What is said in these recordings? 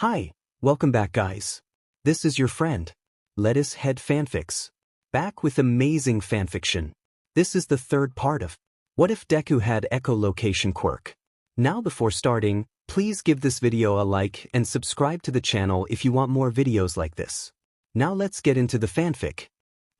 Hi, welcome back guys. This is your friend, Lettuce Head Fanfics. Back with amazing fanfiction. This is the third part of What If Deku Had Echolocation Quirk. Now before starting, please give this video a like and subscribe to the channel if you want more videos like this. Now let's get into the fanfic.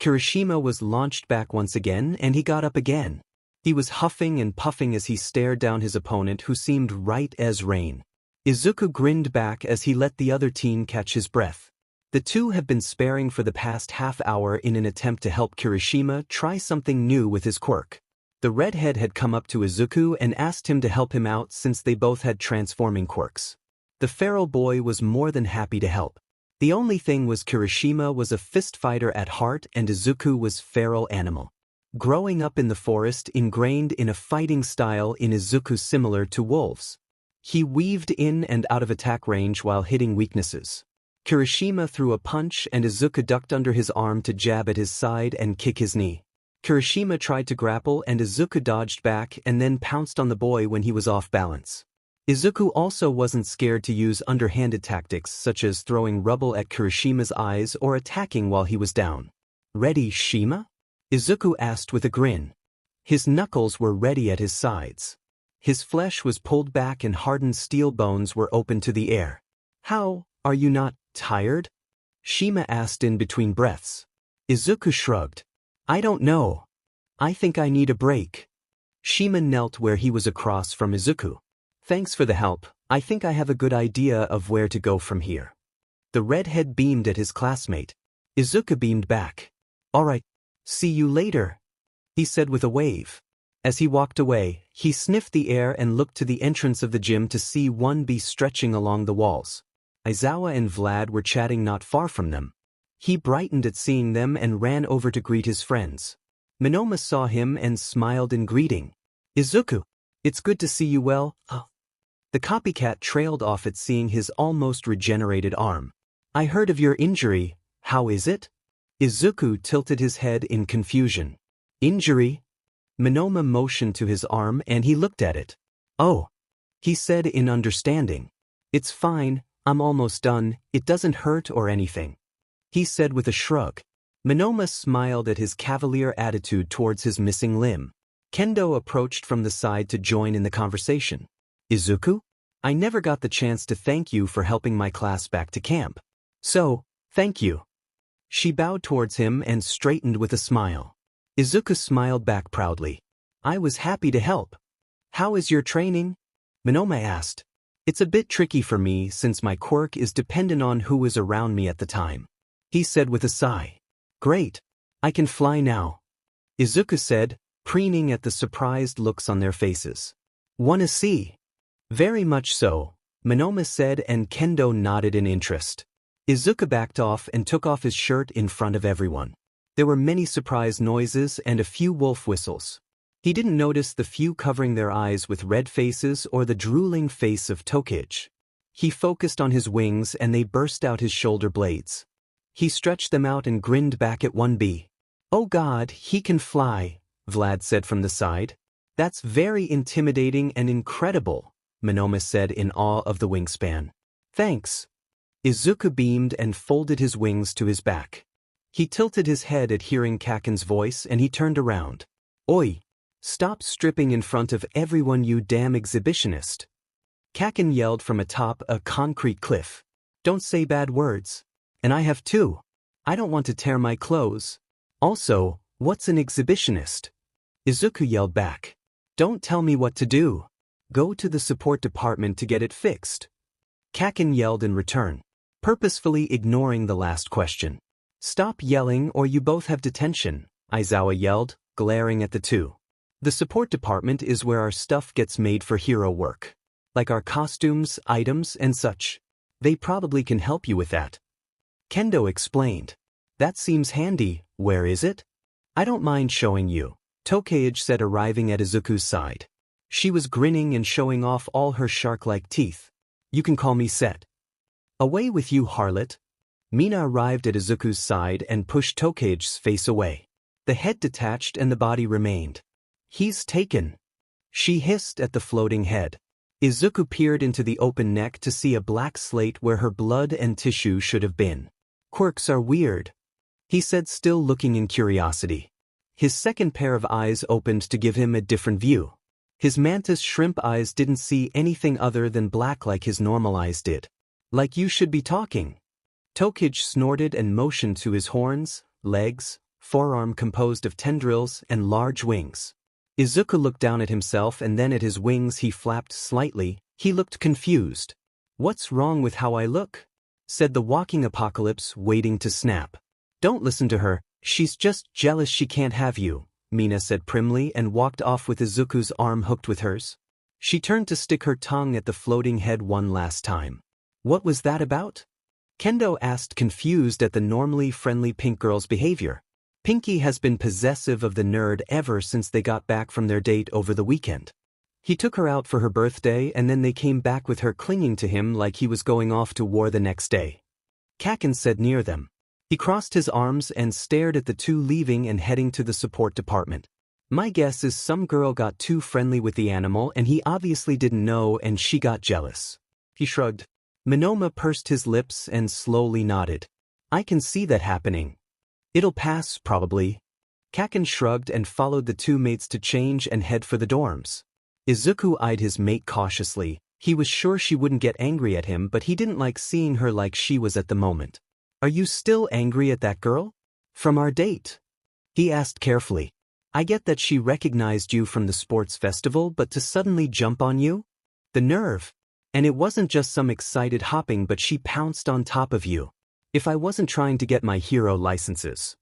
Kirishima was launched back once again and he got up again. He was huffing and puffing as he stared down his opponent who seemed right as rain. Izuku grinned back as he let the other teen catch his breath. The two have been sparring for the past half hour in an attempt to help Kirishima try something new with his quirk. The redhead had come up to Izuku and asked him to help him out since they both had transforming quirks. The feral boy was more than happy to help. The only thing was Kirishima was a fist fighter at heart and Izuku was feral animal. Growing up in the forest ingrained in a fighting style in Izuku similar to wolves. He weaved in and out of attack range while hitting weaknesses. Kirishima threw a punch and Izuku ducked under his arm to jab at his side and kick his knee. Kirishima tried to grapple and Izuku dodged back and then pounced on the boy when he was off balance. Izuku also wasn't scared to use underhanded tactics such as throwing rubble at Kirishima's eyes or attacking while he was down. "Ready, Shima?" Izuku asked with a grin. His knuckles were ready at his sides. His flesh was pulled back and hardened steel bones were open to the air. "How, are you not tired?" Shima asked in between breaths. Izuku shrugged. "I don't know. I think I need a break." Shima knelt where he was across from Izuku. "Thanks for the help. I think I have a good idea of where to go from here." The redhead beamed at his classmate. Izuku beamed back. "All right, see you later," he said with a wave. As he walked away, he sniffed the air and looked to the entrance of the gym to see one bee stretching along the walls. Aizawa and Vlad were chatting not far from them. He brightened at seeing them and ran over to greet his friends. Minoma saw him and smiled in greeting. "Izuku, it's good to see you well." The copycat trailed off at seeing his almost regenerated arm. "I heard of your injury, how is it?" Izuku tilted his head in confusion. "Injury?" Minoma motioned to his arm and he looked at it. "Oh," he said in understanding. "It's fine, I'm almost done, it doesn't hurt or anything," he said with a shrug. Minoma smiled at his cavalier attitude towards his missing limb. Kendo approached from the side to join in the conversation. "Izuku? I never got the chance to thank you for helping my class back to camp. So, thank you." She bowed towards him and straightened with a smile. Izuku smiled back proudly. "I was happy to help." "How is your training?" Minoma asked. "It's a bit tricky for me since my quirk is dependent on who is around me at the time," he said with a sigh. "Great. I can fly now," Izuku said, preening at the surprised looks on their faces. "Wanna see?" "Very much so," Minoma said and Kendo nodded in interest. Izuku backed off and took off his shirt in front of everyone. There were many surprise noises and a few wolf whistles. He didn't notice the few covering their eyes with red faces or the drooling face of Tokage. He focused on his wings and they burst out his shoulder blades. He stretched them out and grinned back at one bee. "Oh God, he can fly," Vlad said from the side. "That's very intimidating and incredible," Minoma said in awe of the wingspan. "Thanks." Izuku beamed and folded his wings to his back. He tilted his head at hearing Kaken's voice and he turned around. "Oi! Stop stripping in front of everyone, you damn exhibitionist." Kaken yelled from atop a concrete cliff. "Don't say bad words. And I have too. I don't want to tear my clothes. Also, what's an exhibitionist?" Izuku yelled back. "Don't tell me what to do. Go to the support department to get it fixed." Kaken yelled in return, purposefully ignoring the last question. "Stop yelling or you both have detention," Aizawa yelled, glaring at the two. "The support department is where our stuff gets made for hero work. Like our costumes, items, and such. They probably can help you with that." Kendo explained. "That seems handy, where is it?" "I don't mind showing you," Tokage said arriving at Izuku's side. She was grinning and showing off all her shark-like teeth. "You can call me Set." "Away with you, harlot." Mina arrived at Izuku's side and pushed Tokage's face away. The head detached and the body remained. "He's taken," she hissed at the floating head. Izuku peered into the open neck to see a black slate where her blood and tissue should have been. Quirks are weird, he said, still looking in curiosity. His second pair of eyes opened to give him a different view. His mantis shrimp eyes didn't see anything other than black like his normal eyes did. Like you should be talking. Tokage snorted and motioned to his horns, legs, forearm composed of tendrils and large wings. Izuku looked down at himself and then at his wings. He flapped slightly. He looked confused. What's wrong with how I look? Said the walking apocalypse, waiting to snap. Don't listen to her, she's just jealous she can't have you, Mina said primly and walked off with Izuku's arm hooked with hers. She turned to stick her tongue at the floating head one last time. What was that about? Kendo asked, confused at the normally friendly pink girl's behavior. Pinky has been possessive of the nerd ever since they got back from their date over the weekend. He took her out for her birthday and then they came back with her clinging to him like he was going off to war the next day. Kaken said near them. He crossed his arms and stared at the two leaving and heading to the support department. My guess is some girl got too friendly with the animal and he obviously didn't know and she got jealous. He shrugged. Monoma pursed his lips and slowly nodded. I can see that happening. It'll pass, probably. Kaken shrugged and followed the two mates to change and head for the dorms. Izuku eyed his mate cautiously. He was sure she wouldn't get angry at him, but he didn't like seeing her like she was at the moment. Are you still angry at that girl? From our date? He asked carefully. I get that she recognized you from the sports festival, but to suddenly jump on you? The nerve. And it wasn't just some excited hopping, but she pounced on top of you. If I wasn't trying to get my hero licenses.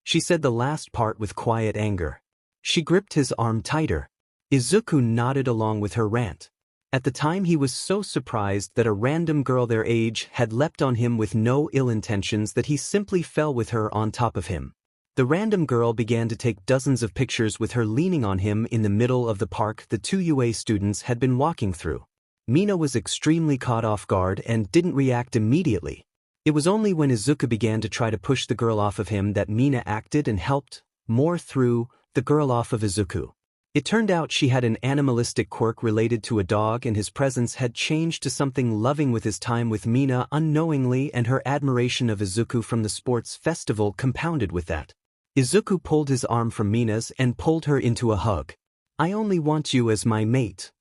She said the last part with quiet anger. She gripped his arm tighter. Izuku nodded along with her rant. At the time he was so surprised that a random girl their age had leapt on him with no ill intentions that he simply fell with her on top of him. The random girl began to take dozens of pictures with her leaning on him in the middle of the park the two UA students had been walking through. Mina was extremely caught off guard and didn't react immediately. It was only when Izuku began to try to push the girl off of him that Mina acted and helped, more through, the girl off of Izuku. It turned out she had an animalistic quirk related to a dog and his presence had changed to something loving with his time with Mina unknowingly, and her admiration of Izuku from the sports festival compounded with that. Izuku pulled his arm from Mina's and pulled her into a hug. I only want you as my mate,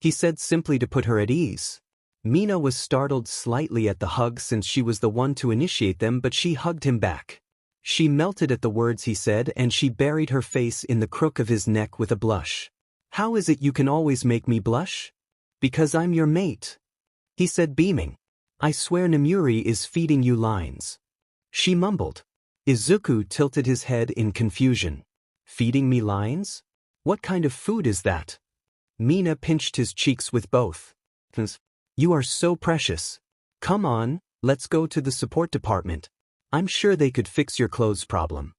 he said simply to put her at ease. Mina was startled slightly at the hug since she was the one to initiate them, but she hugged him back. She melted at the words he said and she buried her face in the crook of his neck with a blush. How is it you can always make me blush? Because I'm your mate, he said beaming. I swear Namuri is feeding you lines. She mumbled. Izuku tilted his head in confusion. Feeding me lines? What kind of food is that? Mina pinched his cheeks with both. You are so precious. Come on, let's go to the support department. I'm sure they could fix your clothes problem.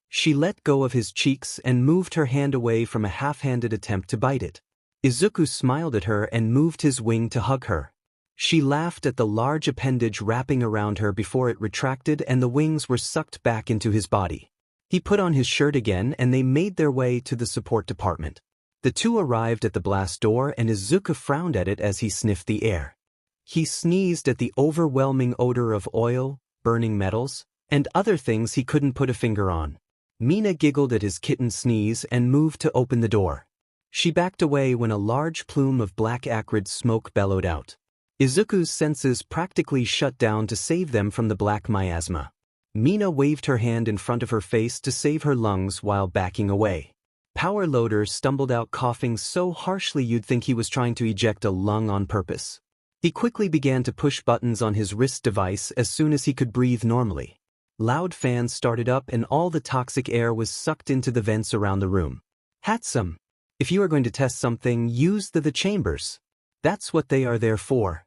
She let go of his cheeks and moved her hand away from a half-handed attempt to bite it. Izuku smiled at her and moved his wing to hug her. She laughed at the large appendage wrapping around her before it retracted and the wings were sucked back into his body. He put on his shirt again and they made their way to the support department. The two arrived at the blast door and Izuku frowned at it as he sniffed the air. He sneezed at the overwhelming odor of oil, burning metals, and other things he couldn't put a finger on. Mina giggled at his kitten sneeze and moved to open the door. She backed away when a large plume of black acrid smoke bellowed out. Izuku's senses practically shut down to save them from the black miasma. Mina waved her hand in front of her face to save her lungs while backing away. Power Loader stumbled out coughing so harshly you'd think he was trying to eject a lung on purpose. He quickly began to push buttons on his wrist device as soon as he could breathe normally. Loud fans started up and all the toxic air was sucked into the vents around the room. Hatsum! If you are going to test something, use the chambers. That's what they are there for.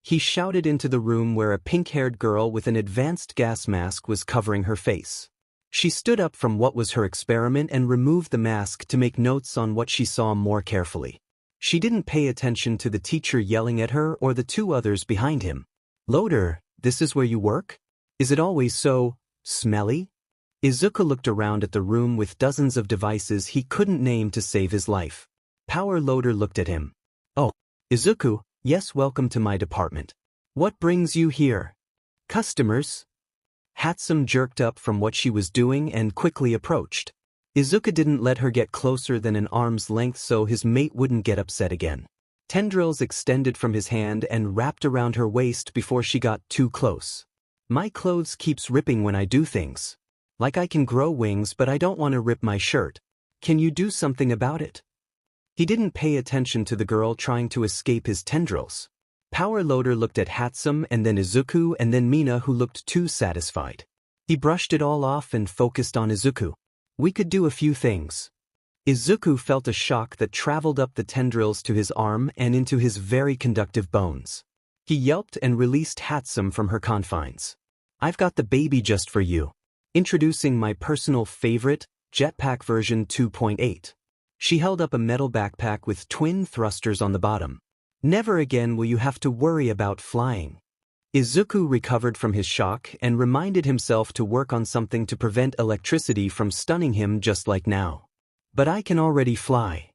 He shouted into the room where a pink-haired girl with an advanced gas mask was covering her face. She stood up from what was her experiment and removed the mask to make notes on what she saw more carefully. She didn't pay attention to the teacher yelling at her or the two others behind him. Loader, this is where you work? Is it always so smelly? Izuku looked around at the room with dozens of devices he couldn't name to save his life. Power Loader looked at him. Oh, Izuku, yes, welcome to my department. What brings you here? Customers? Hatsum jerked up from what she was doing and quickly approached. Izuku didn't let her get closer than an arm's length so his mate wouldn't get upset again. Tendrils extended from his hand and wrapped around her waist before she got too close. My clothes keeps ripping when I do things. Like I can grow wings but I don't want to rip my shirt. Can you do something about it? He didn't pay attention to the girl trying to escape his tendrils. Power Loader looked at Hatsum and then Izuku and then Mina, who looked too satisfied. He brushed it all off and focused on Izuku. We could do a few things. Izuku felt a shock that traveled up the tendrils to his arm and into his very conductive bones. He yelped and released Hatsum from her confines. I've got the baby just for you. Introducing my personal favorite, Jetpack version 2.8. She held up a metal backpack with twin thrusters on the bottom. Never again will you have to worry about flying. Izuku recovered from his shock and reminded himself to work on something to prevent electricity from stunning him just like now. But I can already fly.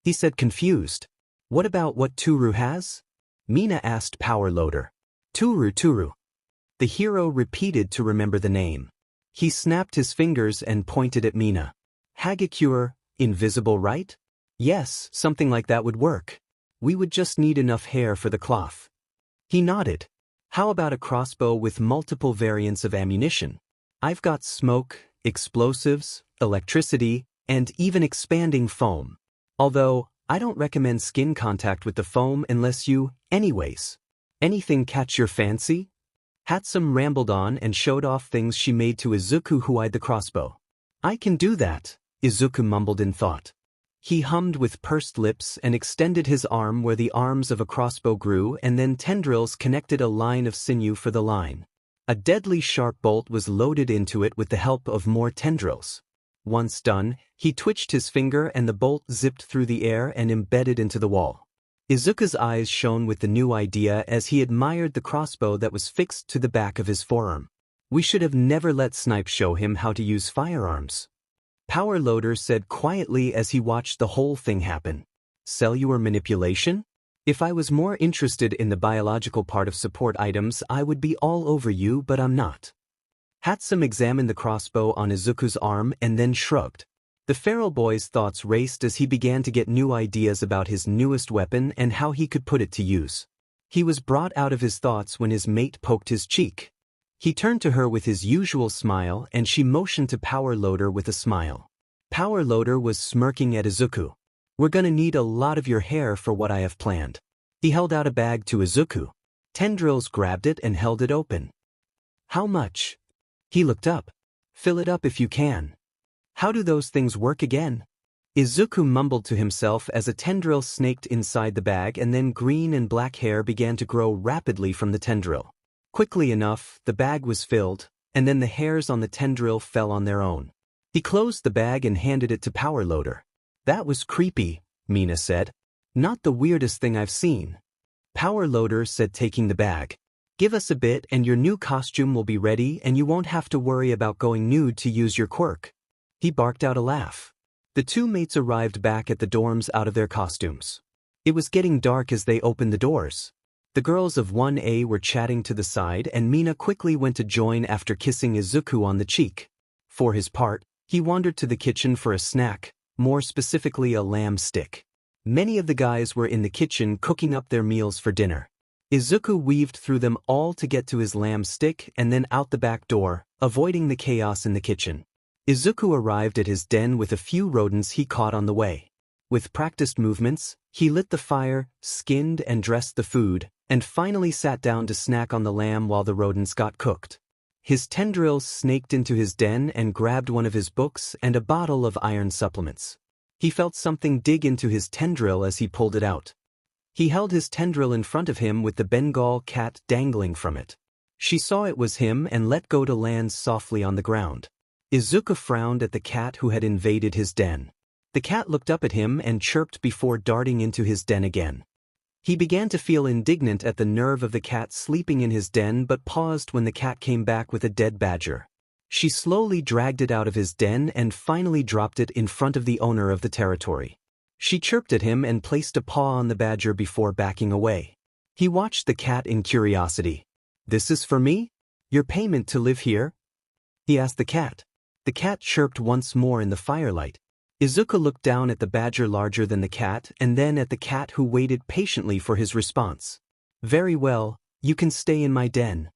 He said, confused. What about what Toru has? Mina asked Power Loader. Toru. The hero repeated to remember the name. He snapped his fingers and pointed at Mina. Hagakure, invisible, right? Yes, something like that would work. We would just need enough hair for the cloth. He nodded. How about a crossbow with multiple variants of ammunition? I've got smoke, explosives, electricity, and even expanding foam. Although, I don't recommend skin contact with the foam unless you, anyways. Anything catch your fancy? Hatsum rambled on and showed off things she made to Izuku, who eyed the crossbow. I can do that, Izuku mumbled in thought. He hummed with pursed lips and extended his arm where the arms of a crossbow grew, and then tendrils connected a line of sinew for the line. A deadly sharp bolt was loaded into it with the help of more tendrils. Once done, he twitched his finger and the bolt zipped through the air and embedded into the wall. Izuku's eyes shone with the new idea as he admired the crossbow that was fixed to the back of his forearm. We should have never let Snipe show him how to use firearms. Power Loader said quietly as he watched the whole thing happen. Cellular manipulation? If I was more interested in the biological part of support items, I would be all over you, but I'm not. Hatsum examined the crossbow on Izuku's arm and then shrugged. The feral boy's thoughts raced as he began to get new ideas about his newest weapon and how he could put it to use. He was brought out of his thoughts when his mate poked his cheek. He turned to her with his usual smile and she motioned to Power Loader with a smile. Power Loader was smirking at Izuku. We're gonna need a lot of your hair for what I have planned. He held out a bag to Izuku. Tendrils grabbed it and held it open. How much? He looked up. Fill it up if you can. How do those things work again? Izuku mumbled to himself as a tendril snaked inside the bag, and then green and black hair began to grow rapidly from the tendril. Quickly enough, the bag was filled, and then the hairs on the tendril fell on their own. He closed the bag and handed it to Power Loader. That was creepy, Mina said. Not the weirdest thing I've seen. Power Loader said, taking the bag. Give us a bit and your new costume will be ready and you won't have to worry about going nude to use your quirk. He barked out a laugh. The two mates arrived back at the dorms out of their costumes. It was getting dark as they opened the doors. The girls of 1A were chatting to the side and Mina quickly went to join after kissing Izuku on the cheek. For his part, he wandered to the kitchen for a snack, more specifically a lamb stick. Many of the guys were in the kitchen cooking up their meals for dinner. Izuku weaved through them all to get to his lamb stick and then out the back door, avoiding the chaos in the kitchen. Izuku arrived at his den with a few rodents he caught on the way. With practiced movements, he lit the fire, skinned and dressed the food, and finally sat down to snack on the lamb while the rodents got cooked. His tendrils snaked into his den and grabbed one of his books and a bottle of iron supplements. He felt something dig into his tendril as he pulled it out. He held his tendril in front of him with the Bengal cat dangling from it. She saw it was him and let go to land softly on the ground. Izuku frowned at the cat who had invaded his den. The cat looked up at him and chirped before darting into his den again. He began to feel indignant at the nerve of the cat sleeping in his den but paused when the cat came back with a dead badger. She slowly dragged it out of his den and finally dropped it in front of the owner of the territory. She chirped at him and placed a paw on the badger before backing away. He watched the cat in curiosity. "This is for me? Your payment to live here?" he asked the cat. The cat chirped once more in the firelight. Izuku looked down at the badger larger than the cat and then at the cat who waited patiently for his response. "Very well, you can stay in my den."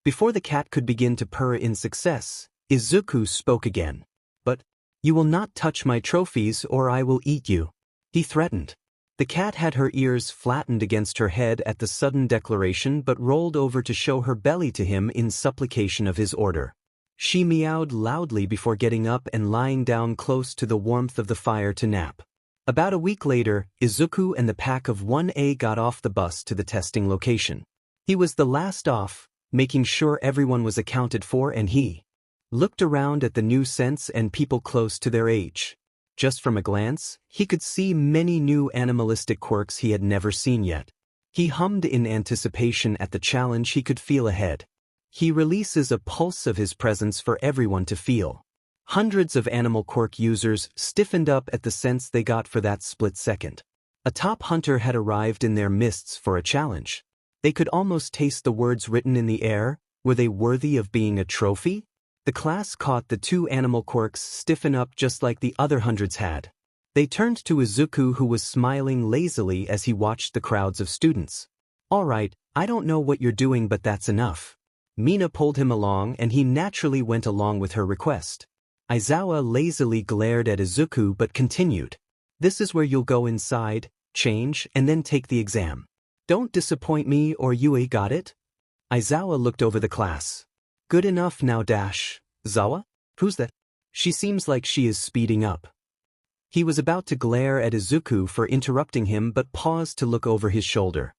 Before the cat could begin to purr in success, Izuku spoke again. "But you will not touch my trophies or I will eat you," he threatened. The cat had her ears flattened against her head at the sudden declaration but rolled over to show her belly to him in supplication of his order. She meowed loudly before getting up and lying down close to the warmth of the fire to nap. About a week later, Izuku and the pack of 1A got off the bus to the testing location. He was the last off, making sure everyone was accounted for, and he looked around at the new scents and people close to their age. Just from a glance, he could see many new animalistic quirks he had never seen yet. He hummed in anticipation at the challenge he could feel ahead. He releases a pulse of his presence for everyone to feel. Hundreds of animal quirk users stiffened up at the sense they got for that split second. A top hunter had arrived in their midst for a challenge. They could almost taste the words written in the air. Were they worthy of being a trophy? The class caught the two animal quirks stiffen up just like the other hundreds had. They turned to Izuku, who was smiling lazily as he watched the crowds of students. "All right, I don't know what you're doing, but that's enough." Mina pulled him along and he naturally went along with her request. Aizawa lazily glared at Izuku but continued. "This is where you'll go inside, change, and then take the exam. Don't disappoint me or you got it?" Aizawa looked over the class. "Good enough now, Zawa? Who's that? She seems like she is speeding up." He was about to glare at Izuku for interrupting him but paused to look over his shoulder.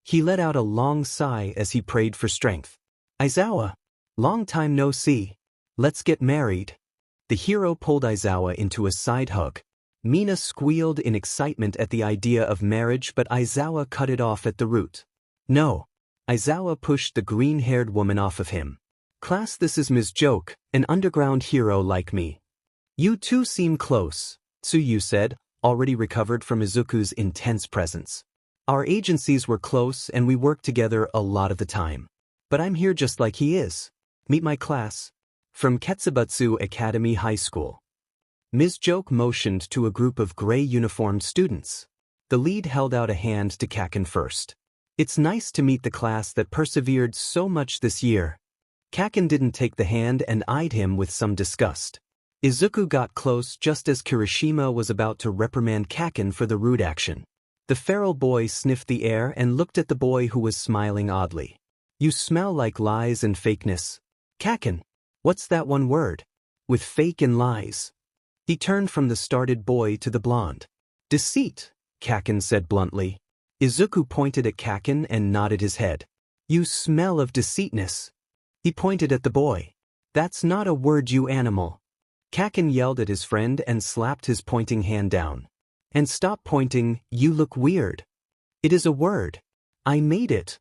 He let out a long sigh as he prayed for strength. "Aizawa, long time no see. Let's get married." The hero pulled Aizawa into a side hug. Mina squealed in excitement at the idea of marriage, but Aizawa cut it off at the root. "No." Aizawa pushed the green-haired woman off of him. "Class, this is Ms. Joke, an underground hero like me." "You two seem close," Tsuyu said, already recovered from Izuku's intense presence. "Our agencies were close and we worked together a lot of the time. But I'm here just like he is. Meet my class. From Ketsubutsu Academy High School." Ms. Joke motioned to a group of gray-uniformed students. The lead held out a hand to Kaken first. "It's nice to meet the class that persevered so much this year." Kaken didn't take the hand and eyed him with some disgust. Izuku got close just as Kirishima was about to reprimand Kaken for the rude action. The feral boy sniffed the air and looked at the boy who was smiling oddly. "You smell like lies and fakeness." "Kaken, what's that one word? With fake and lies?" He turned from the startled boy to the blonde. "Deceit," Kaken said bluntly. Izuku pointed at Kaken and nodded his head. "You smell of deceitness." He pointed at the boy. "That's not a word, you animal." Kaken yelled at his friend and slapped his pointing hand down. "And stop pointing, you look weird." "It is a word. I made it."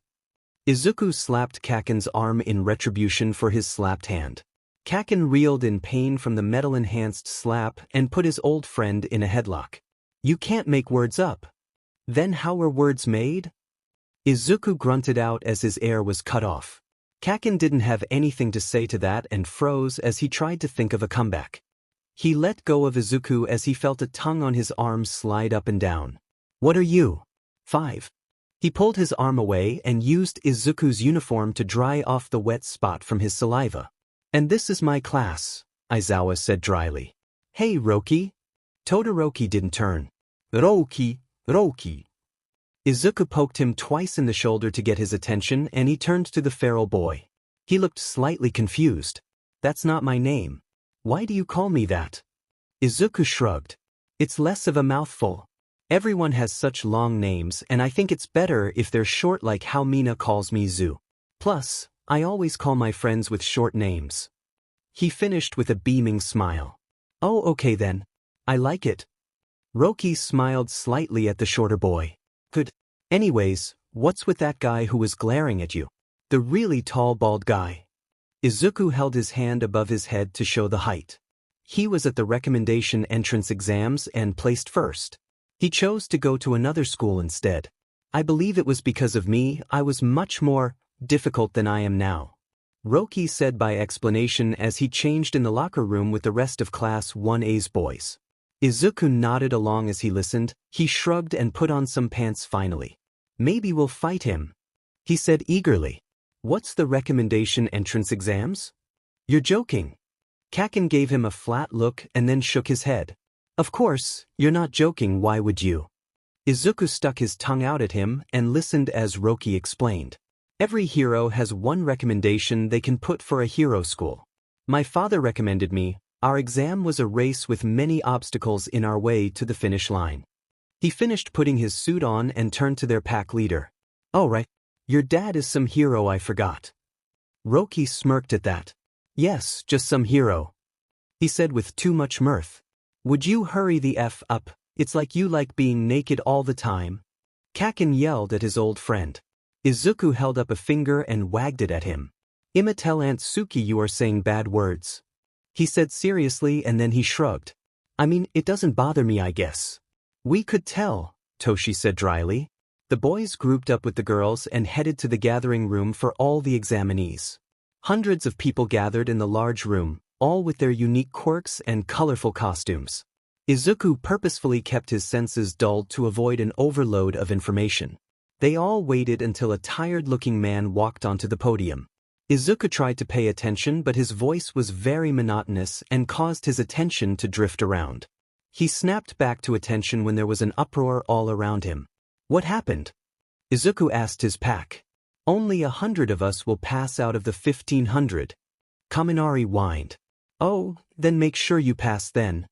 Izuku slapped Kaken's arm in retribution for his slapped hand. Kaken reeled in pain from the metal-enhanced slap and put his old friend in a headlock. "You can't make words up." "Then how were words made?" Izuku grunted out as his air was cut off. Kaken didn't have anything to say to that and froze as he tried to think of a comeback. He let go of Izuku as he felt a tongue on his arm slide up and down. "What are you? 5. He pulled his arm away and used Izuku's uniform to dry off the wet spot from his saliva. "And this is my class," Aizawa said dryly. "Hey, Roki." Todoroki didn't turn. "Roki, Roki." Izuku poked him twice in the shoulder to get his attention and he turned to the feral boy. He looked slightly confused. "That's not my name. Why do you call me that?" Izuku shrugged. "It's less of a mouthful. Everyone has such long names and I think it's better if they're short, like how Mina calls me Zu. Plus, I always call my friends with short names." He finished with a beaming smile. "Oh, okay then. I like it." Roki smiled slightly at the shorter boy. "Good. Anyways, what's with that guy who was glaring at you? The really tall bald guy?" Izuku held his hand above his head to show the height. He was at the recommendation entrance exams and placed first. He chose to go to another school instead. I believe it was because of me. I was much more difficult than I am now, Roki said by explanation as he changed in the locker room with the rest of Class 1A's boys. Izuku nodded along as he listened. He shrugged and put on some pants finally. Maybe we'll fight him, he said eagerly. What's the recommendation entrance exams? You're joking. Kaken gave him a flat look and then shook his head. Of course, you're not joking, why would you? Izuku stuck his tongue out at him and listened as Roki explained. Every hero has one recommendation they can put for a hero school. My father recommended me. Our exam was a race with many obstacles in our way to the finish line. He finished putting his suit on and turned to their pack leader. Oh right, your dad is some hero I forgot. Roki smirked at that. Yes, just some hero, he said with too much mirth. Would you hurry the F up? It's like you like being naked all the time. Kaken yelled at his old friend. Izuku held up a finger and wagged it at him. Imma tell Aunt Suki you are saying bad words, he said seriously, and then he shrugged. I mean, it doesn't bother me, I guess. We could tell, Toshi said dryly. The boys grouped up with the girls and headed to the gathering room for all the examinees. Hundreds of people gathered in the large room, all with their unique quirks and colorful costumes. Izuku purposefully kept his senses dulled to avoid an overload of information. They all waited until a tired-looking man walked onto the podium. Izuku tried to pay attention, but his voice was very monotonous and caused his attention to drift around. He snapped back to attention when there was an uproar all around him. What happened? Izuku asked his pack. Only 100 of us will pass out of the 1,500. Kaminari whined. Oh, then make sure you pass then,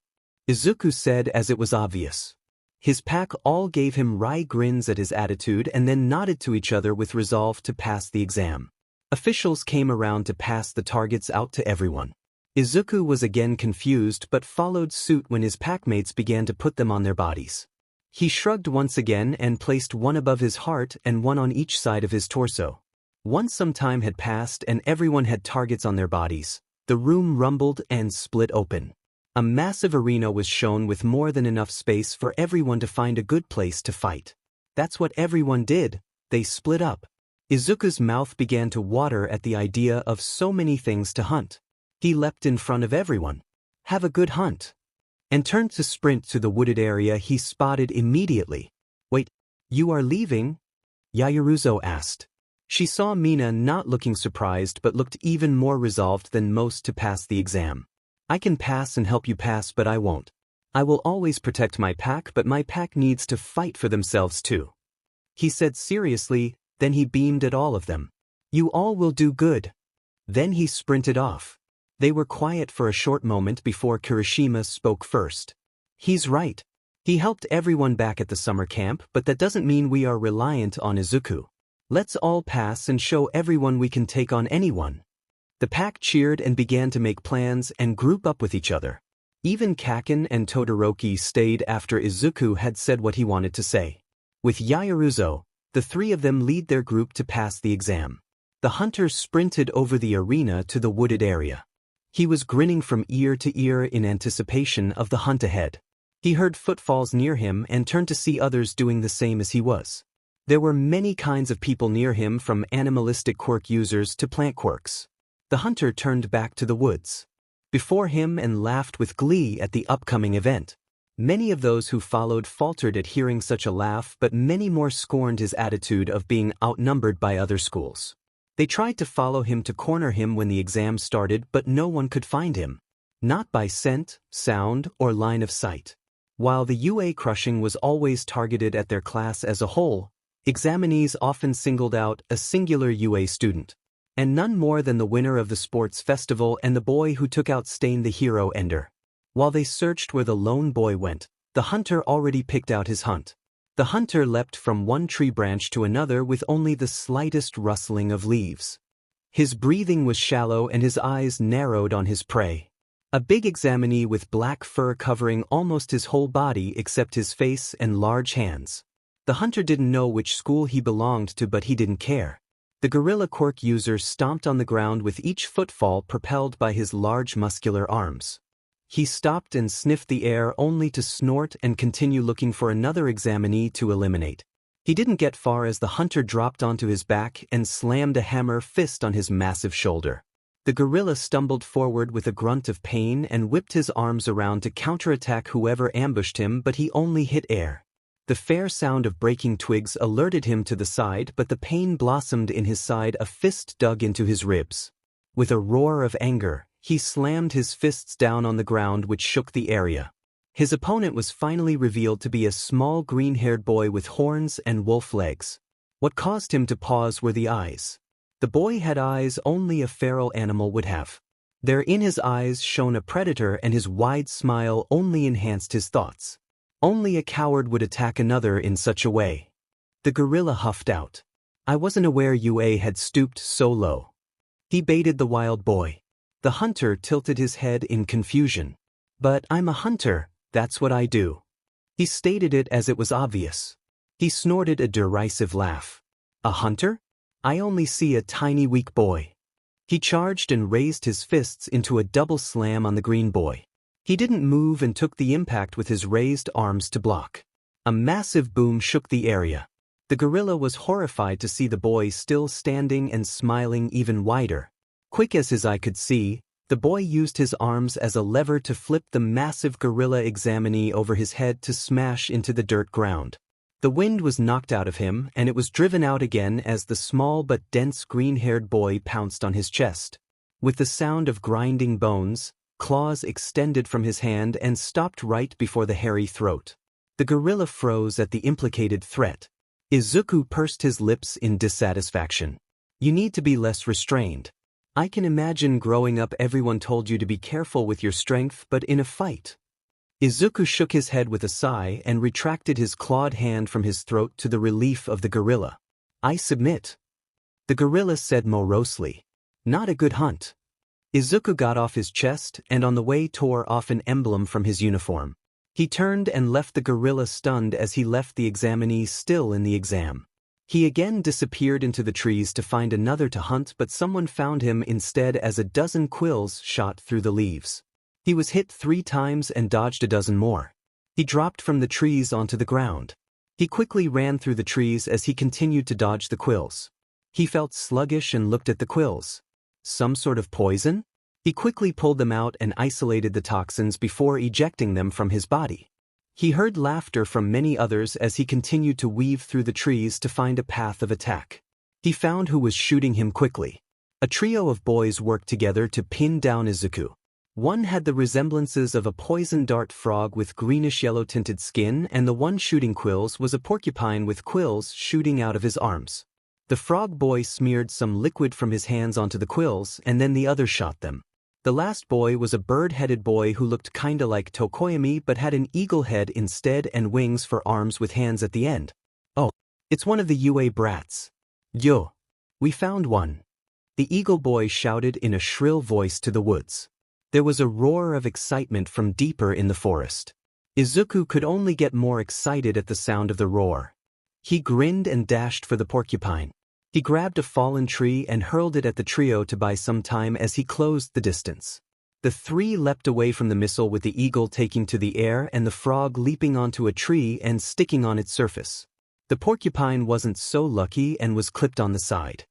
Izuku said as it was obvious. His pack all gave him wry grins at his attitude and then nodded to each other with resolve to pass the exam. Officials came around to pass the targets out to everyone. Izuku was again confused but followed suit when his packmates began to put them on their bodies. He shrugged once again and placed one above his heart and one on each side of his torso. Once some time had passed and everyone had targets on their bodies, the room rumbled and split open. A massive arena was shown with more than enough space for everyone to find a good place to fight. That's what everyone did. They split up. Izuku's mouth began to water at the idea of so many things to hunt. He leapt in front of everyone. Have a good hunt. And turned to sprint to the wooded area he spotted immediately. Wait, you are leaving? Yaoyorozu asked. She saw Mina not looking surprised but looked even more resolved than most to pass the exam. I can pass and help you pass, but I won't. I will always protect my pack, but my pack needs to fight for themselves too, he said seriously. Then he beamed at all of them. You all will do good. Then he sprinted off. They were quiet for a short moment before Kirishima spoke first. He's right. He helped everyone back at the summer camp, but that doesn't mean we are reliant on Izuku. Let's all pass and show everyone we can take on anyone. The pack cheered and began to make plans and group up with each other. Even Kaken and Todoroki stayed after Izuku had said what he wanted to say. With Yaoyorozu, the three of them lead their group to pass the exam. The hunter sprinted over the arena to the wooded area. He was grinning from ear to ear in anticipation of the hunt ahead. He heard footfalls near him and turned to see others doing the same as he was. There were many kinds of people near him, from animalistic quirk users to plant quirks. The hunter turned back to the woods before him and laughed with glee at the upcoming event. Many of those who followed faltered at hearing such a laugh, but many more scorned his attitude of being outnumbered by other schools. They tried to follow him to corner him when the exam started, but no one could find him. Not by scent, sound, or line of sight. While the UA crushing was always targeted at their class as a whole, examinees often singled out a singular UA student. And none more than the winner of the sports festival and the boy who took out Stain the hero ender. While they searched where the lone boy went, the hunter already picked out his hunt. The hunter leapt from one tree branch to another with only the slightest rustling of leaves. His breathing was shallow and his eyes narrowed on his prey. A big examinee with black fur covering almost his whole body except his face and large hands. The hunter didn't know which school he belonged to, but he didn't care. The gorilla quirk user stomped on the ground with each footfall propelled by his large muscular arms. He stopped and sniffed the air only to snort and continue looking for another examinee to eliminate. He didn't get far as the hunter dropped onto his back and slammed a hammer fist on his massive shoulder. The gorilla stumbled forward with a grunt of pain and whipped his arms around to counterattack whoever ambushed him, but he only hit air. The fair sound of breaking twigs alerted him to the side, but the pain blossomed in his side. A fist dug into his ribs. With a roar of anger, he slammed his fists down on the ground, which shook the area. His opponent was finally revealed to be a small green-haired boy with horns and wolf legs. What caused him to pause were the eyes. The boy had eyes only a feral animal would have. There in his eyes shone a predator, and his wide smile only enhanced his thoughts. Only a coward would attack another in such a way. The gorilla huffed out. I wasn't aware Yue had stooped so low. He baited the wild boy. The hunter tilted his head in confusion. But I'm a hunter, that's what I do. He stated it as it was obvious. He snorted a derisive laugh. A hunter? I only see a tiny weak boy. He charged and raised his fists into a double slam on the green boy. He didn't move and took the impact with his raised arms to block. A massive boom shook the area. The gorilla was horrified to see the boy still standing and smiling even wider. Quick as his eye could see, the boy used his arms as a lever to flip the massive gorilla examinee over his head to smash into the dirt ground. The wind was knocked out of him, and it was driven out again as the small but dense green-haired boy pounced on his chest. With the sound of grinding bones, claws extended from his hand and stopped right before the hairy throat. The gorilla froze at the implicated threat. Izuku pursed his lips in dissatisfaction. You need to be less restrained. I can imagine growing up everyone told you to be careful with your strength, but in a fight. Izuku shook his head with a sigh and retracted his clawed hand from his throat to the relief of the gorilla. I submit. The gorilla said morosely. Not a good hunt. Izuku got off his chest and on the way tore off an emblem from his uniform. He turned and left the gorilla stunned as he left the examinee still in the exam. He again disappeared into the trees to find another to hunt, but someone found him instead as a dozen quills shot through the leaves. He was hit 3 times and dodged a dozen more. He dropped from the trees onto the ground. He quickly ran through the trees as he continued to dodge the quills. He felt sluggish and looked at the quills. Some sort of poison? He quickly pulled them out and isolated the toxins before ejecting them from his body. He heard laughter from many others as he continued to weave through the trees to find a path of attack. He found who was shooting him quickly. A trio of boys worked together to pin down Izuku. One had the resemblances of a poison dart frog with greenish-yellow tinted skin, and the one shooting quills was a porcupine with quills shooting out of his arms. The frog boy smeared some liquid from his hands onto the quills, and then the other shot them. The last boy was a bird-headed boy who looked kinda like Tokoyami but had an eagle head instead and wings for arms with hands at the end. Oh, it's one of the UA brats. Yo, we found one. The eagle boy shouted in a shrill voice to the woods. There was a roar of excitement from deeper in the forest. Izuku could only get more excited at the sound of the roar. He grinned and dashed for the porcupine. He grabbed a fallen tree and hurled it at the trio to buy some time as he closed the distance. The 3 leapt away from the missile with the eagle taking to the air and the frog leaping onto a tree and sticking on its surface. The porcupine wasn't so lucky and was clipped on the side.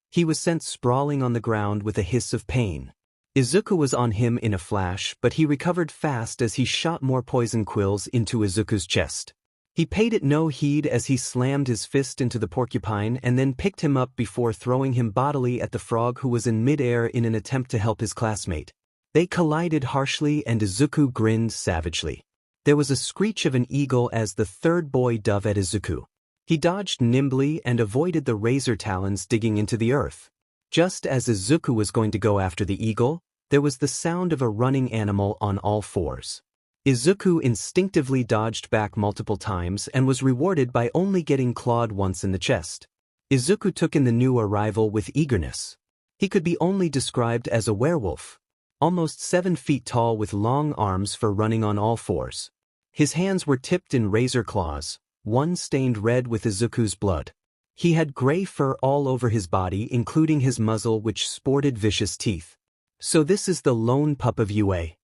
He was sent sprawling on the ground with a hiss of pain. Izuku was on him in a flash, but he recovered fast as he shot more poison quills into Izuku's chest. He paid it no heed as he slammed his fist into the porcupine and then picked him up before throwing him bodily at the frog who was in midair in an attempt to help his classmate. They collided harshly and Izuku grinned savagely. There was a screech of an eagle as the 3rd boy dove at Izuku. He dodged nimbly and avoided the razor talons digging into the earth. Just as Izuku was going to go after the eagle, there was the sound of a running animal on all 4s. Izuku instinctively dodged back multiple times and was rewarded by only getting clawed once in the chest. Izuku took in the new arrival with eagerness. He could be only described as a werewolf, almost 7 feet tall with long arms for running on all 4s. His hands were tipped in razor claws, one stained red with Izuku's blood. He had gray fur all over his body, including his muzzle which sported vicious teeth. So this is the lone pup of UA.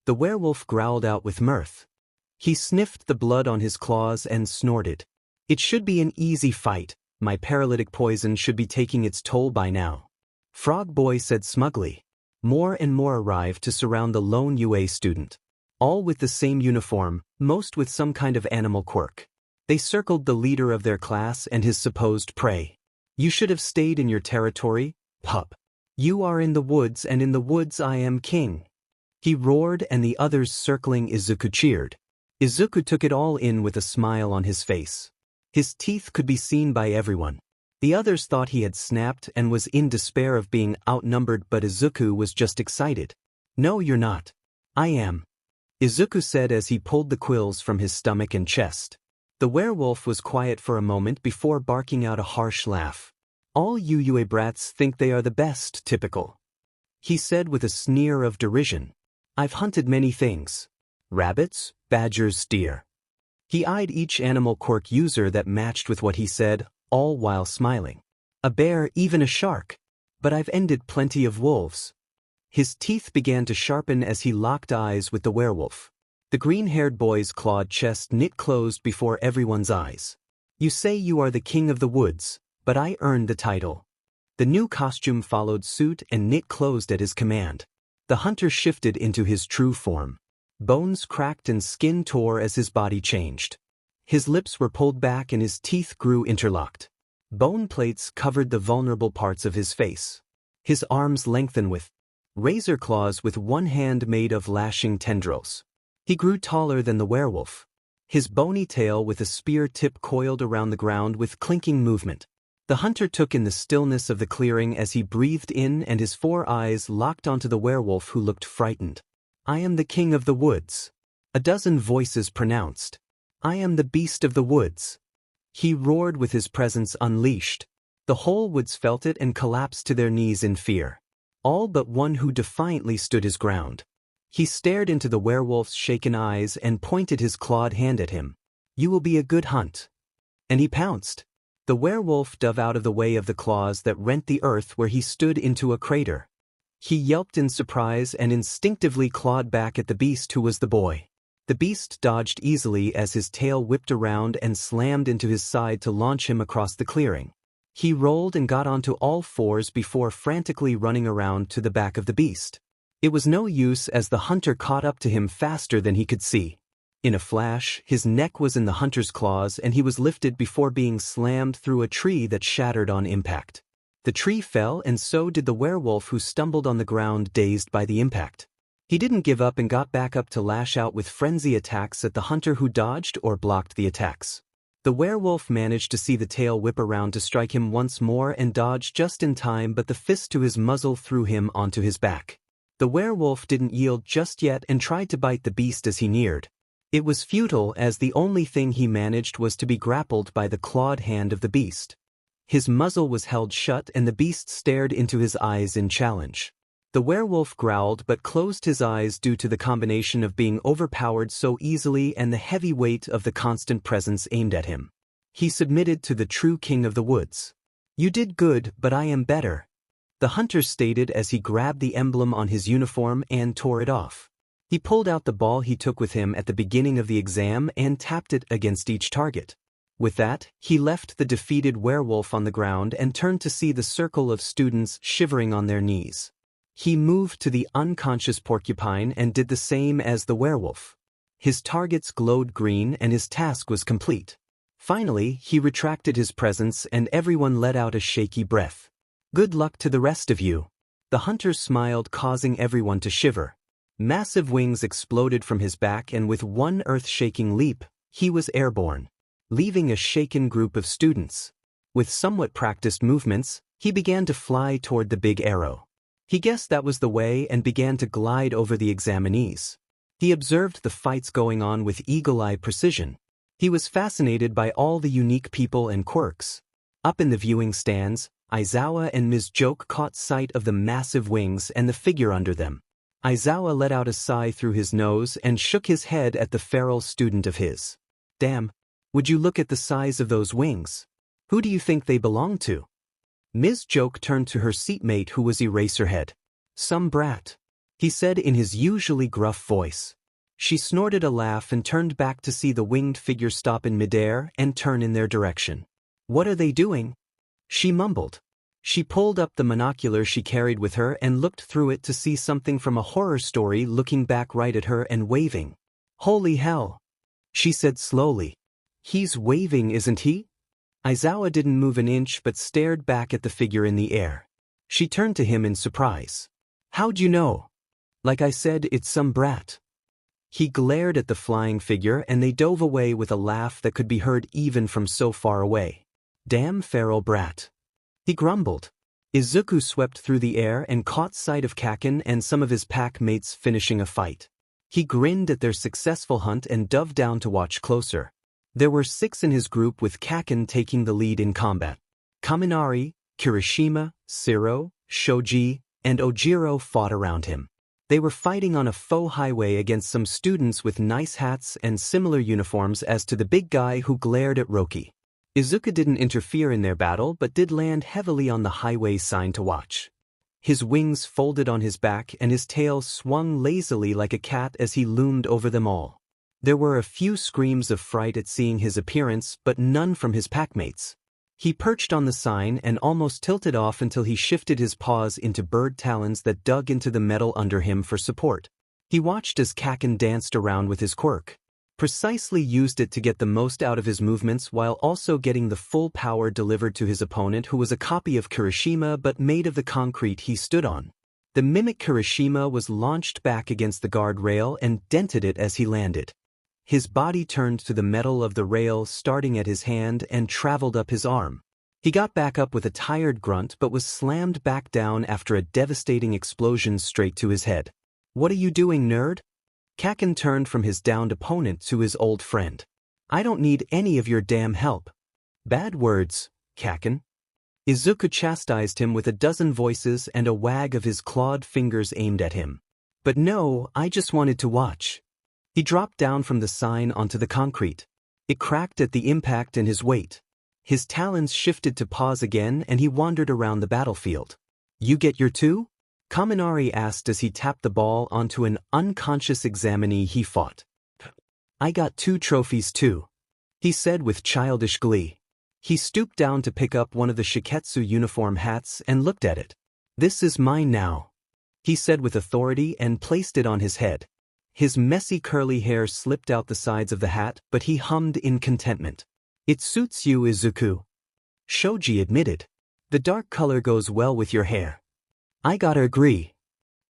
The werewolf growled out with mirth. He sniffed the blood on his claws and snorted. It should be an easy fight. My paralytic poison should be taking its toll by now. Frog Boy said smugly. More and more arrived to surround the lone UA student. All with the same uniform, most with some kind of animal quirk. They circled the leader of their class and his supposed prey. You should have stayed in your territory, pup. You are in the woods and in the woods I am king. He roared and the others circling Izuku cheered. Izuku took it all in with a smile on his face. His teeth could be seen by everyone. The others thought he had snapped and was in despair of being outnumbered, but Izuku was just excited. No, you're not. I am. Izuku said as he pulled the quills from his stomach and chest. The werewolf was quiet for a moment before barking out a harsh laugh. All you UA brats think they are the best, typical. He said with a sneer of derision. I've hunted many things. Rabbits, badgers, deer. He eyed each animal quirk user that matched with what he said, all while smiling. A bear, even a shark. But I've ended plenty of wolves. His teeth began to sharpen as he locked eyes with the werewolf. The green-haired boy's clawed chest knit closed before everyone's eyes. You say you are the king of the woods, but I earned the title. The new costume followed suit and knit closed at his command. The hunter shifted into his true form. Bones cracked and skin tore as his body changed. His lips were pulled back and his teeth grew interlocked. Bone plates covered the vulnerable parts of his face. His arms lengthened with razor claws with one hand made of lashing tendrils. He grew taller than the werewolf. His bony tail with a spear tip coiled around the ground with clinking movement. The hunter took in the stillness of the clearing as he breathed in, and his 4 eyes locked onto the werewolf, who looked frightened. I am the king of the woods. A dozen voices pronounced. I am the beast of the woods. He roared with his presence unleashed. The whole woods felt it and collapsed to their knees in fear. All but one, who defiantly stood his ground. He stared into the werewolf's shaken eyes and pointed his clawed hand at him. You will be a good hunt. And he pounced. The werewolf dove out of the way of the claws that rent the earth where he stood into a crater. He yelped in surprise and instinctively clawed back at the beast, who was the boy. The beast dodged easily as his tail whipped around and slammed into his side to launch him across the clearing. He rolled and got onto all fours before frantically running around to the back of the beast. It was no use, as the hunter caught up to him faster than he could see. In a flash, his neck was in the hunter's claws and he was lifted before being slammed through a tree that shattered on impact. The tree fell, and so did the werewolf, who stumbled on the ground dazed by the impact. He didn't give up and got back up to lash out with frenzy attacks at the hunter, who dodged or blocked the attacks. The werewolf managed to see the tail whip around to strike him once more and dodged just in time, but the fist to his muzzle threw him onto his back. The werewolf didn't yield just yet and tried to bite the beast as he neared. It was futile, as the only thing he managed was to be grappled by the clawed hand of the beast. His muzzle was held shut and the beast stared into his eyes in challenge. The werewolf growled but closed his eyes due to the combination of being overpowered so easily and the heavy weight of the constant presence aimed at him. He submitted to the true king of the woods. You did good, but I am better, the hunter stated as he grabbed the emblem on his uniform and tore it off. He pulled out the ball he took with him at the beginning of the exam and tapped it against each target. With that, he left the defeated werewolf on the ground and turned to see the circle of students shivering on their knees. He moved to the unconscious porcupine and did the same as the werewolf. His targets glowed green and his task was complete. Finally, he retracted his presence and everyone let out a shaky breath. Good luck to the rest of you. The hunter smiled, causing everyone to shiver. Massive wings exploded from his back, and with one earth-shaking leap, he was airborne, leaving a shaken group of students. With somewhat practiced movements, he began to fly toward the big arrow. He guessed that was the way and began to glide over the examinees. He observed the fights going on with eagle-eye precision. He was fascinated by all the unique people and quirks. Up in the viewing stands, Izawa and Ms. Joke caught sight of the massive wings and the figure under them. Izawa let out a sigh through his nose and shook his head at the feral student of his. Damn, would you look at the size of those wings? Who do you think they belong to? Ms. Joke turned to her seatmate, who was Eraserhead. Some brat. he said in his usually gruff voice. She snorted a laugh and turned back to see the winged figure stop in midair and turn in their direction. What are they doing? She mumbled. She pulled up the monocular she carried with her and looked through it to see something from a horror story looking back right at her and waving. Holy hell! She said slowly. He's waving, isn't he? Aizawa didn't move an inch but stared back at the figure in the air. She turned to him in surprise. How'd you know? Like I said, it's some brat. He glared at the flying figure and they dove away with a laugh that could be heard even from so far away. Damn feral brat. He grumbled. Izuku swept through the air and caught sight of Kaken and some of his pack mates finishing a fight. He grinned at their successful hunt and dove down to watch closer. There were 6 in his group with Kaken taking the lead in combat. Kaminari, Kirishima, Shiro, Shoji, and Ojiro fought around him. They were fighting on a faux highway against some students with nice hats and similar uniforms as to the big guy who glared at Roki. Izuku didn't interfere in their battle but did land heavily on the highway sign to watch. His wings folded on his back and his tail swung lazily like a cat as he loomed over them all. There were a few screams of fright at seeing his appearance but none from his packmates. He perched on the sign and almost tilted off until he shifted his paws into bird talons that dug into the metal under him for support. He watched as Kaken danced around with his quirk. Precisely used it to get the most out of his movements while also getting the full power delivered to his opponent who was a copy of Kirishima but made of the concrete he stood on. The mimic Kirishima was launched back against the guardrail and dented it as he landed. His body turned to the metal of the rail starting at his hand and traveled up his arm. He got back up with a tired grunt but was slammed back down after a devastating explosion straight to his head. What are you doing, nerd? Kaken turned from his downed opponent to his old friend. I don't need any of your damn help. Bad words, Kaken. Izuku chastised him with a dozen voices and a wag of his clawed fingers aimed at him. But no, I just wanted to watch. He dropped down from the sign onto the concrete. It cracked at the impact and his weight. His talons shifted to paws again and he wandered around the battlefield. You get your 2? Kaminari asked as he tapped the ball onto an unconscious examinee he fought. I got 2 trophies too, he said with childish glee. He stooped down to pick up one of the Shiketsu uniform hats and looked at it. This is mine now, he said with authority and placed it on his head. His messy curly hair slipped out the sides of the hat but he hummed in contentment. It suits you, Izuku. Shoji admitted. The dark color goes well with your hair. I gotta agree.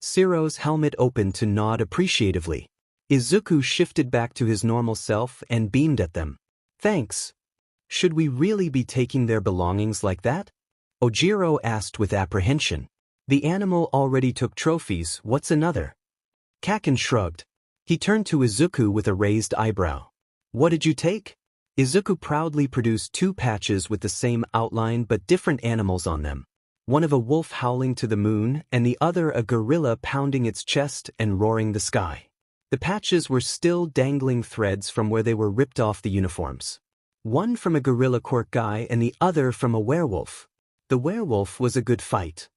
Shiro's helmet opened to nod appreciatively. Izuku shifted back to his normal self and beamed at them. Thanks. Should we really be taking their belongings like that? Ojiro asked with apprehension. The animal already took trophies, what's another? Kaken shrugged. He turned to Izuku with a raised eyebrow. What did you take? Izuku proudly produced 2 patches with the same outline but different animals on them. One of a wolf howling to the moon and the other a gorilla pounding its chest and roaring the sky. The patches were still dangling threads from where they were ripped off the uniforms. One from a gorilla Quirk guy and the other from a werewolf. The werewolf was a good fight,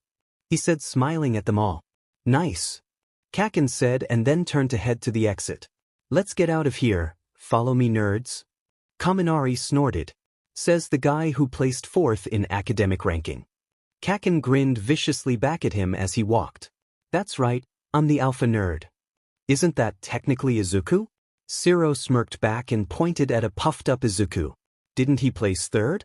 he said, smiling at them all. Nice, Kaken said and then turned to head to the exit. Let's get out of here, follow me nerds. Kaminari snorted. Says the guy who placed 4th in academic ranking. Kaken grinned viciously back at him as he walked. That's right, I'm the alpha nerd. Isn't that technically Izuku? Shiro smirked back and pointed at a puffed-up Izuku. Didn't he place 3rd?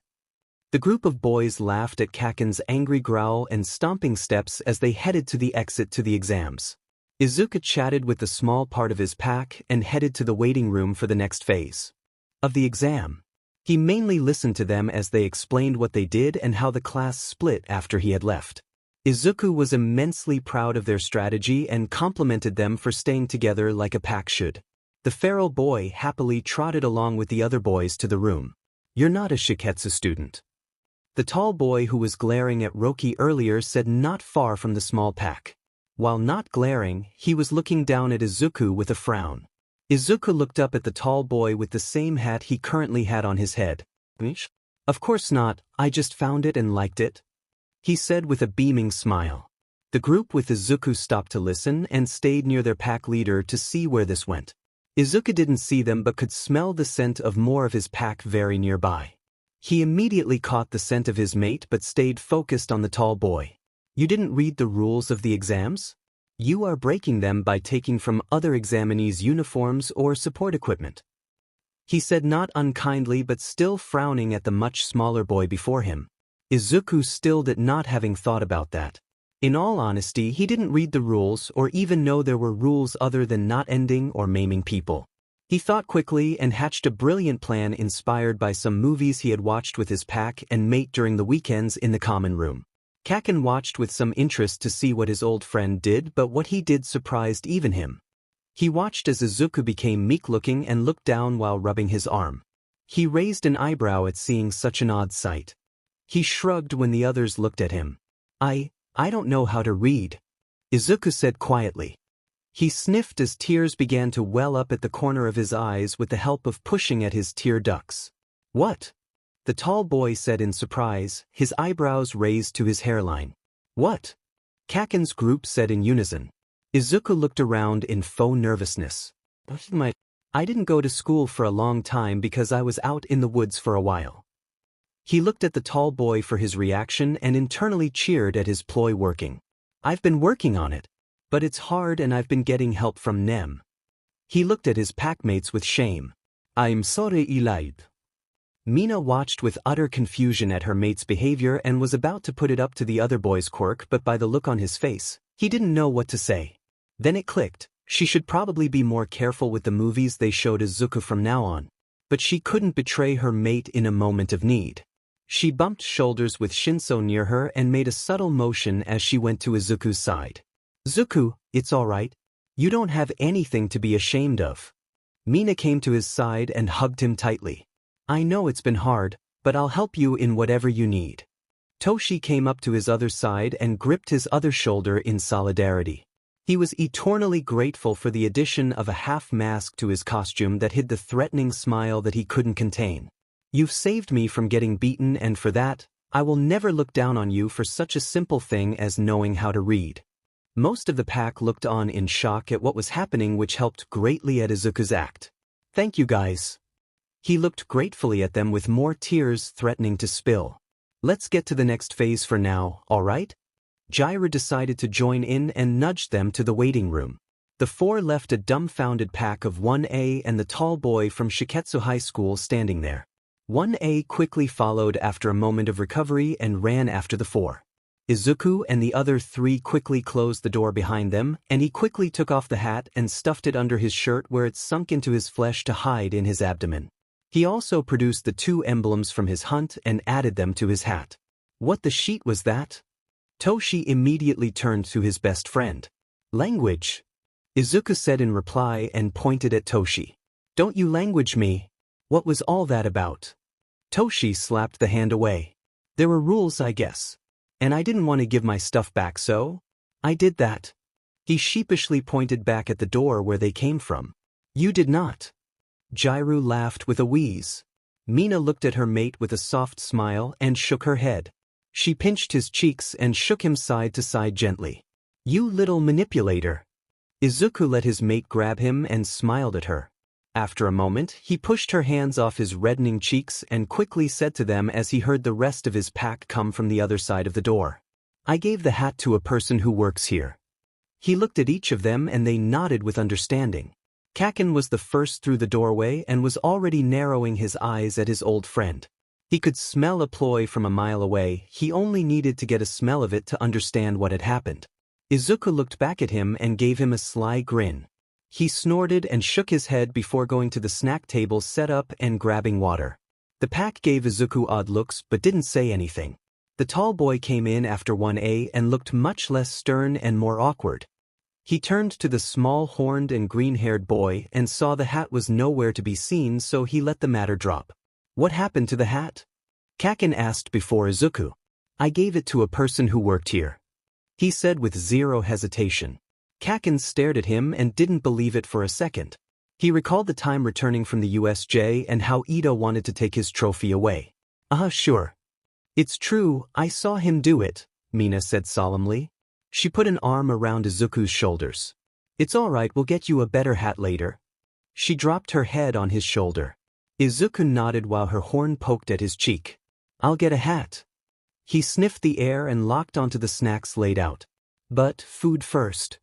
The group of boys laughed at Kaken's angry growl and stomping steps as they headed to the exit to the exams. Izuku chatted with the small part of his pack and headed to the waiting room for the next phase of the exam. He mainly listened to them as they explained what they did and how the class split after he had left. Izuku was immensely proud of their strategy and complimented them for staying together like a pack should. The feral boy happily trotted along with the other boys to the room. You're not a Shiketsu student. The tall boy who was glaring at Roki earlier said, not far from the small pack. While not glaring, he was looking down at Izuku with a frown. Izuku looked up at the tall boy with the same hat he currently had on his head. Of course not, I just found it and liked it, he said with a beaming smile. The group with Izuku stopped to listen and stayed near their pack leader to see where this went. Izuku didn't see them but could smell the scent of more of his pack very nearby. He immediately caught the scent of his mate but stayed focused on the tall boy. You didn't read the rules of the exams? You are breaking them by taking from other examinees' uniforms or support equipment. He said, not unkindly but still frowning at the much smaller boy before him. Izuku still did not having thought about that. In all honesty, he didn't read the rules or even know there were rules other than not ending or maiming people. He thought quickly and hatched a brilliant plan inspired by some movies he had watched with his pack and mate during the weekends in the common room. Kaken watched with some interest to see what his old friend did, but what he did surprised even him. He watched as Izuku became meek-looking and looked down while rubbing his arm. He raised an eyebrow at seeing such an odd sight. He shrugged when the others looked at him. I don't know how to read," Izuku said quietly. He sniffed as tears began to well up at the corner of his eyes with the help of pushing at his tear ducts. "What?" the tall boy said in surprise, his eyebrows raised to his hairline. "What?" Kaken's group said in unison. Izuku looked around in faux nervousness. "I didn't go to school for a long time because I was out in the woods for a while." He looked at the tall boy for his reaction and internally cheered at his ploy working. "I've been working on it. But it's hard and I've been getting help from Nem." He looked at his packmates with shame. "I'm sorry, Eli." Mina watched with utter confusion at her mate's behavior and was about to put it up to the other boy's quirk, but by the look on his face, he didn't know what to say. Then it clicked. She should probably be more careful with the movies they showed Izuku from now on. But she couldn't betray her mate in a moment of need. She bumped shoulders with Shinso near her and made a subtle motion as she went to Izuku's side. "Zuku, it's all right. You don't have anything to be ashamed of." Mina came to his side and hugged him tightly. "I know it's been hard, but I'll help you in whatever you need." Toshi came up to his other side and gripped his other shoulder in solidarity. He was eternally grateful for the addition of a half mask to his costume that hid the threatening smile that he couldn't contain. "You've saved me from getting beaten, and for that, I will never look down on you for such a simple thing as knowing how to read." Most of the pack looked on in shock at what was happening, which helped greatly at Izuku's act. "Thank you guys." He looked gratefully at them with more tears threatening to spill. "Let's get to the next phase for now, all right?" Jiraiya decided to join in and nudged them to the waiting room. The four left a dumbfounded pack of 1A and the tall boy from Shiketsu High School standing there. 1A quickly followed after a moment of recovery and ran after the four. Izuku and the other three quickly closed the door behind them, and he quickly took off the hat and stuffed it under his shirt where it sunk into his flesh to hide in his abdomen. He also produced the two emblems from his hunt and added them to his hat. "What the sheet was that?" Toshi immediately turned to his best friend. "Language," Izuku said in reply and pointed at Toshi. "Don't you language me. What was all that about?" Toshi slapped the hand away. "There were rules, I guess. And I didn't want to give my stuff back, so I did that." He sheepishly pointed back at the door where they came from. "You did not." Jiraiya laughed with a wheeze. Mina looked at her mate with a soft smile and shook her head. She pinched his cheeks and shook him side to side gently. "You little manipulator." Izuku let his mate grab him and smiled at her. After a moment, he pushed her hands off his reddening cheeks and quickly said to them as he heard the rest of his pack come from the other side of the door. "I gave the hat to a person who works here." He looked at each of them and they nodded with understanding. Kaken was the first through the doorway and was already narrowing his eyes at his old friend. He could smell a ploy from a mile away. He only needed to get a smell of it to understand what had happened. Izuku looked back at him and gave him a sly grin. He snorted and shook his head before going to the snack table set up and grabbing water. The pack gave Izuku odd looks but didn't say anything. The tall boy came in after 1A and looked much less stern and more awkward. He turned to the small horned and green-haired boy and saw the hat was nowhere to be seen, so he let the matter drop. "What happened to the hat?" Kaken asked before Izuku. "I gave it to a person who worked here," he said with zero hesitation. Kaken stared at him and didn't believe it for a second. He recalled the time returning from the USJ and how Ito wanted to take his trophy away. Sure. It's true, I saw him do it," Mina said solemnly. She put an arm around Izuku's shoulders. It's alright, we'll get you a better hat later. She dropped her head on his shoulder. Izuku nodded while her horn poked at his cheek. I'll get a hat. He sniffed the air and locked onto the snacks laid out. But food first.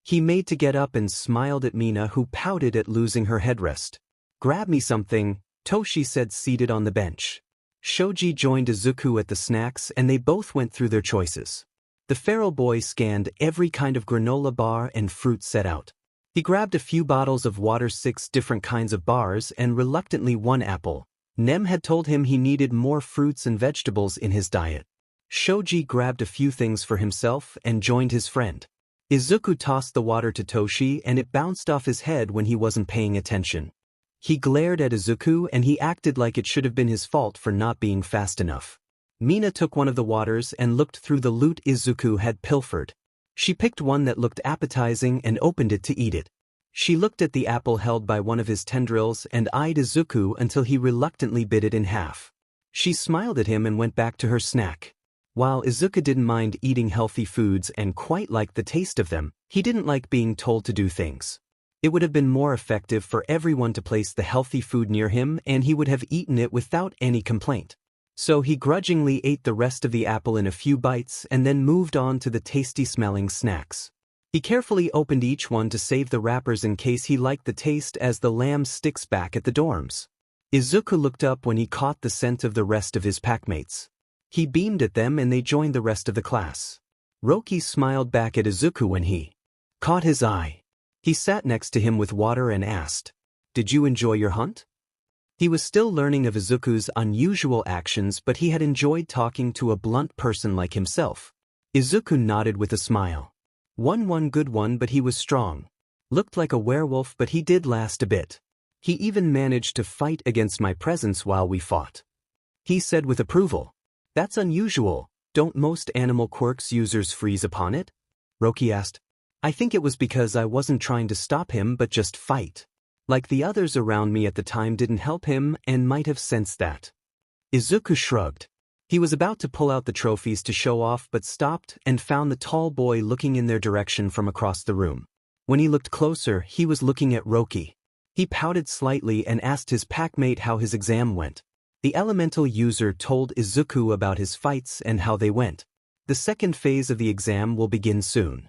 He made to get up and smiled at Mina, who pouted at losing her headrest. Grab me something, Toshi said, seated on the bench. Shoji joined Izuku at the snacks and they both went through their choices. The feral boy scanned every kind of granola bar and fruit set out. He grabbed a few bottles of water, 6 different kinds of bars, and reluctantly 1 apple. Nem had told him he needed more fruits and vegetables in his diet. Shoji grabbed a few things for himself and joined his friend. Izuku tossed the water to Toshi and it bounced off his head when he wasn't paying attention. He glared at Izuku and he acted like it should have been his fault for not being fast enough. Mina took one of the waters and looked through the loot Izuku had pilfered. She picked one that looked appetizing and opened it to eat it. She looked at the apple held by one of his tendrils and eyed Izuku until he reluctantly bit it in half. She smiled at him and went back to her snack. While Izuku didn't mind eating healthy foods and quite liked the taste of them, he didn't like being told to do things. It would have been more effective for everyone to place the healthy food near him and he would have eaten it without any complaint. So he grudgingly ate the rest of the apple in a few bites and then moved on to the tasty-smelling snacks. He carefully opened each one to save the wrappers in case he liked the taste as the lamb sticks back at the dorms. Izuku looked up when he caught the scent of the rest of his packmates. He beamed at them and they joined the rest of the class. Roki smiled back at Izuku when he caught his eye. He sat next to him with water and asked, "Did you enjoy your hunt?" He was still learning of Izuku's unusual actions, but he had enjoyed talking to a blunt person like himself. Izuku nodded with a smile. One good one, but he was strong. Looked like a werewolf, but he did last a bit. He even managed to fight against my presence while we fought. He said with approval. That's unusual. Don't most animal quirks users freeze upon it? Roki asked. I think it was because I wasn't trying to stop him but just fight. Like the others around me at the time didn't help him and might have sensed that. Izuku shrugged. He was about to pull out the trophies to show off but stopped and found the tall boy looking in their direction from across the room. When he looked closer, he was looking at Roki. He pouted slightly and asked his packmate how his exam went. The elemental user told Izuku about his fights and how they went. The second phase of the exam will begin soon.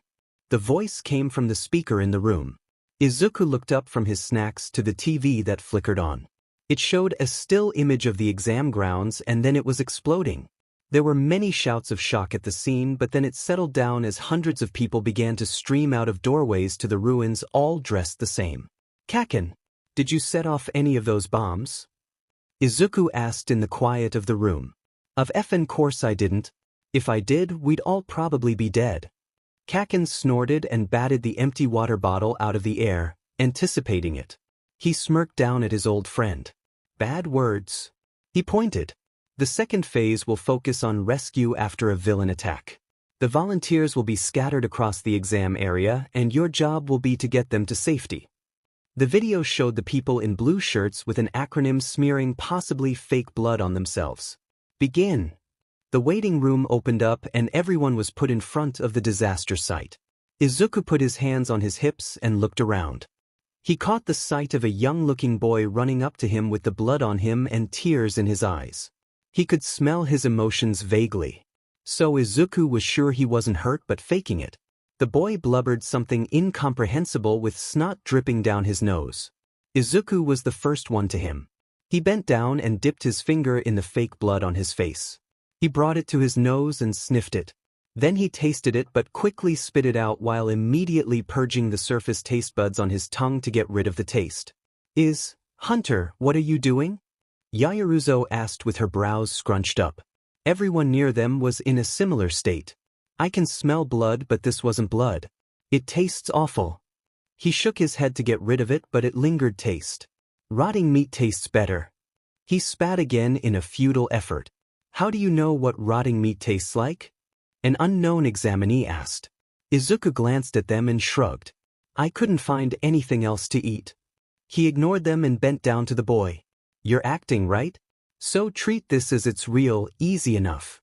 The voice came from the speaker in the room. Izuku looked up from his snacks to the TV that flickered on. It showed a still image of the exam grounds and then it was exploding. There were many shouts of shock at the scene, but then it settled down as hundreds of people began to stream out of doorways to the ruins, all dressed the same. Kaken, did you set off any of those bombs? Izuku asked in the quiet of the room. Of effing course I didn't. If I did, we'd all probably be dead. Kaken snorted and batted the empty water bottle out of the air, anticipating it. He smirked down at his old friend. Bad words. He pointed. The second phase will focus on rescue after a villain attack. The volunteers will be scattered across the exam area and your job will be to get them to safety. The video showed the people in blue shirts with an acronym smearing possibly fake blood on themselves. Begin. The waiting room opened up and everyone was put in front of the disaster site. Izuku put his hands on his hips and looked around. He caught the sight of a young-looking boy running up to him with the blood on him and tears in his eyes. He could smell his emotions vaguely. So Izuku was sure he wasn't hurt but faking it. The boy blubbered something incomprehensible with snot dripping down his nose. Izuku was the first one to him. He bent down and dipped his finger in the fake blood on his face. He brought it to his nose and sniffed it. Then he tasted it but quickly spit it out while immediately purging the surface taste buds on his tongue to get rid of the taste. Hunter, what are you doing? Yaoruzo asked with her brows scrunched up. Everyone near them was in a similar state. I can smell blood but this wasn't blood. It tastes awful. He shook his head to get rid of it but it lingered taste. Rotting meat tastes better. He spat again in a futile effort. How do you know what rotting meat tastes like? An unknown examinee asked. Izuku glanced at them and shrugged. I couldn't find anything else to eat. He ignored them and bent down to the boy. You're acting, right? So treat this as it's real, easy enough.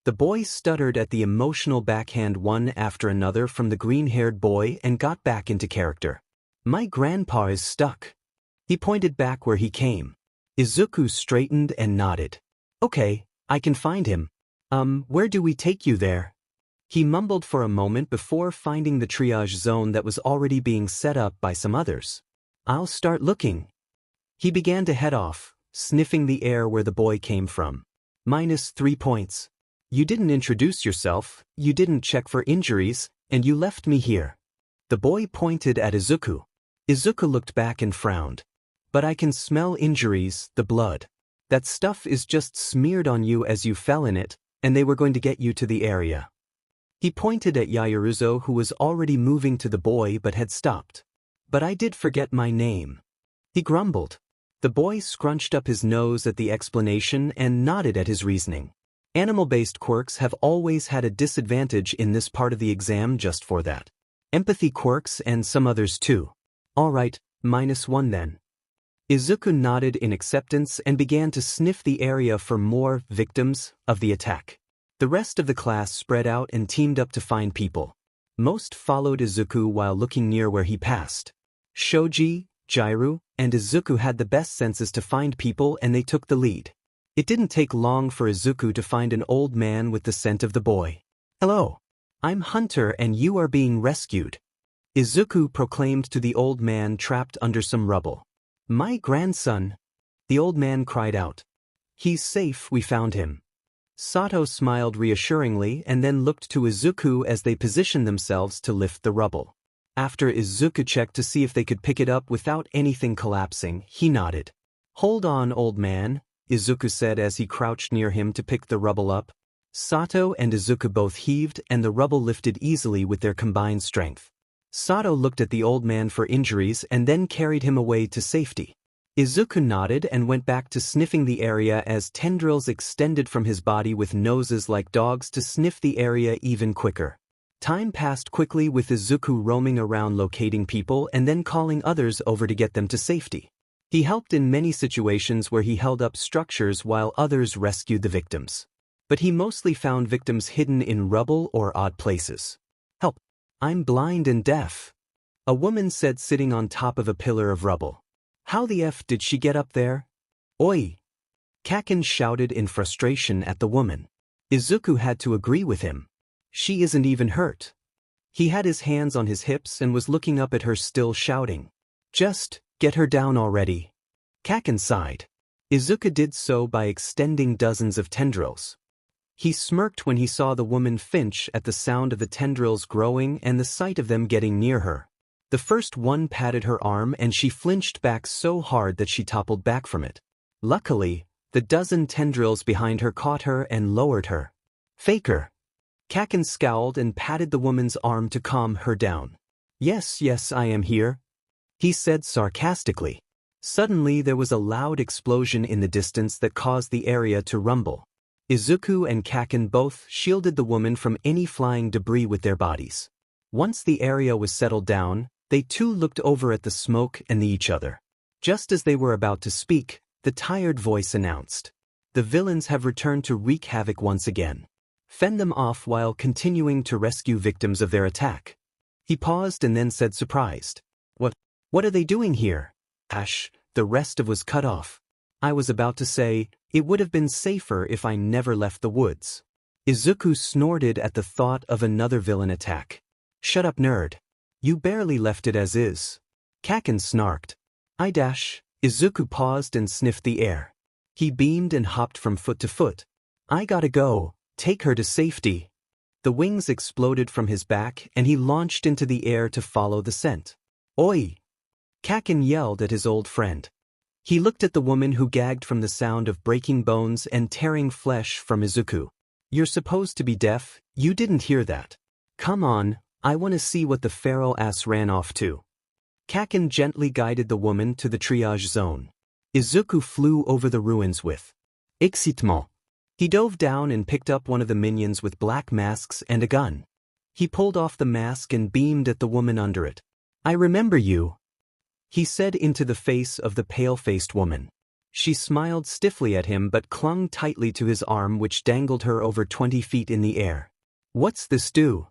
The boy stuttered at the emotional backhand one after another from the green-haired boy and got back into character. My grandpa is stuck. He pointed back where he came. Izuku straightened and nodded. Okay, I can find him. Where do we take you there? He mumbled for a moment before finding the triage zone that was already being set up by some others. I'll start looking. He began to head off, sniffing the air where the boy came from. -3 points. You didn't introduce yourself, you didn't check for injuries, and you left me here. The boy pointed at Izuku. Izuku looked back and frowned. But I can smell injuries, the blood. That stuff is just smeared on you as you fell in it, and they were going to get you to the area. He pointed at Yaoyorozu, who was already moving to the boy but had stopped. But I did forget my name. He grumbled. The boy scrunched up his nose at the explanation and nodded at his reasoning. Animal-based quirks have always had a disadvantage in this part of the exam just for that. Empathy quirks and some others too. Alright, -1 then. Izuku nodded in acceptance and began to sniff the area for more victims of the attack. The rest of the class spread out and teamed up to find people. Most followed Izuku while looking near where he passed. Shoji, Jairu, and Izuku had the best senses to find people and they took the lead. It didn't take long for Izuku to find an old man with the scent of the boy. Hello. I'm Hunter and you are being rescued. Izuku proclaimed to the old man trapped under some rubble. My grandson. The old man cried out. He's safe, we found him. Sato smiled reassuringly and then looked to Izuku as they positioned themselves to lift the rubble. After Izuku checked to see if they could pick it up without anything collapsing, he nodded. Hold on, old man, Izuku said as he crouched near him to pick the rubble up. Sato and Izuku both heaved and the rubble lifted easily with their combined strength. Sato looked at the old man for injuries and then carried him away to safety. Izuku nodded and went back to sniffing the area as tendrils extended from his body with noses like dogs to sniff the area even quicker. Time passed quickly with Izuku roaming around locating people and then calling others over to get them to safety. He helped in many situations where he held up structures while others rescued the victims. But he mostly found victims hidden in rubble or odd places. Help! I'm blind and deaf. A woman said sitting on top of a pillar of rubble. How the F did she get up there? Oi! Kaken shouted in frustration at the woman. Izuku had to agree with him. She isn't even hurt. He had his hands on his hips and was looking up at her still shouting. Just, get her down already. Kaken sighed. Izuku did so by extending dozens of tendrils. He smirked when he saw the woman flinch at the sound of the tendrils growing and the sight of them getting near her. The first one patted her arm and she flinched back so hard that she toppled back from it. Luckily, the dozen tendrils behind her caught her and lowered her. Faker. Kaken scowled and patted the woman's arm to calm her down. Yes, I am here, he said sarcastically. Suddenly there was a loud explosion in the distance that caused the area to rumble. Izuku and Kaken both shielded the woman from any flying debris with their bodies. Once the area was settled down, they too looked over at the smoke and each other. Just as they were about to speak, the tired voice announced. The villains have returned to wreak havoc once again. Fend them off while continuing to rescue victims of their attack. He paused and then said surprised. What are they doing here? Ash, the rest of was cut off. I was about to say, it would have been safer if I never left the woods. Izuku snorted at the thought of another villain attack. Shut up, nerd. You barely left it as is. Kaken snarked. Izuku paused and sniffed the air. He beamed and hopped from foot to foot. I gotta go, take her to safety. The wings exploded from his back and he launched into the air to follow the scent. Oi! Kaken yelled at his old friend. He looked at the woman who gagged from the sound of breaking bones and tearing flesh from Izuku. You're supposed to be deaf, you didn't hear that. Come on, I want to see what the feral ass ran off to. Kaken gently guided the woman to the triage zone. Izuku flew over the ruins with excitement. He dove down and picked up one of the minions with black masks and a gun. He pulled off the mask and beamed at the woman under it. I remember you, he said into the face of the pale-faced woman. She smiled stiffly at him but clung tightly to his arm, which dangled her over 20 feet in the air. What's this do?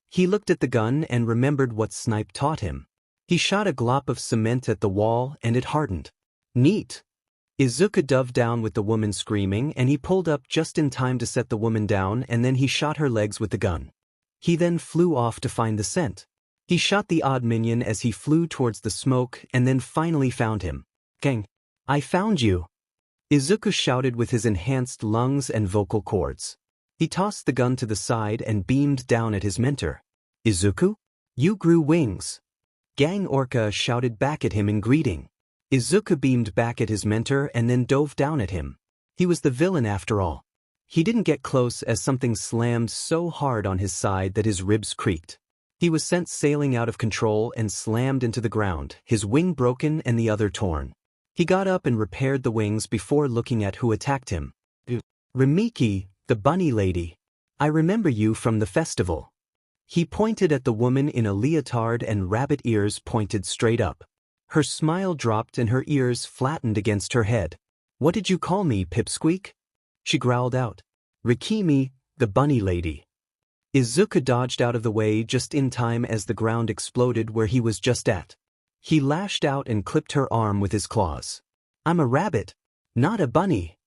He looked at the gun and remembered what Snipe taught him. He shot a glop of cement at the wall and it hardened. Neat. Izuku dove down with the woman screaming, and he pulled up just in time to set the woman down, and then he shot her legs with the gun. He then flew off to find the scent. He shot the odd minion as he flew towards the smoke and then finally found him. Gang, I found you! Izuku shouted with his enhanced lungs and vocal cords. He tossed the gun to the side and beamed down at his mentor. Izuku? You grew wings! Gang Orca shouted back at him in greeting. Izuku beamed back at his mentor and then dove down at him. He was the villain after all. He didn't get close as something slammed so hard on his side that his ribs creaked. He was sent sailing out of control and slammed into the ground, his wing broken and the other torn. He got up and repaired the wings before looking at who attacked him. Rimiki, the bunny lady. I remember you from the festival. He pointed at the woman in a leotard and rabbit ears pointed straight up. Her smile dropped and her ears flattened against her head. What did you call me, Pipsqueak? She growled out. Rikimi, the bunny lady. Izuku dodged out of the way just in time as the ground exploded where he was just at. He lashed out and clipped her arm with his claws. I'm a rabbit, not a bunny.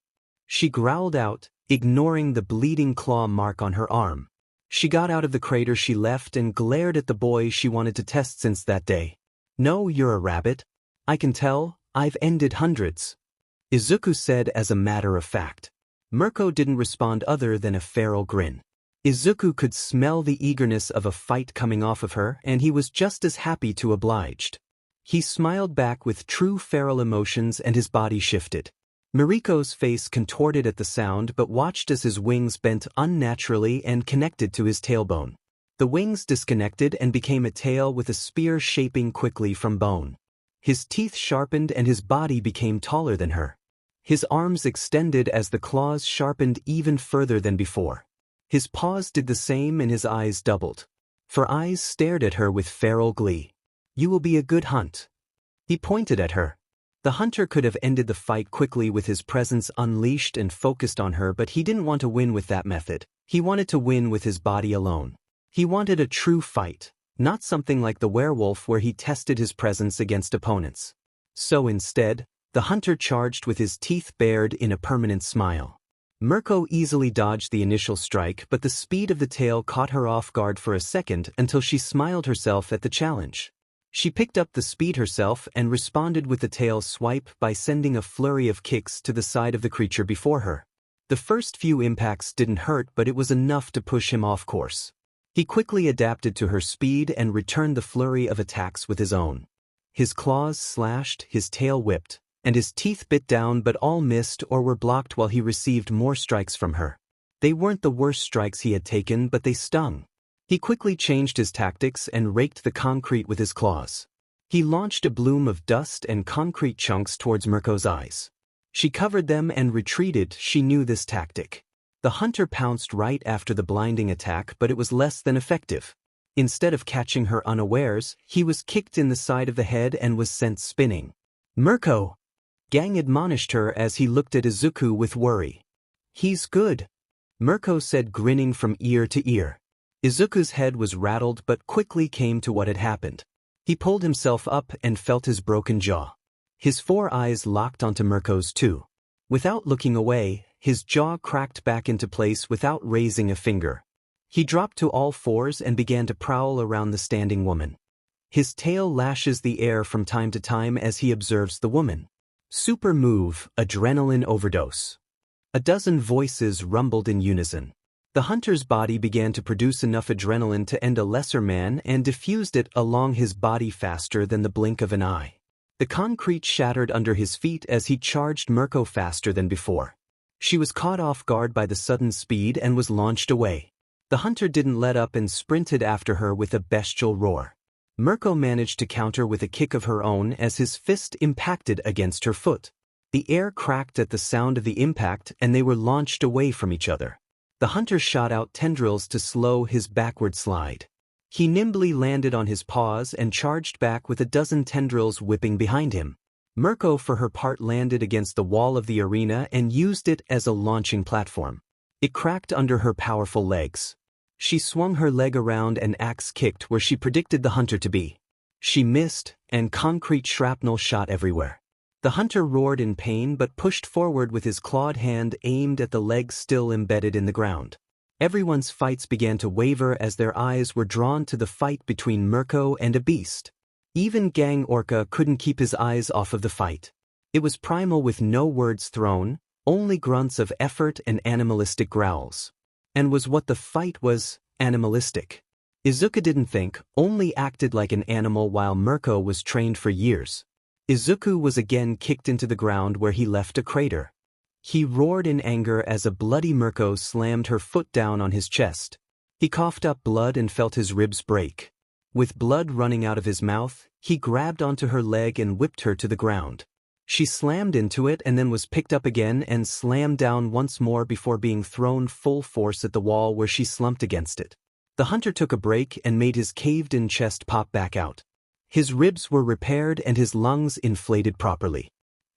She growled out, ignoring the bleeding claw mark on her arm. She got out of the crater she left and glared at the boy she wanted to test since that day. No, you're a rabbit. I can tell, I've ended hundreds. Izuku said as a matter of fact. Mirko didn't respond other than a feral grin. Izuku could smell the eagerness of a fight coming off of her, and he was just as happy to oblige. He smiled back with true feral emotions and his body shifted. Mariko's face contorted at the sound but watched as his wings bent unnaturally and connected to his tailbone. The wings disconnected and became a tail with a spear shaping quickly from bone. His teeth sharpened and his body became taller than her. His arms extended as the claws sharpened even further than before. His paws did the same and his eyes doubled. For eyes stared at her with feral glee. You will be a good hunt. He pointed at her. The hunter could have ended the fight quickly with his presence unleashed and focused on her, but he didn't want to win with that method. He wanted to win with his body alone. He wanted a true fight, not something like the werewolf where he tested his presence against opponents. So instead, the hunter charged with his teeth bared in a permanent smile. Mirko easily dodged the initial strike, but the speed of the tail caught her off guard for a second until she smiled herself at the challenge. She picked up the speed herself and responded with the tail swipe by sending a flurry of kicks to the side of the creature before her. The first few impacts didn't hurt, but it was enough to push him off course. He quickly adapted to her speed and returned the flurry of attacks with his own. His claws slashed, his tail whipped, and his teeth bit down, but all missed or were blocked while he received more strikes from her. They weren't the worst strikes he had taken, but they stung. He quickly changed his tactics and raked the concrete with his claws. He launched a bloom of dust and concrete chunks towards Mirko's eyes. She covered them and retreated. She knew this tactic. The hunter pounced right after the blinding attack, but it was less than effective. Instead of catching her unawares, he was kicked in the side of the head and was sent spinning. Mirko! Gang admonished her as he looked at Izuku with worry. He's good, Mirko said, grinning from ear to ear. Izuku's head was rattled but quickly came to what had happened. He pulled himself up and felt his broken jaw. His 4 eyes locked onto Mirko's too. Without looking away, his jaw cracked back into place without raising a finger. He dropped to all fours and began to prowl around the standing woman. His tail lashes the air from time to time as he observes the woman. Super move, adrenaline overdose. A dozen voices rumbled in unison. The hunter's body began to produce enough adrenaline to end a lesser man and diffused it along his body faster than the blink of an eye. The concrete shattered under his feet as he charged Mirko faster than before. She was caught off guard by the sudden speed and was launched away. The hunter didn't let up and sprinted after her with a bestial roar. Mirko managed to counter with a kick of her own as his fist impacted against her foot. The air cracked at the sound of the impact and they were launched away from each other. The hunter shot out tendrils to slow his backward slide. He nimbly landed on his paws and charged back with a dozen tendrils whipping behind him. Mirko for her part landed against the wall of the arena and used it as a launching platform. It cracked under her powerful legs. She swung her leg around and axe kicked where she predicted the hunter to be. She missed, and concrete shrapnel shot everywhere. The hunter roared in pain but pushed forward with his clawed hand aimed at the leg still embedded in the ground. Everyone's fights began to waver as their eyes were drawn to the fight between Mirko and a beast. Even Gang Orca couldn't keep his eyes off of the fight. It was primal with no words thrown, only grunts of effort and animalistic growls. And was what the fight was, animalistic. Izuku didn't think, only acted like an animal while Mirko was trained for years. Izuku was again kicked into the ground where he left a crater. He roared in anger as a bloody Mirko slammed her foot down on his chest. He coughed up blood and felt his ribs break. With blood running out of his mouth, he grabbed onto her leg and whipped her to the ground. She slammed into it and then was picked up again and slammed down once more before being thrown full force at the wall where she slumped against it. The hunter took a break and made his caved-in chest pop back out. His ribs were repaired and his lungs inflated properly.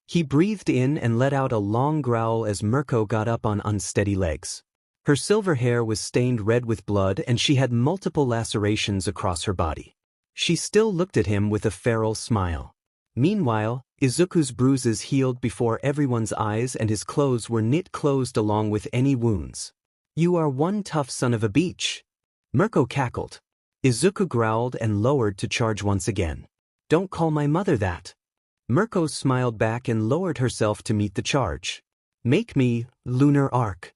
He breathed in and let out a long growl as Mirko got up on unsteady legs. Her silver hair was stained red with blood and she had multiple lacerations across her body. She still looked at him with a feral smile. Meanwhile, Izuku's bruises healed before everyone's eyes and his clothes were knit closed along with any wounds. "You are one tough son of a beach." Mirko cackled. Izuku growled and lowered to charge once again. "Don't call my mother that." Mirko smiled back and lowered herself to meet the charge. "Make me, lunar arc."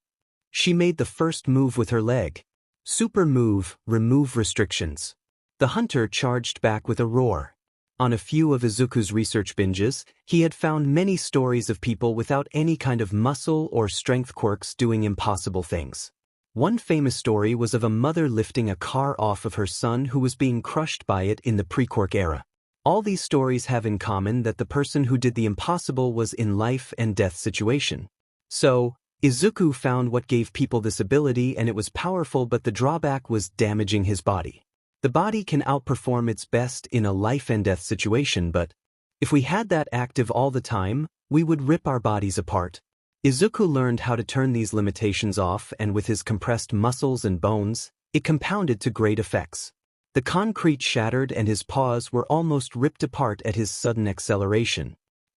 She made the first move with her leg. Super move, remove restrictions. The hunter charged back with a roar. On a few of Izuku's research binges, he had found many stories of people without any kind of muscle or strength quirks doing impossible things. One famous story was of a mother lifting a car off of her son who was being crushed by it in the pre-Quirk era. All these stories have in common that the person who did the impossible was in life and death situation. So, Izuku found what gave people this ability and it was powerful, but the drawback was damaging his body. The body can outperform its best in a life and death situation, but if we had that active all the time, we would rip our bodies apart. Izuku learned how to turn these limitations off, and with his compressed muscles and bones, it compounded to great effects. The concrete shattered and his paws were almost ripped apart at his sudden acceleration.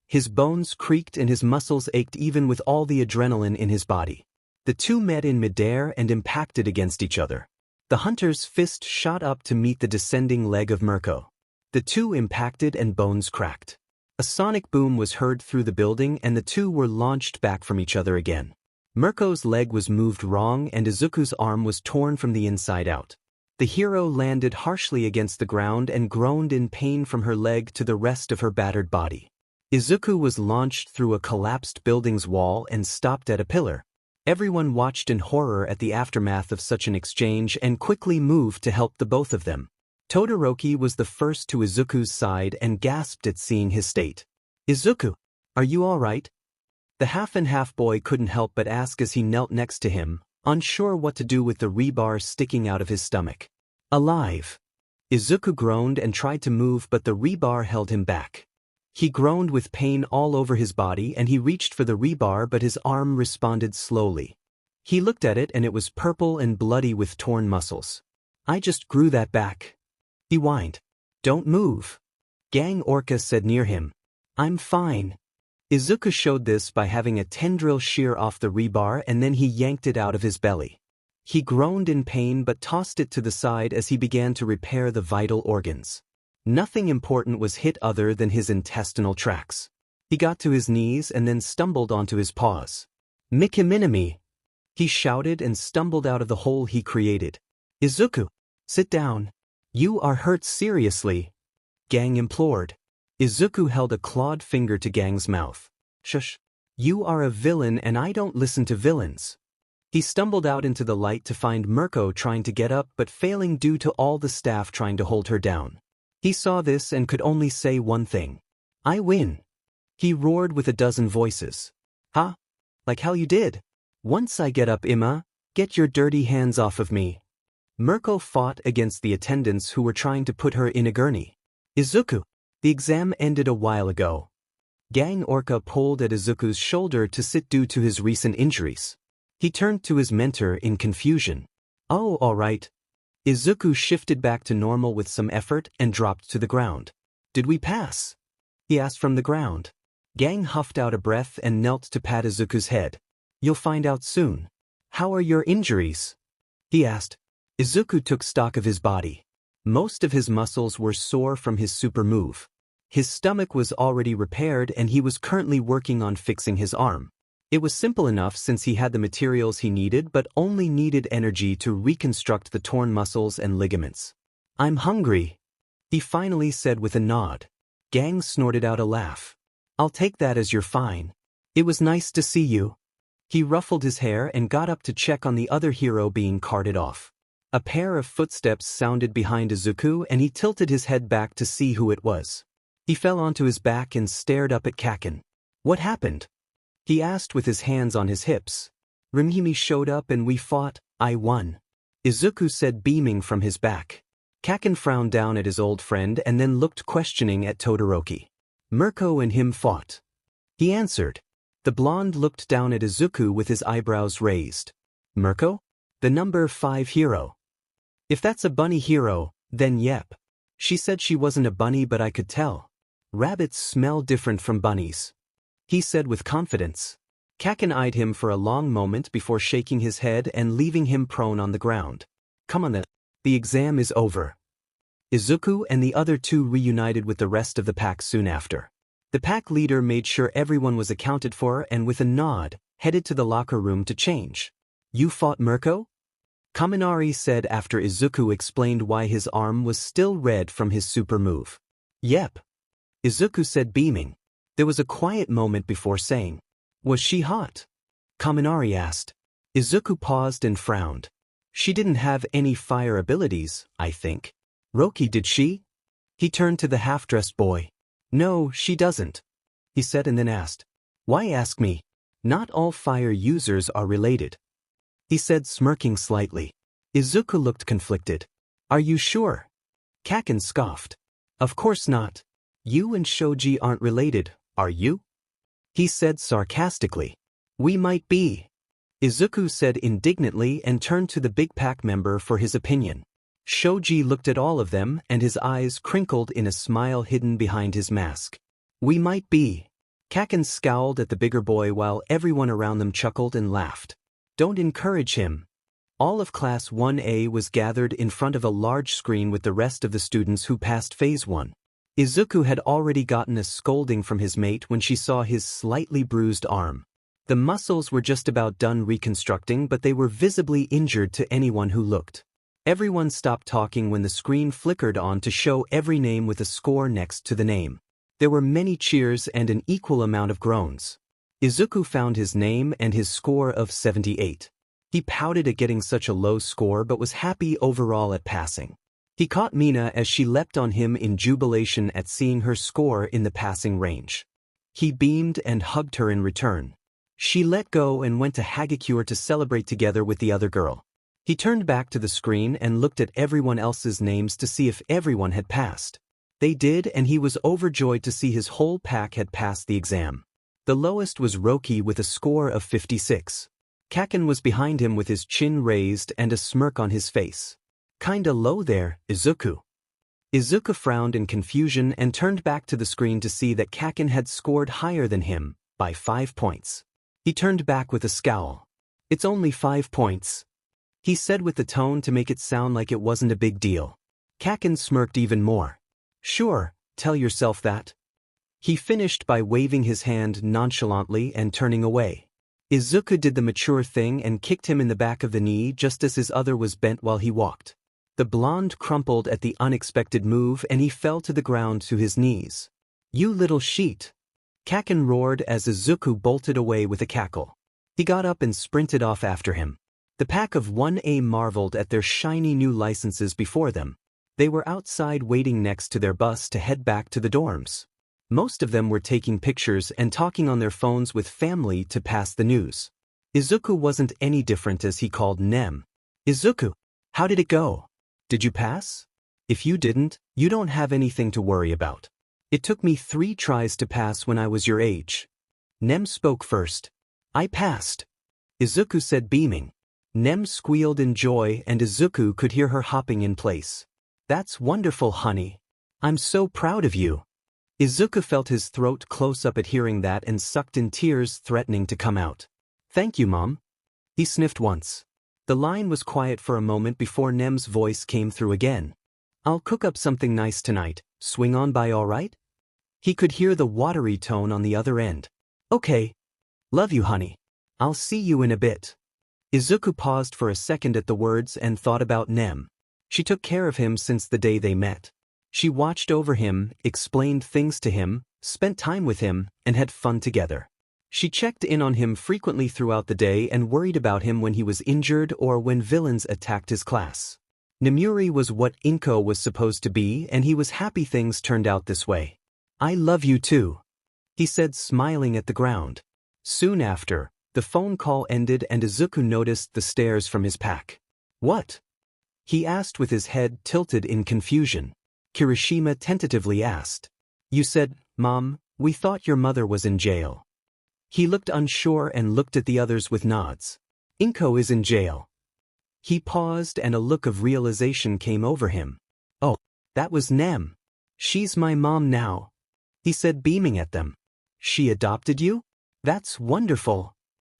His bones creaked and his muscles ached even with all the adrenaline in his body. The two met in midair and impacted against each other. The hunter's fist shot up to meet the descending leg of Mirko. The two impacted and bones cracked. A sonic boom was heard through the building and the two were launched back from each other again. Mirko's leg was moved wrong and Izuku's arm was torn from the inside out. The hero landed harshly against the ground and groaned in pain from her leg to the rest of her battered body. Izuku was launched through a collapsed building's wall and stopped at a pillar. Everyone watched in horror at the aftermath of such an exchange and quickly moved to help the both of them. Todoroki was the first to Izuku's side and gasped at seeing his state. "Izuku, are you all right?" The half-and-half boy couldn't help but ask as he knelt next to him, unsure what to do with the rebar sticking out of his stomach. "Alive." Izuku groaned and tried to move, but the rebar held him back. He groaned with pain all over his body and he reached for the rebar, but his arm responded slowly. He looked at it and it was purple and bloody with torn muscles. "I just grew that back." He whined. "Don't move." Gang Orca said near him. "I'm fine." Izuku showed this by having a tendril shear off the rebar and then he yanked it out of his belly. He groaned in pain but tossed it to the side as he began to repair the vital organs. Nothing important was hit other than his intestinal tracts. He got to his knees and then stumbled onto his paws. "Mikiminami!" He shouted and stumbled out of the hole he created. "Izuku, sit down. You are hurt seriously," Gang implored. Izuku held a clawed finger to Gang's mouth. "Shush. You are a villain and I don't listen to villains." He stumbled out into the light to find Mirko trying to get up but failing due to all the staff trying to hold her down. He saw this and could only say one thing. "I win." He roared with a dozen voices. "Huh? Like how you did? Once I get up, Imma, get your dirty hands off of me." Mirko fought against the attendants who were trying to put her in a gurney. "Izuku, the exam ended a while ago." Gang Orca pulled at Izuku's shoulder to sit due to his recent injuries. He turned to his mentor in confusion. Oh, all right. Izuku shifted back to normal with some effort and dropped to the ground. Did we pass? He asked from the ground. Gang huffed out a breath and knelt to pat Izuku's head. You'll find out soon. How are your injuries? He asked. Izuku took stock of his body. Most of his muscles were sore from his super move. His stomach was already repaired and he was currently working on fixing his arm. It was simple enough since he had the materials he needed but only needed energy to reconstruct the torn muscles and ligaments. I'm hungry, he finally said with a nod. Gang snorted out a laugh. I'll take that as you're fine. It was nice to see you. He ruffled his hair and got up to check on the other hero being carted off. A pair of footsteps sounded behind Izuku and he tilted his head back to see who it was. He fell onto his back and stared up at Kaken. What happened? He asked with his hands on his hips. Rimhimi showed up and we fought. I won. Izuku said, beaming from his back. Kaken frowned down at his old friend and then looked questioning at Todoroki. Mirko and him fought. He answered. The blonde looked down at Izuku with his eyebrows raised. Mirko? The number 5 hero. If that's a bunny hero, then yep. She said she wasn't a bunny but I could tell. Rabbits smell different from bunnies, he said with confidence. Kaken eyed him for a long moment before shaking his head and leaving him prone on the ground. Come on, the exam is over. Izuku and the other two reunited with the rest of the pack soon after. The pack leader made sure everyone was accounted for and with a nod, headed to the locker room to change. You fought Mirko? Kaminari said after Izuku explained why his arm was still red from his super move. Yep. Izuku said, beaming. There was a quiet moment before saying, was she hot? Kaminari asked. Izuku paused and frowned. She didn't have any fire abilities, I think. Roki, did she? He turned to the half-dressed boy. No, she doesn't, he said and then asked. Why ask me? Not all fire users are related, he said, smirking slightly. Izuku looked conflicted. Are you sure? Kaken scoffed. Of course not. You and Shoji aren't related, are you? He said sarcastically. We might be, Izuku said indignantly and turned to the big pack member for his opinion. Shoji looked at all of them and his eyes crinkled in a smile hidden behind his mask. We might be. Kaken scowled at the bigger boy while everyone around them chuckled and laughed. Don't encourage him. All of Class 1A was gathered in front of a large screen with the rest of the students who passed Phase 1. Izuku had already gotten a scolding from his mate when she saw his slightly bruised arm. The muscles were just about done reconstructing but they were visibly injured to anyone who looked. Everyone stopped talking when the screen flickered on to show every name with a score next to the name. There were many cheers and an equal amount of groans. Izuku found his name and his score of 78. He pouted at getting such a low score but was happy overall at passing. He caught Mina as she leapt on him in jubilation at seeing her score in the passing range. He beamed and hugged her in return. She let go and went to Hagakure to celebrate together with the other girl. He turned back to the screen and looked at everyone else's names to see if everyone had passed. They did and he was overjoyed to see his whole pack had passed the exam. The lowest was Roki with a score of 56. Kaken was behind him with his chin raised and a smirk on his face. Kinda low there, Izuku. Izuku frowned in confusion and turned back to the screen to see that Kaken had scored higher than him, by 5 points. He turned back with a scowl. It's only 5 points, he said with the tone to make it sound like it wasn't a big deal. Kaken smirked even more. Sure, tell yourself that. He finished by waving his hand nonchalantly and turning away. Izuku did the mature thing and kicked him in the back of the knee just as his other was bent while he walked. The blonde crumpled at the unexpected move and he fell to the ground to his knees. You little sheet! Kaken roared as Izuku bolted away with a cackle. He got up and sprinted off after him. The pack of 1A marveled at their shiny new licenses before them. They were outside waiting next to their bus to head back to the dorms. Most of them were taking pictures and talking on their phones with family to pass the news. Izuku wasn't any different as he called Nem. Izuku, how did it go? Did you pass? If you didn't, you don't have anything to worry about. It took me 3 tries to pass when I was your age. Nem spoke first. I passed. Izuku said beaming. Nem squealed in joy and Izuku could hear her hopping in place. That's wonderful, honey. I'm so proud of you. Izuku felt his throat close up at hearing that and sucked in tears threatening to come out. Thank you, Mom. He sniffed once. The line was quiet for a moment before Nem's voice came through again. I'll cook up something nice tonight, swing on by alright? He could hear the watery tone on the other end. Okay. Love you, honey. I'll see you in a bit. Izuku paused for a second at the words and thought about Nem. She took care of him since the day they met. She watched over him, explained things to him, spent time with him, and had fun together. She checked in on him frequently throughout the day and worried about him when he was injured or when villains attacked his class. Nemuri was what Inko was supposed to be and he was happy things turned out this way. I love you too, he said, smiling at the ground. Soon after, the phone call ended and Izuku noticed the stares from his pack. What? He asked with his head tilted in confusion. Kirishima tentatively asked. You said, Mom, we thought your mother was in jail. He looked unsure and looked at the others with nods. Inko is in jail. He paused and a look of realization came over him. Oh, that was Nem. She's my mom now. He said, beaming at them. She adopted you? That's wonderful.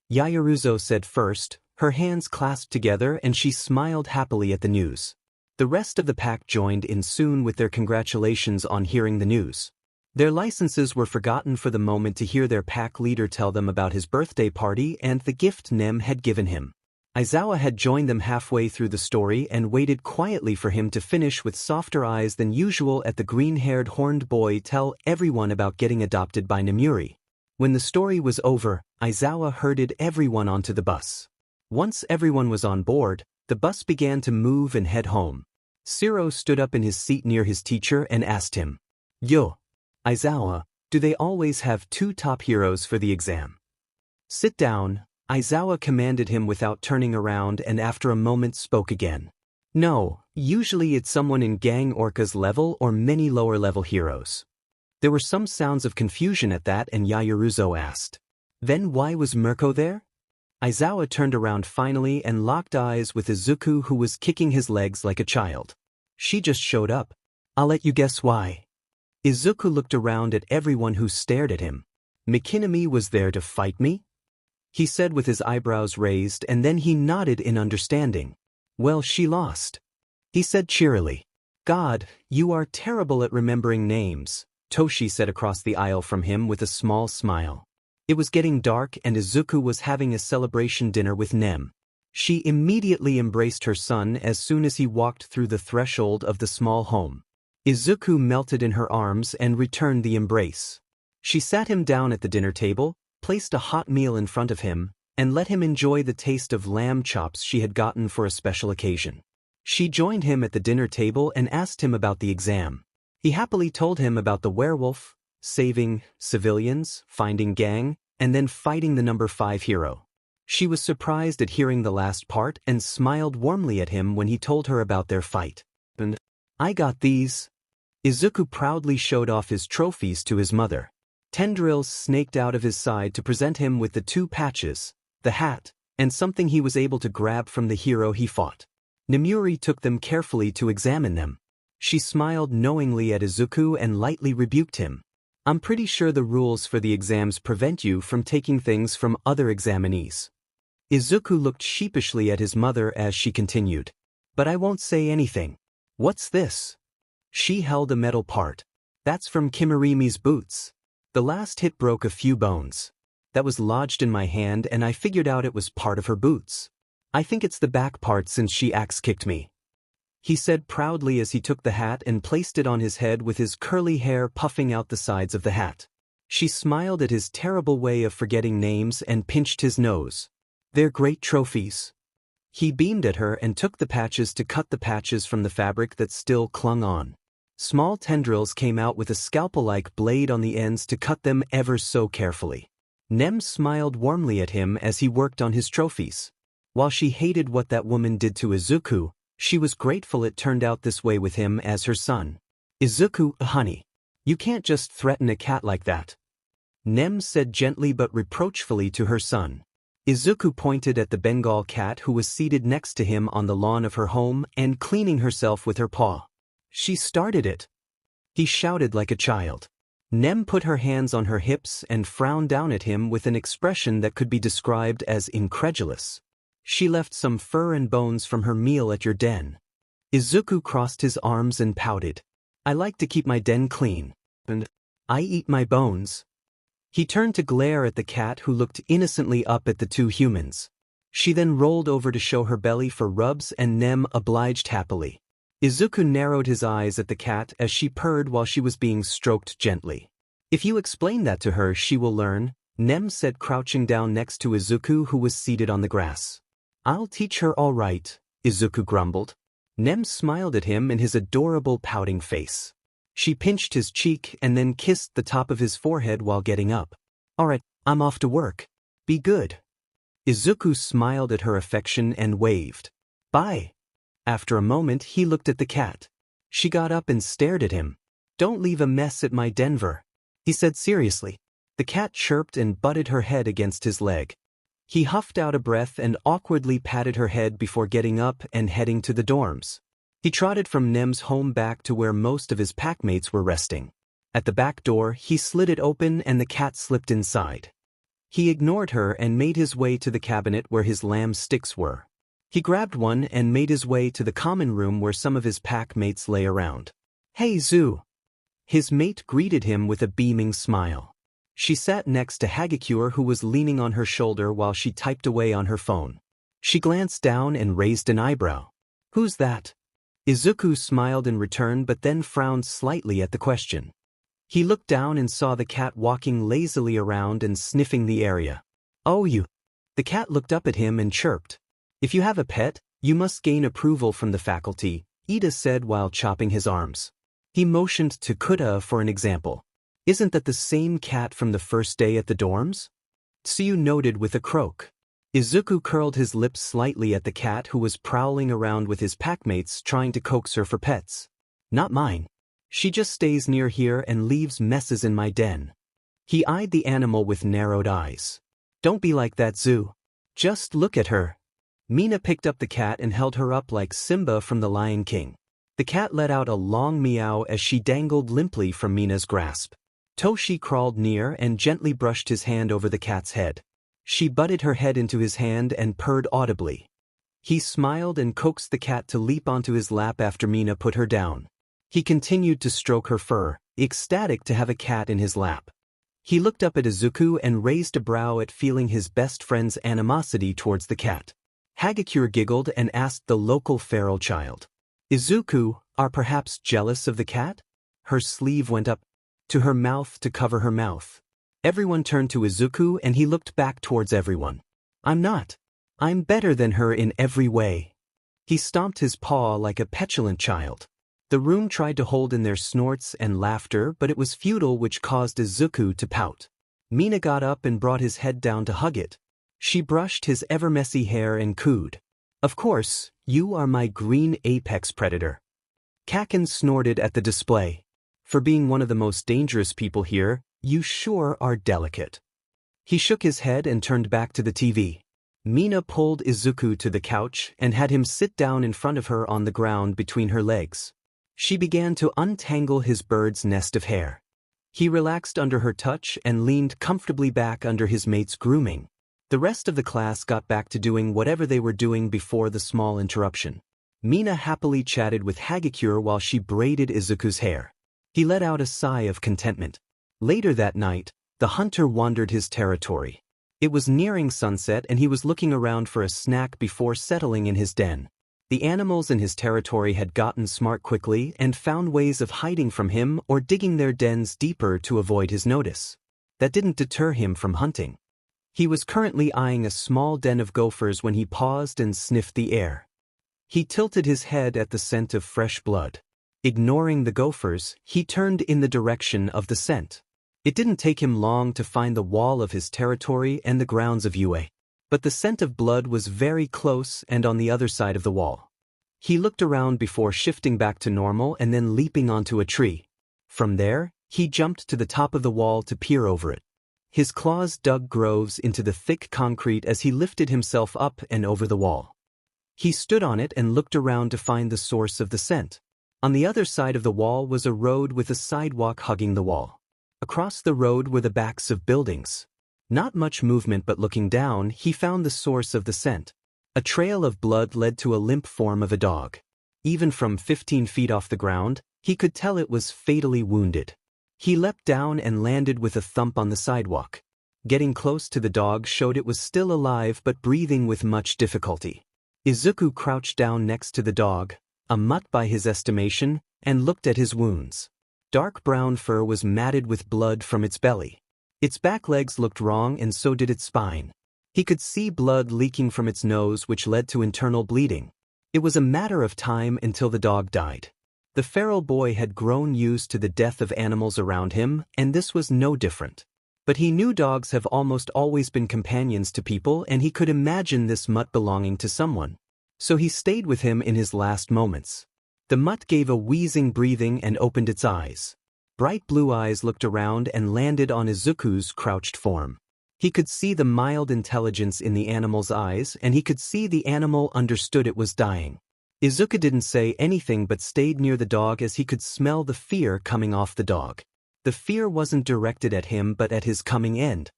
Yaoruzo said first, her hands clasped together and she smiled happily at the news. The rest of the pack joined in soon with their congratulations on hearing the news. Their licenses were forgotten for the moment to hear their pack leader tell them about his birthday party and the gift Nem had given him. Aizawa had joined them halfway through the story and waited quietly for him to finish with softer eyes than usual at the green-haired horned boy tell everyone about getting adopted by Nemuri. When the story was over, Aizawa herded everyone onto the bus. Once everyone was on board, the bus began to move and head home. Shiro stood up in his seat near his teacher and asked him, Yo, Aizawa, do they always have 2 top heroes for the exam? Sit down, Aizawa commanded him without turning around and after a moment spoke again. No, usually it's someone in Gang Orca's level or many lower-level heroes. There were some sounds of confusion at that and Yaoruzo asked. Then why was Mirko there? Aizawa turned around finally and locked eyes with Izuku who was kicking his legs like a child. She just showed up. I'll let you guess why. Izuku looked around at everyone who stared at him. Mikinami was there to fight me? He said with his eyebrows raised and then he nodded in understanding. Well, she lost. He said cheerily. God, you are terrible at remembering names, Toshi said across the aisle from him with a small smile. It was getting dark and Izuku was having a celebration dinner with Nem. She immediately embraced her son as soon as he walked through the threshold of the small home. Izuku melted in her arms and returned the embrace. She sat him down at the dinner table, placed a hot meal in front of him, and let him enjoy the taste of lamb chops she had gotten for a special occasion. She joined him at the dinner table and asked him about the exam. He happily told him about the werewolf, saving civilians, finding Gang, and then fighting the number 5 hero. She was surprised at hearing the last part and smiled warmly at him when he told her about their fight. And I got these. Izuku proudly showed off his trophies to his mother. Tendrils snaked out of his side to present him with the 2 patches, the hat, and something he was able to grab from the hero he fought. Nemuri took them carefully to examine them. She smiled knowingly at Izuku and lightly rebuked him. I'm pretty sure the rules for the exams prevent you from taking things from other examinees. Izuku looked sheepishly at his mother as she continued. But I won't say anything. What's this? She held a metal part. That's from Kimirimi's boots. The last hit broke a few bones. That was lodged in my hand and I figured out it was part of her boots. I think it's the back part since she axe-kicked me. He said proudly as he took the hat and placed it on his head with his curly hair puffing out the sides of the hat. She smiled at his terrible way of forgetting names and pinched his nose. They're great trophies. He beamed at her and took the patches to cut the patches from the fabric that still clung on. Small tendrils came out with a scalpel-like blade on the ends to cut them ever so carefully. Nem smiled warmly at him as he worked on his trophies. While she hated what that woman did to Izuku, she was grateful it turned out this way with him as her son. Izuku, honey. You can't just threaten a cat like that. Nem said gently but reproachfully to her son. Izuku pointed at the Bengal cat who was seated next to him on the lawn of her home and cleaning herself with her paw. She started it. He shouted like a child. Nem put her hands on her hips and frowned down at him with an expression that could be described as incredulous. She left some fur and bones from her meal at your den. Izuku crossed his arms and pouted. I like to keep my den clean. And I eat my bones. He turned to glare at the cat who looked innocently up at the two humans. She then rolled over to show her belly for rubs and Nem obliged happily. Izuku narrowed his eyes at the cat as she purred while she was being stroked gently. If you explain that to her, she will learn, Nem said, crouching down next to Izuku who was seated on the grass. I'll teach her all right, Izuku grumbled. Nem smiled at him in his adorable pouting face. She pinched his cheek and then kissed the top of his forehead while getting up. All right, I'm off to work. Be good. Izuku smiled at her affection and waved. Bye. After a moment, he looked at the cat. She got up and stared at him. Don't leave a mess at my Denver, he said seriously. The cat chirped and butted her head against his leg. He huffed out a breath and awkwardly patted her head before getting up and heading to the dorms. He trotted from Nem's home back to where most of his packmates were resting. At the back door, he slid it open and the cat slipped inside. He ignored her and made his way to the cabinet where his lamb sticks were. He grabbed one and made his way to the common room where some of his packmates lay around. Hey Zoo! His mate greeted him with a beaming smile. She sat next to Hagakure who was leaning on her shoulder while she typed away on her phone. She glanced down and raised an eyebrow. Who's that? Izuku smiled in return but then frowned slightly at the question. He looked down and saw the cat walking lazily around and sniffing the area. Oh, you. The cat looked up at him and chirped. If you have a pet, you must gain approval from the faculty, Ida said while chopping his arms. He motioned to Kuta for an example. Isn't that the same cat from the first day at the dorms? Tsuyu noted with a croak. Izuku curled his lips slightly at the cat who was prowling around with his packmates trying to coax her for pets. Not mine. She just stays near here and leaves messes in my den. He eyed the animal with narrowed eyes. Don't be like that, Zoo. Just look at her. Mina picked up the cat and held her up like Simba from The Lion King. The cat let out a long meow as she dangled limply from Mina's grasp. Toshi crawled near and gently brushed his hand over the cat's head. She butted her head into his hand and purred audibly. He smiled and coaxed the cat to leap onto his lap after Mina put her down. He continued to stroke her fur, ecstatic to have a cat in his lap. He looked up at Izuku and raised a brow at feeling his best friend's animosity towards the cat. Hagakure giggled and asked the local feral child. Izuku, are perhaps jealous of the cat? Her sleeve went up to her mouth to cover her mouth. Everyone turned to Izuku and he looked back towards everyone. I'm not. I'm better than her in every way. He stomped his paw like a petulant child. The room tried to hold in their snorts and laughter, but it was futile, which caused Izuku to pout. Mina got up and brought his head down to hug it. She brushed his ever-messy hair and cooed. Of course, you are my green apex predator. Kaken snorted at the display. For being one of the most dangerous people here, you sure are delicate. He shook his head and turned back to the TV. Mina pulled Izuku to the couch and had him sit down in front of her on the ground between her legs. She began to untangle his bird's nest of hair. He relaxed under her touch and leaned comfortably back under his mate's grooming. The rest of the class got back to doing whatever they were doing before the small interruption. Mina happily chatted with Hagakure while she braided Izuku's hair. He let out a sigh of contentment. Later that night, the hunter wandered his territory. It was nearing sunset and he was looking around for a snack before settling in his den. The animals in his territory had gotten smart quickly and found ways of hiding from him or digging their dens deeper to avoid his notice. That didn't deter him from hunting. He was currently eyeing a small den of gophers when he paused and sniffed the air. He tilted his head at the scent of fresh blood. Ignoring the gophers, he turned in the direction of the scent. It didn't take him long to find the wall of his territory and the grounds of UA. But the scent of blood was very close and on the other side of the wall. He looked around before shifting back to normal and then leaping onto a tree. From there, He jumped to the top of the wall to peer over it. His claws dug grooves into the thick concrete as he lifted himself up and over the wall. He stood on it and looked around to find the source of the scent. On the other side of the wall was a road with a sidewalk hugging the wall. Across the road were the backs of buildings. Not much movement, but looking down, he found the source of the scent. A trail of blood led to a limp form of a dog. Even from 15 feet off the ground, he could tell it was fatally wounded. He leapt down and landed with a thump on the sidewalk. Getting close to the dog showed it was still alive but breathing with much difficulty. Izuku crouched down next to the dog, a mutt by his estimation, and looked at his wounds. Dark brown fur was matted with blood from its belly. Its back legs looked wrong and so did its spine. He could see blood leaking from its nose, which led to internal bleeding. It was a matter of time until the dog died. The feral boy had grown used to the death of animals around him, and this was no different. But he knew dogs have almost always been companions to people, and he could imagine this mutt belonging to someone. So he stayed with him in his last moments. The mutt gave a wheezing breathing and opened its eyes. Bright blue eyes looked around and landed on Izuku's crouched form. He could see the mild intelligence in the animal's eyes, and he could see the animal understood it was dying. Izuku didn't say anything but stayed near the dog as he could smell the fear coming off the dog. The fear wasn't directed at him but at his coming end.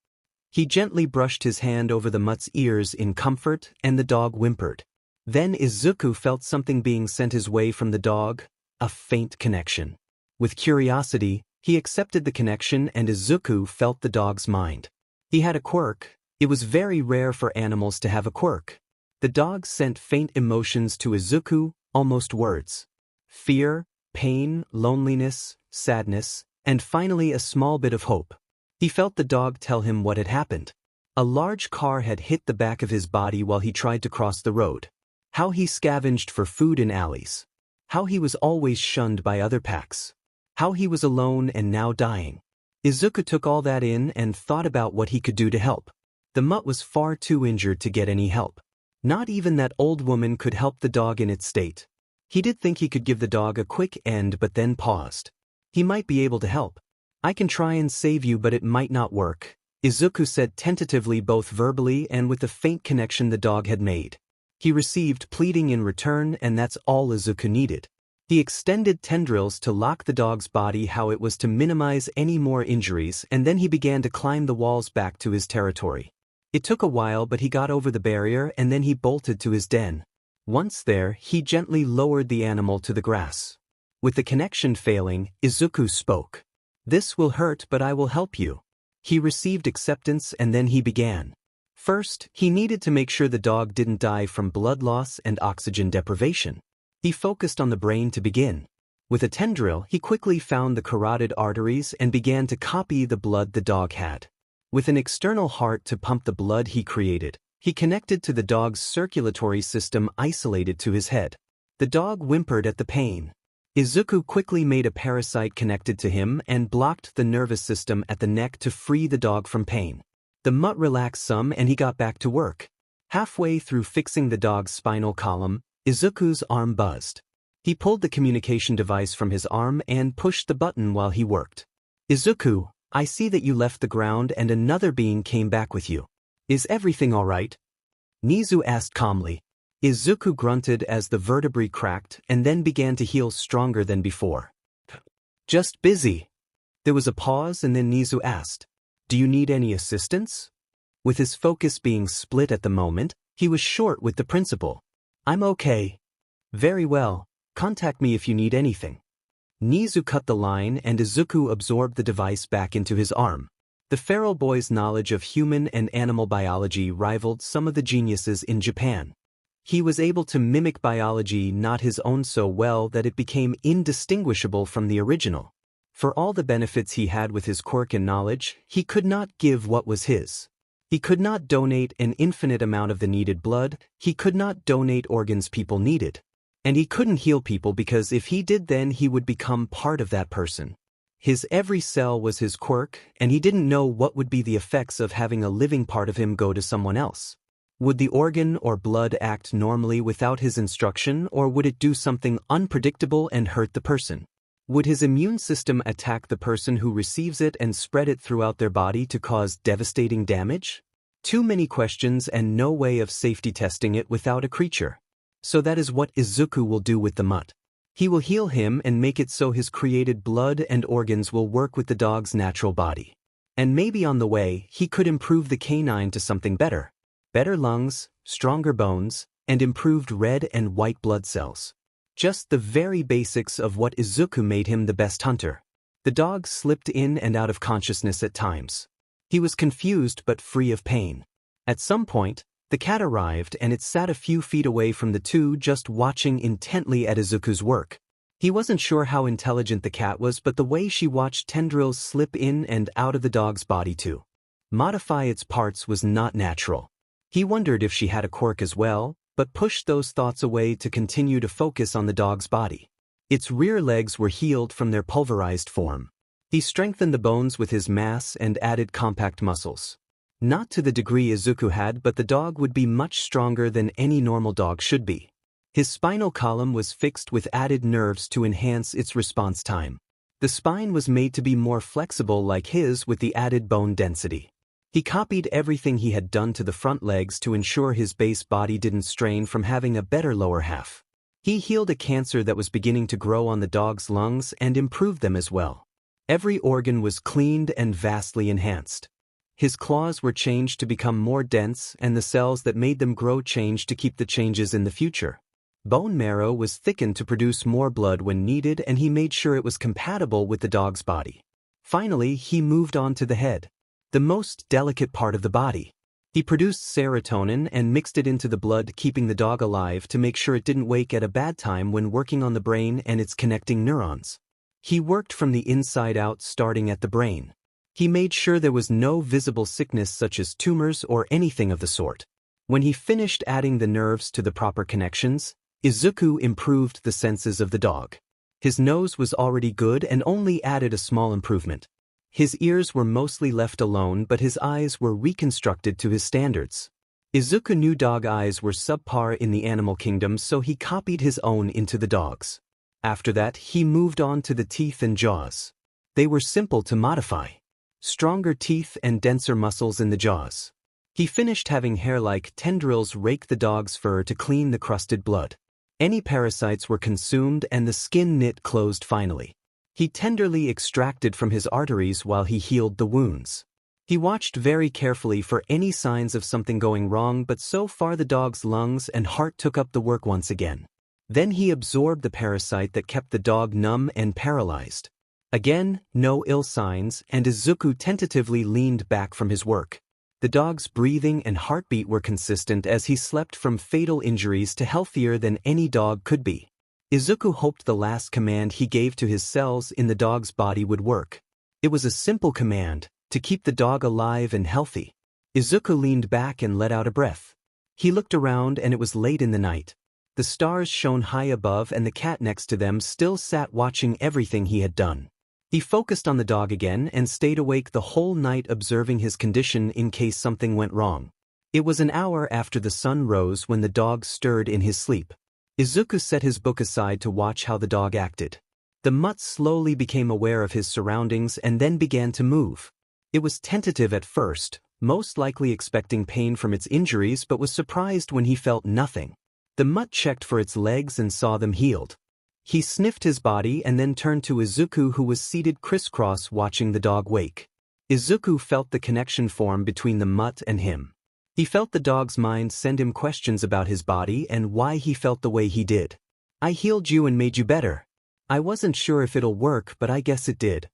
He gently brushed his hand over the mutt's ears in comfort, and the dog whimpered. Then Izuku felt something being sent his way from the dog, a faint connection. With curiosity, he accepted the connection, and Izuku felt the dog's mind. He had a quirk. It was very rare for animals to have a quirk. The dog sent faint emotions to Izuku, almost words. Fear, pain, loneliness, sadness, and finally a small bit of hope. He felt the dog tell him what had happened. A large car had hit the back of his body while he tried to cross the road. How he scavenged for food in alleys. How he was always shunned by other packs. How he was alone and now dying. Izuku took all that in and thought about what he could do to help. The mutt was far too injured to get any help. Not even that old woman could help the dog in its state. He did think he could give the dog a quick end but then paused. He might be able to help. I can try and save you, but it might not work, Izuku said tentatively, both verbally and with the faint connection the dog had made. He received pleading in return, and that's all Izuku needed. He extended tendrils to lock the dog's body how it was to minimize any more injuries, and then he began to climb the walls back to his territory. It took a while, but he got over the barrier and then he bolted to his den. Once there, he gently lowered the animal to the grass. With the connection failing, Izuku spoke. This will hurt, but I will help you. He received acceptance and then he began. First, he needed to make sure the dog didn't die from blood loss and oxygen deprivation. He focused on the brain to begin. With a tendril, he quickly found the carotid arteries and began to copy the blood the dog had. With an external heart to pump the blood he created, he connected to the dog's circulatory system isolated to his head. The dog whimpered at the pain. Izuku quickly made a parasite connected to him and blocked the nervous system at the neck to free the dog from pain. The mutt relaxed some and he got back to work. Halfway through fixing the dog's spinal column, Izuku's arm buzzed. He pulled the communication device from his arm and pushed the button while he worked. Izuku, I see that you left the ground and another being came back with you. Is everything all right? Nizu asked calmly. Izuku grunted as the vertebrae cracked and then began to heal stronger than before. Just busy. There was a pause and then Nizu asked, do you need any assistance? With his focus being split at the moment, he was short with the principal. I'm okay. Very well, contact me if you need anything. Nizu cut the line and Izuku absorbed the device back into his arm. The feral boy's knowledge of human and animal biology rivaled some of the geniuses in Japan. He was able to mimic biology, not his own, so well that it became indistinguishable from the original. For all the benefits he had with his quirk and knowledge, he could not give what was his. He could not donate an infinite amount of the needed blood, he could not donate organs people needed. And he couldn't heal people because if he did, then he would become part of that person. His every cell was his quirk, and he didn't know what would be the effects of having a living part of him go to someone else. Would the organ or blood act normally without his instruction, or would it do something unpredictable and hurt the person? Would his immune system attack the person who receives it and spread it throughout their body to cause devastating damage? Too many questions and no way of safety testing it without a creature. So that is what Izuku will do with the mutt. He will heal him and make it so his created blood and organs will work with the dog's natural body. And maybe on the way, he could improve the canine to something better. Better lungs, stronger bones, and improved red and white blood cells. Just the very basics of what Izuku made him the best hunter. The dog slipped in and out of consciousness at times. He was confused but free of pain. At some point, the cat arrived and it sat a few feet away from the two just watching intently at Izuku's work. He wasn't sure how intelligent the cat was, but the way she watched tendrils slip in and out of the dog's body to modify its parts was not natural. He wondered if she had a quirk as well, but pushed those thoughts away to continue to focus on the dog's body. Its rear legs were healed from their pulverized form. He strengthened the bones with his mass and added compact muscles. Not to the degree Izuku had, but the dog would be much stronger than any normal dog should be. His spinal column was fixed with added nerves to enhance its response time. The spine was made to be more flexible like his with the added bone density. He copied everything he had done to the front legs to ensure his base body didn't strain from having a better lower half. He healed a cancer that was beginning to grow on the dog's lungs and improved them as well. Every organ was cleaned and vastly enhanced. His claws were changed to become more dense and the cells that made them grow changed to keep the changes in the future. Bone marrow was thickened to produce more blood when needed, and he made sure it was compatible with the dog's body. Finally, he moved on to the head, the most delicate part of the body. He produced serotonin and mixed it into the blood, keeping the dog alive to make sure it didn't wake at a bad time when working on the brain and its connecting neurons. He worked from the inside out, starting at the brain. He made sure there was no visible sickness such as tumors or anything of the sort. When he finished adding the nerves to the proper connections, Izuku improved the senses of the dog. His nose was already good and only added a small improvement. His ears were mostly left alone, but his eyes were reconstructed to his standards. Izuku knew dog eyes were subpar in the animal kingdom, so he copied his own into the dog's. After that, he moved on to the teeth and jaws. They were simple to modify. Stronger teeth and denser muscles in the jaws. He finished having hair-like tendrils rake the dog's fur to clean the crusted blood. Any parasites were consumed and the skin knit closed finally. He tenderly extracted from his arteries while he healed the wounds. He watched very carefully for any signs of something going wrong, but so far the dog's lungs and heart took up the work once again. Then he absorbed the parasite that kept the dog numb and paralyzed. Again, no ill signs, and Izuku tentatively leaned back from his work. The dog's breathing and heartbeat were consistent as he slept from fatal injuries to healthier than any dog could be. Izuku hoped the last command he gave to his cells in the dog's body would work. It was a simple command, to keep the dog alive and healthy. Izuku leaned back and let out a breath. He looked around and it was late in the night. The stars shone high above and the cat next to them still sat watching everything he had done. He focused on the dog again and stayed awake the whole night, observing his condition in case something went wrong. It was an hour after the sun rose when the dog stirred in his sleep. Izuku set his book aside to watch how the dog acted. The mutt slowly became aware of his surroundings and then began to move. It was tentative at first, most likely expecting pain from its injuries, but was surprised when he felt nothing. The mutt checked for its legs and saw them healed. He sniffed his body and then turned to Izuku, who was seated crisscross watching the dog wake. Izuku felt the connection form between the mutt and him. He felt the dog's mind send him questions about his body and why he felt the way he did. "I healed you and made you better. I wasn't sure if it'll work, but I guess it did,"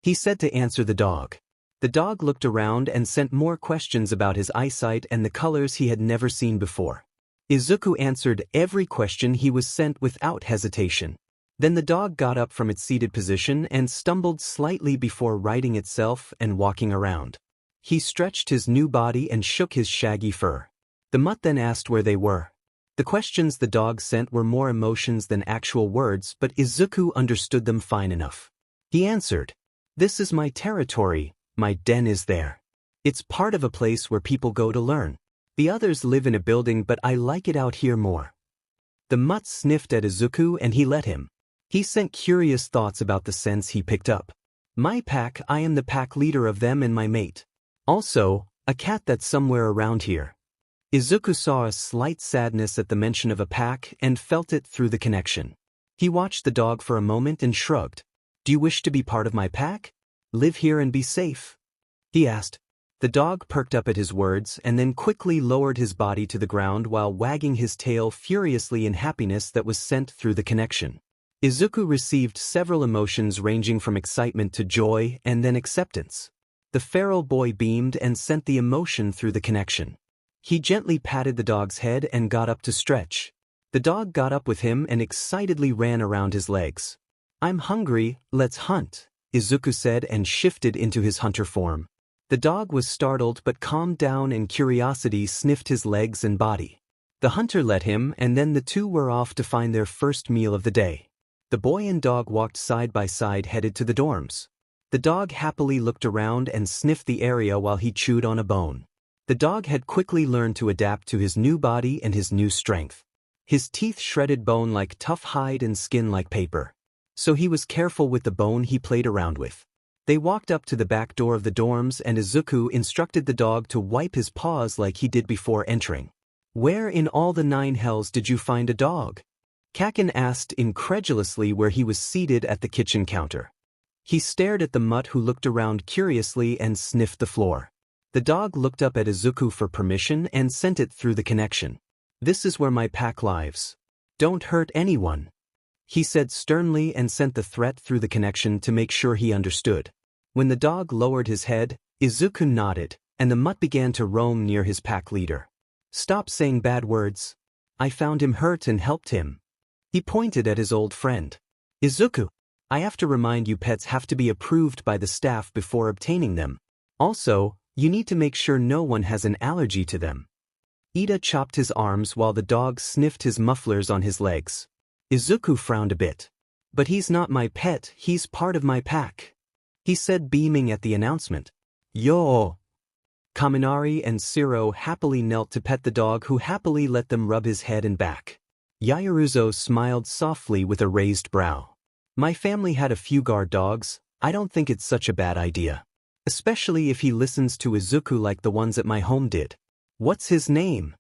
he said to answer the dog. The dog looked around and sent more questions about his eyesight and the colors he had never seen before. Izuku answered every question he was sent without hesitation. Then the dog got up from its seated position and stumbled slightly before righting itself and walking around. He stretched his new body and shook his shaggy fur. The mutt then asked where they were. The questions the dog sent were more emotions than actual words, but Izuku understood them fine enough. He answered, "This is my territory, my den is there. It's part of a place where people go to learn. The others live in a building, but I like it out here more." The mutt sniffed at Izuku and he let him. He sent curious thoughts about the scents he picked up. My pack, I am the pack leader of them and my mate. Also, a cat that's somewhere around here. Izuku saw a slight sadness at the mention of a pack and felt it through the connection. He watched the dog for a moment and shrugged. Do you wish to be part of my pack? Live here and be safe? He asked. The dog perked up at his words and then quickly lowered his body to the ground while wagging his tail furiously in happiness that was sent through the connection. Izuku received several emotions ranging from excitement to joy and then acceptance. The feral boy beamed and sent the emotion through the connection. He gently patted the dog's head and got up to stretch. The dog got up with him and excitedly ran around his legs. I'm hungry, let's hunt, Izuku said and shifted into his hunter form. The dog was startled but calmed down and curiosity sniffed his legs and body. The hunter let him and then the two were off to find their first meal of the day. The boy and dog walked side by side headed to the dorms. The dog happily looked around and sniffed the area while he chewed on a bone. The dog had quickly learned to adapt to his new body and his new strength. His teeth shredded bone like tough hide and skin like paper. So he was careful with the bone he played around with. They walked up to the back door of the dorms and Izuku instructed the dog to wipe his paws like he did before entering. Where in all the 9 hells did you find a dog? Kaken asked incredulously where he was seated at the kitchen counter. He stared at the mutt who looked around curiously and sniffed the floor. The dog looked up at Izuku for permission and sent it through the connection. This is where my pack lives. Don't hurt anyone, he said sternly and sent the threat through the connection to make sure he understood. When the dog lowered his head, Izuku nodded, and the mutt began to roam near his pack leader. Stop saying bad words. I found him hurt and helped him. He pointed at his old friend. Izuku, I have to remind you pets have to be approved by the staff before obtaining them. Also, you need to make sure no one has an allergy to them. Ida chopped his arms while the dog sniffed his mufflers on his legs. Izuku frowned a bit. But he's not my pet, he's part of my pack, he said beaming at the announcement. Yo! Kaminari and Shiro happily knelt to pet the dog who happily let them rub his head and back. Yaoruzo smiled softly with a raised brow. My family had a few guard dogs, I don't think it's such a bad idea. Especially if he listens to Izuku like the ones at my home did. What's his name?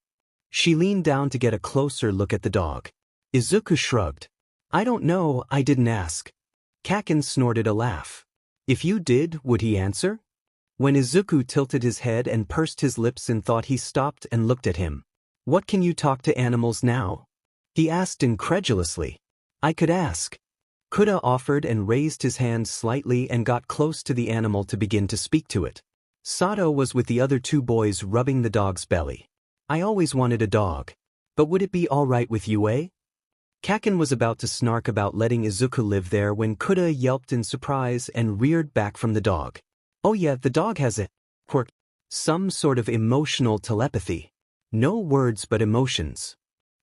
She leaned down to get a closer look at the dog. Izuku shrugged. I don't know, I didn't ask. Kaken snorted a laugh. If you did, would he answer? When Izuku tilted his head and pursed his lips in thought, he stopped and looked at him. What can you talk to animals now? He asked incredulously. I could ask. Kuda offered and raised his hand slightly and got close to the animal to begin to speak to it. Sato was with the other 2 boys rubbing the dog's belly. I always wanted a dog. But would it be all right with you, eh? Kaken was about to snark about letting Izuku live there when Kuda yelped in surprise and reared back from the dog. Oh yeah, the dog has a quirk. Some sort of emotional telepathy. No words but emotions.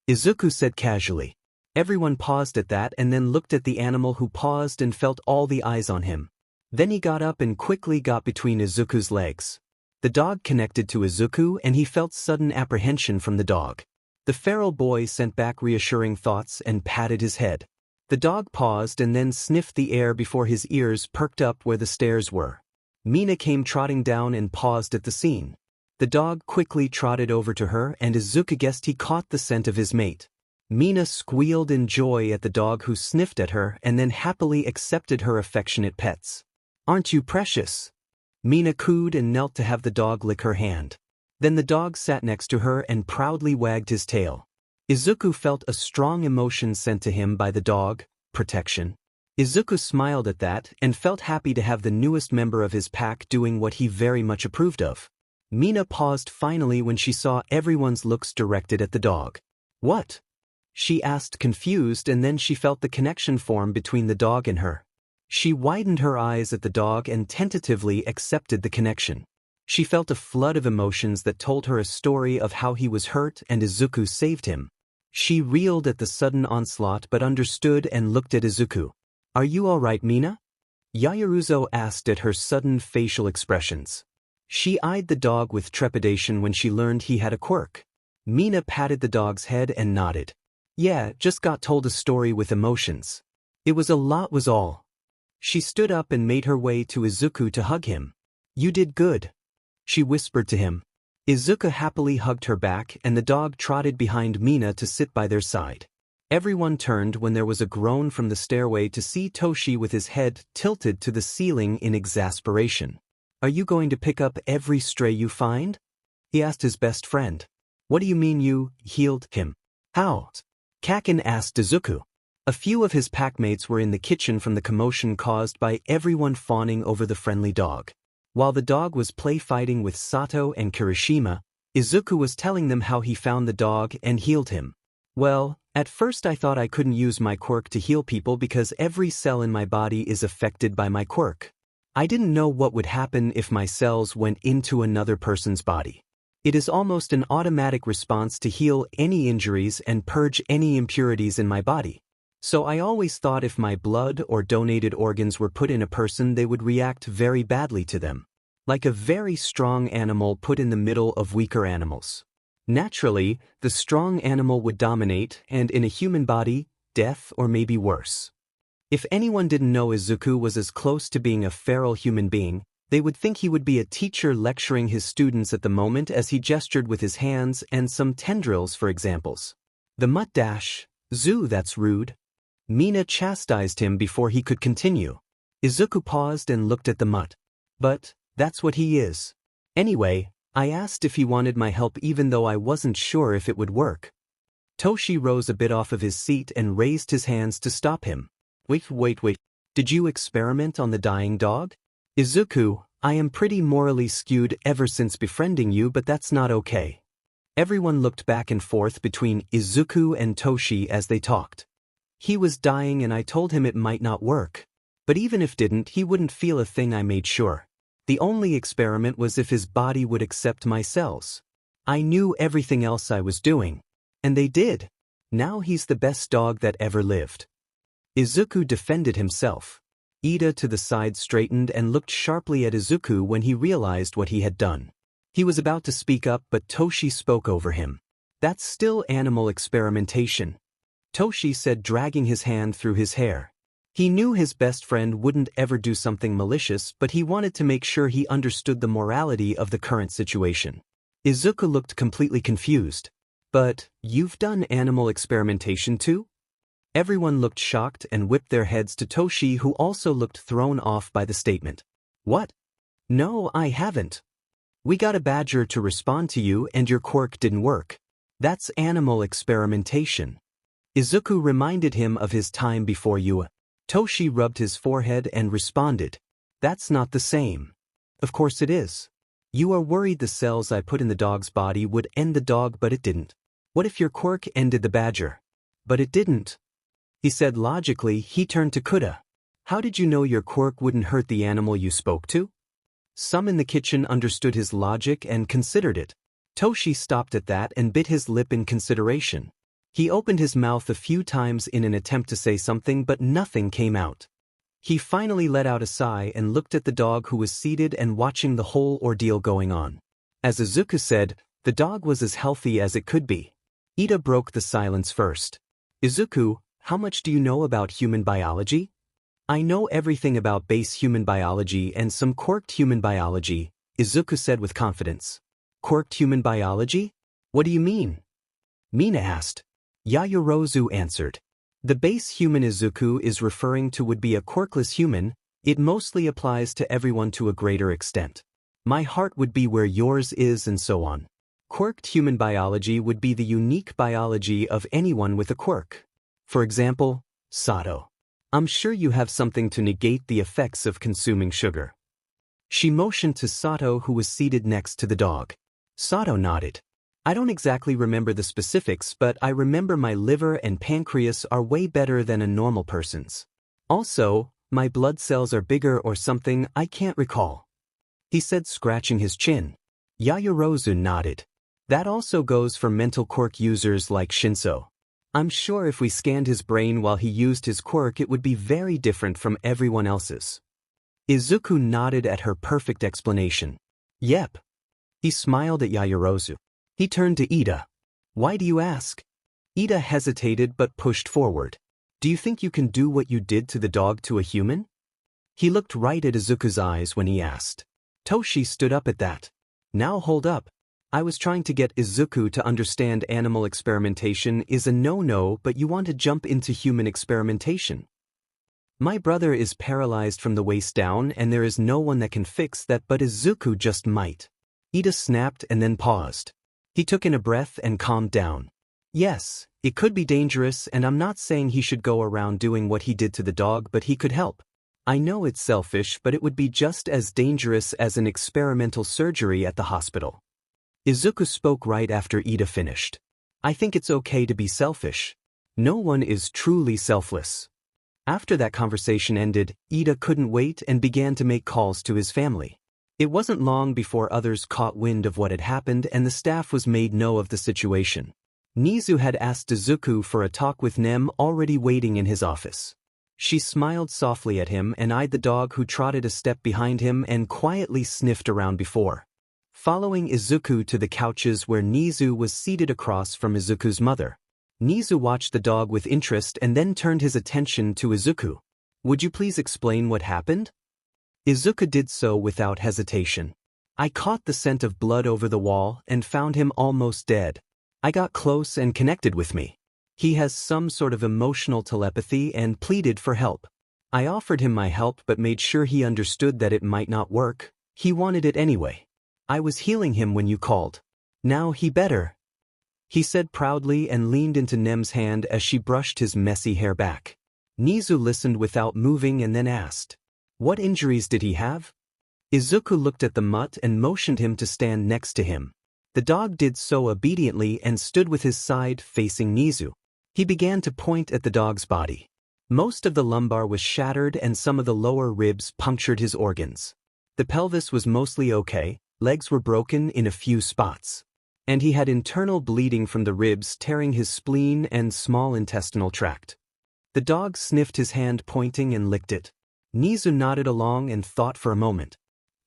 Izuku said casually. Everyone paused at that and then looked at the animal who paused and felt all the eyes on him. Then he got up and quickly got between Izuku's legs. The dog connected to Izuku and he felt sudden apprehension from the dog. The feral boy sent back reassuring thoughts and patted his head. The dog paused and then sniffed the air before his ears perked up where the stairs were. Mina came trotting down and paused at the scene. The dog quickly trotted over to her and Izuku guessed he caught the scent of his mate. Mina squealed in joy at the dog who sniffed at her and then happily accepted her affectionate pets. Aren't you precious? Mina cooed and knelt to have the dog lick her hand. Then the dog sat next to her and proudly wagged his tail. Izuku felt a strong emotion sent to him by the dog, protection. Izuku smiled at that and felt happy to have the newest member of his pack doing what he very much approved of. Mina paused finally when she saw everyone's looks directed at the dog. What? She asked confused and then she felt the connection form between the dog and her. She widened her eyes at the dog and tentatively accepted the connection. She felt a flood of emotions that told her a story of how he was hurt and Izuku saved him. She reeled at the sudden onslaught but understood and looked at Izuku. Are you all right, Mina? Yaoruzo asked at her sudden facial expressions. She eyed the dog with trepidation when she learned he had a quirk. Mina patted the dog's head and nodded. Yeah, just got told a story with emotions. It was a lot was all. She stood up and made her way to Izuku to hug him. You did good, she whispered to him. Izuku happily hugged her back and the dog trotted behind Mina to sit by their side. Everyone turned when there was a groan from the stairway to see Toshi with his head tilted to the ceiling in exasperation. Are you going to pick up every stray you find? He asked his best friend. What do you mean you healed him? How? Kakin asked Izuku. A few of his packmates were in the kitchen from the commotion caused by everyone fawning over the friendly dog. While the dog was play fighting with Sato and Kirishima, Izuku was telling them how he found the dog and healed him. Well, at first I thought I couldn't use my quirk to heal people because every cell in my body is affected by my quirk. I didn't know what would happen if my cells went into another person's body. It is almost an automatic response to heal any injuries and purge any impurities in my body. So I always thought if my blood or donated organs were put in a person they would react very badly to them. Like a very strong animal put in the middle of weaker animals. Naturally, the strong animal would dominate and in a human body, death or maybe worse. If anyone didn't know Izuku was as close to being a feral human being, they would think he would be a teacher lecturing his students at the moment as he gestured with his hands and some tendrils for examples. The mutt dash, Zoo, that's rude. Mina chastised him before he could continue. Izuku paused and looked at the mutt. But, that's what he is. Anyway, I asked if he wanted my help even though I wasn't sure if it would work. Toshi rose a bit off of his seat and raised his hands to stop him. Wait. Did you experiment on the dying dog? Izuku, I am pretty morally skewed ever since befriending you, but that's not okay. Everyone looked back and forth between Izuku and Toshi as they talked. He was dying and I told him it might not work. But even if didn't, he wouldn't feel a thing, I made sure. The only experiment was if his body would accept my cells. I knew everything else I was doing. And they did. Now he's the best dog that ever lived. Izuku defended himself. Ida to the side straightened and looked sharply at Izuku when he realized what he had done. He was about to speak up but Toshi spoke over him. That's still animal experimentation, Toshi said, dragging his hand through his hair. He knew his best friend wouldn't ever do something malicious, but he wanted to make sure he understood the morality of the current situation. Izuku looked completely confused. But, you've done animal experimentation too? Everyone looked shocked and whipped their heads to Toshi, who also looked thrown off by the statement. What? No, I haven't. We got a badger to respond to you and your quirk didn't work. That's animal experimentation. Izuku reminded him of his time before you. Toshi rubbed his forehead and responded. That's not the same. Of course it is. You are worried the cells I put in the dog's body would end the dog, but it didn't. What if your quirk ended the badger? But it didn't. He said logically. He turned to Kuda. How did you know your quirk wouldn't hurt the animal you spoke to? Some in the kitchen understood his logic and considered it. Toshi stopped at that and bit his lip in consideration. He opened his mouth a few times in an attempt to say something, but nothing came out. He finally let out a sigh and looked at the dog, who was seated and watching the whole ordeal going on. As Izuku said, the dog was as healthy as it could be. Ida broke the silence first. Izuku, how much do you know about human biology? I know everything about base human biology and some quirked human biology, Izuku said with confidence. Quirked human biology? What do you mean? Mina asked. Yayorozu answered. The base human Izuku is referring to would be a quirkless human. It mostly applies to everyone to a greater extent. My heart would be where yours is and so on. Quirked human biology would be the unique biology of anyone with a quirk. For example, Sato. I'm sure you have something to negate the effects of consuming sugar. She motioned to Sato, who was seated next to the dog. Sato nodded. I don't exactly remember the specifics, but I remember my liver and pancreas are way better than a normal person's. Also, my blood cells are bigger or something, I can't recall. He said, scratching his chin. Yayorozu nodded. That also goes for mental quirk users like Shinso. I'm sure if we scanned his brain while he used his quirk, it would be very different from everyone else's. Izuku nodded at her perfect explanation. Yep. He smiled at Yayorozu. He turned to Ida. Why do you ask? Ida hesitated but pushed forward. Do you think you can do what you did to the dog to a human? He looked right at Izuku's eyes when he asked. Toshi stood up at that. Now hold up. I was trying to get Izuku to understand animal experimentation is a no-no, but you want to jump into human experimentation. My brother is paralyzed from the waist down and there is no one that can fix that, but Izuku just might. Ida snapped and then paused. He took in a breath and calmed down. Yes, it could be dangerous, and I'm not saying he should go around doing what he did to the dog, but he could help. I know it's selfish, but it would be just as dangerous as an experimental surgery at the hospital. Izuku spoke right after Ida finished. I think it's okay to be selfish. No one is truly selfless. After that conversation ended, Ida couldn't wait and began to make calls to his family. It wasn't long before others caught wind of what had happened and the staff was made know of the situation. Nizu had asked Izuku for a talk with Nem, already waiting in his office. She smiled softly at him and eyed the dog, who trotted a step behind him and quietly sniffed around before. Following Izuku to the couches where Nizu was seated across from Izuku's mother. Nizu watched the dog with interest and then turned his attention to Izuku. Would you please explain what happened? Izuku did so without hesitation. I caught the scent of blood over the wall and found him almost dead. I got close and connected with me. He has some sort of emotional telepathy and pleaded for help. I offered him my help but made sure he understood that it might not work. He wanted it anyway. I was healing him when you called. Now he better. He said proudly and leaned into Nem's hand as she brushed his messy hair back. Nizu listened without moving and then asked, what injuries did he have? Izuku looked at the mutt and motioned him to stand next to him. The dog did so obediently and stood with his side facing Nizu. He began to point at the dog's body. Most of the lumbar was shattered and some of the lower ribs punctured his organs. The pelvis was mostly okay, legs were broken in a few spots. And he had internal bleeding from the ribs tearing his spleen and small intestinal tract. The dog sniffed his hand, pointing and licked it. Nizu nodded along and thought for a moment.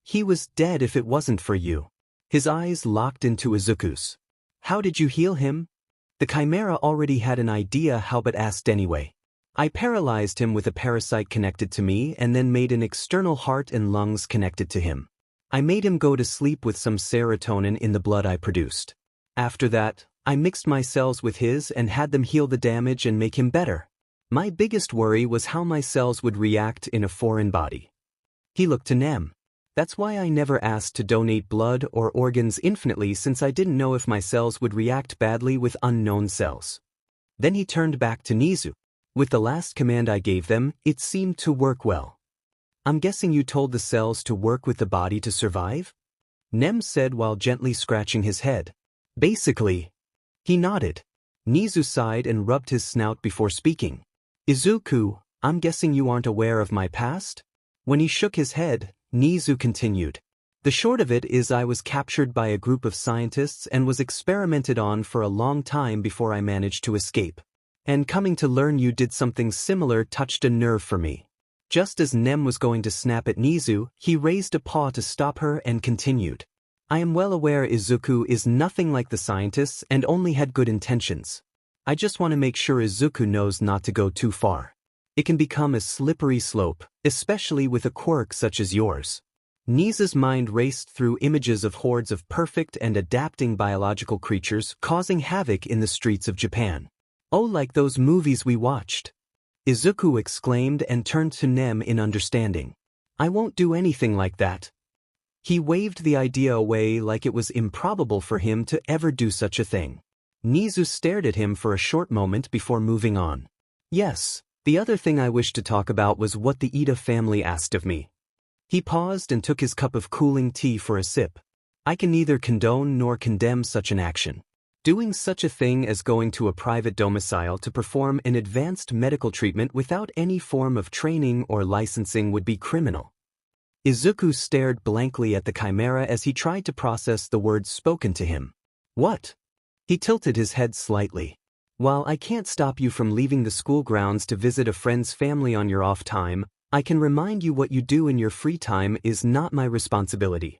He was dead if it wasn't for you. His eyes locked into Izuku's. How did you heal him? The chimera already had an idea how but asked anyway. I paralyzed him with a parasite connected to me and then made an external heart and lungs connected to him. I made him go to sleep with some serotonin in the blood I produced. After that, I mixed my cells with his and had them heal the damage and make him better. My biggest worry was how my cells would react in a foreign body. He looked to Nem. That's why I never asked to donate blood or organs infinitely, since I didn't know if my cells would react badly with unknown cells. Then he turned back to Nizu. With the last command I gave them, it seemed to work well. I'm guessing you told the cells to work with the body to survive? Nem said while gently scratching his head. Basically. He nodded. Nizu sighed and rubbed his snout before speaking. Izuku, I'm guessing you aren't aware of my past? When he shook his head, Nizu continued. The short of it is I was captured by a group of scientists and was experimented on for a long time before I managed to escape. And coming to learn you did something similar touched a nerve for me. Just as Nem was going to snap at Nizu, he raised a paw to stop her and continued. I am well aware Izuku is nothing like the scientists and only had good intentions. I just want to make sure Izuku knows not to go too far. It can become a slippery slope, especially with a quirk such as yours. Nizu's mind raced through images of hordes of perfect and adapting biological creatures causing havoc in the streets of Japan. Oh, like those movies we watched. Izuku exclaimed and turned to Nem in understanding. I won't do anything like that. He waved the idea away like it was improbable for him to ever do such a thing. Nizu stared at him for a short moment before moving on. Yes, the other thing I wished to talk about was what the Ida family asked of me. He paused and took his cup of cooling tea for a sip. I can neither condone nor condemn such an action. Doing such a thing as going to a private domicile to perform an advanced medical treatment without any form of training or licensing would be criminal. Izuku stared blankly at the chimera as he tried to process the words spoken to him. What? He tilted his head slightly. While I can't stop you from leaving the school grounds to visit a friend's family on your off time, I can remind you what you do in your free time is not my responsibility.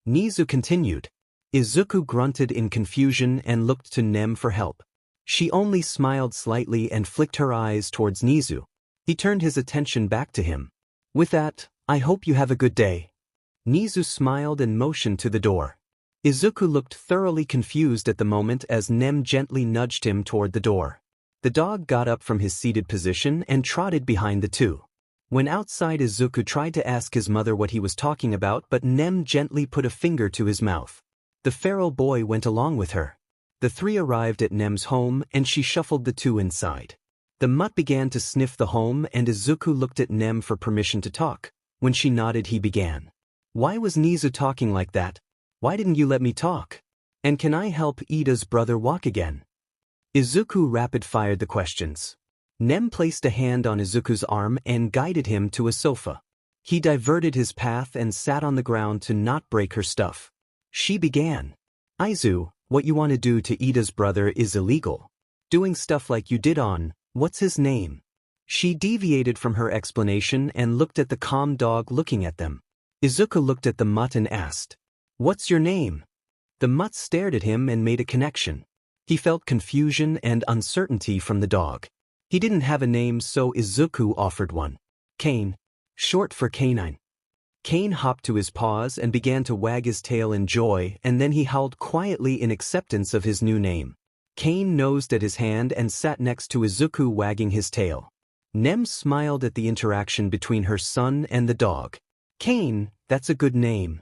Nizu continued. Izuku grunted in confusion and looked to Nem for help. She only smiled slightly and flicked her eyes towards Nizu. He turned his attention back to him. With that, I hope you have a good day. Nizu smiled and motioned to the door. Izuku looked thoroughly confused at the moment as Nem gently nudged him toward the door. The dog got up from his seated position and trotted behind the two. When outside, Izuku tried to ask his mother what he was talking about, but Nem gently put a finger to his mouth. The feral boy went along with her. The three arrived at Nem's home and she shuffled the two inside. The mutt began to sniff the home and Izuku looked at Nem for permission to talk. When she nodded, he began. Why was Nizu talking like that? Why didn't you let me talk? And can I help Ida's brother walk again? Izuku rapid-fired the questions. Nem placed a hand on Izuku's arm and guided him to a sofa. He diverted his path and sat on the ground to not break her stuff. She began. Izu, what you want to do to Ida's brother is illegal. Doing stuff like you did on, what's his name? She deviated from her explanation and looked at the calm dog looking at them. Izuku looked at the mutt and asked, What's your name? The mutt stared at him and made a connection. He felt confusion and uncertainty from the dog. He didn't have a name, so Izuku offered one. Kane, short for canine. Kane hopped to his paws and began to wag his tail in joy, and then he howled quietly in acceptance of his new name. Kane nosed at his hand and sat next to Izuku wagging his tail. Nem smiled at the interaction between her son and the dog. Kane, that's a good name.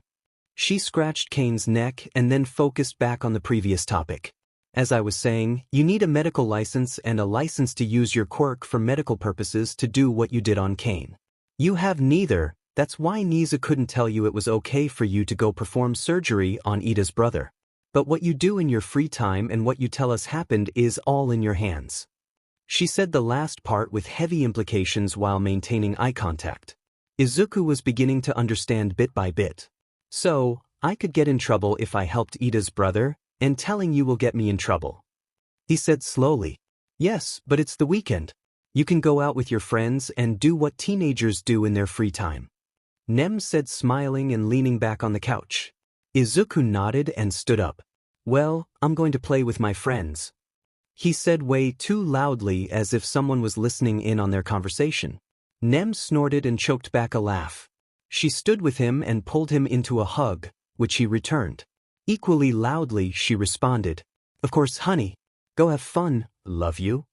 She scratched Kane's neck and then focused back on the previous topic. As I was saying, you need a medical license and a license to use your quirk for medical purposes to do what you did on Kane. You have neither. That's why Nizu couldn't tell you it was okay for you to go perform surgery on Ida's brother. But what you do in your free time and what you tell us happened is all in your hands. She said the last part with heavy implications while maintaining eye contact. Izuku was beginning to understand bit by bit. So, I could get in trouble if I helped Ida's brother, and telling you will get me in trouble. He said slowly. Yes, but it's the weekend. You can go out with your friends and do what teenagers do in their free time. Nem said, smiling and leaning back on the couch. Izuku nodded and stood up. Well, I'm going to play with my friends. He said way too loudly as if someone was listening in on their conversation. Nem snorted and choked back a laugh. She stood with him and pulled him into a hug, which he returned. Equally loudly, she responded. Of course, honey. Go have fun, love you.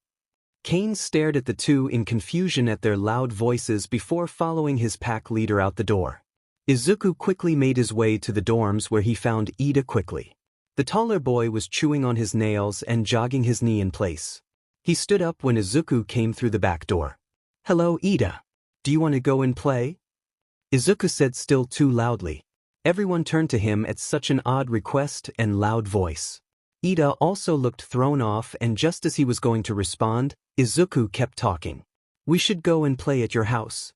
Kane stared at the two in confusion at their loud voices before following his pack leader out the door. Izuku quickly made his way to the dorms where he found Ida quickly. The taller boy was chewing on his nails and jogging his knee in place. He stood up when Izuku came through the back door. Hello, Ida. Do you want to go and play? Izuku said still too loudly. Everyone turned to him at such an odd request and loud voice. Ida also looked thrown off, and just as he was going to respond, Izuku kept talking. We should go and play at your house.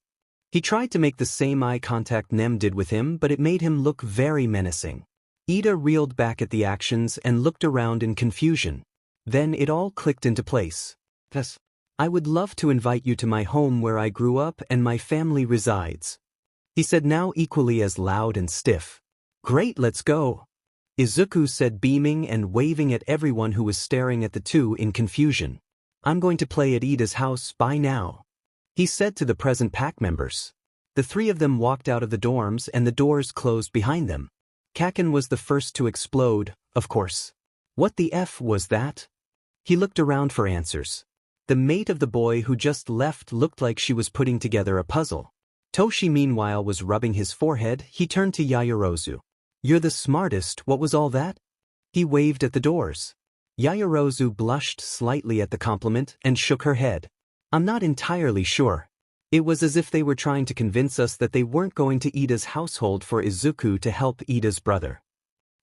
He tried to make the same eye contact Nem did with him, but it made him look very menacing. Ida reeled back at the actions and looked around in confusion. Then it all clicked into place. Yes, I would love to invite you to my home where I grew up and my family resides. He said, now equally as loud and stiff. Great, let's go. Izuku said, beaming and waving at everyone who was staring at the two in confusion. I'm going to play at Ida's house, bye now. He said to the present pack members. The three of them walked out of the dorms and the doors closed behind them. Kaken was the first to explode, of course. What the F was that? He looked around for answers. The mate of the boy who just left looked like she was putting together a puzzle. Toshi meanwhile was rubbing his forehead. He turned to Yaoyorozu. You're the smartest, what was all that? He waved at the doors. Yaoyorozu blushed slightly at the compliment and shook her head. I'm not entirely sure. It was as if they were trying to convince us that they weren't going to Ida's household for Izuku to help Ida's brother.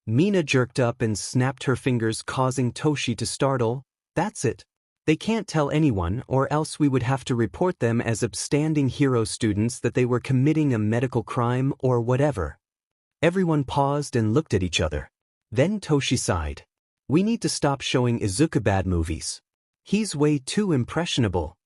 Mina jerked up and snapped her fingers, causing Toshi to startle. That's it. They can't tell anyone, or else we would have to report them as upstanding hero students that they were committing a medical crime or whatever. Everyone paused and looked at each other. Then Toshi sighed. We need to stop showing Izuku bad movies. He's way too impressionable.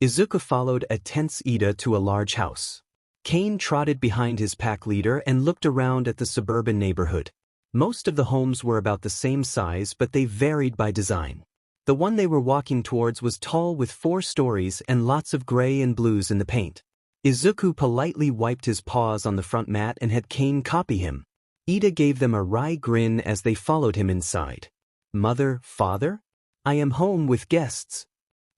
Izuku followed a tense Ida to a large house. Kane trotted behind his pack leader and looked around at the suburban neighborhood. Most of the homes were about the same size, but they varied by design. The one they were walking towards was tall with 4 stories and lots of gray and blues in the paint. Izuku politely wiped his paws on the front mat and had Kane copy him. Ida gave them a wry grin as they followed him inside. Mother, father? I am home with guests,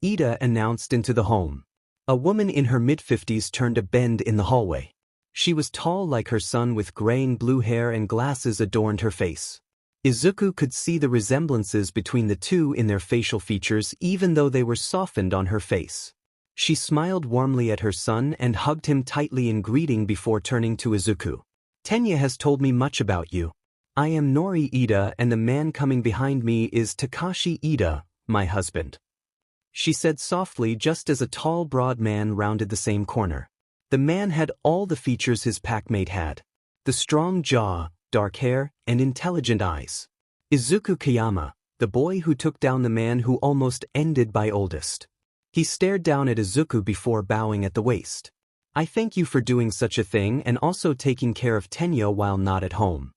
Ida announced into the home. A woman in her mid-50s turned a bend in the hallway. She was tall like her son with graying blue hair and glasses adorned her face. Izuku could see the resemblances between the two in their facial features even though they were softened on her face. She smiled warmly at her son and hugged him tightly in greeting before turning to Izuku. Tenya has told me much about you. I am Nori Ida and the man coming behind me is Takashi Ida, my husband, she said softly just as a tall broad man rounded the same corner. The man had all the features his packmate had. The strong jaw, dark hair, and intelligent eyes. Izuku Kayama, the boy who took down the man who almost ended by oldest. He stared down at Izuku before bowing at the waist. I thank you for doing such a thing and also taking care of Tenya while not at home.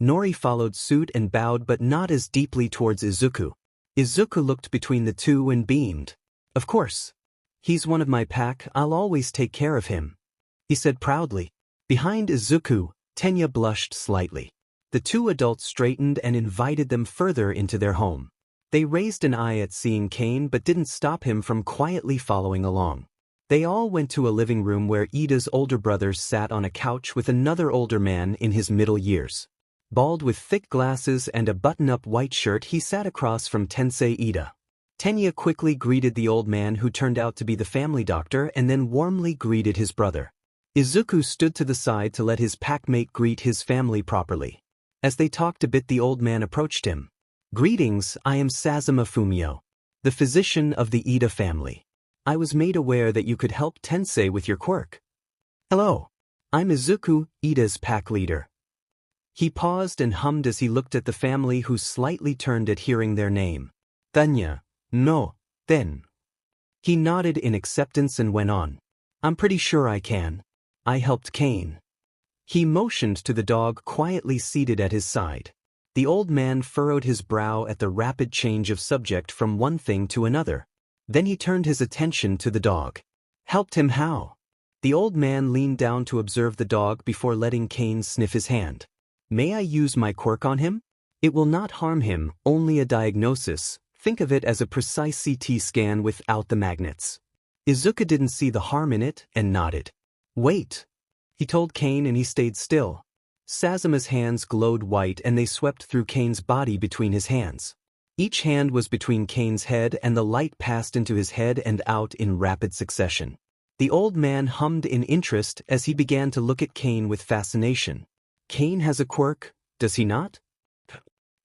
Nori followed suit and bowed but not as deeply towards Izuku. Izuku looked between the two and beamed. Of course. He's one of my pack, I'll always take care of him, he said proudly. Behind Izuku, Tenya blushed slightly. The two adults straightened and invited them further into their home. They raised an eye at seeing Kane but didn't stop him from quietly following along. They all went to a living room where Ida's older brother sat on a couch with another older man in his middle years. Bald with thick glasses and a button-up white shirt, he sat across from Tensei Ida. Tenya quickly greeted the old man who turned out to be the family doctor and then warmly greeted his brother. Izuku stood to the side to let his packmate greet his family properly. As they talked a bit, the old man approached him. Greetings, I am Sazuma Fumio, the physician of the Ida family. I was made aware that you could help Tensei with your quirk. Hello. I'm Izuku, Ida's pack leader. He paused and hummed as he looked at the family who slightly turned at hearing their name. Tanya. No, then. He nodded in acceptance and went on. I'm pretty sure I can. I helped Kane. He motioned to the dog quietly seated at his side. The old man furrowed his brow at the rapid change of subject from one thing to another. Then he turned his attention to the dog. Helped him how? The old man leaned down to observe the dog before letting Kane sniff his hand. May I use my quirk on him? It will not harm him, only a diagnosis. Think of it as a precise CT scan without the magnets. Izuku didn't see the harm in it and nodded. Wait, he told Kane, and he stayed still. Sazuma's hands glowed white and they swept through Kane's body between his hands. Each hand was between Kane's head and the light passed into his head and out in rapid succession. The old man hummed in interest as he began to look at Kane with fascination. Kane has a quirk, does he not?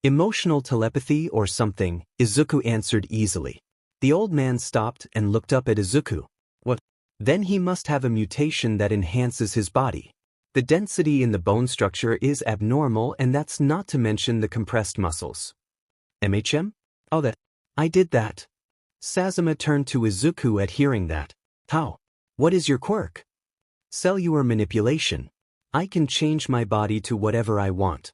Emotional telepathy or something, Izuku answered easily. The old man stopped and looked up at Izuku. What? Then he must have a mutation that enhances his body. The density in the bone structure is abnormal, and that's not to mention the compressed muscles. MHM? Oh, that. I did that. Sazuma turned to Izuku at hearing that. How? What is your quirk? Cellular manipulation. I can change my body to whatever I want.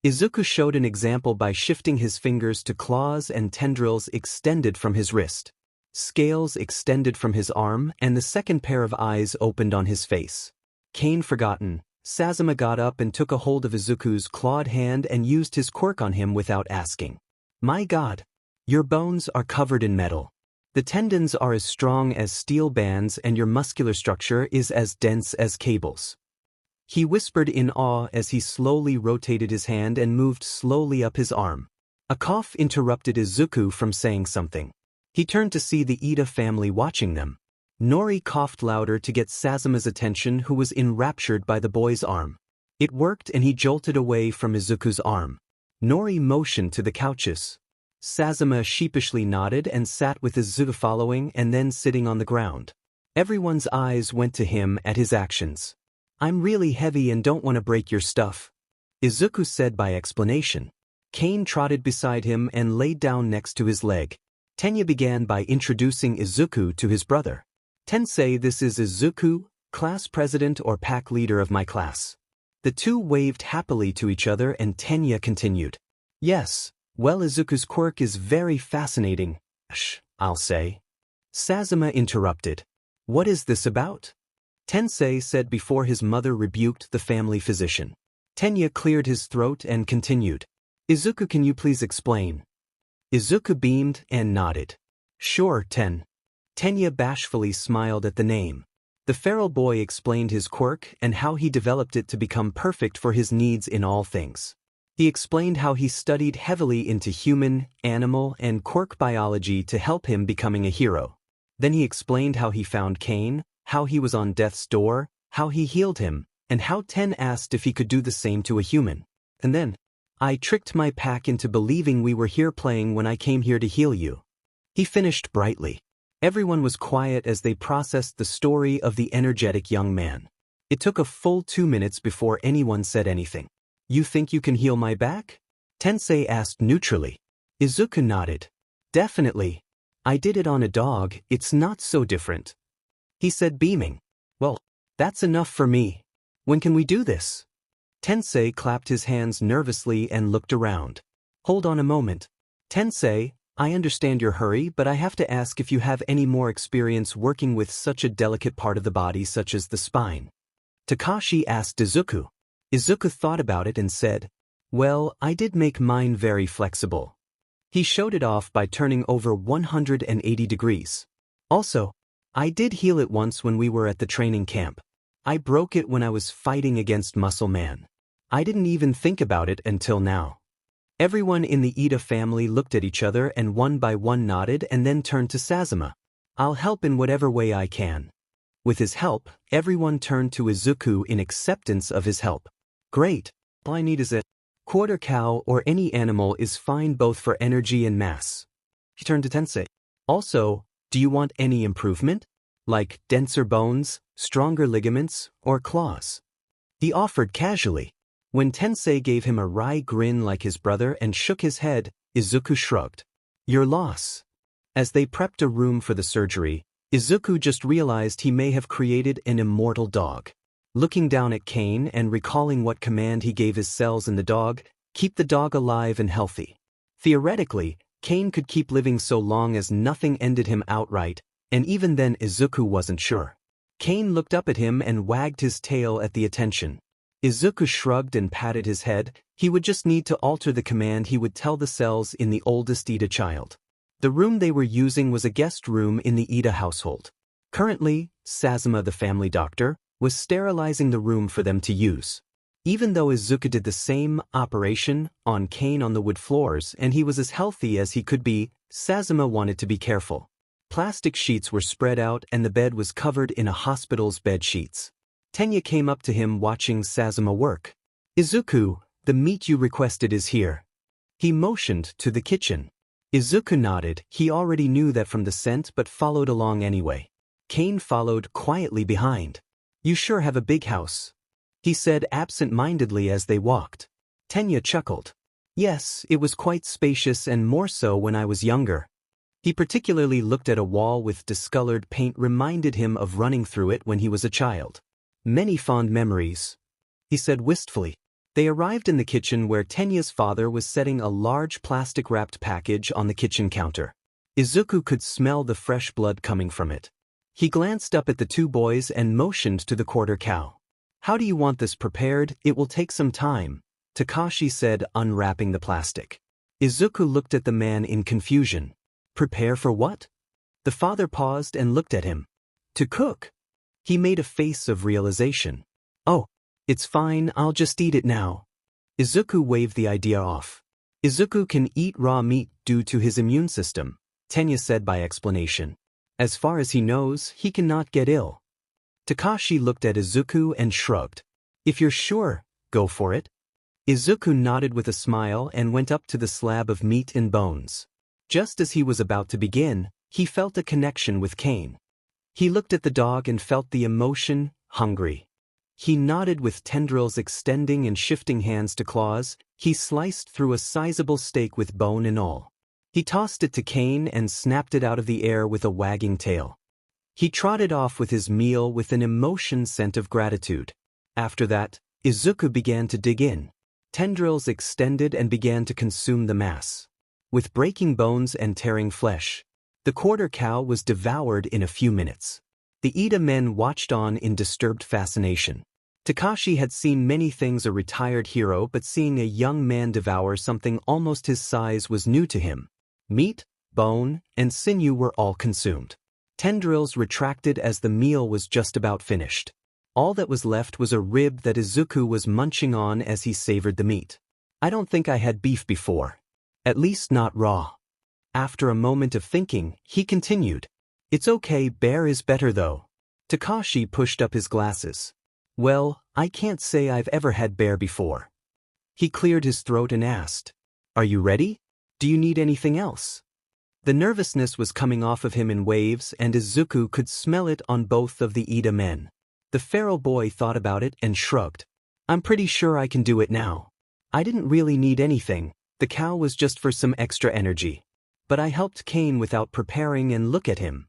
Izuku showed an example by shifting his fingers to claws and tendrils extended from his wrist. Scales extended from his arm, and the second pair of eyes opened on his face. Kane forgotten, Sazuma got up and took a hold of Izuku's clawed hand and used his quirk on him without asking. My God! Your bones are covered in metal. The tendons are as strong as steel bands and your muscular structure is as dense as cables. He whispered in awe as he slowly rotated his hand and moved slowly up his arm. A cough interrupted Izuku from saying something. He turned to see the Ida family watching them. Nori coughed louder to get Sazuma's attention, who was enraptured by the boy's arm. It worked and he jolted away from Izuku's arm. Nori motioned to the couches. Sazuma sheepishly nodded and sat with Izuku following and then sitting on the ground. Everyone's eyes went to him at his actions. I'm really heavy and don't want to break your stuff, Izuku said by explanation. Kane trotted beside him and laid down next to his leg. Tenya began by introducing Izuku to his brother. Tensei, this is Izuku, class president or pack leader of my class. The two waved happily to each other and Tenya continued. Yes, Well, Izuku's quirk is very fascinating, I'll say. Sazuma interrupted. What is this about? Tensei said before his mother rebuked the family physician. Tenya cleared his throat and continued. Izuku, can you please explain? Izuku beamed and nodded. Sure, Tenya bashfully smiled at the name. The feral boy explained his quirk and how he developed it to become perfect for his needs in all things. He explained how he studied heavily into human, animal, and quirk biology to help him becoming a hero. Then he explained how he found Kane, how he was on death's door, how he healed him, and how Ten asked if he could do the same to a human. And then, I tricked my pack into believing we were here playing when I came here to heal you. He finished brightly. Everyone was quiet as they processed the story of the energetic young man. It took a full 2 minutes before anyone said anything. You think you can heal my back? Tensei asked neutrally. Izuku nodded. Definitely. I did it on a dog, it's not so different. He said beaming. Well, that's enough for me. When can we do this? Tensei clapped his hands nervously and looked around. Hold on a moment. Tensei, I understand your hurry, but I have to ask if you have any more experience working with such a delicate part of the body such as the spine. Takashi asked Izuku. Izuku thought about it and said, well, I did make mine very flexible. He showed it off by turning over 180 degrees. Also, I did heal it once when we were at the training camp. I broke it when I was fighting against Muscle Man. I didn't even think about it until now. Everyone in the Ida family looked at each other and one by one nodded and then turned to Sazuma. I'll help in whatever way I can. With his help, everyone turned to Izuku in acceptance of his help. Great. All I need is a quarter cow or any animal is fine both for energy and mass. He turned to Tensei. Also, do you want any improvement? Like denser bones, stronger ligaments, or claws? He offered casually. When Tensei gave him a wry grin like his brother and shook his head, Izuku shrugged. Your loss. As they prepped a room for the surgery, Izuku just realized he may have created an immortal dog. Looking down at Kane and recalling what command he gave his cells in the dog, keep the dog alive and healthy. Theoretically, Kane could keep living so long as nothing ended him outright, and even then Izuku wasn't sure. Kane looked up at him and wagged his tail at the attention. Izuku shrugged and patted his head. He would just need to alter the command he would tell the cells in the oldest Ida child. The room they were using was a guest room in the Ida household. Currently, Sazuma, the family doctor, was sterilizing the room for them to use. Even though Izuku did the same operation on Kane on the wood floors and he was as healthy as he could be, Sazuma wanted to be careful. Plastic sheets were spread out and the bed was covered in a hospital's bed sheets. Tenya came up to him watching Sazuma work. Izuku, the meat you requested is here. He motioned to the kitchen. Izuku nodded. He already knew that from the scent but followed along anyway. Kane followed quietly behind. You sure have a big house, he said absent-mindedly as they walked. Tenya chuckled. Yes, it was quite spacious and more so when I was younger. He particularly looked at a wall with discolored paint reminded him of running through it when he was a child. Many fond memories, he said wistfully. They arrived in the kitchen where Tenya's father was setting a large plastic-wrapped package on the kitchen counter. Izuku could smell the fresh blood coming from it. He glanced up at the two boys and motioned to the quarter cow. How do you want this prepared? It will take some time, Takashi said, unwrapping the plastic. Izuku looked at the man in confusion. Prepare for what? The father paused and looked at him. To cook. He made a face of realization. Oh, it's fine, I'll just eat it now. Izuku waved the idea off. Izuku can eat raw meat due to his immune system, Tenya said by explanation. As far as he knows, he cannot get ill. Takashi looked at Izuku and shrugged. If you're sure, go for it. Izuku nodded with a smile and went up to the slab of meat and bones. Just as he was about to begin, he felt a connection with Kane. He looked at the dog and felt the emotion, hungry. He nodded with tendrils extending and shifting hands to claws. He sliced through a sizable steak with bone and all. He tossed it to Kane and snapped it out of the air with a wagging tail. He trotted off with his meal with an emotion scent of gratitude. After that, Izuku began to dig in. Tendrils extended and began to consume the mass. With breaking bones and tearing flesh, the quarter cow was devoured in a few minutes. The Ida men watched on in disturbed fascination. Takashi had seen many things a retired hero, but seeing a young man devour something almost his size was new to him. Meat, bone, and sinew were all consumed. Tendrils retracted as the meal was just about finished. All that was left was a rib that Izuku was munching on as he savored the meat. I don't think I had beef before. At least not raw. After a moment of thinking, he continued. It's okay, bear is better though. Takashi pushed up his glasses. Well, I can't say I've ever had bear before. He cleared his throat and asked, Are you ready? Do you need anything else? The nervousness was coming off of him in waves, and Izuku could smell it on both of the Ida men. The feral boy thought about it and shrugged. I'm pretty sure I can do it now. I didn't really need anything, the cow was just for some extra energy. But I helped Kane without preparing, and look at him.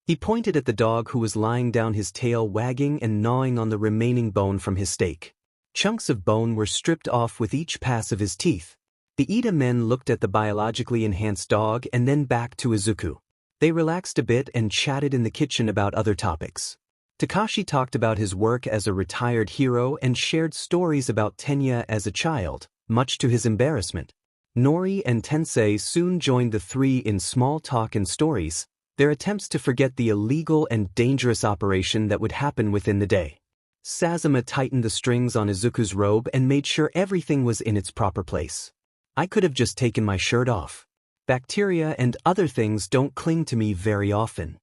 He pointed at the dog who was lying down, his tail wagging and gnawing on the remaining bone from his steak. Chunks of bone were stripped off with each pass of his teeth. The Ida men looked at the biologically enhanced dog and then back to Izuku. They relaxed a bit and chatted in the kitchen about other topics. Takashi talked about his work as a retired hero and shared stories about Tenya as a child, much to his embarrassment. Nori and Tensei soon joined the three in small talk and stories, their attempts to forget the illegal and dangerous operation that would happen within the day. Sazuma tightened the strings on Izuku's robe and made sure everything was in its proper place. I could have just taken my shirt off. Bacteria and other things don't cling to me very often,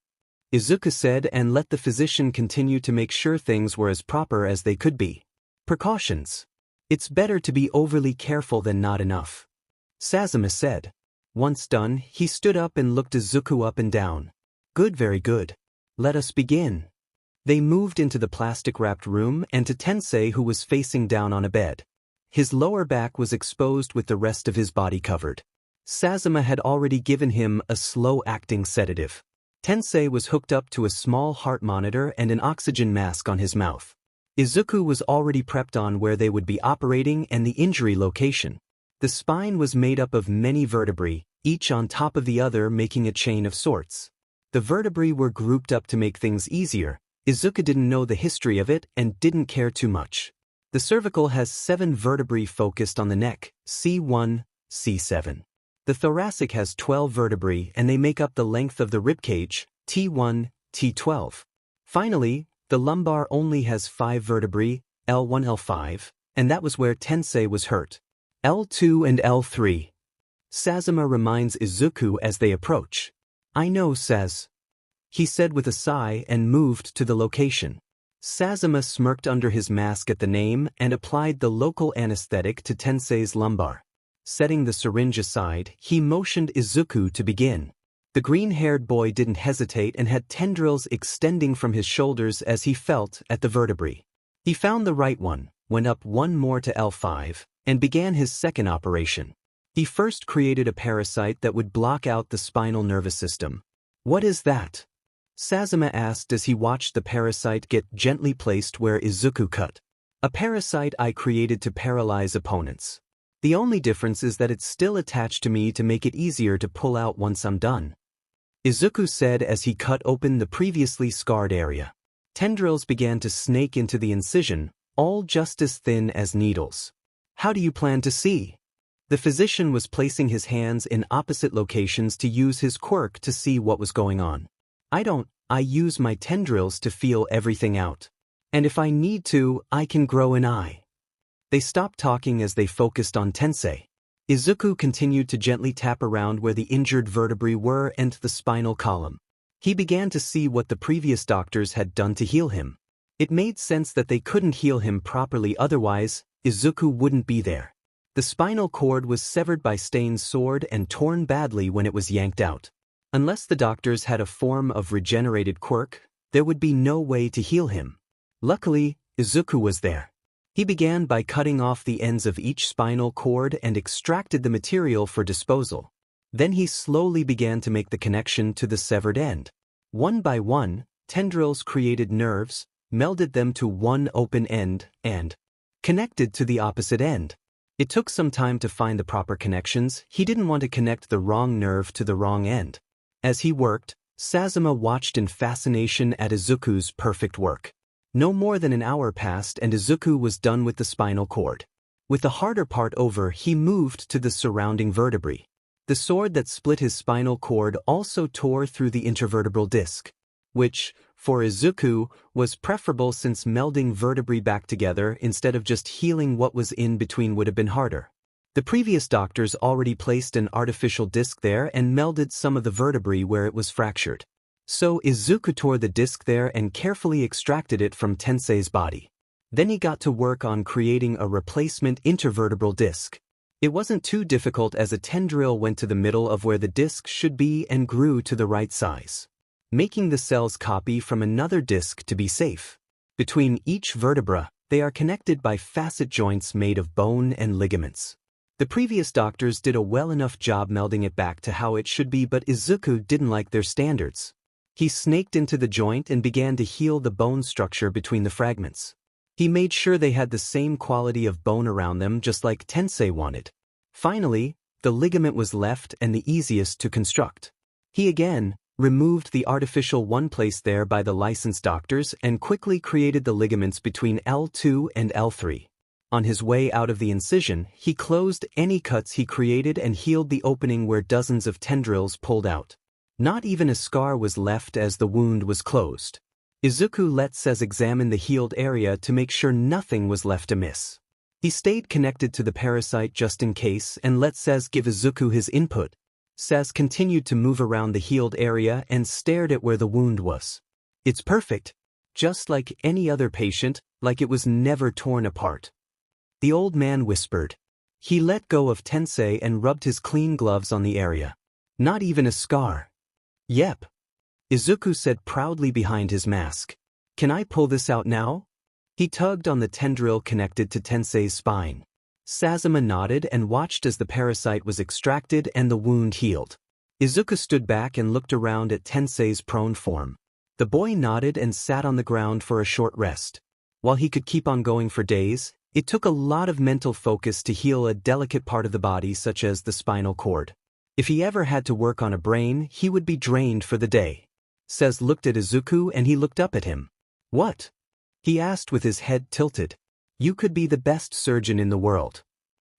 Izuku said, and let the physician continue to make sure things were as proper as they could be. Precautions. It's better to be overly careful than not enough, Sazuma said. Once done, he stood up and looked Izuku up and down. Good, very good. Let us begin. They moved into the plastic-wrapped room and to Tensei, who was facing down on a bed. His lower back was exposed with the rest of his body covered. Sazuma had already given him a slow-acting sedative. Tensei was hooked up to a small heart monitor and an oxygen mask on his mouth. Izuku was already prepped on where they would be operating and the injury location. The spine was made up of many vertebrae, each on top of the other, making a chain of sorts. The vertebrae were grouped up to make things easier. Izuku didn't know the history of it and didn't care too much. The cervical has 7 vertebrae focused on the neck, C1, C7. The thoracic has 12 vertebrae and they make up the length of the ribcage, T1, T12. Finally, the lumbar only has 5 vertebrae, L1, L5, and that was where Tensei was hurt. L2 and L3. Sazuma reminds Izuku as they approach. I know, Saz, he said with a sigh and moved to the location. Sazuma smirked under his mask at the name and applied the local anesthetic to Tensei's lumbar. Setting the syringe aside, he motioned Izuku to begin. The green-haired boy didn't hesitate and had tendrils extending from his shoulders as he felt at the vertebrae. He found the right one, went up one more to L5, and began his second operation. He first created a parasite that would block out the spinal nervous system. What is that? Sazuma asked as he watched the parasite get gently placed where Izuku cut. A parasite I created to paralyze opponents. The only difference is that it's still attached to me to make it easier to pull out once I'm done, Izuku said as he cut open the previously scarred area. Tendrils began to snake into the incision, all just as thin as needles. How do you plan to see? The physician was placing his hands in opposite locations to use his quirk to see what was going on. I use my tendrils to feel everything out. And if I need to, I can grow an eye. They stopped talking as they focused on Tensei. Izuku continued to gently tap around where the injured vertebrae were and the spinal column. He began to see what the previous doctors had done to heal him. It made sense that they couldn't heal him properly, otherwise Izuku wouldn't be there. The spinal cord was severed by Stain's sword and torn badly when it was yanked out. Unless the doctors had a form of regenerated quirk, there would be no way to heal him. Luckily, Izuku was there. He began by cutting off the ends of each spinal cord and extracted the material for disposal. Then he slowly began to make the connection to the severed end. One by one, tendrils created nerves, melded them to one open end, and connected to the opposite end. It took some time to find the proper connections. He didn't want to connect the wrong nerve to the wrong end. As he worked, Sazuma watched in fascination at Izuku's perfect work. No more than an hour passed and Izuku was done with the spinal cord. With the harder part over, he moved to the surrounding vertebrae. The sword that split his spinal cord also tore through the intervertebral disc, which, for Izuku, was preferable since melding vertebrae back together instead of just healing what was in between would have been harder. The previous doctors already placed an artificial disc there and melded some of the vertebrae where it was fractured. So Izuku tore the disc there and carefully extracted it from Tensei's body. Then he got to work on creating a replacement intervertebral disc. It wasn't too difficult as a tendril went to the middle of where the disc should be and grew to the right size, making the cells copy from another disc to be safe. Between each vertebra, they are connected by facet joints made of bone and ligaments. The previous doctors did a well enough job melding it back to how it should be, but Izuku didn't like their standards. He snaked into the joint and began to heal the bone structure between the fragments. He made sure they had the same quality of bone around them just like Tensei wanted. Finally, the ligament was left and the easiest to construct. He again removed the artificial one placed there by the licensed doctors and quickly created the ligaments between L2 and L3. On his way out of the incision, he closed any cuts he created and healed the opening where dozens of tendrils pulled out. Not even a scar was left as the wound was closed. Izuku let Saz examine the healed area to make sure nothing was left amiss. He stayed connected to the parasite just in case and let Saz give Izuku his input. Saz continued to move around the healed area and stared at where the wound was. It's perfect, just like any other patient, like it was never torn apart. The old man whispered. He let go of Tensei and rubbed his clean gloves on the area. Not even a scar. Yep. Izuku said proudly behind his mask. Can I pull this out now? He tugged on the tendril connected to Tensei's spine. Sazuma nodded and watched as the parasite was extracted and the wound healed. Izuku stood back and looked around at Tensei's prone form. The boy nodded and sat on the ground for a short rest. While he could keep on going for days, it took a lot of mental focus to heal a delicate part of the body such as the spinal cord. If he ever had to work on a brain, he would be drained for the day. Saz looked at Izuku and he looked up at him. What? He asked with his head tilted. You could be the best surgeon in the world.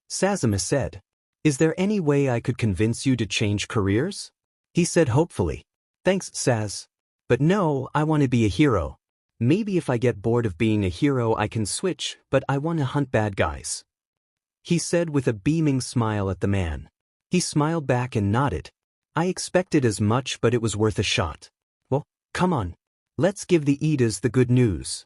Sazuma said. Is there any way I could convince you to change careers? He said hopefully. Thanks, Saz. But no, I want to be a hero. Maybe if I get bored of being a hero I can switch, but I want to hunt bad guys. He said with a beaming smile at the man. He smiled back and nodded. I expected as much, but it was worth a shot. Well, come on. Let's give the Idas the good news.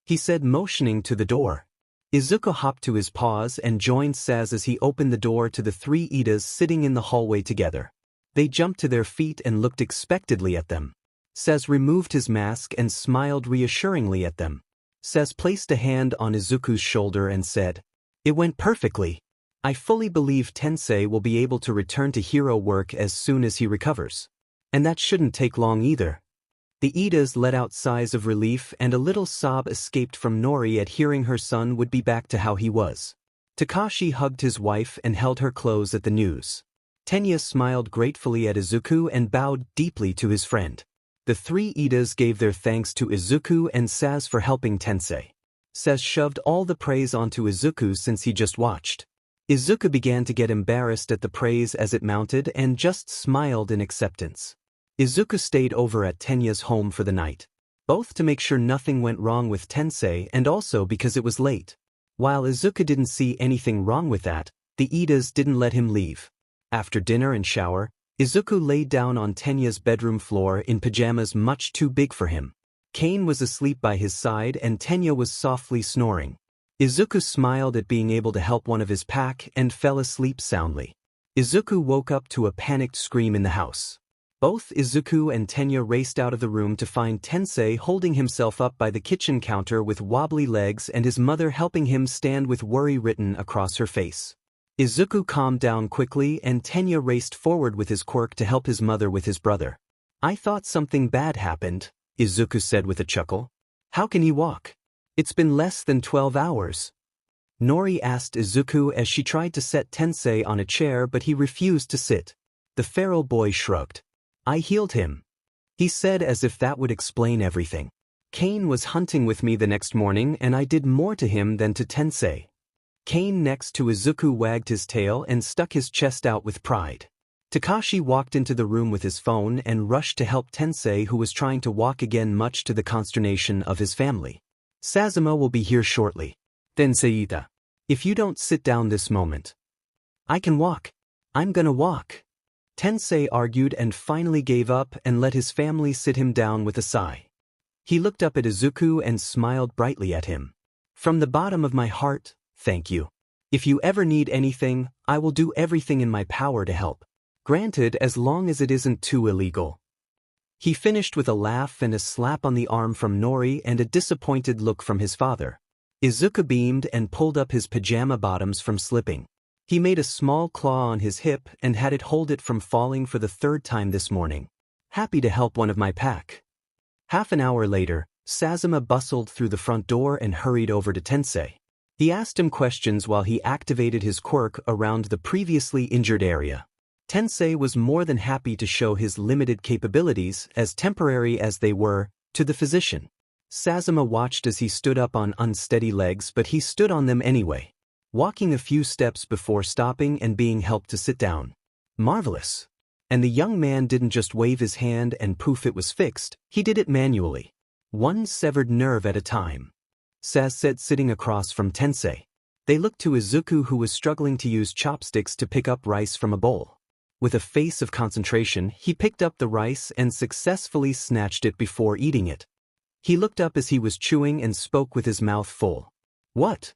He said, motioning to the door. Izuku hopped to his paws and joined Saz as he opened the door to the three Idas sitting in the hallway together. They jumped to their feet and looked expectantly at them. Saz removed his mask and smiled reassuringly at them. Saz placed a hand on Izuku's shoulder and said, It went perfectly. I fully believe Tensei will be able to return to hero work as soon as he recovers. And that shouldn't take long either. The Idas let out sighs of relief and a little sob escaped from Nori at hearing her son would be back to how he was. Takashi hugged his wife and held her close at the news. Tenya smiled gratefully at Izuku and bowed deeply to his friend. The three Idas gave their thanks to Izuku and Saz for helping Tensei. Saz shoved all the praise onto Izuku since he just watched. Izuku began to get embarrassed at the praise as it mounted and just smiled in acceptance. Izuku stayed over at Tenya's home for the night, both to make sure nothing went wrong with Tensei and also because it was late. While Izuku didn't see anything wrong with that, the Idas didn't let him leave. After dinner and shower, Izuku laid down on Tenya's bedroom floor in pajamas much too big for him. Kane was asleep by his side and Tenya was softly snoring. Izuku smiled at being able to help one of his pack and fell asleep soundly. Izuku woke up to a panicked scream in the house. Both Izuku and Tenya raced out of the room to find Tensei holding himself up by the kitchen counter with wobbly legs and his mother helping him stand with worry written across her face. Izuku calmed down quickly and Tenya raced forward with his Quirk to help his mother with his brother. I thought something bad happened, Izuku said with a chuckle. How can he walk? It's been less than 12 hours. Nori asked Izuku as she tried to set Tensei on a chair but he refused to sit. The feral boy shrugged. I healed him, he said as if that would explain everything. Kane was hunting with me the next morning and I did more to him than to Tensei. Kane next to Izuku wagged his tail and stuck his chest out with pride. Takashi walked into the room with his phone and rushed to help Tensei who was trying to walk again much to the consternation of his family. Sazuma will be here shortly. Tensei-ita, if you don't sit down this moment. I can walk. I'm gonna walk. Tensei argued and finally gave up and let his family sit him down with a sigh. He looked up at Izuku and smiled brightly at him. From the bottom of my heart, thank you. If you ever need anything, I will do everything in my power to help. Granted, as long as it isn't too illegal. He finished with a laugh and a slap on the arm from Nori and a disappointed look from his father. Izuku beamed and pulled up his pajama bottoms from slipping. He made a small claw on his hip and had it hold it from falling for the third time this morning. Happy to help one of my pack. Half an hour later, Sazuma bustled through the front door and hurried over to Tensei. He asked him questions while he activated his quirk around the previously injured area. Tensei was more than happy to show his limited capabilities, as temporary as they were, to the physician. Sazuma watched as he stood up on unsteady legs, but he stood on them anyway, walking a few steps before stopping and being helped to sit down. Marvelous. And the young man didn't just wave his hand and poof it was fixed, he did it manually. One severed nerve at a time. Saz said sitting across from Tensei. They looked to Izuku who was struggling to use chopsticks to pick up rice from a bowl. With a face of concentration, he picked up the rice and successfully snatched it before eating it. He looked up as he was chewing and spoke with his mouth full. What?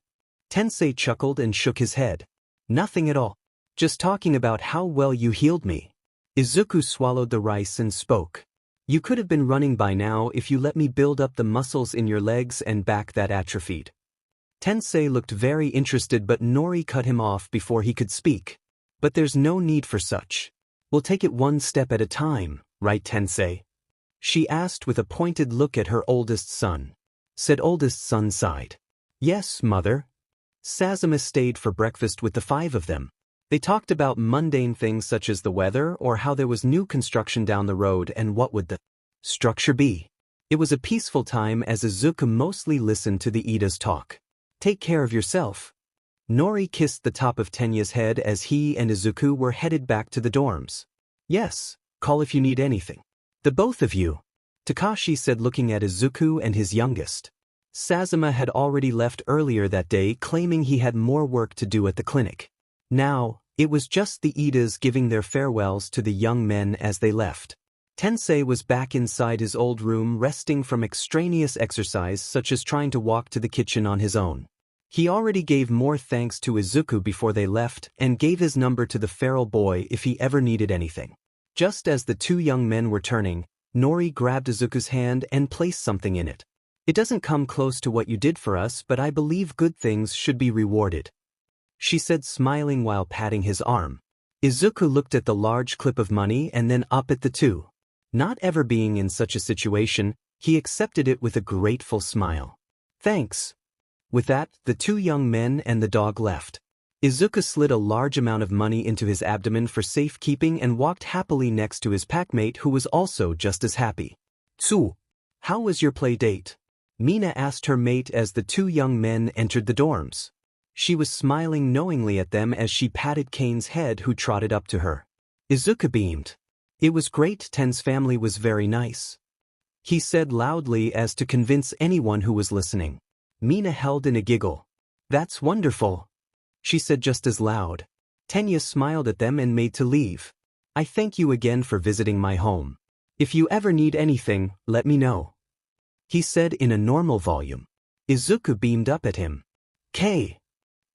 Tensei chuckled and shook his head. Nothing at all. Just talking about how well you healed me. Izuku swallowed the rice and spoke. You could have been running by now if you let me build up the muscles in your legs and back that atrophied. Tensei looked very interested but Nori cut him off before he could speak. But there's no need for such. We'll take it one step at a time, right Tensei? She asked with a pointed look at her oldest son. Said oldest son sighed. Yes, mother. Sazuma stayed for breakfast with the five of them. They talked about mundane things such as the weather or how there was new construction down the road and what would the structure be. It was a peaceful time as Izuku mostly listened to the Iida's talk. Take care of yourself. Nori kissed the top of Tenya's head as he and Izuku were headed back to the dorms. Yes, call if you need anything. The both of you, Takashi said looking at Izuku and his youngest. Sazuma had already left earlier that day claiming he had more work to do at the clinic. Now, it was just the Iidas giving their farewells to the young men as they left. Tensei was back inside his old room resting from extraneous exercise such as trying to walk to the kitchen on his own. He already gave more thanks to Izuku before they left and gave his number to the feral boy if he ever needed anything. Just as the two young men were turning, Nori grabbed Izuku's hand and placed something in it. It doesn't come close to what you did for us, but I believe good things should be rewarded, she said smiling while patting his arm. Izuku looked at the large clip of money and then up at the two. Not ever being in such a situation, he accepted it with a grateful smile. Thanks. With that, the two young men and the dog left. Izuku slid a large amount of money into his abdomen for safekeeping and walked happily next to his packmate who was also just as happy. Tsu, how was your play date? Mina asked her mate as the two young men entered the dorms. She was smiling knowingly at them as she patted Kane's head who trotted up to her. Izuku beamed. It was great. Ten's family was very nice, he said loudly as to convince anyone who was listening. Mina held in a giggle. That's wonderful, she said just as loud. Tenya smiled at them and made to leave. I thank you again for visiting my home. If you ever need anything, let me know, he said in a normal volume. Izuku beamed up at him. K.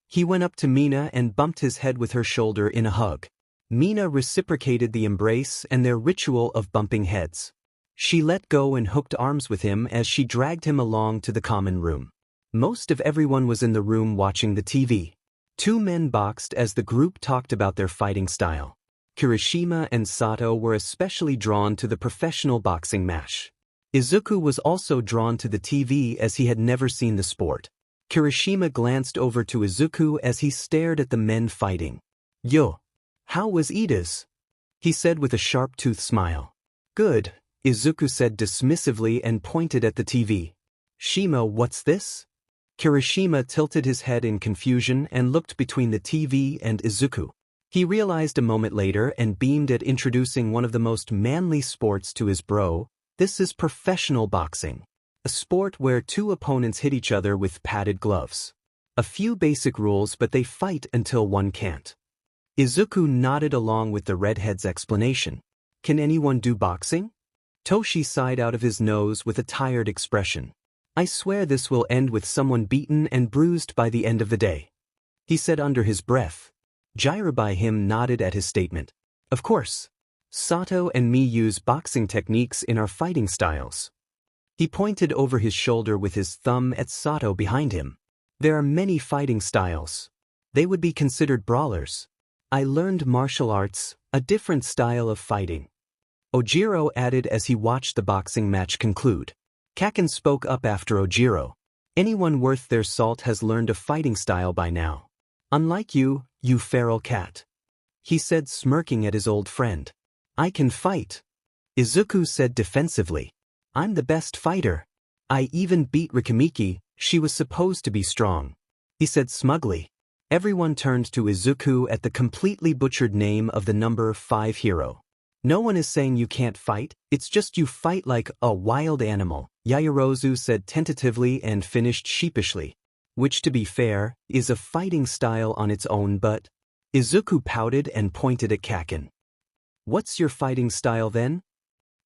He went up to Mina and bumped his head with her shoulder in a hug. Mina reciprocated the embrace and their ritual of bumping heads. She let go and hooked arms with him as she dragged him along to the common room. Most of everyone was in the room watching the TV. Two men boxed as the group talked about their fighting style. Kirishima and Sato were especially drawn to the professional boxing match. Izuku was also drawn to the TV as he had never seen the sport. Kirishima glanced over to Izuku as he stared at the men fighting. Yo. How was Ida's? He said with a sharp-toothed smile. Good, Izuku said dismissively and pointed at the TV. Shima, what's this? Kirishima tilted his head in confusion and looked between the TV and Izuku. He realized a moment later and beamed at introducing one of the most manly sports to his bro. This is professional boxing. A sport where two opponents hit each other with padded gloves. A few basic rules, but they fight until one can't. Izuku nodded along with the redhead's explanation. Can anyone do boxing? Toshi sighed out of his nose with a tired expression. I swear this will end with someone beaten and bruised by the end of the day. He said under his breath. Jiraiya by him nodded at his statement. Of course. Sato and me use boxing techniques in our fighting styles. He pointed over his shoulder with his thumb at Sato behind him. There are many fighting styles. They would be considered brawlers. I learned martial arts, a different style of fighting. Ojiro added as he watched the boxing match conclude. Kaken spoke up after Ojiro. Anyone worth their salt has learned a fighting style by now. Unlike you, you feral cat. He said, smirking at his old friend. I can fight. Izuku said defensively. I'm the best fighter. I even beat Rikamiki, she was supposed to be strong. He said smugly. Everyone turned to Izuku at the completely butchered name of the number 5 hero. No one is saying you can't fight, it's just you fight like a wild animal, Yaoyorozu said tentatively and finished sheepishly. Which, to be fair, is a fighting style on its own, but... Izuku pouted and pointed at Kaken. What's your fighting style then?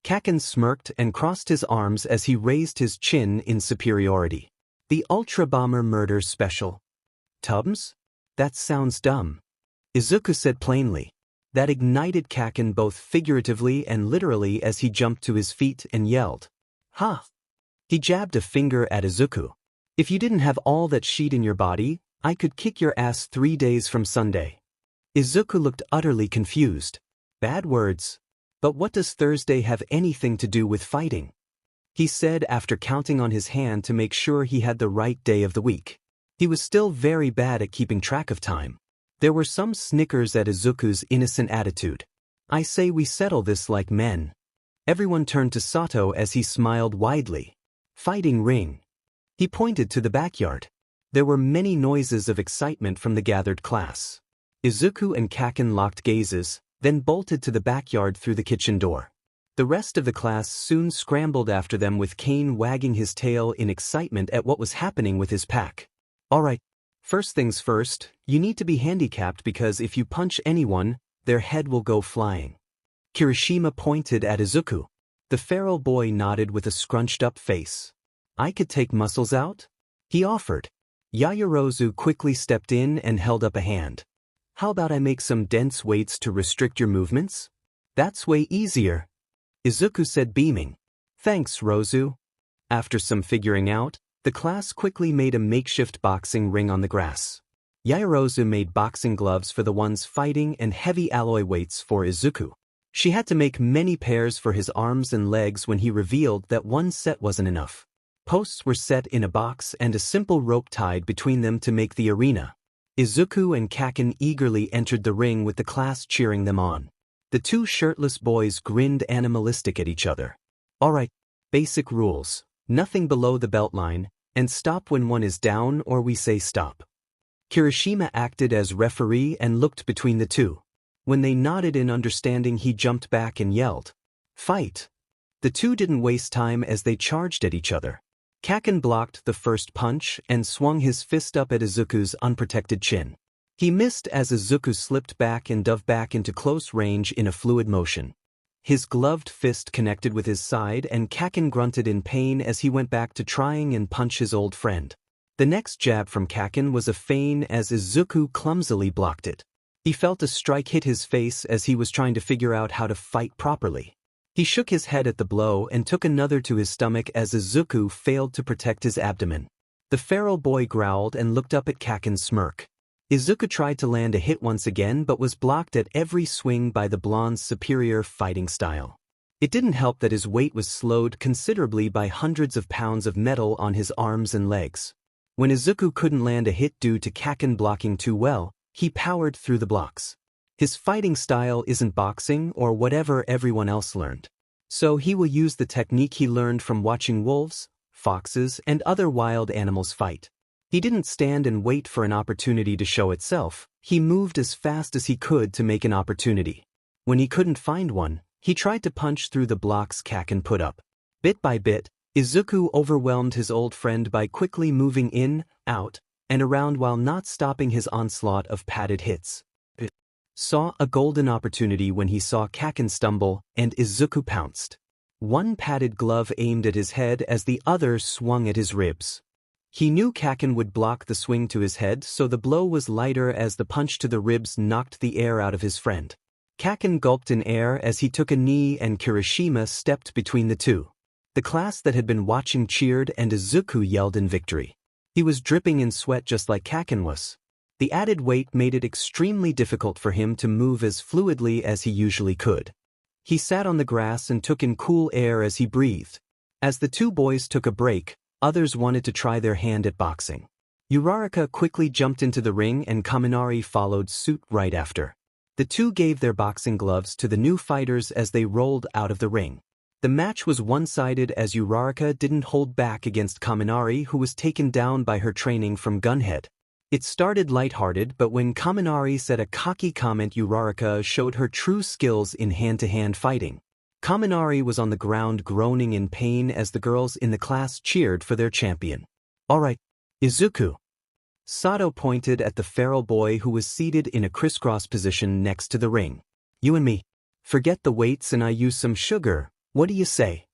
Kaken smirked and crossed his arms as he raised his chin in superiority. The Ultra Bomber Murder Special. Tubs? That sounds dumb. Izuku said plainly. That ignited Kaken both figuratively and literally as he jumped to his feet and yelled. Ha! He jabbed a finger at Izuku. If you didn't have all that sheet in your body, I could kick your ass 3 days from Sunday. Izuku looked utterly confused. Bad words. But what does Thursday have anything to do with fighting? He said after counting on his hand to make sure he had the right day of the week. He was still very bad at keeping track of time. There were some snickers at Izuku's innocent attitude. I say we settle this like men. Everyone turned to Sato as he smiled widely. Fighting ring. He pointed to the backyard. There were many noises of excitement from the gathered class. Izuku and Kaken locked gazes, then bolted to the backyard through the kitchen door. The rest of the class soon scrambled after them with Kane wagging his tail in excitement at what was happening with his pack. Alright, first things first, you need to be handicapped because if you punch anyone, their head will go flying. Kirishima pointed at Izuku. The feral boy nodded with a scrunched-up face. I could take muscles out? He offered. Yaoyorozu quickly stepped in and held up a hand. How about I make some dense weights to restrict your movements? That's way easier. Izuku said beaming. Thanks, Rozu. After some figuring out, the class quickly made a makeshift boxing ring on the grass. Yaoyorozu made boxing gloves for the ones fighting and heavy alloy weights for Izuku. She had to make many pairs for his arms and legs when he revealed that one set wasn't enough. Posts were set in a box and a simple rope tied between them to make the arena. Izuku and Kaken eagerly entered the ring with the class cheering them on. The two shirtless boys grinned animalistic at each other. Alright, basic rules. Nothing below the belt line, and stop when one is down or we say stop. Kirishima acted as referee and looked between the two. When they nodded in understanding, he jumped back and yelled, "Fight!" The two didn't waste time as they charged at each other. Kaken blocked the first punch and swung his fist up at Izuku's unprotected chin. He missed as Izuku slipped back and dove back into close range in a fluid motion. His gloved fist connected with his side and Kaken grunted in pain as he went back to trying and punch his old friend. The next jab from Kaken was a fein as Izuku clumsily blocked it. He felt a strike hit his face as he was trying to figure out how to fight properly. He shook his head at the blow and took another to his stomach as Izuku failed to protect his abdomen. The feral boy growled and looked up at Kaken's smirk. Izuku tried to land a hit once again but was blocked at every swing by the blonde's superior fighting style. It didn't help that his weight was slowed considerably by hundreds of pounds of metal on his arms and legs. When Izuku couldn't land a hit due to Kaken blocking too well, he powered through the blocks. His fighting style isn't boxing or whatever everyone else learned. So he will use the technique he learned from watching wolves, foxes, and other wild animals fight. He didn't stand and wait for an opportunity to show itself, he moved as fast as he could to make an opportunity. When he couldn't find one, he tried to punch through the blocks Kaken put up. Bit by bit, Izuku overwhelmed his old friend by quickly moving in, out, and around while not stopping his onslaught of padded hits. Saw a golden opportunity when he saw Kaken stumble, and Izuku pounced. One padded glove aimed at his head as the other swung at his ribs. He knew Kaken would block the swing to his head, so the blow was lighter as the punch to the ribs knocked the air out of his friend. Kaken gulped in air as he took a knee and Kirishima stepped between the two. The class that had been watching cheered and Izuku yelled in victory. He was dripping in sweat just like Kaken was. The added weight made it extremely difficult for him to move as fluidly as he usually could. He sat on the grass and took in cool air as he breathed. As the two boys took a break, others wanted to try their hand at boxing. Uraraka quickly jumped into the ring and Kaminari followed suit right after. The two gave their boxing gloves to the new fighters as they rolled out of the ring. The match was one-sided as Uraraka didn't hold back against Kaminari, who was taken down by her training from Gunhead. It started lighthearted, but when Kaminari said a cocky comment, Uraraka showed her true skills in hand-to-hand fighting. Kaminari was on the ground groaning in pain as the girls in the class cheered for their champion. "All right, Izuku." Sato pointed at the feral boy who was seated in a crisscross position next to the ring. "You and me. Forget the weights and I use some sugar. What do you say?"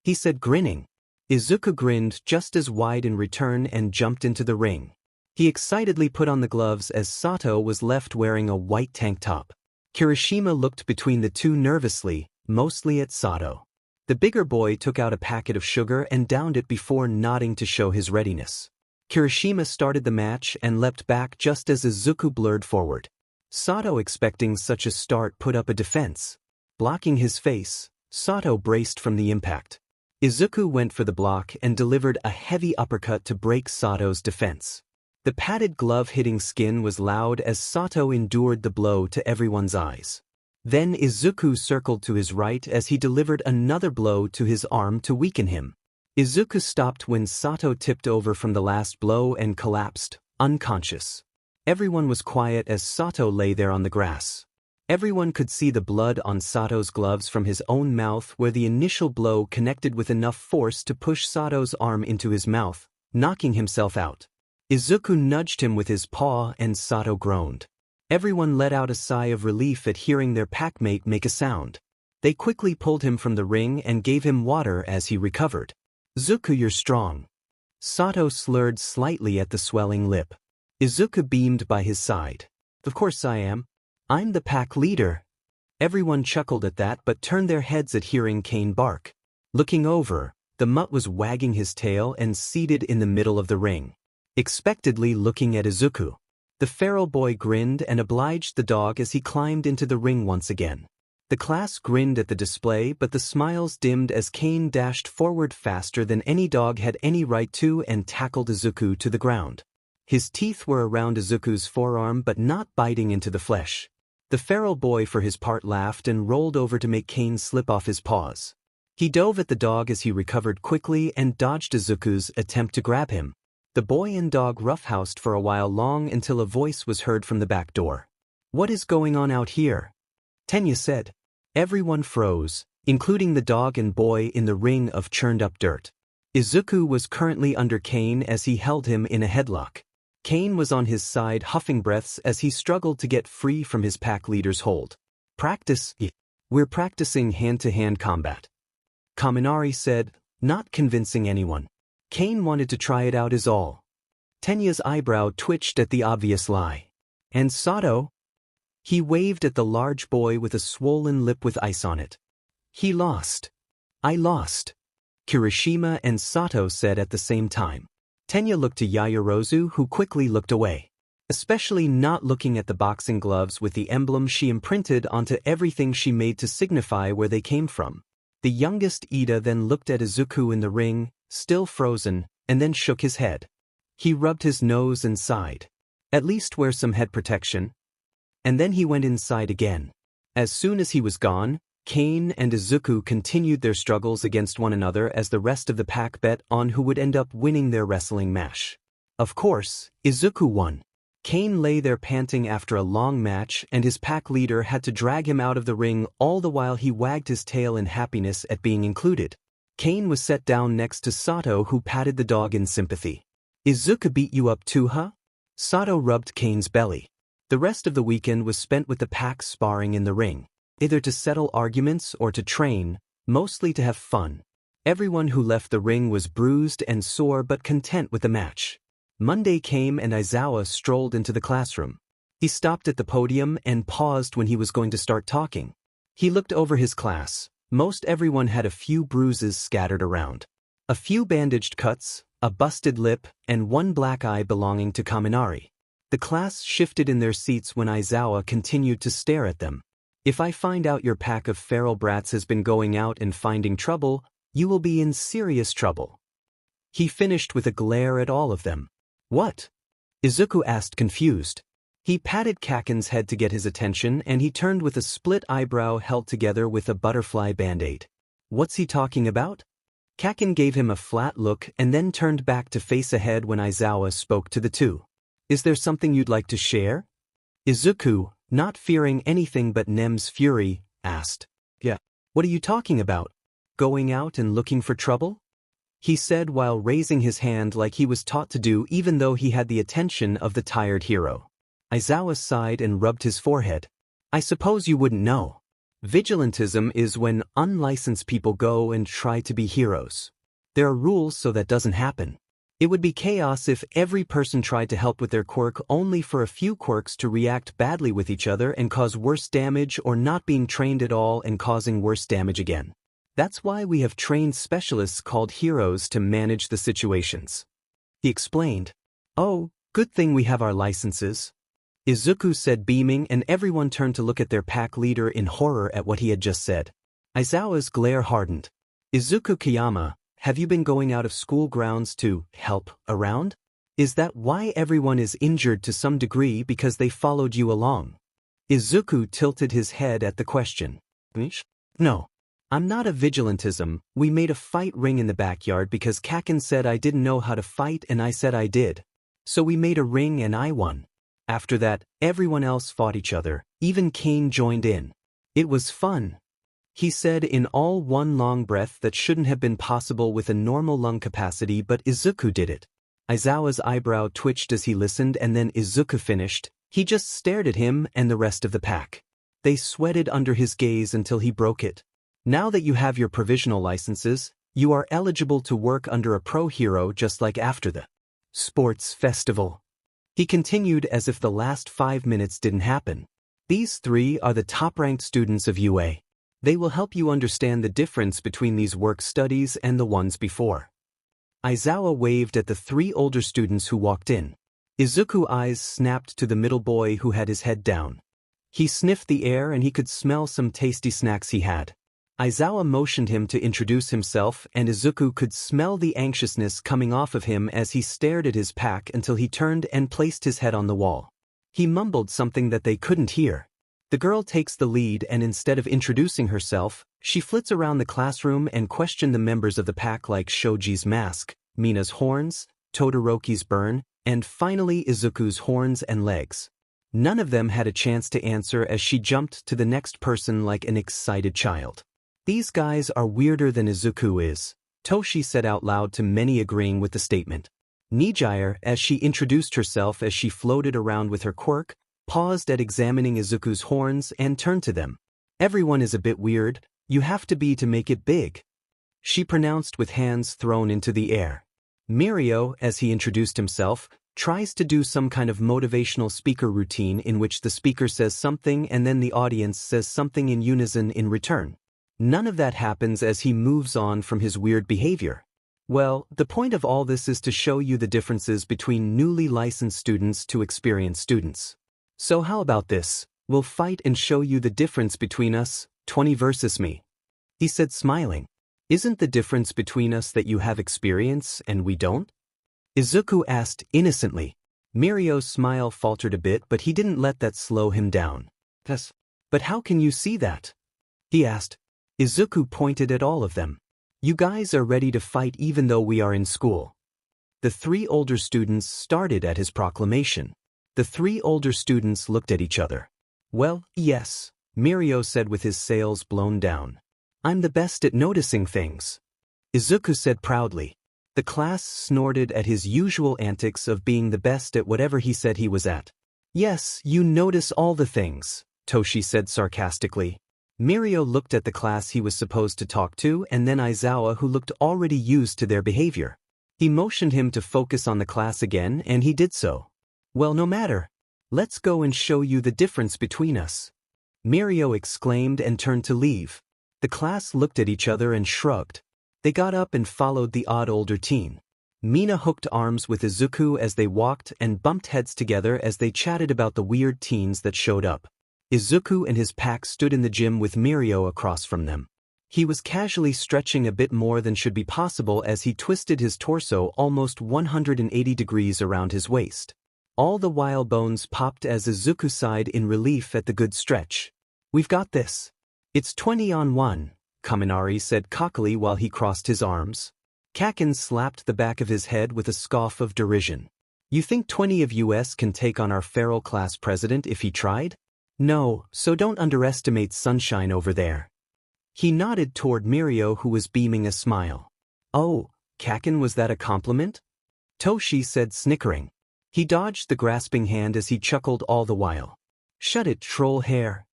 he said, grinning. Izuku grinned just as wide in return and jumped into the ring. He excitedly put on the gloves as Sato was left wearing a white tank top. Kirishima looked between the two nervously, mostly at Sato. The bigger boy took out a packet of sugar and downed it before nodding to show his readiness. Kirishima started the match and leapt back just as Izuku blurred forward. Sato, expecting such a start, put up a defense. Blocking his face, Sato braced from the impact. Izuku went for the block and delivered a heavy uppercut to break Sato's defense. The padded glove hitting skin was loud as Sato endured the blow to everyone's eyes. Then Izuku circled to his right as he delivered another blow to his arm to weaken him. Izuku stopped when Sato tipped over from the last blow and collapsed, unconscious. Everyone was quiet as Sato lay there on the grass. Everyone could see the blood on Sato's gloves from his own mouth where the initial blow connected with enough force to push Sato's arm into his mouth, knocking himself out. Izuku nudged him with his paw and Sato groaned. Everyone let out a sigh of relief at hearing their packmate make a sound. They quickly pulled him from the ring and gave him water as he recovered. "Izuku, you're strong." Sato slurred slightly at the swelling lip. Izuku beamed by his side. "Of course I am. I'm the pack leader." Everyone chuckled at that but turned their heads at hearing Kane bark. Looking over, the mutt was wagging his tail and seated in the middle of the ring, expectantly looking at Izuku. The feral boy grinned and obliged the dog as he climbed into the ring once again. The class grinned at the display, but the smiles dimmed as Kane dashed forward faster than any dog had any right to and tackled Izuku to the ground. His teeth were around Izuku's forearm but not biting into the flesh. The feral boy for his part laughed and rolled over to make Kane slip off his paws. He dove at the dog as he recovered quickly and dodged Izuku's attempt to grab him. The boy and dog roughhoused for a while long until a voice was heard from the back door. "What is going on out here?" Tenya said. Everyone froze, including the dog and boy in the ring of churned-up dirt. Izuku was currently under Kane as he held him in a headlock. Kane was on his side huffing breaths as he struggled to get free from his pack leader's hold. "Practice? We're practicing hand-to-hand combat," Kaminari said, not convincing anyone. Kane wanted to try it out is all. Tenya's eyebrow twitched at the obvious lie. "And Sato?" He waved at the large boy with a swollen lip with ice on it. "He lost." "I lost," Kirishima and Sato said at the same time. Tenya looked to Yaoyorozu, who quickly looked away, especially not looking at the boxing gloves with the emblem she imprinted onto everything she made to signify where they came from. The youngest Ida then looked at Izuku in the ring, still frozen, and then shook his head. He rubbed his nose and sighed. At least wear some head protection. And then he went inside again. As soon as he was gone, Kane and Izuku continued their struggles against one another as the rest of the pack bet on who would end up winning their wrestling match. Of course, Izuku won. Kane lay there panting after a long match, and his pack leader had to drag him out of the ring, all the while he wagged his tail in happiness at being included. Kane was set down next to Sato, who patted the dog in sympathy. "Izuku beat you up too, huh?" Sato rubbed Kane's belly. The rest of the weekend was spent with the pack sparring in the ring, either to settle arguments or to train, mostly to have fun. Everyone who left the ring was bruised and sore but content with the match. Monday came and Aizawa strolled into the classroom. He stopped at the podium and paused when he was going to start talking. He looked over his class. Most everyone had a few bruises scattered around. A few bandaged cuts, a busted lip, and one black eye belonging to Kaminari. The class shifted in their seats when Aizawa continued to stare at them. "If I find out your pack of feral brats has been going out and finding trouble, you will be in serious trouble." He finished with a glare at all of them. "What?" Izuku asked, confused. He patted Kaken's head to get his attention, and he turned with a split eyebrow held together with a butterfly band-aid. "What's he talking about?" Kaken gave him a flat look and then turned back to face ahead when Aizawa spoke to the two. "Is there something you'd like to share?" Izuku, not fearing anything but Nem's fury, asked. "Yeah. What are you talking about? Going out and looking for trouble?" He said while raising his hand like he was taught to do, even though he had the attention of the tired hero. Aizawa sighed and rubbed his forehead. "I suppose you wouldn't know. Vigilantism is when unlicensed people go and try to be heroes. There are rules so that doesn't happen. It would be chaos if every person tried to help with their quirk only for a few quirks to react badly with each other and cause worse damage, or not being trained at all and causing worse damage again. That's why we have trained specialists called heroes to manage the situations." He explained. "Oh, good thing we have our licenses," Izuku said, beaming, and everyone turned to look at their pack leader in horror at what he had just said. Aizawa's glare hardened. "Izuku Kiyama, have you been going out of school grounds to help around? Is that why everyone is injured to some degree, because they followed you along?" Izuku tilted his head at the question. "No. I'm not a vigilantism. We made a fight ring in the backyard because Kaken said I didn't know how to fight and I said I did. So we made a ring and I won. After that, everyone else fought each other, even Kane joined in. It was fun," he said in all one long breath that shouldn't have been possible with a normal lung capacity, but Izuku did it. Aizawa's eyebrow twitched as he listened, and then Izuku finished. He just stared at him and the rest of the pack. They sweated under his gaze until he broke it. "Now that you have your provisional licenses, you are eligible to work under a pro hero just like after the sports festival." He continued as if the last 5 minutes didn't happen. "These three are the top-ranked students of UA. They will help you understand the difference between these work studies and the ones before." Aizawa waved at the three older students who walked in. Izuku's eyes snapped to the middle boy who had his head down. He sniffed the air and he could smell some tasty snacks he had. Aizawa motioned him to introduce himself, and Izuku could smell the anxiousness coming off of him as he stared at his pack until he turned and placed his head on the wall. He mumbled something that they couldn't hear. The girl takes the lead, and instead of introducing herself, she flits around the classroom and questioned the members of the pack like Shoji's mask, Mina's horns, Todoroki's burn, and finally Izuku's horns and legs. None of them had a chance to answer as she jumped to the next person like an excited child. "These guys are weirder than Izuku is," Toshi said out loud, to many agreeing with the statement. Nijire, as she introduced herself as she floated around with her quirk, paused at examining Izuku's horns and turned to them. "Everyone is a bit weird. You have to be to make it big," she pronounced with hands thrown into the air. Mirio, as he introduced himself, tries to do some kind of motivational speaker routine in which the speaker says something and then the audience says something in unison in return. None of that happens as he moves on from his weird behavior. Well, the point of all this is to show you the differences between newly licensed students to experienced students. So how about this? We'll fight and show you the difference between us, 20 versus me," he said, smiling. "Isn't the difference between us that you have experience and we don't?" Izuku asked innocently. Mirio's smile faltered a bit, but he didn't let that slow him down. But how can you see that? He asked. Izuku pointed at all of them. You guys are ready to fight even though we are in school. The three older students started at his proclamation. The three older students looked at each other. Well, yes, Mirio said with his sails blown down. I'm the best at noticing things. Izuku said proudly. The class snorted at his usual antics of being the best at whatever he said he was at. Yes, you notice all the things, Toshi said sarcastically. Mirio looked at the class he was supposed to talk to and then Aizawa, who looked already used to their behavior. He motioned him to focus on the class again and he did so. Well, no matter. Let's go and show you the difference between us. Mirio exclaimed and turned to leave. The class looked at each other and shrugged. They got up and followed the odd older teen. Mina hooked arms with Izuku as they walked and bumped heads together as they chatted about the weird teens that showed up. Izuku and his pack stood in the gym with Mirio across from them. He was casually stretching a bit more than should be possible as he twisted his torso almost 180 degrees around his waist. All the while bones popped as Izuku sighed in relief at the good stretch. We've got this. It's 20 on 1, Kaminari said cockily while he crossed his arms. Kaken slapped the back of his head with a scoff of derision. You think 20 of us can take on our feral class president if he tried? No, so don't underestimate Sunshine over there. He nodded toward Mirio, who was beaming a smile. Oh, Kaken, was that a compliment? Toshi said, snickering. He dodged the grasping hand as he chuckled all the while. Shut it, troll hair.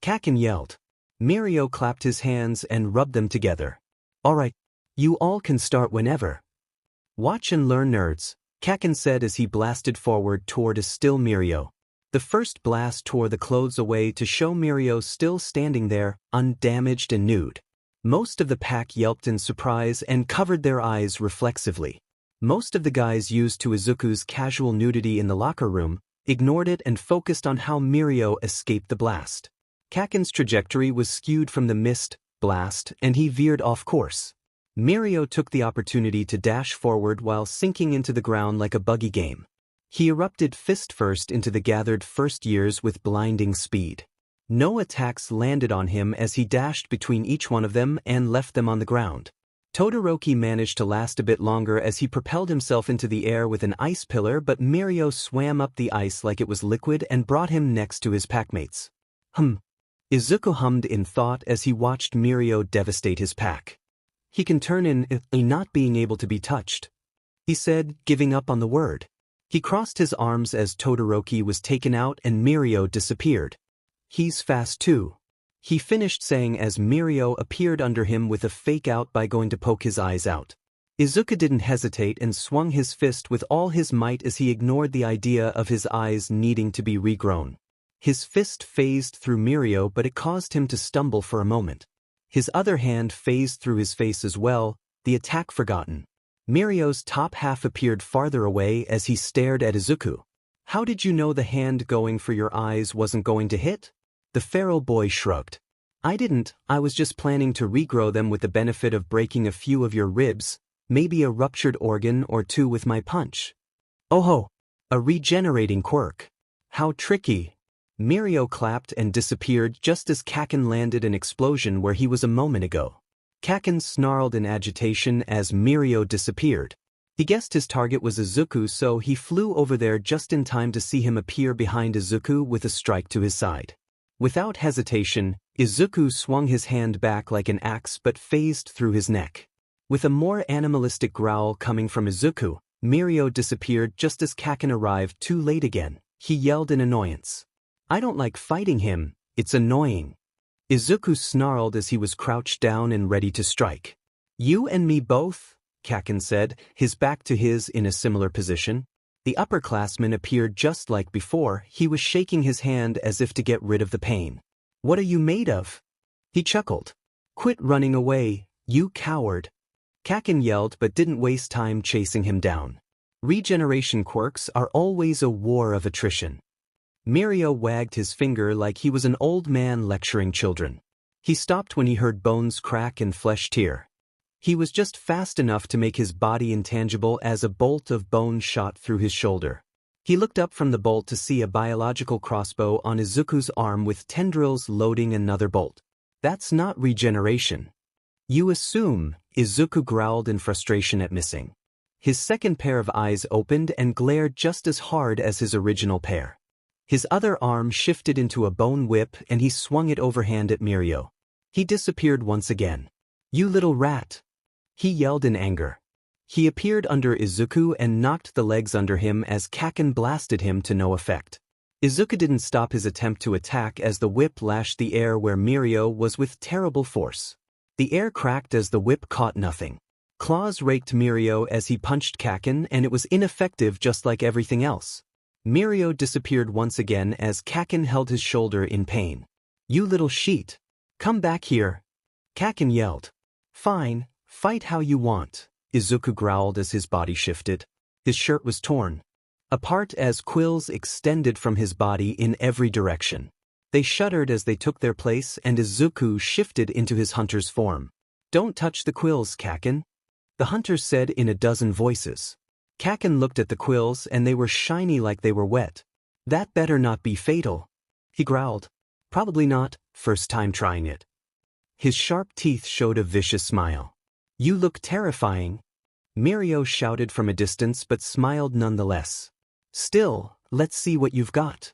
Kaken yelled. Mirio clapped his hands and rubbed them together. All right, you all can start whenever. Watch and learn, nerds, Kaken said as he blasted forward toward a still Mirio. The first blast tore the clothes away to show Mirio still standing there, undamaged and nude. Most of the pack yelped in surprise and covered their eyes reflexively. Most of the guys used to Izuku's casual nudity in the locker room ignored it and focused on how Mirio escaped the blast. Kaken's trajectory was skewed from the missed blast and he veered off course. Mirio took the opportunity to dash forward while sinking into the ground like a buggy game. He erupted fist-first into the gathered first years with blinding speed. No attacks landed on him as he dashed between each one of them and left them on the ground. Todoroki managed to last a bit longer as he propelled himself into the air with an ice pillar, but Mirio swam up the ice like it was liquid and brought him next to his packmates. Izuku hummed in thought as he watched Mirio devastate his pack. He can turn in not being able to be touched, he said, giving up on the word. He crossed his arms as Todoroki was taken out and Mirio disappeared. He's fast too, he finished saying as Mirio appeared under him with a fake out by going to poke his eyes out. Izuku didn't hesitate and swung his fist with all his might as he ignored the idea of his eyes needing to be regrown. His fist phased through Mirio, but it caused him to stumble for a moment. His other hand phased through his face as well, the attack forgotten. Mirio's top half appeared farther away as he stared at Izuku. How did you know the hand going for your eyes wasn't going to hit? The feral boy shrugged. I didn't, I was just planning to regrow them with the benefit of breaking a few of your ribs, maybe a ruptured organ or two with my punch. Oh ho! A regenerating quirk. How tricky. Mirio clapped and disappeared just as Kaken landed an explosion where he was a moment ago. Kaken snarled in agitation as Mirio disappeared. He guessed his target was Izuku, so he flew over there just in time to see him appear behind Izuku with a strike to his side. Without hesitation, Izuku swung his hand back like an axe but phased through his neck. With a more animalistic growl coming from Izuku, Mirio disappeared just as Kaken arrived too late again. He yelled in annoyance. I don't like fighting him, it's annoying. Izuku snarled as he was crouched down and ready to strike. You and me both, Kaken said, his back to his in a similar position. The upperclassman appeared just like before. He was shaking his hand as if to get rid of the pain. What are you made of? He chuckled. Quit running away, you coward. Kaken yelled but didn't waste time chasing him down. Regeneration quirks are always a war of attrition. Mirio wagged his finger like he was an old man lecturing children. He stopped when he heard bones crack and flesh tear. He was just fast enough to make his body intangible as a bolt of bone shot through his shoulder. He looked up from the bolt to see a biological crossbow on Izuku's arm with tendrils loading another bolt. That's not regeneration. You assume, Izuku growled in frustration at missing. His second pair of eyes opened and glared just as hard as his original pair. His other arm shifted into a bone whip and he swung it overhand at Mirio. He disappeared once again. You little rat! He yelled in anger. He appeared under Izuku and knocked the legs under him as Kaken blasted him to no effect. Izuku didn't stop his attempt to attack as the whip lashed the air where Mirio was with terrible force. The air cracked as the whip caught nothing. Claws raked Mirio as he punched Kaken and it was ineffective just like everything else. Mirio disappeared once again as Kaken held his shoulder in pain. You little sheet! Come back here! Kaken yelled. Fine, fight how you want, Izuku growled as his body shifted. His shirt was torn apart as quills extended from his body in every direction. They shuddered as they took their place and Izuku shifted into his hunter's form. Don't touch the quills, Kaken, the hunter said in a dozen voices. Kaken looked at the quills and they were shiny like they were wet. That better not be fatal, he growled. Probably not, first time trying it. His sharp teeth showed a vicious smile. You look terrifying, Mirio shouted from a distance but smiled nonetheless. Still, let's see what you've got.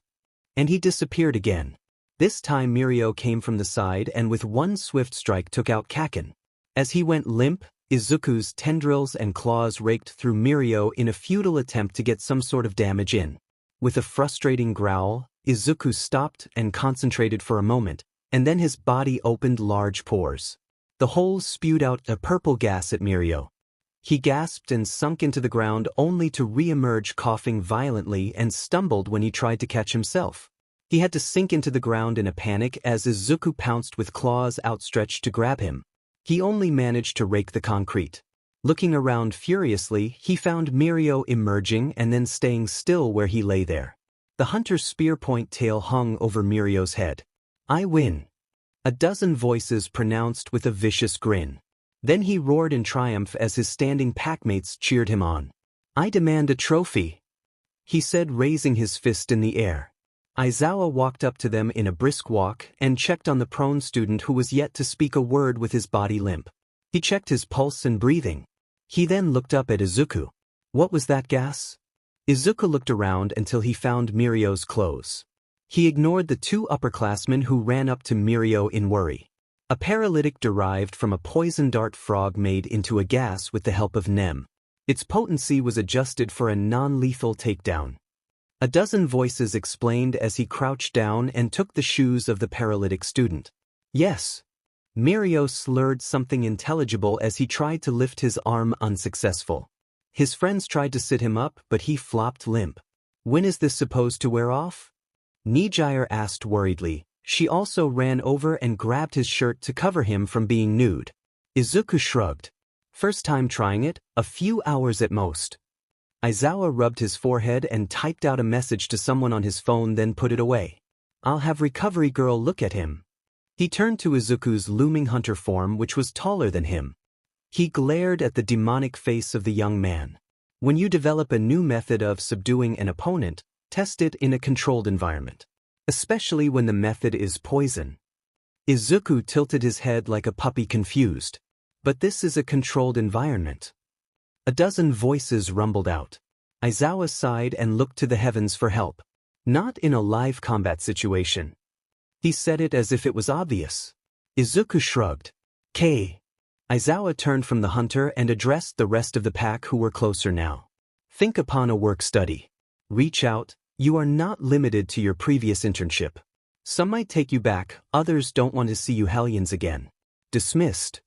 And he disappeared again. This time Mirio came from the side and with one swift strike took out Kaken. As he went limp, Izuku's tendrils and claws raked through Mirio in a futile attempt to get some sort of damage in. With a frustrating growl, Izuku stopped and concentrated for a moment, and then his body opened large pores. The holes spewed out a purple gas at Mirio. He gasped and sunk into the ground only to re-emerge coughing violently and stumbled when he tried to catch himself. He had to sink into the ground in a panic as Izuku pounced with claws outstretched to grab him. He only managed to rake the concrete. Looking around furiously, he found Mirio emerging and then staying still where he lay there. The hunter's spear-point tail hung over Mirio's head. I win, a dozen voices pronounced with a vicious grin. Then he roared in triumph as his standing packmates cheered him on. I demand a trophy, he said, raising his fist in the air. Aizawa walked up to them in a brisk walk and checked on the prone student who was yet to speak a word with his body limp. He checked his pulse and breathing. He then looked up at Izuku. What was that gas? Izuku looked around until he found Mirio's clothes. He ignored the two upperclassmen who ran up to Mirio in worry. A paralytic derived from a poison dart frog made into a gas with the help of Nem. Its potency was adjusted for a non-lethal takedown. A dozen voices explained as he crouched down and took the shoes of the paralytic student. Yes. Mirio slurred something intelligible as he tried to lift his arm unsuccessful. His friends tried to sit him up but he flopped limp. When is this supposed to wear off? Nijire asked worriedly. She also ran over and grabbed his shirt to cover him from being nude. Izuku shrugged. First time trying it, a few hours at most. Aizawa rubbed his forehead and typed out a message to someone on his phone, then put it away. I'll have Recovery Girl look at him. He turned to Izuku's looming hunter form, which was taller than him. He glared at the demonic face of the young man. When you develop a new method of subduing an opponent, test it in a controlled environment. Especially when the method is poison. Izuku tilted his head like a puppy confused. But this is a controlled environment. A dozen voices rumbled out. Aizawa sighed and looked to the heavens for help. Not in a live combat situation. He said it as if it was obvious. Izuku shrugged. K. Aizawa turned from the hunter and addressed the rest of the pack who were closer now. Think upon a work study. Reach out. You are not limited to your previous internship. Some might take you back, others don't want to see you hellions again. Dismissed.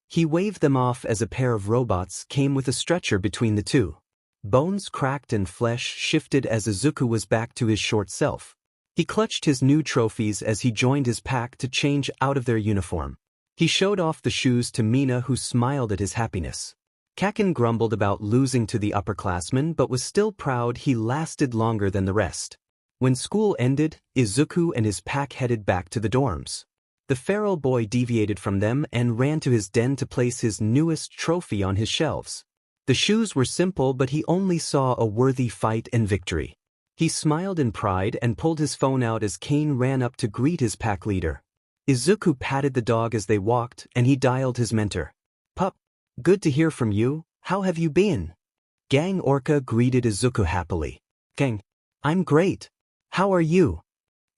He waved them off as a pair of robots came with a stretcher between the two. Bones cracked and flesh shifted as Izuku was back to his short self. He clutched his new trophies as he joined his pack to change out of their uniform. He showed off the shoes to Mina, who smiled at his happiness. Kaken grumbled about losing to the upperclassmen but was still proud he lasted longer than the rest. When school ended, Izuku and his pack headed back to the dorms. The feral boy deviated from them and ran to his den to place his newest trophy on his shelves. The shoes were simple, but he only saw a worthy fight and victory. He smiled in pride and pulled his phone out as Kane ran up to greet his pack leader. Izuku patted the dog as they walked, and he dialed his mentor. "Pup, good to hear from you. How have you been?" Gang Orca greeted Izuku happily. "Gang, I'm great. How are you?"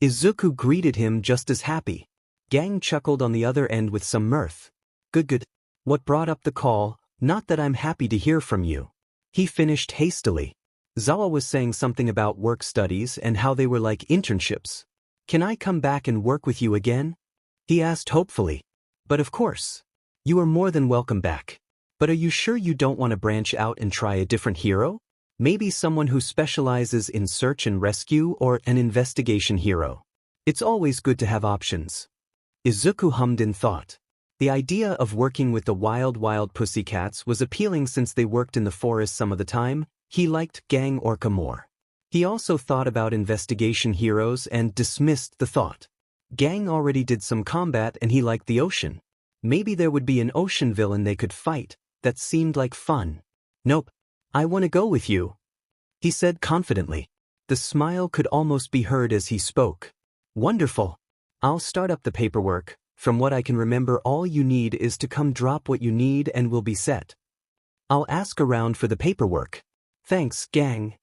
Izuku greeted him just as happy. Gang chuckled on the other end with some mirth. Good. What brought up the call? Not that I'm happy to hear from you." He finished hastily. Zawa was saying something about work studies and how they were like internships. "Can I come back and work with you again?" he asked hopefully. "But of course. You are more than welcome back. But are you sure you don't want to branch out and try a different hero? Maybe someone who specializes in search and rescue or an investigation hero. It's always good to have options." Izuku hummed in thought. The idea of working with the wild pussycats was appealing since they worked in the forest some of the time. He liked Gang Orca more. He also thought about investigation heroes and dismissed the thought. Gang already did some combat and he liked the ocean. Maybe there would be an ocean villain they could fight. That seemed like fun. "Nope. I want to go with you," he said confidently. The smile could almost be heard as he spoke. "Wonderful. I'll start up the paperwork. From what I can remember, all you need is to come drop what you need and we'll be set. I'll ask around for the paperwork." "Thanks, Gang."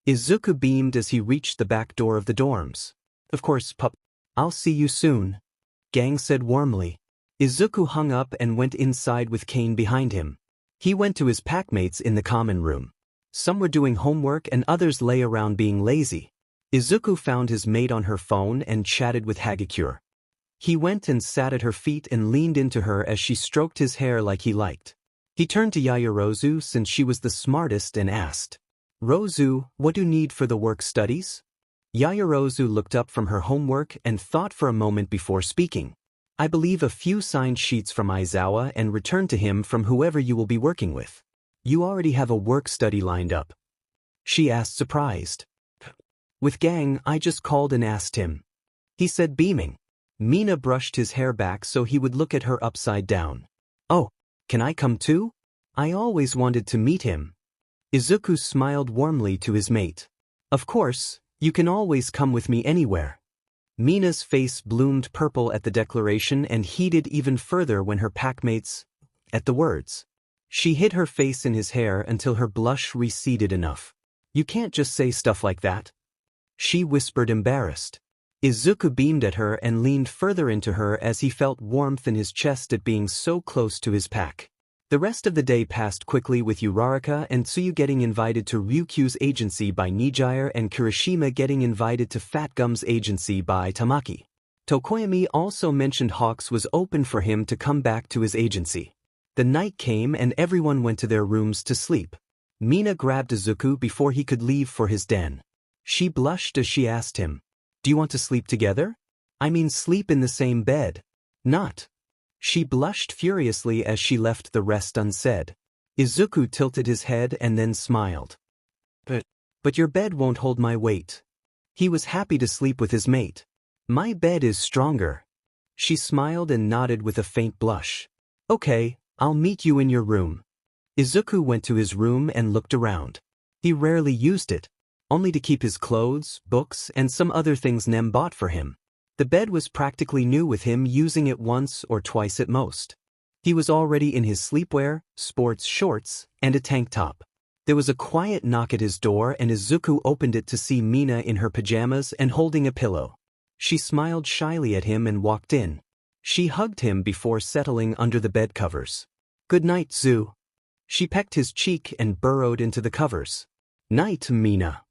Izuku beamed as he reached the back door of the dorms. "Of course, pup. I'll see you soon," Gang said warmly. Izuku hung up and went inside with Kane behind him. He went to his packmates in the common room. Some were doing homework and others lay around being lazy. Izuku found his mate on her phone and chatted with Hagakure. He went and sat at her feet and leaned into her as she stroked his hair like he liked. He turned to Yaoyorozu since she was the smartest and asked, "Rozu, what do you need for the work studies?" Yaoyorozu looked up from her homework and thought for a moment before speaking. "I believe a few signed sheets from Aizawa and return to him from whoever you will be working with." "You already have a work study lined up?" she asked surprised. "With Gang, I just called and asked him," he said beaming. Mina brushed his hair back so he would look at her upside down. "Oh, can I come too? I always wanted to meet him." Izuku smiled warmly to his mate. "Of course, you can always come with me anywhere." Mina's face bloomed purple at the declaration and heated even further when her packmates, at the words. She hid her face in his hair until her blush receded enough. "You can't just say stuff like that," she whispered embarrassed. Izuku beamed at her and leaned further into her as he felt warmth in his chest at being so close to his pack. The rest of the day passed quickly with Uraraka and Tsuyu getting invited to Ryukyu's agency by Nijire and Kirishima getting invited to Fat Gum's agency by Tamaki. Tokoyami also mentioned Hawks was open for him to come back to his agency. The night came and everyone went to their rooms to sleep. Mina grabbed Izuku before he could leave for his den. She blushed as she asked him, "Do you want to sleep together? I mean sleep in the same bed." "Not." She blushed furiously as she left the rest unsaid. Izuku tilted his head and then smiled. But your bed won't hold my weight." He was happy to sleep with his mate. "My bed is stronger." She smiled and nodded with a faint blush. "Okay, I'll meet you in your room." Izuku went to his room and looked around. He rarely used it, only to keep his clothes, books, and some other things Nem bought for him. The bed was practically new with him using it once or twice at most. He was already in his sleepwear, sports shorts, and a tank top. There was a quiet knock at his door and Izuku opened it to see Mina in her pajamas and holding a pillow. She smiled shyly at him and walked in. She hugged him before settling under the bed covers. "Good night, Zu." She pecked his cheek and burrowed into the covers. "Night, Mina,"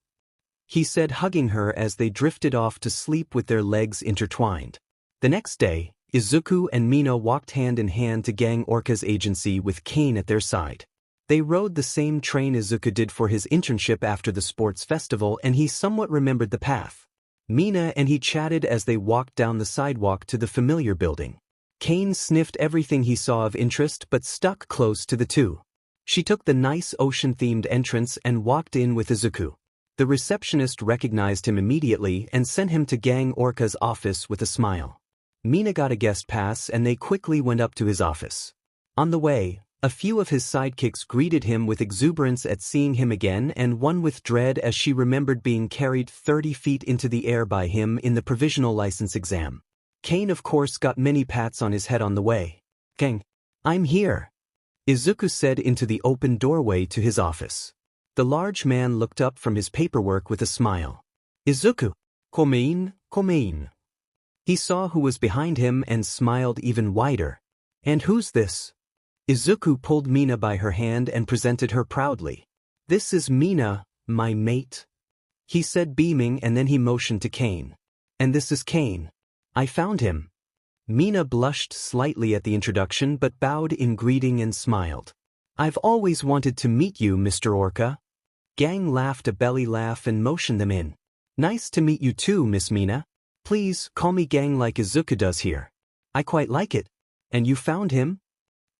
he said, hugging her as they drifted off to sleep with their legs intertwined. The next day, Izuku and Mina walked hand in hand to Gang Orca's agency with Kane at their side. They rode the same train Izuku did for his internship after the sports festival and he somewhat remembered the path. Mina and he chatted as they walked down the sidewalk to the familiar building. Kane sniffed everything he saw of interest but stuck close to the two. She took the nice ocean-themed entrance and walked in with Izuku. The receptionist recognized him immediately and sent him to Gang Orca's office with a smile. Mina got a guest pass and they quickly went up to his office. On the way, a few of his sidekicks greeted him with exuberance at seeing him again and one with dread as she remembered being carried 30 feet into the air by him in the provisional license exam. Kane of course got many pats on his head on the way. "Gang, I'm here," Izuku said into the open doorway to his office. The large man looked up from his paperwork with a smile. "Izuku, komein." He saw who was behind him and smiled even wider. "And who's this?" Izuku pulled Mina by her hand and presented her proudly. "This is Mina, my mate," he said beaming, and then he motioned to Kane. "And this is Kane. I found him." Mina blushed slightly at the introduction but bowed in greeting and smiled. "I've always wanted to meet you, Mr. Orca." Gang laughed a belly laugh and motioned them in. "Nice to meet you too, Miss Mina. Please call me Gang like Izuku does here. I quite like it. And you found him?"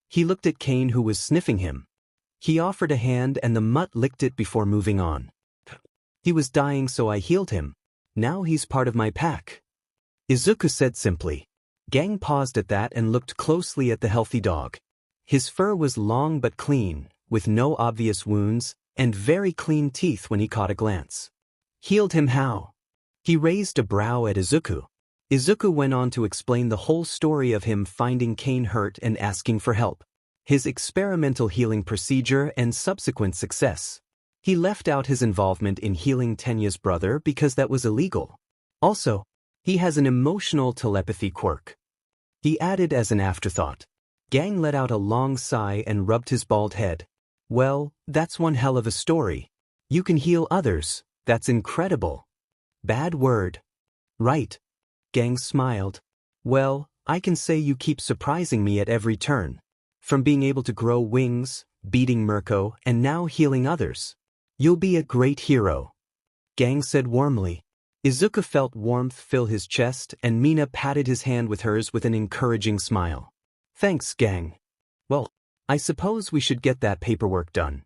He looked at Kane who was sniffing him. He offered a hand and the mutt licked it before moving on. "He was dying so I healed him. Now he's part of my pack," Izuku said simply. Gang paused at that and looked closely at the healthy dog. His fur was long but clean, with no obvious wounds, and very clean teeth when he caught a glance. "Healed him how?" He raised a brow at Izuku. Izuku went on to explain the whole story of him finding Kane hurt and asking for help, his experimental healing procedure and subsequent success. He left out his involvement in healing Tenya's brother because that was illegal. Also, he has an emotional telepathy quirk, he added as an afterthought. Gang let out a long sigh and rubbed his bald head. "Well, that's one hell of a story. You can heal others, that's incredible." "Bad word." "Right." Gang smiled. "Well, I can say you keep surprising me at every turn. From being able to grow wings, beating Mirko, and now healing others. You'll be a great hero," Gang said warmly. Izuku felt warmth fill his chest and Mina patted his hand with hers with an encouraging smile. "Thanks, Gang. Well, I suppose we should get that paperwork done."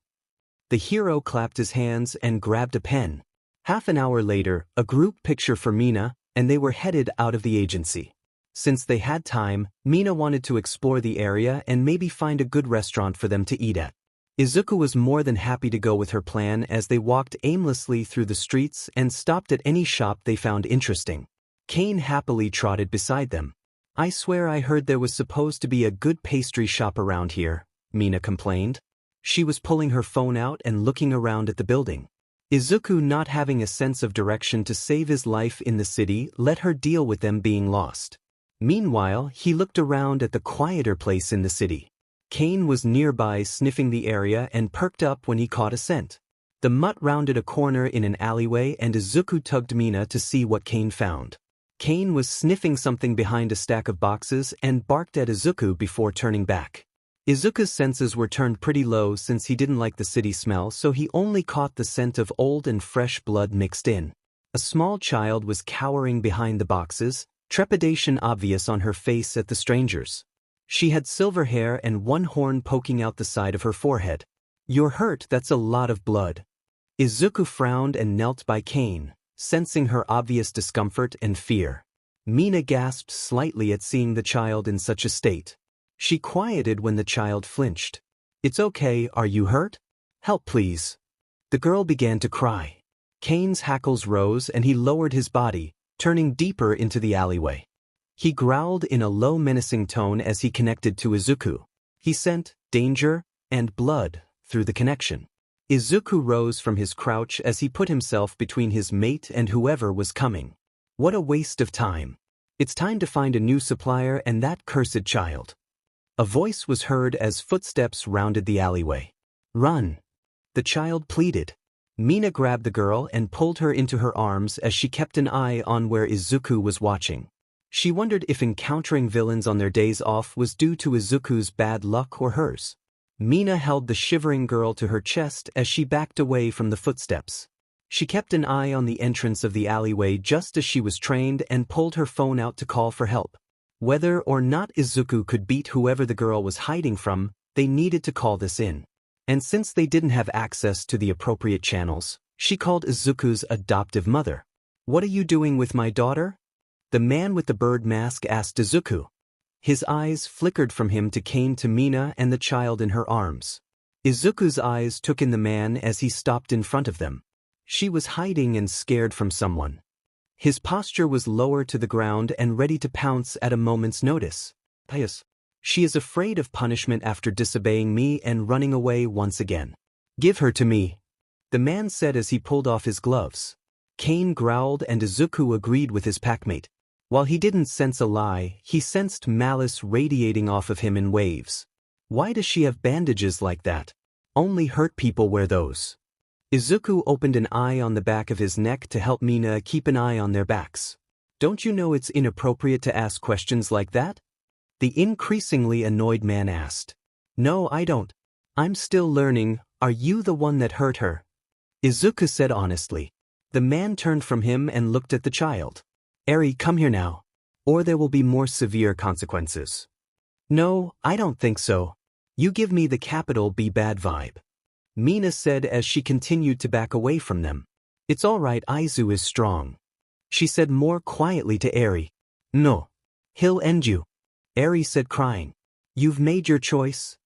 The hero clapped his hands and grabbed a pen. Half an hour later, a group picture for Mina, and they were headed out of the agency. Since they had time, Mina wanted to explore the area and maybe find a good restaurant for them to eat at. Izuku was more than happy to go with her plan as they walked aimlessly through the streets and stopped at any shop they found interesting. Kane happily trotted beside them. "I swear I heard there was supposed to be a good pastry shop around here," Mina complained. She was pulling her phone out and looking around at the building. Izuku, not having a sense of direction to save his life in the city, let her deal with them being lost. Meanwhile, he looked around at the quieter place in the city. Kane was nearby sniffing the area and perked up when he caught a scent. The mutt rounded a corner in an alleyway and Izuku tugged Mina to see what Kane found. Kane was sniffing something behind a stack of boxes and barked at Izuku before turning back. Izuku's senses were turned pretty low since he didn't like the city smell, so he only caught the scent of old and fresh blood mixed in. A small child was cowering behind the boxes, trepidation obvious on her face at the strangers. She had silver hair and one horn poking out the side of her forehead. "You're hurt, that's a lot of blood." Izuku frowned and knelt by Kane, sensing her obvious discomfort and fear. Mina gasped slightly at seeing the child in such a state. She quieted when the child flinched. "It's okay, are you hurt? Help please." The girl began to cry. Kane's hackles rose and he lowered his body, turning deeper into the alleyway. He growled in a low menacing tone as he connected to Izuku. He sent danger and blood through the connection. Izuku rose from his crouch as he put himself between his mate and whoever was coming. What a waste of time. It's time to find a new supplier and that cursed child. A voice was heard as footsteps rounded the alleyway. "Run," the child pleaded. Mina grabbed the girl and pulled her into her arms as she kept an eye on where Izuku was watching. She wondered if encountering villains on their days off was due to Izuku's bad luck or hers. Mina held the shivering girl to her chest as she backed away from the footsteps. She kept an eye on the entrance of the alleyway just as she was trained and pulled her phone out to call for help. Whether or not Izuku could beat whoever the girl was hiding from, they needed to call this in. And since they didn't have access to the appropriate channels, she called Izuku's adoptive mother. "What are you doing with my daughter?" The man with the bird mask asked Izuku. His eyes flickered from him to Kane to Mina and the child in her arms. Izuku's eyes took in the man as he stopped in front of them. She was hiding and scared from someone. His posture was lower to the ground and ready to pounce at a moment's notice. Yes. She is afraid of punishment after disobeying me and running away once again. Give her to me, the man said as he pulled off his gloves. Kane growled and Izuku agreed with his packmate. While he didn't sense a lie, he sensed malice radiating off of him in waves. Why does she have bandages like that? Only hurt people wear those. Izuku opened an eye on the back of his neck to help Mina keep an eye on their backs. Don't you know it's inappropriate to ask questions like that? The increasingly annoyed man asked. No, I don't. I'm still learning. Are you the one that hurt her? Izuku said honestly. The man turned from him and looked at the child. Eri, come here now, or there will be more severe consequences. No, I don't think so. You give me the capital B bad vibe. Mina said as she continued to back away from them. It's all right, Izu is strong. She said more quietly to Eri. No. He'll end you. Eri said crying. You've made your choice?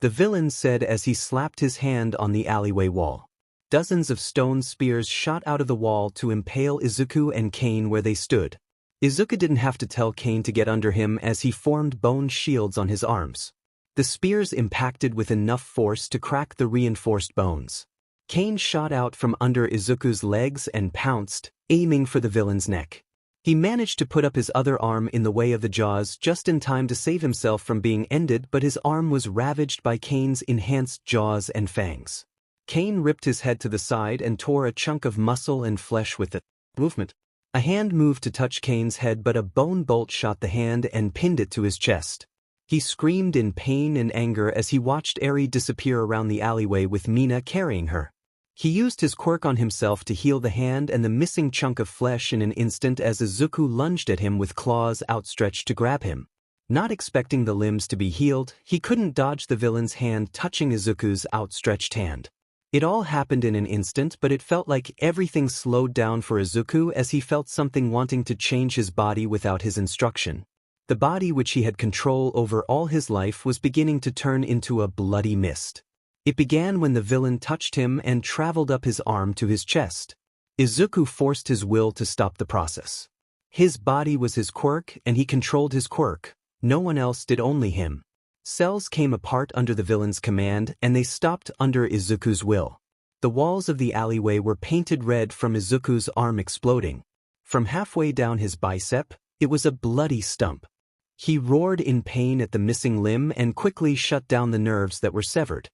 The villain said as he slapped his hand on the alleyway wall. Dozens of stone spears shot out of the wall to impale Izuku and Kane where they stood. Izuku didn't have to tell Kane to get under him as he formed bone shields on his arms. The spears impacted with enough force to crack the reinforced bones. Kane shot out from under Izuku's legs and pounced, aiming for the villain's neck. He managed to put up his other arm in the way of the jaws just in time to save himself from being ended, but his arm was ravaged by Kane's enhanced jaws and fangs. Kane ripped his head to the side and tore a chunk of muscle and flesh with the movement. A hand moved to touch Kane's head, but a bone bolt shot the hand and pinned it to his chest. He screamed in pain and anger as he watched Eri disappear around the alleyway with Mina carrying her. He used his quirk on himself to heal the hand and the missing chunk of flesh in an instant as Izuku lunged at him with claws outstretched to grab him. Not expecting the limbs to be healed, he couldn't dodge the villain's hand touching Izuku's outstretched hand. It all happened in an instant, but it felt like everything slowed down for Izuku as he felt something wanting to change his body without his instruction. The body which he had control over all his life was beginning to turn into a bloody mist. It began when the villain touched him and traveled up his arm to his chest. Izuku forced his will to stop the process. His body was his quirk and he controlled his quirk. No one else did, only him. Cells came apart under the villain's command and they stopped under Izuku's will. The walls of the alleyway were painted red from Izuku's arm exploding. From halfway down his bicep, it was a bloody stump. He roared in pain at the missing limb and quickly shut down the nerves that were severed.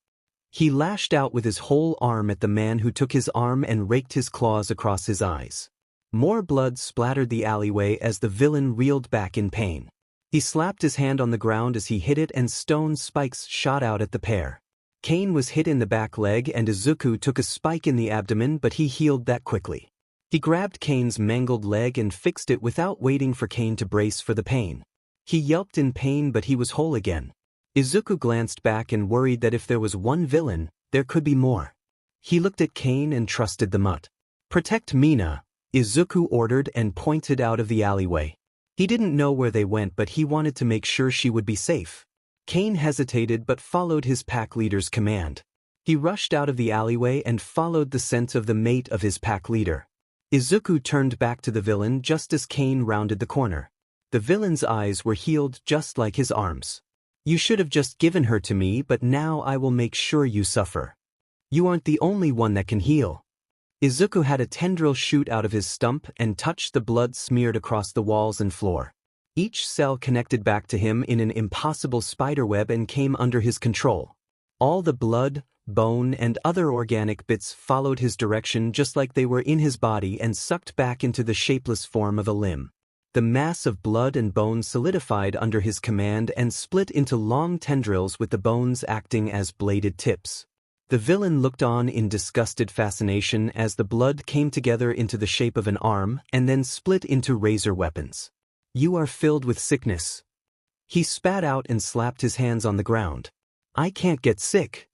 He lashed out with his whole arm at the man who took his arm and raked his claws across his eyes. More blood splattered the alleyway as the villain reeled back in pain. He slapped his hand on the ground as he hit it and stone spikes shot out at the pair. Kane was hit in the back leg and Izuku took a spike in the abdomen, but he healed that quickly. He grabbed Kane's mangled leg and fixed it without waiting for Kane to brace for the pain. He yelped in pain, but he was whole again. Izuku glanced back and worried that if there was one villain, there could be more. He looked at Kane and trusted the mutt. Protect Mina, Izuku ordered and pointed out of the alleyway. He didn't know where they went, but he wanted to make sure she would be safe. Kane hesitated but followed his pack leader's command. He rushed out of the alleyway and followed the scent of the mate of his pack leader. Izuku turned back to the villain just as Kane rounded the corner. The villain's eyes were healed just like his arms. You should have just given her to me, but now I will make sure you suffer. You aren't the only one that can heal. Izuku had a tendril shoot out of his stump and touched the blood smeared across the walls and floor. Each cell connected back to him in an impossible spiderweb and came under his control. All the blood, bone, and other organic bits followed his direction just like they were in his body and sucked back into the shapeless form of a limb. The mass of blood and bone solidified under his command and split into long tendrils with the bones acting as bladed tips. The villain looked on in disgusted fascination as the blood came together into the shape of an arm and then split into razor weapons. You are filled with sickness. He spat out and slapped his hands on the ground. I can't get sick.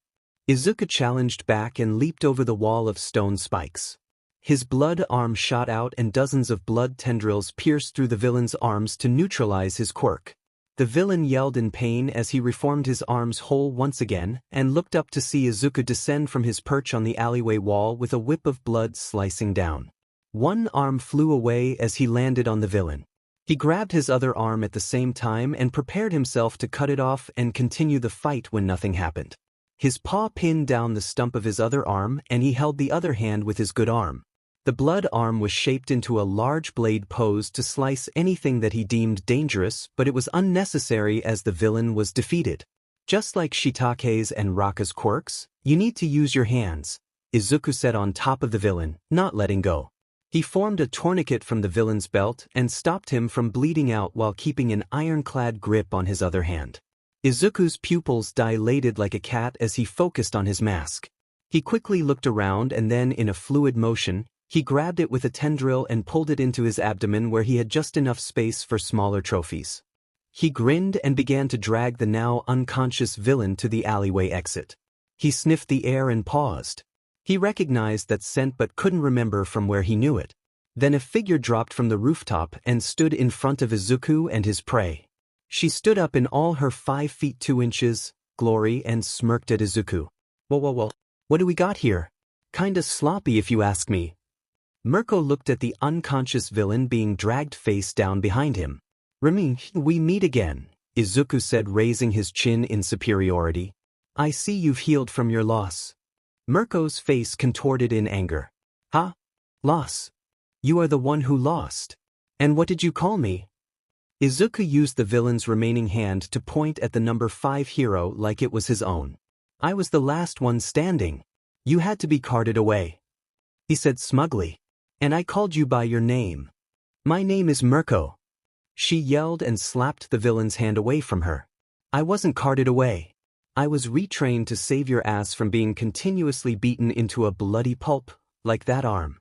Izuku challenged back and leaped over the wall of stone spikes. His blood arm shot out and dozens of blood tendrils pierced through the villain's arms to neutralize his quirk. The villain yelled in pain as he reformed his arms whole once again and looked up to see Izuku descend from his perch on the alleyway wall with a whip of blood slicing down. One arm flew away as he landed on the villain. He grabbed his other arm at the same time and prepared himself to cut it off and continue the fight when nothing happened. His paw pinned down the stump of his other arm and he held the other hand with his good arm. The blood arm was shaped into a large blade posed to slice anything that he deemed dangerous, but it was unnecessary as the villain was defeated. Just like Shitake's and Raka's quirks, you need to use your hands, Izuku said on top of the villain, not letting go. He formed a tourniquet from the villain's belt and stopped him from bleeding out while keeping an ironclad grip on his other hand. Izuku's pupils dilated like a cat as he focused on his mask. He quickly looked around and then, in a fluid motion, he grabbed it with a tendril and pulled it into his abdomen where he had just enough space for smaller trophies. He grinned and began to drag the now unconscious villain to the alleyway exit. He sniffed the air and paused. He recognized that scent but couldn't remember from where he knew it. Then a figure dropped from the rooftop and stood in front of Izuku and his prey. She stood up in all her 5 feet 2 inches, glory, and smirked at Izuku. Whoa, what do we got here? Kinda sloppy if you ask me. Mirko looked at the unconscious villain being dragged face down behind him. Remy, we meet again, Izuku said, raising his chin in superiority. I see you've healed from your loss. Mirko's face contorted in anger. Huh? Loss? You are the one who lost. And what did you call me? Izuku used the villain's remaining hand to point at the number 5 hero like it was his own. I was the last one standing. You had to be carted away. He said smugly. And I called you by your name. My name is Mirko. She yelled and slapped the villain's hand away from her. I wasn't carted away. I was retrained to save your ass from being continuously beaten into a bloody pulp, like that arm.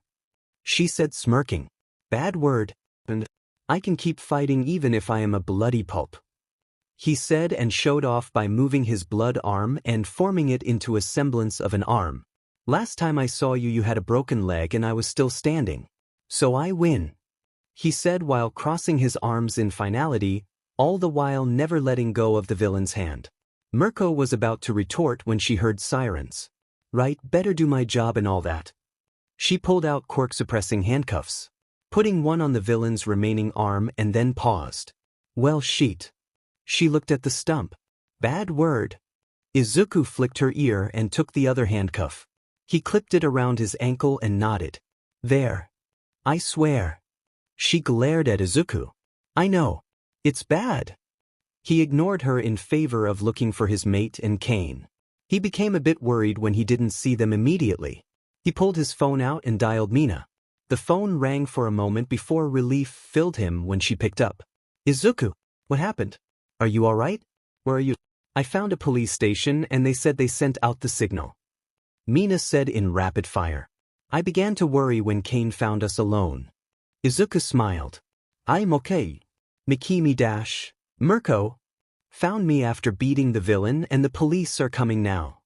She said smirking. Bad word, and I can keep fighting even if I am a bloody pulp. He said and showed off by moving his blood arm and forming it into a semblance of an arm. Last time I saw you had a broken leg and I was still standing. So I win. He said while crossing his arms in finality, all the while never letting go of the villain's hand. Mirko was about to retort when she heard sirens. Right, better do my job and all that. She pulled out quirk-suppressing handcuffs, putting one on the villain's remaining arm and then paused. Well, shit. She looked at the stump. Bad word. Izuku flicked her ear and took the other handcuff. He clipped it around his ankle and nodded. There. I swear. She glared at Izuku. I know. It's bad. He ignored her in favor of looking for his mate and Kane. He became a bit worried when he didn't see them immediately. He pulled his phone out and dialed Mina. The phone rang for a moment before relief filled him when she picked up. Izuku, what happened? Are you all right? Where are you? I found a police station and they said they sent out the signal. Mina said in rapid fire. I began to worry when Kane found us alone. Izuku smiled. I'm okay. Mikimi Mirko found me after beating the villain and the police are coming now.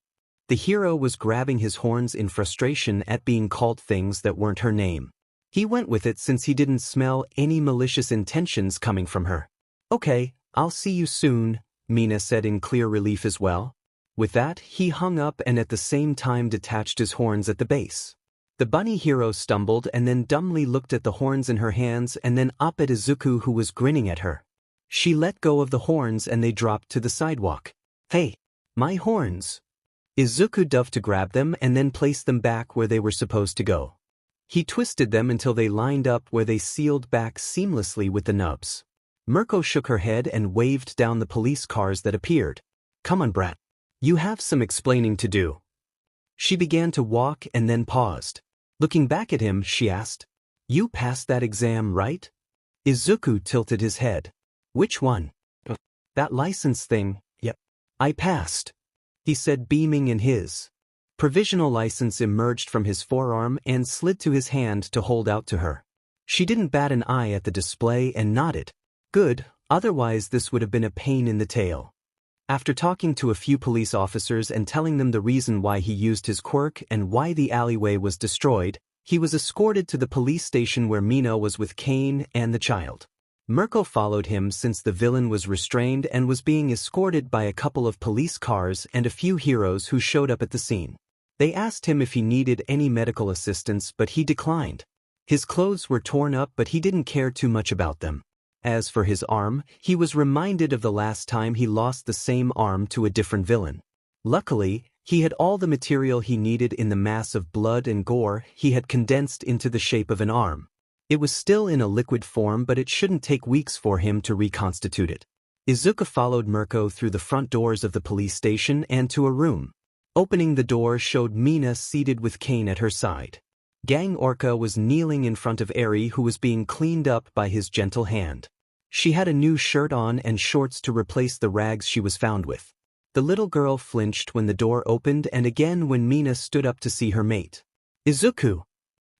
The hero was grabbing his horns in frustration at being called things that weren't her name. He went with it since he didn't smell any malicious intentions coming from her. Okay, I'll see you soon, Mina said in clear relief as well. With that, he hung up and at the same time detached his horns at the base. The bunny hero stumbled and then dumbly looked at the horns in her hands and then up at Izuku who was grinning at her. She let go of the horns and they dropped to the sidewalk. Hey, my horns. Izuku dove to grab them and then placed them back where they were supposed to go. He twisted them until they lined up where they sealed back seamlessly with the nubs. Mirko shook her head and waved down the police cars that appeared. Come on, brat. You have some explaining to do. She began to walk and then paused. Looking back at him, she asked, You passed that exam, right? Izuku tilted his head. Which one? That license thing, yep. I passed. He said, beaming in his. Provisional license emerged from his forearm and slid to his hand to hold out to her. She didn't bat an eye at the display and nodded. Good, otherwise this would have been a pain in the tail. After talking to a few police officers and telling them the reason why he used his quirk and why the alleyway was destroyed, He was escorted to the police station where Mina was with Kane and the child. Mirko followed him since the villain was restrained and was being escorted by a couple of police cars and a few heroes who showed up at the scene. They asked him if he needed any medical assistance, but he declined. His clothes were torn up, but he didn't care too much about them. As for his arm, he was reminded of the last time he lost the same arm to a different villain. Luckily, he had all the material he needed in the mass of blood and gore he had condensed into the shape of an arm. It was still in a liquid form, but it shouldn't take weeks for him to reconstitute it. Izuku followed Mirko through the front doors of the police station and to a room. Opening the door showed Mina seated with Kane at her side. Gang Orca was kneeling in front of Eri, who was being cleaned up by his gentle hand. She had a new shirt on and shorts to replace the rags she was found with. The little girl flinched when the door opened and again when Mina stood up to see her mate. Izuku!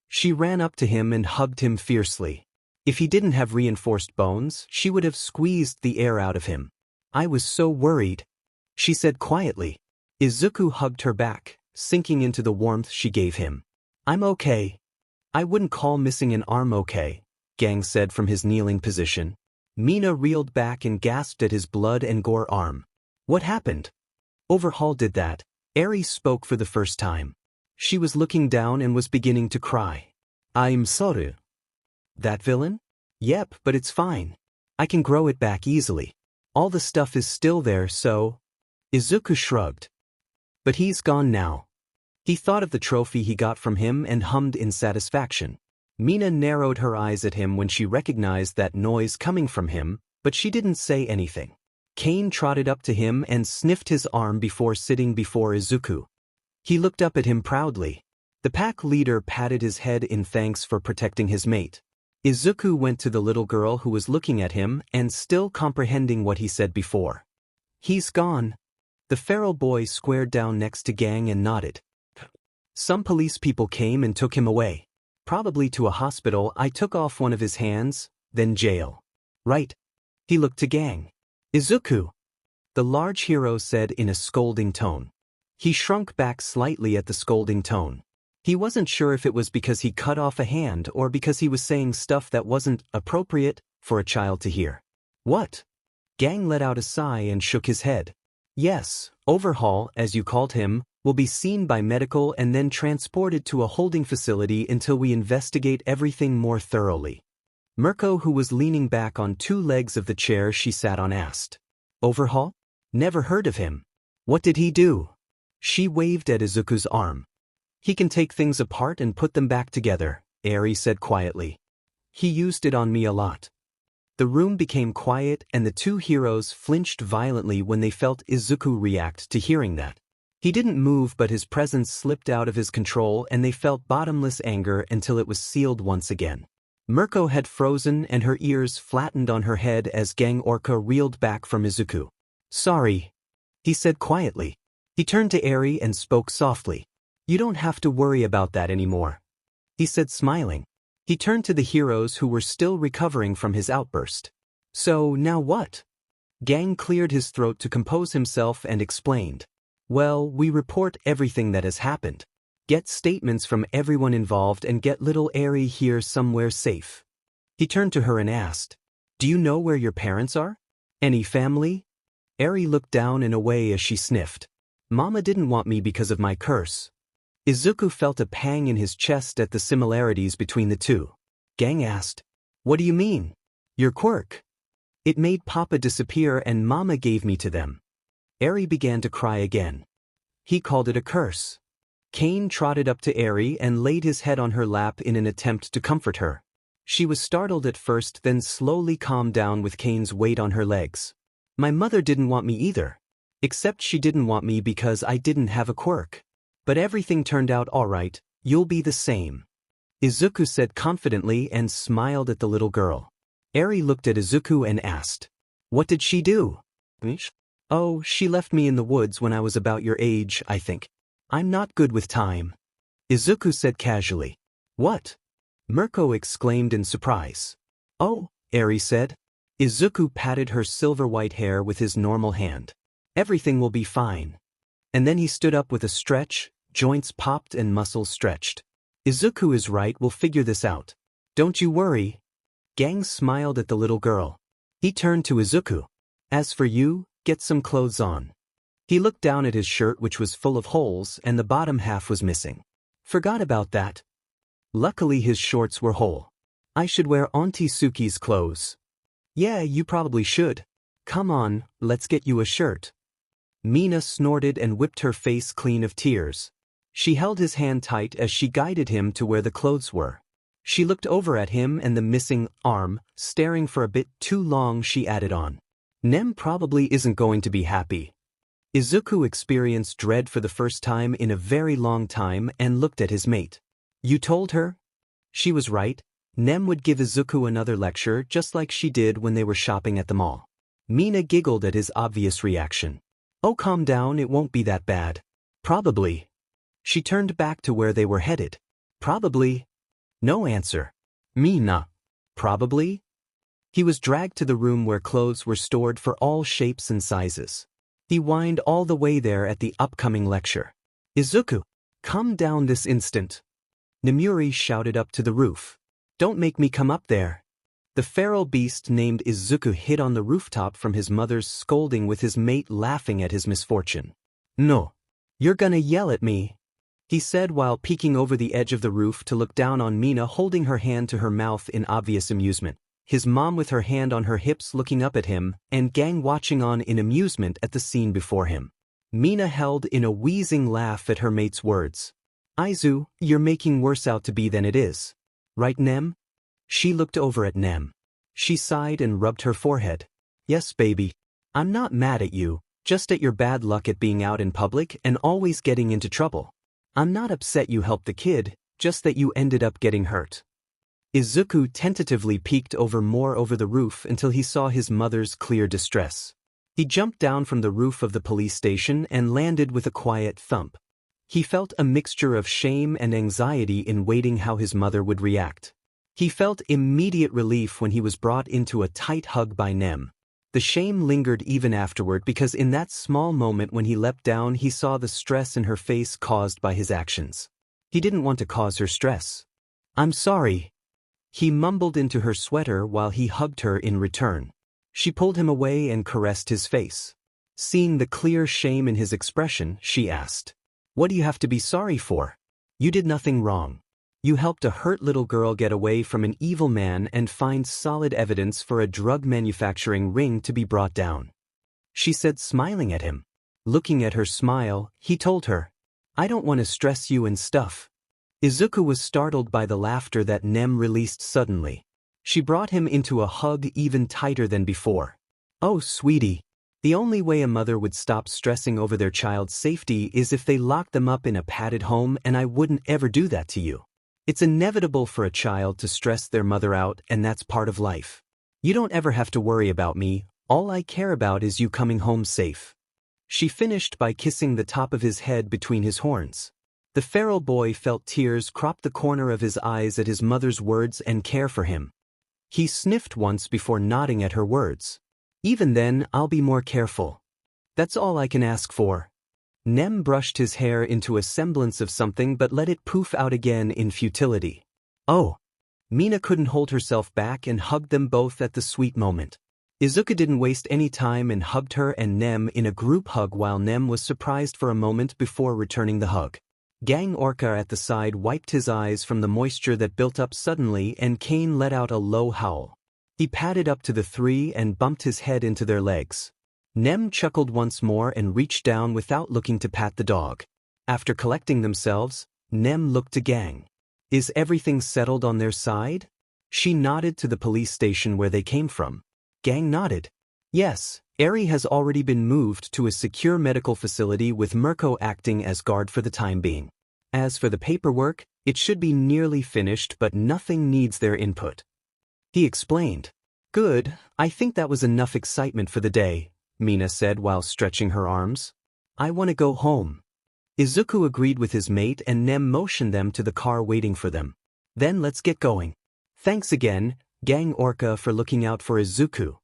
She ran up to him and hugged him fiercely. If he didn't have reinforced bones, she would have squeezed the air out of him. I was so worried, she said quietly. Izuku hugged her back, sinking into the warmth she gave him. I'm okay. I wouldn't call missing an arm okay, Gang said from his kneeling position. Mina reeled back and gasped at his blood and gore arm. What happened? Overhaul did that. Eri spoke for the first time. She was looking down and was beginning to cry. I'm sorry. That villain? Yep, but it's fine. I can grow it back easily. All the stuff is still there, so... Izuku shrugged. But he's gone now. He thought of the trophy he got from him and hummed in satisfaction. Mina narrowed her eyes at him when she recognized that noise coming from him, but she didn't say anything. Kane trotted up to him and sniffed his arm before sitting before Izuku. He looked up at him proudly. The pack leader patted his head in thanks for protecting his mate. Izuku went to the little girl who was looking at him and still comprehending what he said before. He's gone. The feral boy squared down next to Gang and nodded. Some police people came and took him away. Probably to a hospital. I took off one of his hands, then jail. Right. He looked to Gang. Izuku, the large hero said in a scolding tone. He shrunk back slightly at the scolding tone. He wasn't sure if it was because he cut off a hand or because he was saying stuff that wasn't appropriate for a child to hear. What? Gang let out a sigh and shook his head. Yes, Overhaul, as you called him, will be seen by medical and then transported to a holding facility until we investigate everything more thoroughly. Mirko, who was leaning back on two legs of the chair she sat on, asked. Overhaul? Never heard of him. What did he do? She waved at Izuku's arm. He can take things apart and put them back together, Eri said quietly. He used it on me a lot. The room became quiet and the two heroes flinched violently when they felt Izuku react to hearing that. He didn't move, but his presence slipped out of his control and they felt bottomless anger until it was sealed once again. Mirko had frozen and her ears flattened on her head as Gang Orca reeled back from Izuku. Sorry, he said quietly. He turned to Eri and spoke softly. You don't have to worry about that anymore, he said smiling. He turned to the heroes who were still recovering from his outburst. So now what? Gang cleared his throat to compose himself and explained. Well, we report everything that has happened. Get statements from everyone involved and get little Eri here somewhere safe. He turned to her and asked, Do you know where your parents are? Any family? Eri looked down and away as she sniffed. Mama didn't want me because of my curse. Izuku felt a pang in his chest at the similarities between the two. Gang asked, What do you mean? Your quirk. It made Papa disappear and Mama gave me to them. Eri began to cry again. He called it a curse. Kane trotted up to Eri and laid his head on her lap in an attempt to comfort her. She was startled at first, then slowly calmed down with Kane's weight on her legs. My mother didn't want me either. Except she didn't want me because I didn't have a quirk. But everything turned out all right. You'll be the same, Izuku said confidently and smiled at the little girl. Eri looked at Izuku and asked, What did she do? Oh, she left me in the woods when I was about your age, I think. I'm not good with time, Izuku said casually. What? Mirko exclaimed in surprise. Oh, Eri said. Izuku patted her silver-white hair with his normal hand. Everything will be fine. And then he stood up with a stretch, joints popped and muscles stretched. Izuku is right, we'll figure this out. Don't you worry. Gang smiled at the little girl. He turned to Izuku. As for you, get some clothes on. He looked down at his shirt, which was full of holes and the bottom half was missing. Forgot about that. Luckily his shorts were whole. I should wear Auntie Suki's clothes. Yeah, you probably should. Come on, let's get you a shirt. Mina snorted and whipped her face clean of tears. She held his hand tight as she guided him to where the clothes were. She looked over at him and the missing arm, staring for a bit too long. She added on. Nem probably isn't going to be happy. Izuku experienced dread for the first time in a very long time and looked at his mate. You told her? She was right. Nem would give Izuku another lecture just like she did when they were shopping at the mall. Mina giggled at his obvious reaction. Oh, calm down, it won't be that bad. Probably. She turned back to where they were headed. Probably. No answer. Mina. Probably? He was dragged to the room where clothes were stored for all shapes and sizes. He whined all the way there at the upcoming lecture. Izuku, come down this instant. Nemuri shouted up to the roof. Don't make me come up there. The feral beast named Izuku hid on the rooftop from his mother's scolding with his mate laughing at his misfortune. No. You're gonna yell at me, he said while peeking over the edge of the roof to look down on Mina holding her hand to her mouth in obvious amusement, his mom with her hand on her hips looking up at him, and Gang watching on in amusement at the scene before him. Mina held in a wheezing laugh at her mate's words. Izu, you're making worse out to be than it is. Right, Nem? She looked over at Nem. She sighed and rubbed her forehead. Yes, baby. I'm not mad at you, just at your bad luck at being out in public and always getting into trouble. I'm not upset you helped the kid, just that you ended up getting hurt. Izuku tentatively peeked more over the roof until he saw his mother's clear distress. He jumped down from the roof of the police station and landed with a quiet thump. He felt a mixture of shame and anxiety in waiting how his mother would react. He felt immediate relief when he was brought into a tight hug by Nem. The shame lingered even afterward because in that small moment when he leapt down he saw the stress in her face caused by his actions. He didn't want to cause her stress. I'm sorry. He mumbled into her sweater while he hugged her in return. She pulled him away and caressed his face. Seeing the clear shame in his expression, she asked, What do you have to be sorry for? You did nothing wrong. You helped a hurt little girl get away from an evil man and find solid evidence for a drug manufacturing ring to be brought down. She said, smiling at him. Looking at her smile, he told her, I don't want to stress you and stuff. Izuku was startled by the laughter that Nem released suddenly. She brought him into a hug even tighter than before. Oh, sweetie. The only way a mother would stop stressing over their child's safety is if they locked them up in a padded home, and I wouldn't ever do that to you. It's inevitable for a child to stress their mother out, and that's part of life. You don't ever have to worry about me, all I care about is you coming home safe. She finished by kissing the top of his head between his horns. The feral boy felt tears crop the corner of his eyes at his mother's words and care for him. He sniffed once before nodding at her words. Even then, I'll be more careful. That's all I can ask for. Nem brushed his hair into a semblance of something but let it poof out again in futility. Oh. Mina couldn't hold herself back and hugged them both at the sweet moment. Izuku didn't waste any time and hugged her and Nem in a group hug while Nem was surprised for a moment before returning the hug. Gang Orca at the side wiped his eyes from the moisture that built up suddenly and Kane let out a low howl. He padded up to the three and bumped his head into their legs. Nem chuckled once more and reached down without looking to pat the dog. After collecting themselves, Nem looked to Gang. Is everything settled on their side? She nodded to the police station where they came from. Gang nodded. Yes, Eri has already been moved to a secure medical facility with Mirko acting as guard for the time being. As for the paperwork, it should be nearly finished but nothing needs their input. He explained. Good, I think that was enough excitement for the day, Mina said while stretching her arms. I want to go home. Izuku agreed with his mate and Nem motioned them to the car waiting for them. Then let's get going. Thanks again, Gang Orca, for looking out for Izuku.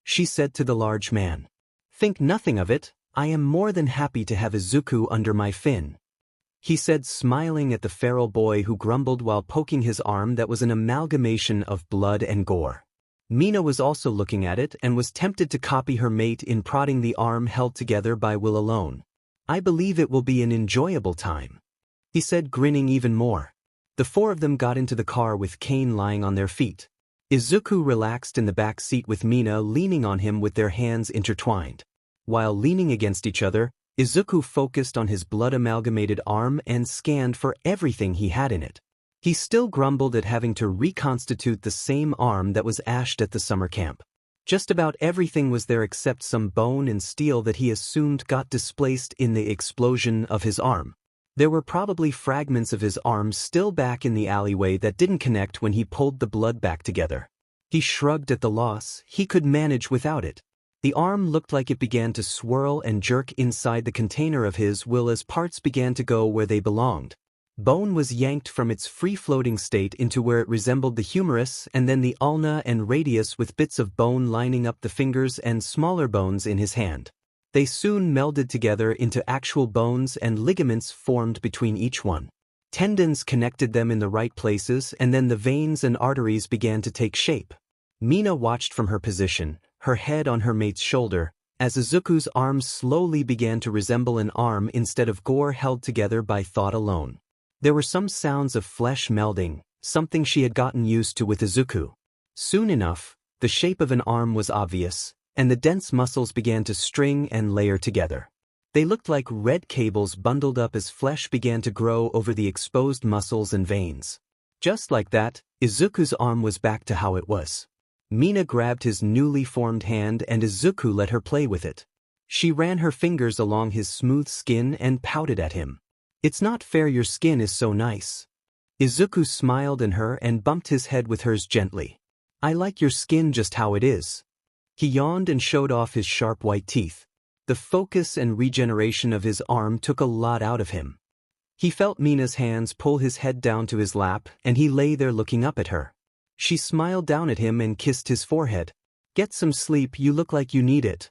She said to the large man. Think nothing of it, I am more than happy to have Izuku under my fin. he said, smiling at the feral boy who grumbled while poking his arm that was an amalgamation of blood and gore. Mina was also looking at it and was tempted to copy her mate in prodding the arm held together by will alone. I believe it will be an enjoyable time, he said, grinning even more. The four of them got into the car with Kane lying on their feet. Izuku relaxed in the back seat with Mina leaning on him with their hands intertwined. While leaning against each other, Izuku focused on his blood-amalgamated arm and scanned for everything he had in it. He still grumbled at having to reconstitute the same arm that was ashed at the summer camp. Just about everything was there except some bone and steel that he assumed got displaced in the explosion of his arm. There were probably fragments of his arm still back in the alleyway that didn't connect when he pulled the blood back together. He shrugged at the loss. He could manage without it. The arm looked like it began to swirl and jerk inside the container of his will as parts began to go where they belonged. Bone was yanked from its free-floating state into where it resembled the humerus and then the ulna and radius, with bits of bone lining up the fingers and smaller bones in his hand. They soon melded together into actual bones, and ligaments formed between each one. Tendons connected them in the right places, and then the veins and arteries began to take shape. Mina watched from her position, her head on her mate's shoulder, as Izuku's arm slowly began to resemble an arm instead of gore held together by thought alone. There were some sounds of flesh melding, something she had gotten used to with Izuku. Soon enough, the shape of an arm was obvious, and the dense muscles began to string and layer together. They looked like red cables bundled up as flesh began to grow over the exposed muscles and veins. Just like that, Izuku's arm was back to how it was. Mina grabbed his newly formed hand and Izuku let her play with it. She ran her fingers along his smooth skin and pouted at him. It's not fair, your skin is so nice. Izuku smiled at her and bumped his head with hers gently. I like your skin just how it is. He yawned and showed off his sharp white teeth. The focus and regeneration of his arm took a lot out of him. He felt Mina's hands pull his head down to his lap, and he lay there looking up at her. She smiled down at him and kissed his forehead. Get some sleep, you look like you need it.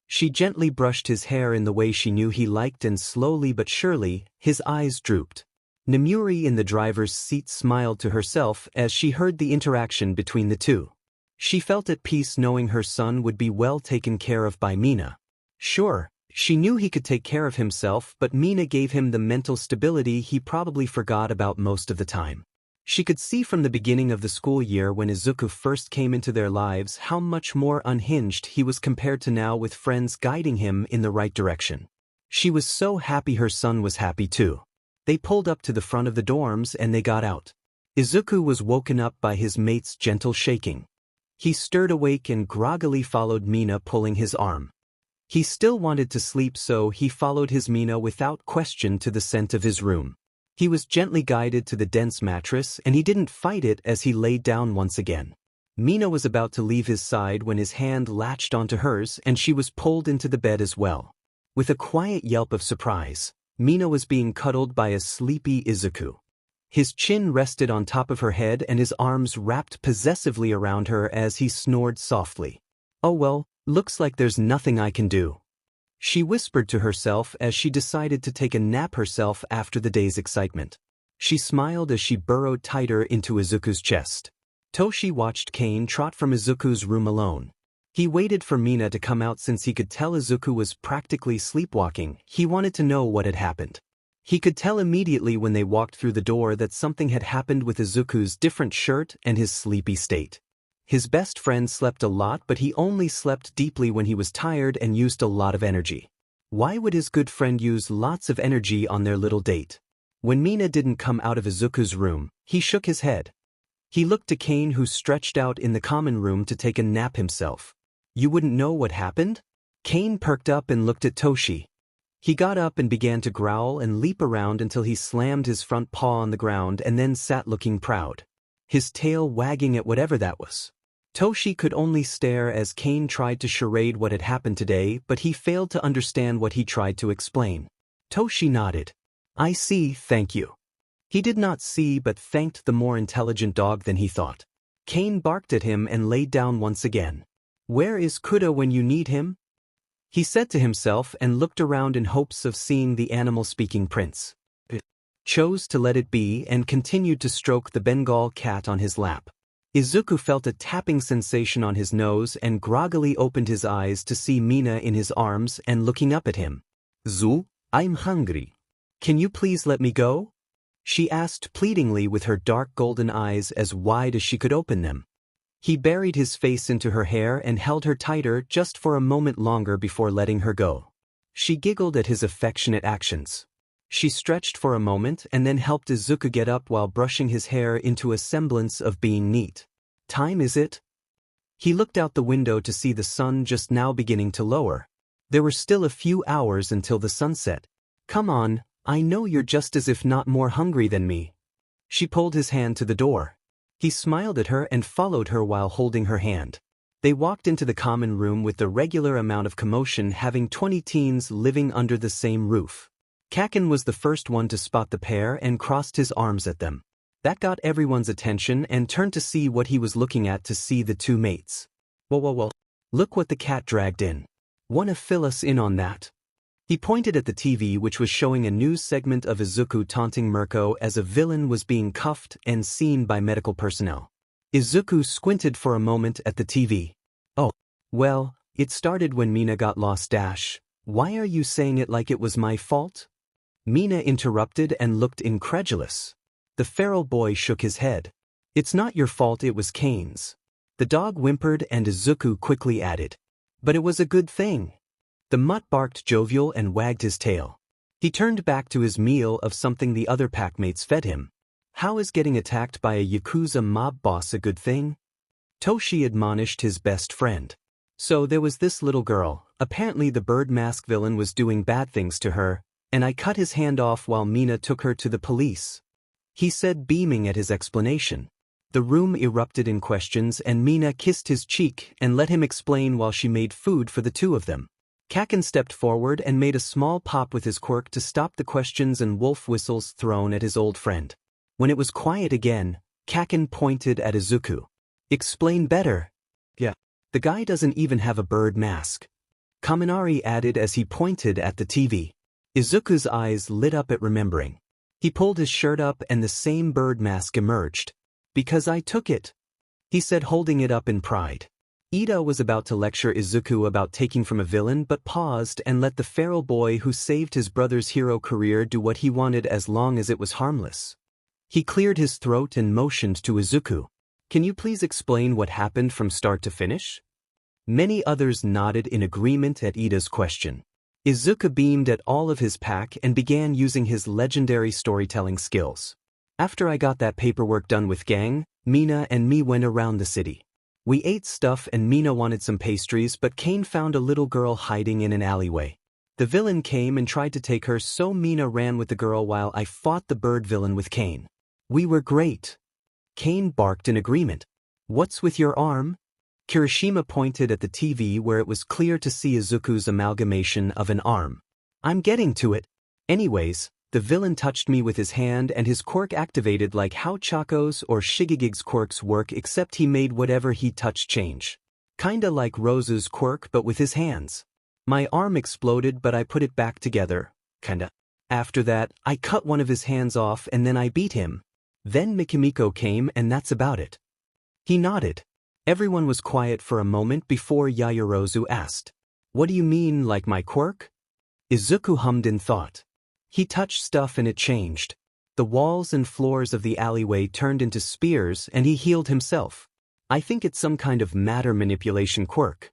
She gently brushed his hair in the way she knew he liked, and slowly but surely, his eyes drooped. Nemuri in the driver's seat smiled to herself as she heard the interaction between the two. She felt at peace knowing her son would be well taken care of by Mina. Sure, she knew he could take care of himself, but Mina gave him the mental stability he probably forgot about most of the time. She could see from the beginning of the school year when Izuku first came into their lives how much more unhinged he was compared to now, with friends guiding him in the right direction. She was so happy her son was happy too. They pulled up to the front of the dorms and they got out. Izuku was woken up by his mate's gentle shaking. He stirred awake and groggily followed Mina, pulling his arm. He still wanted to sleep, so he followed his Mina without question to the scent of his room. He was gently guided to the dense mattress, and he didn't fight it as he lay down once again. Mina was about to leave his side when his hand latched onto hers and she was pulled into the bed as well. With a quiet yelp of surprise, Mina was being cuddled by a sleepy Izuku. His chin rested on top of her head and his arms wrapped possessively around her as he snored softly. Oh well, looks like there's nothing I can do, she whispered to herself as she decided to take a nap herself after the day's excitement. She smiled as she burrowed tighter into Izuku's chest. Toshi watched Kane trot from Izuku's room alone. He waited for Mina to come out since he could tell Izuku was practically sleepwalking. He wanted to know what had happened. He could tell immediately when they walked through the door that something had happened with Izuku's different shirt and his sleepy state. His best friend slept a lot, but he only slept deeply when he was tired and used a lot of energy. Why would his good friend use lots of energy on their little date? When Mina didn't come out of Izuku's room, he shook his head. He looked to Kane, who stretched out in the common room to take a nap himself. You wouldn't know what happened? Kane perked up and looked at Toshi. He got up and began to growl and leap around until he slammed his front paw on the ground and then sat looking proud, his tail wagging at whatever that was. Toshi could only stare as Kane tried to charade what had happened today, but he failed to understand what he tried to explain. Toshi nodded. I see, thank you. He did not see but thanked the more intelligent dog than he thought. Kane barked at him and laid down once again. Where is Kuda when you need him? He said to himself and looked around in hopes of seeing the animal-speaking prince. chose to let it be and continued to stroke the Bengal cat on his lap. Izuku felt a tapping sensation on his nose and groggily opened his eyes to see Mina in his arms and looking up at him. "Zu, I'm hungry. Can you please let me go?" she asked pleadingly with her dark golden eyes as wide as she could open them. He buried his face into her hair and held her tighter just for a moment longer before letting her go. She giggled at his affectionate actions. She stretched for a moment and then helped Izuku get up while brushing his hair into a semblance of being neat. "Time is it?" He looked out the window to see the sun just now beginning to lower. There were still a few hours until the sunset. "Come on, I know you're just as if not more hungry than me." She pulled his hand to the door. He smiled at her and followed her while holding her hand. They walked into the common room with the regular amount of commotion, having 20 teens living under the same roof. Kaken was the first one to spot the pair and crossed his arms at them. That got everyone's attention and turned to see what he was looking at to see the two mates. Whoa. Look what the cat dragged in. Wanna fill us in on that?" He pointed at the TV, which was showing a news segment of Izuku taunting Mirko as a villain was being cuffed and seen by medical personnel. Izuku squinted for a moment at the TV. "Oh, well, it started when Mina got lost. Why are you saying it like it was my fault?" Mina interrupted and looked incredulous. The feral boy shook his head. "It's not your fault, it was Kane's." The dog whimpered and Izuku quickly added, "But it was a good thing." The mutt barked jovial and wagged his tail. He turned back to his meal of something the other packmates fed him. "How is getting attacked by a Yakuza mob boss a good thing?" Toshi admonished his best friend. "So there was this little girl, apparently the bird mask villain was doing bad things to her, and I cut his hand off while Mina took her to the police," he said, beaming at his explanation. The room erupted in questions and Mina kissed his cheek and let him explain while she made food for the two of them. Kaken stepped forward and made a small pop with his quirk to stop the questions and wolf whistles thrown at his old friend. When it was quiet again, Kaken pointed at Izuku. "Explain better." "Yeah, the guy doesn't even have a bird mask," Kaminari added as he pointed at the TV. Izuku's eyes lit up at remembering. He pulled his shirt up and the same bird mask emerged. "Because I took it," he said, holding it up in pride. Ida was about to lecture Izuku about taking from a villain but paused and let the feral boy who saved his brother's hero career do what he wanted as long as it was harmless. He cleared his throat and motioned to Izuku. "Can you please explain what happened from start to finish?" Many others nodded in agreement at Ida's question. Izuku beamed at all of his pack and began using his legendary storytelling skills. "After I got that paperwork done with Gang, Mina and me went around the city. We ate stuff and Mina wanted some pastries, but Kane found a little girl hiding in an alleyway. The villain came and tried to take her, so Mina ran with the girl while I fought the bird villain with Kane. We were great." Kane barked in agreement. "What's with your arm?" Kirishima pointed at the TV where it was clear to see Izuku's amalgamation of an arm. "I'm getting to it. Anyways, the villain touched me with his hand and his quirk activated like how Chaco's or Shigegig's quirks work, except he made whatever he touched change. Kinda like Rose's quirk but with his hands. My arm exploded but I put it back together, kinda. After that, I cut one of his hands off and then I beat him. Then Mikimiko came and that's about it." He nodded. Everyone was quiet for a moment before Yaoyorozu asked, "What do you mean, like my quirk?" Izuku hummed in thought. He touched stuff and it changed. The walls and floors of the alleyway turned into spears and he healed himself. "I think it's some kind of matter manipulation quirk."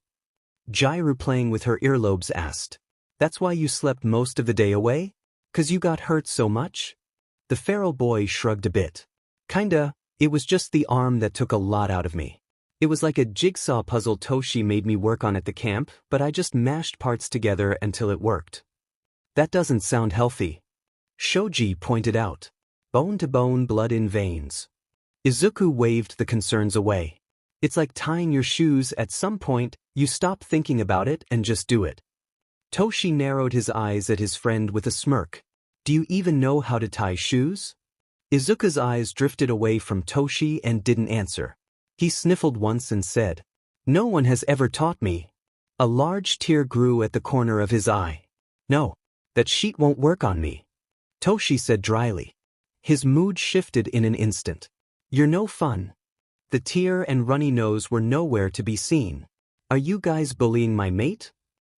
Jairu, playing with her earlobes, asked, "That's why you slept most of the day away? 'Cause you got hurt so much?" The feral boy shrugged a bit. "Kinda, it was just the arm that took a lot out of me. It was like a jigsaw puzzle Toshi made me work on at the camp, but I just mashed parts together until it worked." "That doesn't sound healthy," Shoji pointed out. "Bone to bone, blood in veins." Izuku waved the concerns away. "It's like tying your shoes. At some point, you stop thinking about it and just do it." Toshi narrowed his eyes at his friend with a smirk. "Do you even know how to tie shoes?" Izuku's eyes drifted away from Toshi and didn't answer. He sniffled once and said, "No one has ever taught me." A large tear grew at the corner of his eye. "No. That sheet won't work on me," Toshi said dryly. His mood shifted in an instant. "You're no fun." The tear and runny nose were nowhere to be seen. "Are you guys bullying my mate?"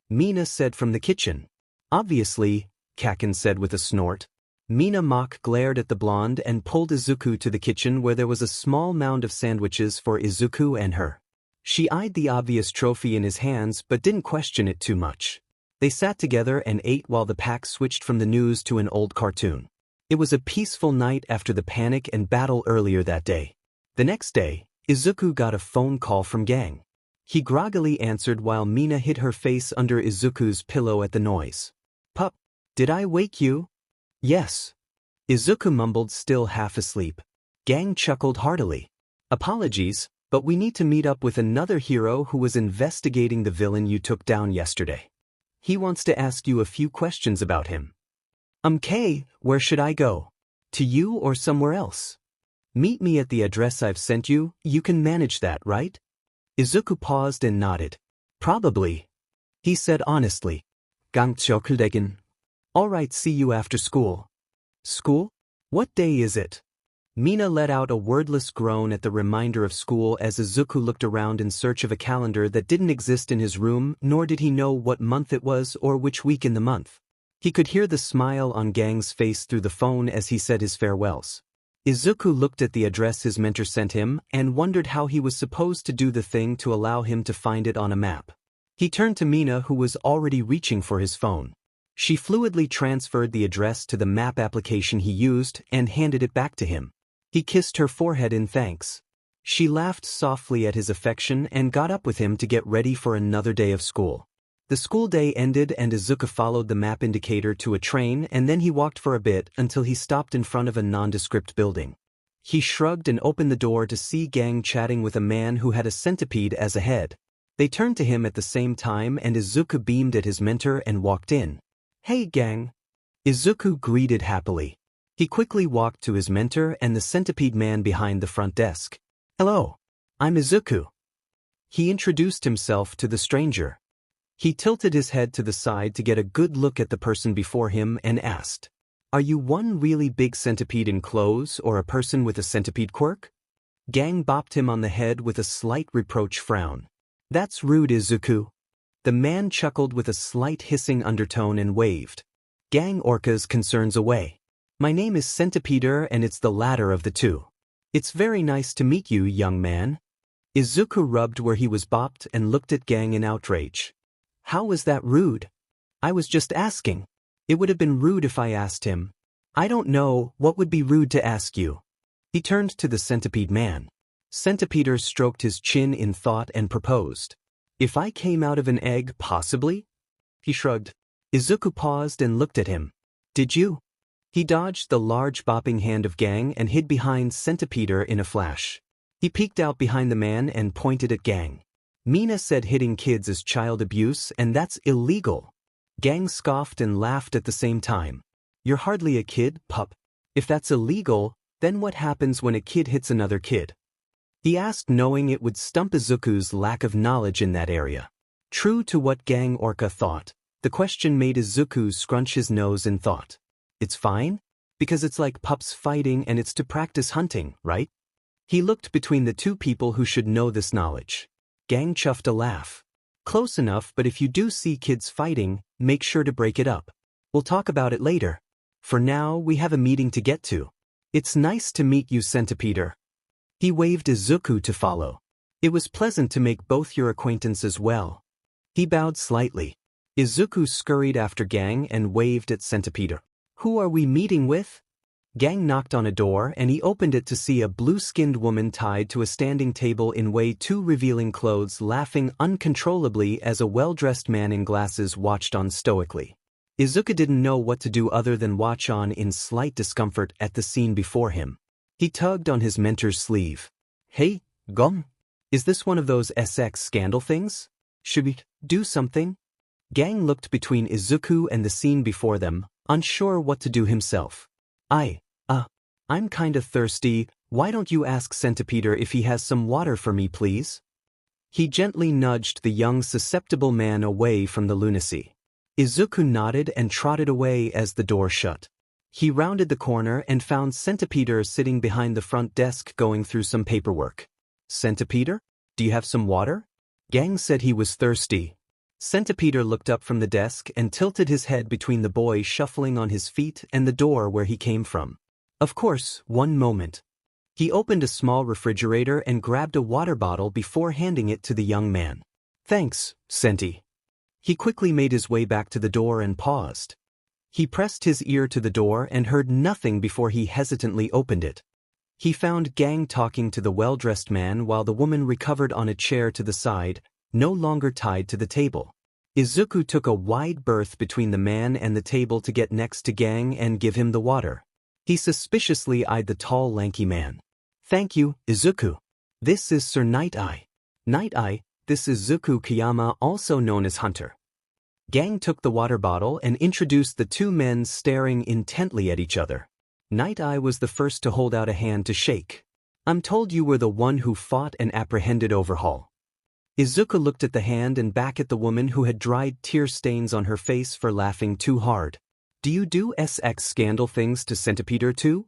Mina said from the kitchen. "Obviously," Kakin said with a snort. Mina mock glared at the blonde and pulled Izuku to the kitchen where there was a small mound of sandwiches for Izuku and her. She eyed the obvious trophy in his hands but didn't question it too much. They sat together and ate while the pack switched from the news to an old cartoon. It was a peaceful night after the panic and battle earlier that day. The next day, Izuku got a phone call from Gang. He groggily answered while Mina hid her face under Izuku's pillow at the noise. "Pup, did I wake you?" "Yes." Izuku mumbled, still half asleep. Gang chuckled heartily. "Apologies, but we need to meet up with another hero who was investigating the villain you took down yesterday. He wants to ask you a few questions about him." "Okay, where should I go? To you or somewhere else?" "Meet me at the address I've sent you. You can manage that, right?" Izuku paused and nodded. "Probably," he said honestly. "Gang tjokeldegen." "All right, see you after school." "School? What day is it?" Mina let out a wordless groan at the reminder of school as Izuku looked around in search of a calendar that didn't exist in his room, nor did he know what month it was or which week in the month. He could hear the smile on Gang's face through the phone as he said his farewells. Izuku looked at the address his mentor sent him and wondered how he was supposed to do the thing to allow him to find it on a map. He turned to Mina, who was already reaching for his phone. She fluidly transferred the address to the map application he used and handed it back to him. He kissed her forehead in thanks. She laughed softly at his affection and got up with him to get ready for another day of school. The school day ended and Izuku followed the map indicator to a train, and then he walked for a bit until he stopped in front of a nondescript building. He shrugged and opened the door to see Gang chatting with a man who had a centipede as a head. They turned to him at the same time and Izuku beamed at his mentor and walked in. "Hey, Gang." Izuku greeted happily. He quickly walked to his mentor and the centipede man behind the front desk. "Hello. I'm Izuku." He introduced himself to the stranger. He tilted his head to the side to get a good look at the person before him and asked, "Are you one really big centipede in clothes or a person with a centipede quirk?" Gang bopped him on the head with a slight reproach frown. "That's rude, Izuku." The man chuckled with a slight hissing undertone and waved. Gang Orca's concerns away. "My name is Centipeder and it's the latter of the two. It's very nice to meet you, young man." Izuku rubbed where he was bopped and looked at Gang in outrage. "How was that rude? I was just asking. It would have been rude if I asked him." "I don't know, what would be rude to ask you?" He turned to the centipede man. Centipeder stroked his chin in thought and proposed. "If I came out of an egg, possibly?" He shrugged. Izuku paused and looked at him. "Did you?" He dodged the large bopping hand of Gang and hid behind Centipeder in a flash. He peeked out behind the man and pointed at Gang. "Mina said hitting kids is child abuse and that's illegal." Gang scoffed and laughed at the same time. "You're hardly a kid, pup. If that's illegal, then what happens when a kid hits another kid?" He asked, knowing it would stump Izuku's lack of knowledge in that area. True to what Gang Orca thought, the question made Izuku scrunch his nose in thought. "It's fine? Because it's like pups fighting and it's to practice hunting, right?" He looked between the two people who should know this knowledge. Gang chuffed a laugh. "Close enough, but if you do see kids fighting, make sure to break it up. We'll talk about it later. For now, we have a meeting to get to. It's nice to meet you, Centipeder." He waved Izuku to follow. "It was pleasant to make both your acquaintance as well." He bowed slightly. Izuku scurried after Gang and waved at Centipeder. "Who are we meeting with?" Gang knocked on a door and he opened it to see a blue-skinned woman tied to a standing table in way too revealing clothes laughing uncontrollably as a well-dressed man in glasses watched on stoically. Izuku didn't know what to do other than watch on in slight discomfort at the scene before him. He tugged on his mentor's sleeve. "Hey, Gom? Is this one of those SX scandal things? Should we do something?" Gang looked between Izuku and the scene before them, unsure what to do himself. I'm kinda thirsty. Why don't you ask Centipeder if he has some water for me, please?" He gently nudged the young susceptible man away from the lunacy. Izuku nodded and trotted away as the door shut. He rounded the corner and found Centipeder sitting behind the front desk going through some paperwork. Centipeder? Do you have some water? Gang said he was thirsty. Centipeder looked up from the desk and tilted his head between the boy shuffling on his feet and the door where he came from. Of course, one moment. He opened a small refrigerator and grabbed a water bottle before handing it to the young man. Thanks, Centi. He quickly made his way back to the door and paused. He pressed his ear to the door and heard nothing before he hesitantly opened it. He found Gang talking to the well-dressed man while the woman recovered on a chair to the side, no longer tied to the table. Izuku took a wide berth between the man and the table to get next to Gang and give him the water. He suspiciously eyed the tall, lanky man. Thank you, Izuku. This is Sir Night-Eye. Night-Eye, this is Izuku Kiyama, also known as Hunter. Gang took the water bottle and introduced the two men staring intently at each other. Night-Eye was the first to hold out a hand to shake. I'm told you were the one who fought and apprehended Overhaul. Izuku looked at the hand and back at the woman who had dried tear stains on her face for laughing too hard. Do you do SX scandal things to Centipeder too?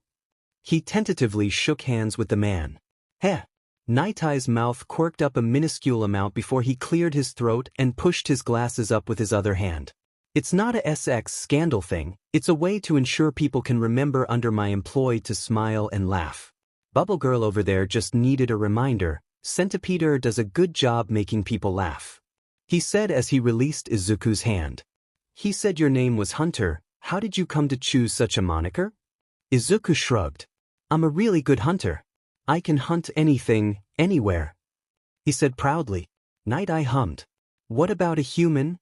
He tentatively shook hands with the man. Heh. Night-Eye's mouth quirked up a minuscule amount before he cleared his throat and pushed his glasses up with his other hand. It's not a SX scandal thing, it's a way to ensure people can remember under my employ to smile and laugh. Bubble Girl over there just needed a reminder, Centipeder does a good job making people laugh. He said as he released Izuku's hand. He said your name was Hunter, how did you come to choose such a moniker? Izuku shrugged. I'm a really good hunter. I can hunt anything, anywhere. He said proudly. Night-Eye hummed. What about a human?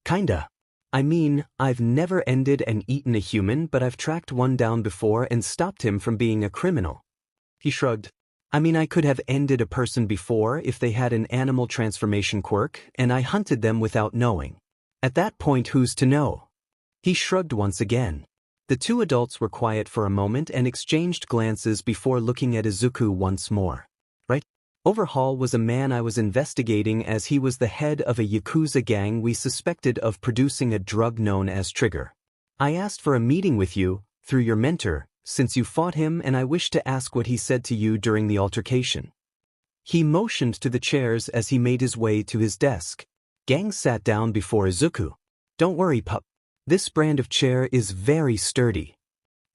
Kinda. I mean, I've never ended and eaten a human, but I've tracked one down before and stopped him from being a criminal. He shrugged. I mean, I could have ended a person before if they had an animal transformation quirk, and I hunted them without knowing. At that point, who's to know? He shrugged once again. The two adults were quiet for a moment and exchanged glances before looking at Izuku once more. Right? Overhaul was a man I was investigating as he was the head of a Yakuza gang we suspected of producing a drug known as Trigger. I asked for a meeting with you, through your mentor, since you fought him, and I wish to ask what he said to you during the altercation. He motioned to the chairs as he made his way to his desk. Gang sat down before Izuku. Don't worry, pup. This brand of chair is very sturdy.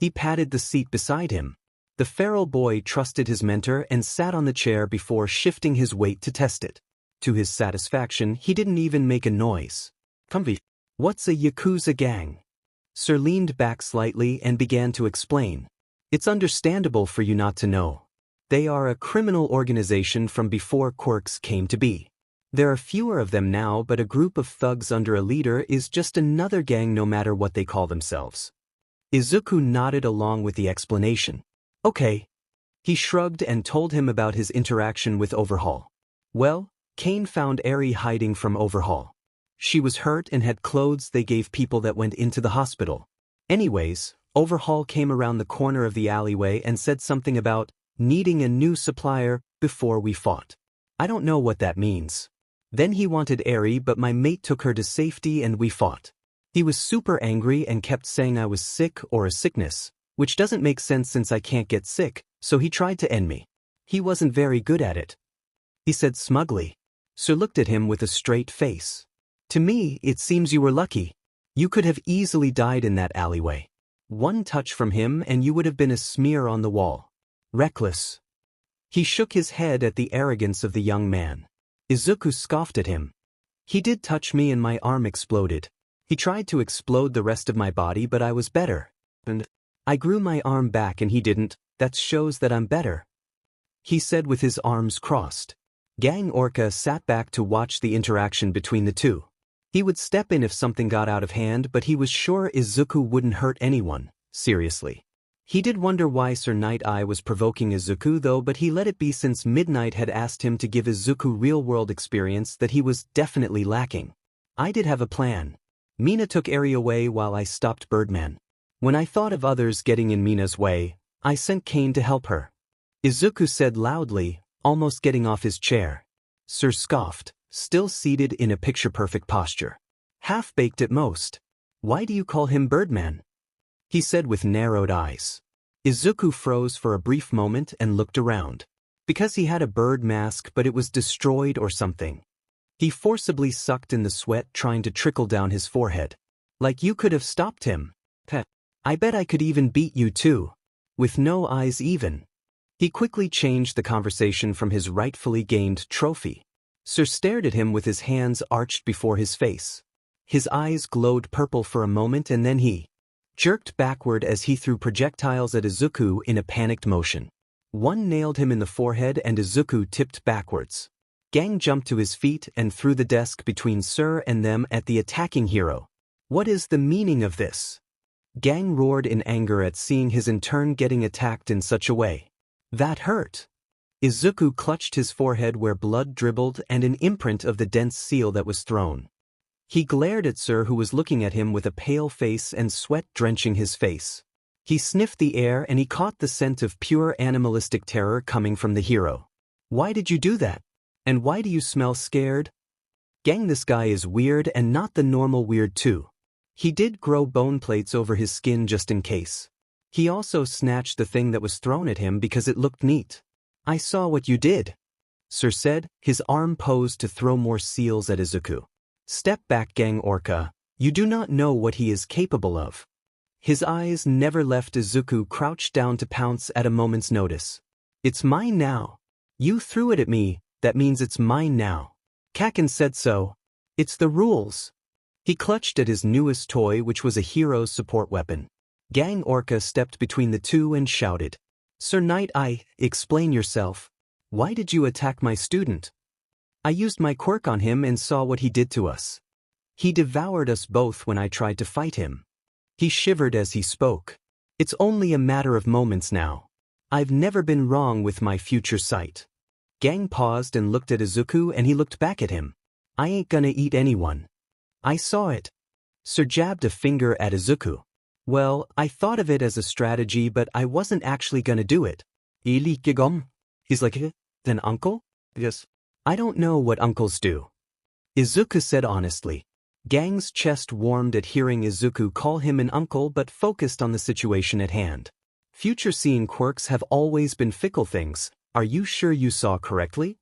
He patted the seat beside him. The feral boy trusted his mentor and sat on the chair before shifting his weight to test it. To his satisfaction, he didn't even make a noise. Comfy. What's a Yakuza gang? Sir leaned back slightly and began to explain. It's understandable for you not to know. They are a criminal organization from before Quirks came to be. There are fewer of them now, but a group of thugs under a leader is just another gang no matter what they call themselves. Izuku nodded along with the explanation. Okay. He shrugged and told him about his interaction with Overhaul. Well, Kane found Eri hiding from Overhaul. She was hurt and had clothes they gave people that went into the hospital. Anyways, Overhaul came around the corner of the alleyway and said something about needing a new supplier before we fought. I don't know what that means. Then he wanted Eri, but my mate took her to safety and we fought. He was super angry and kept saying I was sick or a sickness, which doesn't make sense since I can't get sick, so he tried to end me. He wasn't very good at it. He said smugly. Sir looked at him with a straight face. To me, it seems you were lucky. You could have easily died in that alleyway. One touch from him and you would have been a smear on the wall. Reckless. He shook his head at the arrogance of the young man. Izuku scoffed at him. He did touch me and my arm exploded. He tried to explode the rest of my body, but I was better. And I grew my arm back and he didn't. That shows that I'm better. He said with his arms crossed. Gang Orca sat back to watch the interaction between the two. He would step in if something got out of hand, but he was sure Izuku wouldn't hurt anyone, seriously. He did wonder why Sir Night-Eye was provoking Izuku though, but he let it be since Midnight had asked him to give Izuku real-world experience that he was definitely lacking. I did have a plan. Mina took Eri away while I stopped Birdman. When I thought of others getting in Mina's way, I sent Kane to help her. Izuku said loudly, almost getting off his chair. Sir scoffed, still seated in a picture-perfect posture. Half-baked at most. Why do you call him Birdman? he said with narrowed eyes. Izuku froze for a brief moment and looked around. Because he had a bird mask but it was destroyed or something. He forcibly sucked in the sweat trying to trickle down his forehead. Like you could have stopped him. Heh. I bet I could even beat you too. With no eyes even. He quickly changed the conversation from his rightfully gained trophy. Sir stared at him with his hands arched before his face. His eyes glowed purple for a moment and then he jerked backward as he threw projectiles at Izuku in a panicked motion. One nailed him in the forehead and Izuku tipped backwards. Gang jumped to his feet and threw the desk between Sir and them at the attacking hero. What is the meaning of this? Gang roared in anger at seeing his in turn getting attacked in such a way. That hurt. Izuku clutched his forehead where blood dribbled and an imprint of the dense seal that was thrown. He glared at Sir who was looking at him with a pale face and sweat drenching his face. He sniffed the air and he caught the scent of pure animalistic terror coming from the hero. Why did you do that? And why do you smell scared? Gang, this guy is weird and not the normal weird too. He did grow bone plates over his skin just in case. He also snatched the thing that was thrown at him because it looked neat. I saw what you did, Sir said, his arm posed to throw more seals at Izuku. Step back, Gang Orca. You do not know what he is capable of. His eyes never left Izuku, crouched down to pounce at a moment's notice. It's mine now. You threw it at me, that means it's mine now. Kaken said so. It's the rules. He clutched at his newest toy, which was a hero's support weapon. Gang Orca stepped between the two and shouted. Sir Knight, explain yourself. Why did you attack my student? I used my quirk on him and saw what he did to us. He devoured us both when I tried to fight him. He shivered as he spoke. It's only a matter of moments now. I've never been wrong with my future sight. Gang paused and looked at Izuku and he looked back at him. I ain't gonna eat anyone. I saw it. Sir jabbed a finger at Izuku. Well, I thought of it as a strategy but I wasn't actually gonna do it. He's like, then uncle? Yes. I don't know what uncles do. Izuku said honestly. Gang's chest warmed at hearing Izuku call him an uncle but focused on the situation at hand. Future scene quirks have always been fickle things. Are you sure you saw correctly?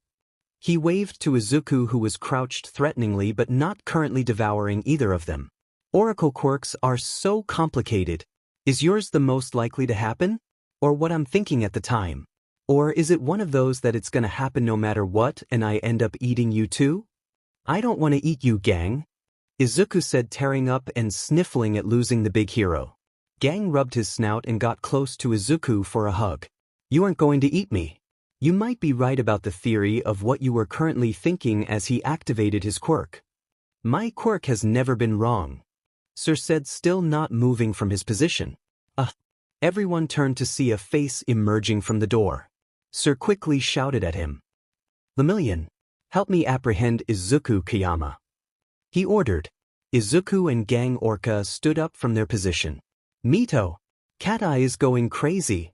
He waved to Izuku who was crouched threateningly but not currently devouring either of them. Oracle quirks are so complicated. Is yours the most likely to happen? Or what I'm thinking at the time? Or is it one of those that it's gonna happen no matter what and I end up eating you too? I don't want to eat you, Gang. Izuku said, tearing up and sniffling at losing the big hero. Gang rubbed his snout and got close to Izuku for a hug. You aren't going to eat me. You might be right about the theory of what you were currently thinking as he activated his quirk. My quirk has never been wrong, Sir said, still not moving from his position. Everyone turned to see a face emerging from the door. Sir quickly shouted at him. Lemillion, help me apprehend Izuku Kayama. He ordered. Izuku and Gang Orca stood up from their position. Mito, Cat Eye is going crazy.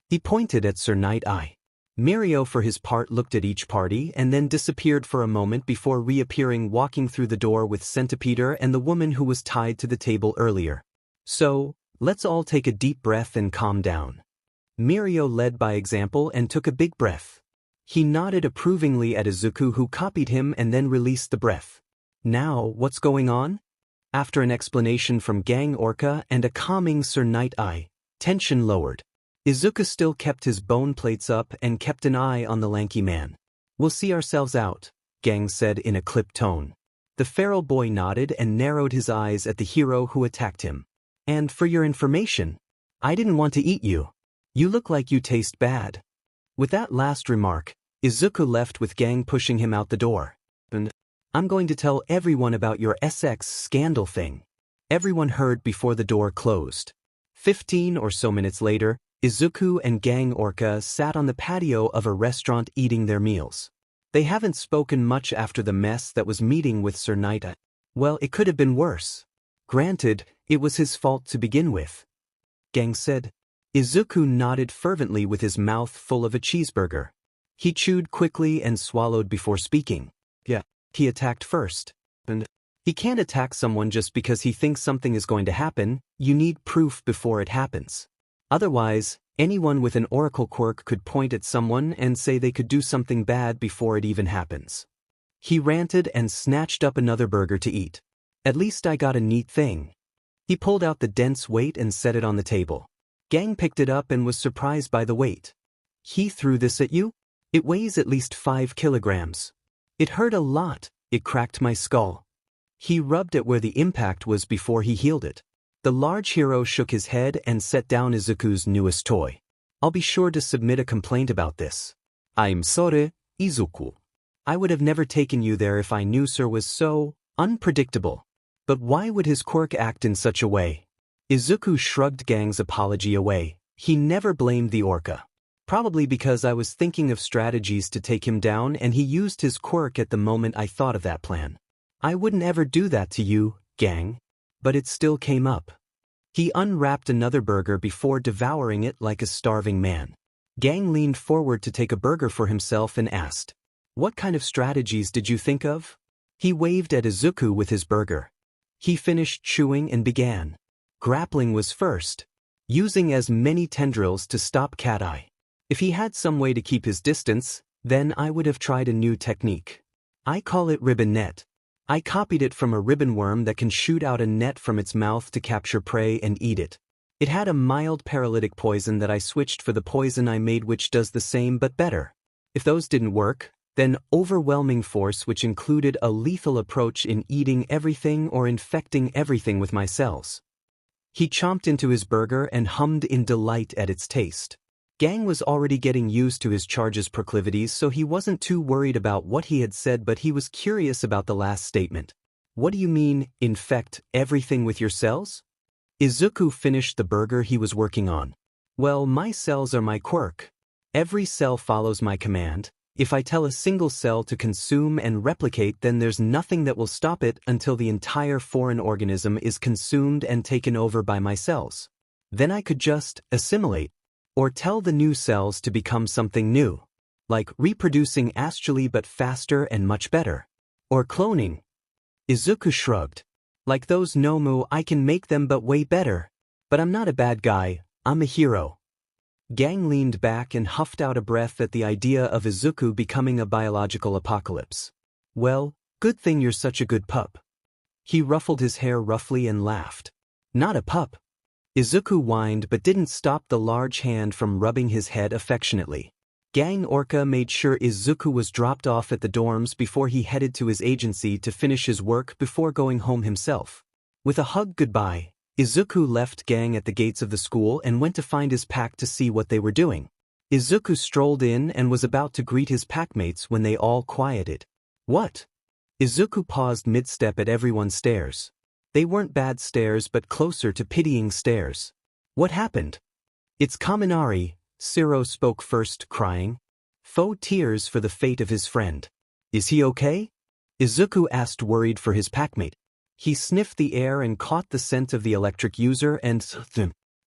He pointed at Sir Night Eye. Mirio for his part looked at each party and then disappeared for a moment before reappearing, walking through the door with Centipeder and the woman who was tied to the table earlier. So, let's all take a deep breath and calm down. Mirio led by example and took a big breath. He nodded approvingly at Izuku who copied him and then released the breath. Now, what's going on? After an explanation from Gang Orca and a calming Sir Night Eye, tension lowered. Izuku still kept his bone plates up and kept an eye on the lanky man. We'll see ourselves out, Gang said in a clipped tone. The feral boy nodded and narrowed his eyes at the hero who attacked him. And for your information, I didn't want to eat you. You look like you taste bad. With that last remark, Izuku left with Gang pushing him out the door. And I'm going to tell everyone about your SX scandal thing. Everyone heard before the door closed. 15 or so minutes later, Izuku and Gang Orca sat on the patio of a restaurant eating their meals. They haven't spoken much after the mess that was meeting with Sir Night Eye. Well, it could have been worse. Granted, it was his fault to begin with. Gang said. Izuku nodded fervently with his mouth full of a cheeseburger. He chewed quickly and swallowed before speaking. Yeah, he attacked first. And He can't attack someone just because he thinks something is going to happen. You need proof before it happens. Otherwise, anyone with an oracle quirk could point at someone and say they could do something bad before it even happens. He ranted and snatched up another burger to eat. At least I got a neat thing. He pulled out the dense weight and set it on the table. Gang picked it up and was surprised by the weight. He threw this at you? It weighs at least 5 kilograms. It hurt a lot. It cracked my skull. He rubbed at where the impact was before he healed it. The large hero shook his head and set down Izuku's newest toy. I'll be sure to submit a complaint about this. I'm sorry, Izuku. I would have never taken you there if I knew Sir was so unpredictable. But why would his quirk act in such a way? Izuku shrugged Gang's apology away. He never blamed the orca. Probably because I was thinking of strategies to take him down and he used his quirk at the moment I thought of that plan. I wouldn't ever do that to you, Gang. But it still came up. He unwrapped another burger before devouring it like a starving man. Gang leaned forward to take a burger for himself and asked, "What kind of strategies did you think of?" He waved at Izuku with his burger. He finished chewing and began. Grappling was first, using as many tendrils to stop Cat Eye. If he had some way to keep his distance, then I would have tried a new technique. I call it ribbon net. I copied it from a ribbon worm that can shoot out a net from its mouth to capture prey and eat it. It had a mild paralytic poison that I switched for the poison I made, which does the same but better. If those didn't work, then overwhelming force, which included a lethal approach in eating everything or infecting everything with my cells. He chomped into his burger and hummed in delight at its taste. Gang was already getting used to his charge's proclivities, so he wasn't too worried about what he had said, but he was curious about the last statement. What do you mean, infect everything with your cells? Izuku finished the burger he was working on. Well, my cells are my quirk. Every cell follows my command. If I tell a single cell to consume and replicate, then there's nothing that will stop it until the entire foreign organism is consumed and taken over by my cells. Then I could just assimilate, or tell the new cells to become something new, like reproducing astrally but faster and much better, or cloning. Izuku shrugged. Like those Nomu, I can make them but way better. But I'm not a bad guy, I'm a hero. Gang leaned back and huffed out a breath at the idea of Izuku becoming a biological apocalypse. Well, good thing you're such a good pup. He ruffled his hair roughly and laughed. Not a pup. Izuku whined but didn't stop the large hand from rubbing his head affectionately. Gang Orca made sure Izuku was dropped off at the dorms before he headed to his agency to finish his work before going home himself. With a hug goodbye, Izuku left Gang at the gates of the school and went to find his pack to see what they were doing. Izuku strolled in and was about to greet his packmates when they all quieted. What? Izuku paused mid-step at everyone's stares. They weren't bad stares but closer to pitying stares. What happened? It's Kaminari, Siro spoke first, crying. Faux tears for the fate of his friend. Is he okay? Izuku asked, worried for his packmate. He sniffed the air and caught the scent of the electric user and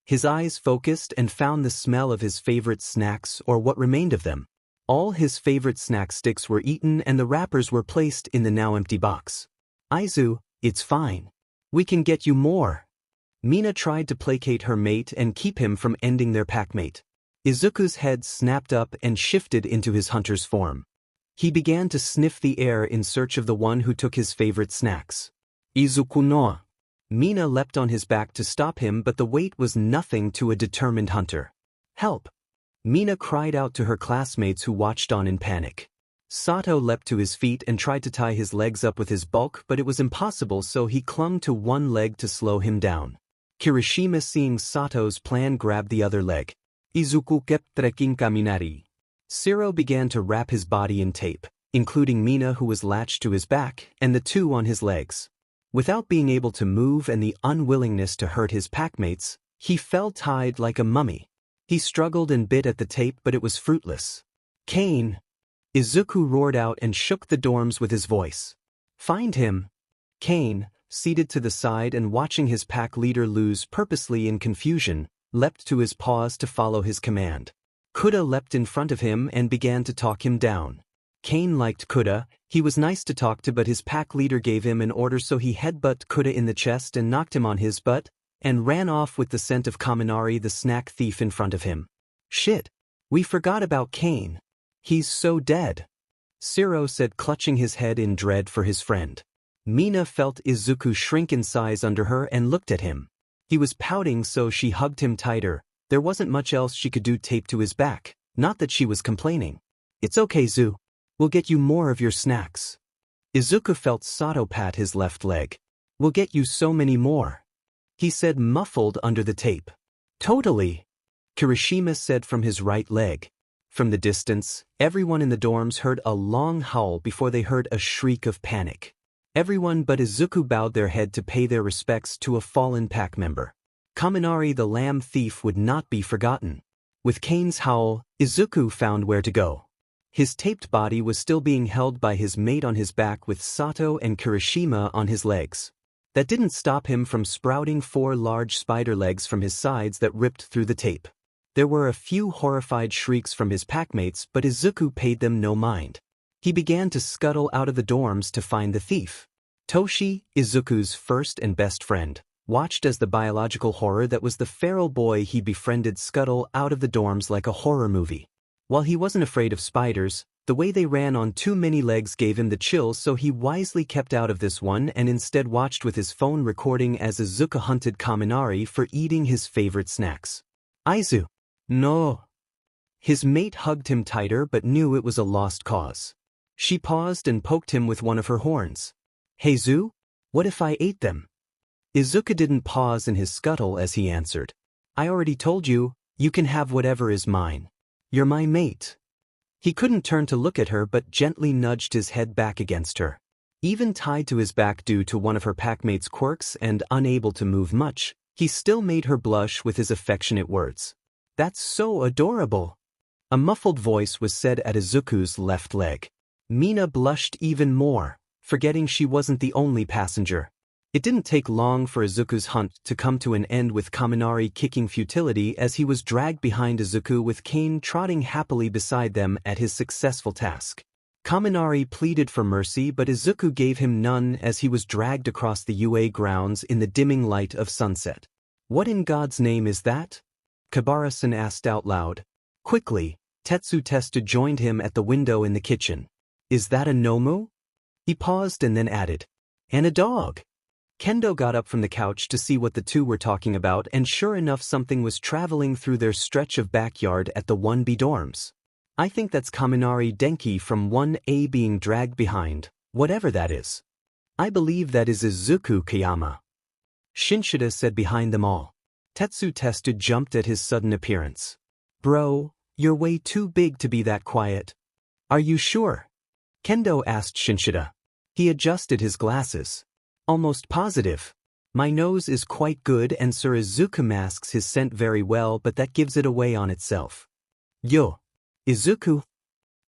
his eyes focused and found the smell of his favorite snacks, or what remained of them. All his favorite snack sticks were eaten and the wrappers were placed in the now empty box. Izu, it's fine. We can get you more. Mina tried to placate her mate and keep him from ending their packmate. Izuku's head snapped up and shifted into his hunter's form. He began to sniff the air in search of the one who took his favorite snacks. Izuku no. Mina leapt on his back to stop him, but the weight was nothing to a determined hunter. Help! Mina cried out to her classmates who watched on in panic. Sato leapt to his feet and tried to tie his legs up with his bulk, but it was impossible, so he clung to one leg to slow him down. Kirishima, seeing Sato's plan, grabbed the other leg. Izuku kept trekking Kaminari. Siro began to wrap his body in tape, including Mina, who was latched to his back, and the two on his legs. Without being able to move and the unwillingness to hurt his packmates, he fell tied like a mummy. He struggled and bit at the tape, but it was fruitless. Kane! Izuku roared out and shook the dorms with his voice. Find him! Kane, seated to the side and watching his pack leader lose purposely in confusion, leapt to his paws to follow his command. Kuda leapt in front of him and began to talk him down. Kane liked Kuda. He was nice to talk to, but his pack leader gave him an order, so he headbutted Kuda in the chest and knocked him on his butt, and ran off with the scent of Kaminari, the snack thief, in front of him. Shit. We forgot about Kane. He's so dead. Shiro said, clutching his head in dread for his friend. Mina felt Izuku shrink in size under her and looked at him. He was pouting, so she hugged him tighter. There wasn't much else she could do, taped to his back. Not that she was complaining. It's okay, Zu. We'll get you more of your snacks. Izuku felt Sato pat his left leg. We'll get you so many more. He said, muffled under the tape. Totally. Kirishima said from his right leg. From the distance, everyone in the dorms heard a long howl before they heard a shriek of panic. Everyone but Izuku bowed their head to pay their respects to a fallen pack member. Kaminari, the lamb thief, would not be forgotten. With Kane's howl, Izuku found where to go. His taped body was still being held by his mate on his back, with Sato and Kirishima on his legs. That didn't stop him from sprouting 4 large spider legs from his sides that ripped through the tape. There were a few horrified shrieks from his packmates, but Izuku paid them no mind. He began to scuttle out of the dorms to find the thief. Toshi, Izuku's first and best friend, watched as the biological horror that was the feral boy he befriended scuttle out of the dorms like a horror movie. While he wasn't afraid of spiders, the way they ran on too many legs gave him the chills, so he wisely kept out of this one and instead watched with his phone recording as Izuku hunted Kaminari for eating his favorite snacks. Aizu. No. His mate hugged him tighter but knew it was a lost cause. She paused and poked him with one of her horns. Hey Zu, what if I ate them? Izuku didn't pause in his scuttle as he answered. I already told you, you can have whatever is mine. You're my mate. He couldn't turn to look at her but gently nudged his head back against her. Even tied to his back due to one of her packmates' quirks and unable to move much, he still made her blush with his affectionate words. That's so adorable. A muffled voice was said at Izuku's left leg. Mina blushed even more, forgetting she wasn't the only passenger. It didn't take long for Izuku's hunt to come to an end, with Kaminari kicking futility as he was dragged behind Izuku, with Kane trotting happily beside them at his successful task. Kaminari pleaded for mercy, but Izuku gave him none as he was dragged across the UA grounds in the dimming light of sunset. What in God's name is that? Kabara-san asked out loud. Quickly, Tetsu Testu joined him at the window in the kitchen. Is that a Nomu? He paused and then added. And a dog. Kendo got up from the couch to see what the two were talking about, and sure enough, something was traveling through their stretch of backyard at the 1B dorms. I think that's Kaminari Denki from 1A being dragged behind, whatever that is. I believe that is Izuku Kayama. Shinshida said behind them all. Tetsu Testu jumped at his sudden appearance. Bro, you're way too big to be that quiet. Are you sure? Kendo asked Shinshida. He adjusted his glasses. Almost positive. My nose is quite good and Sir Izuku masks his scent very well, but that gives it away on itself. Yo! Izuku!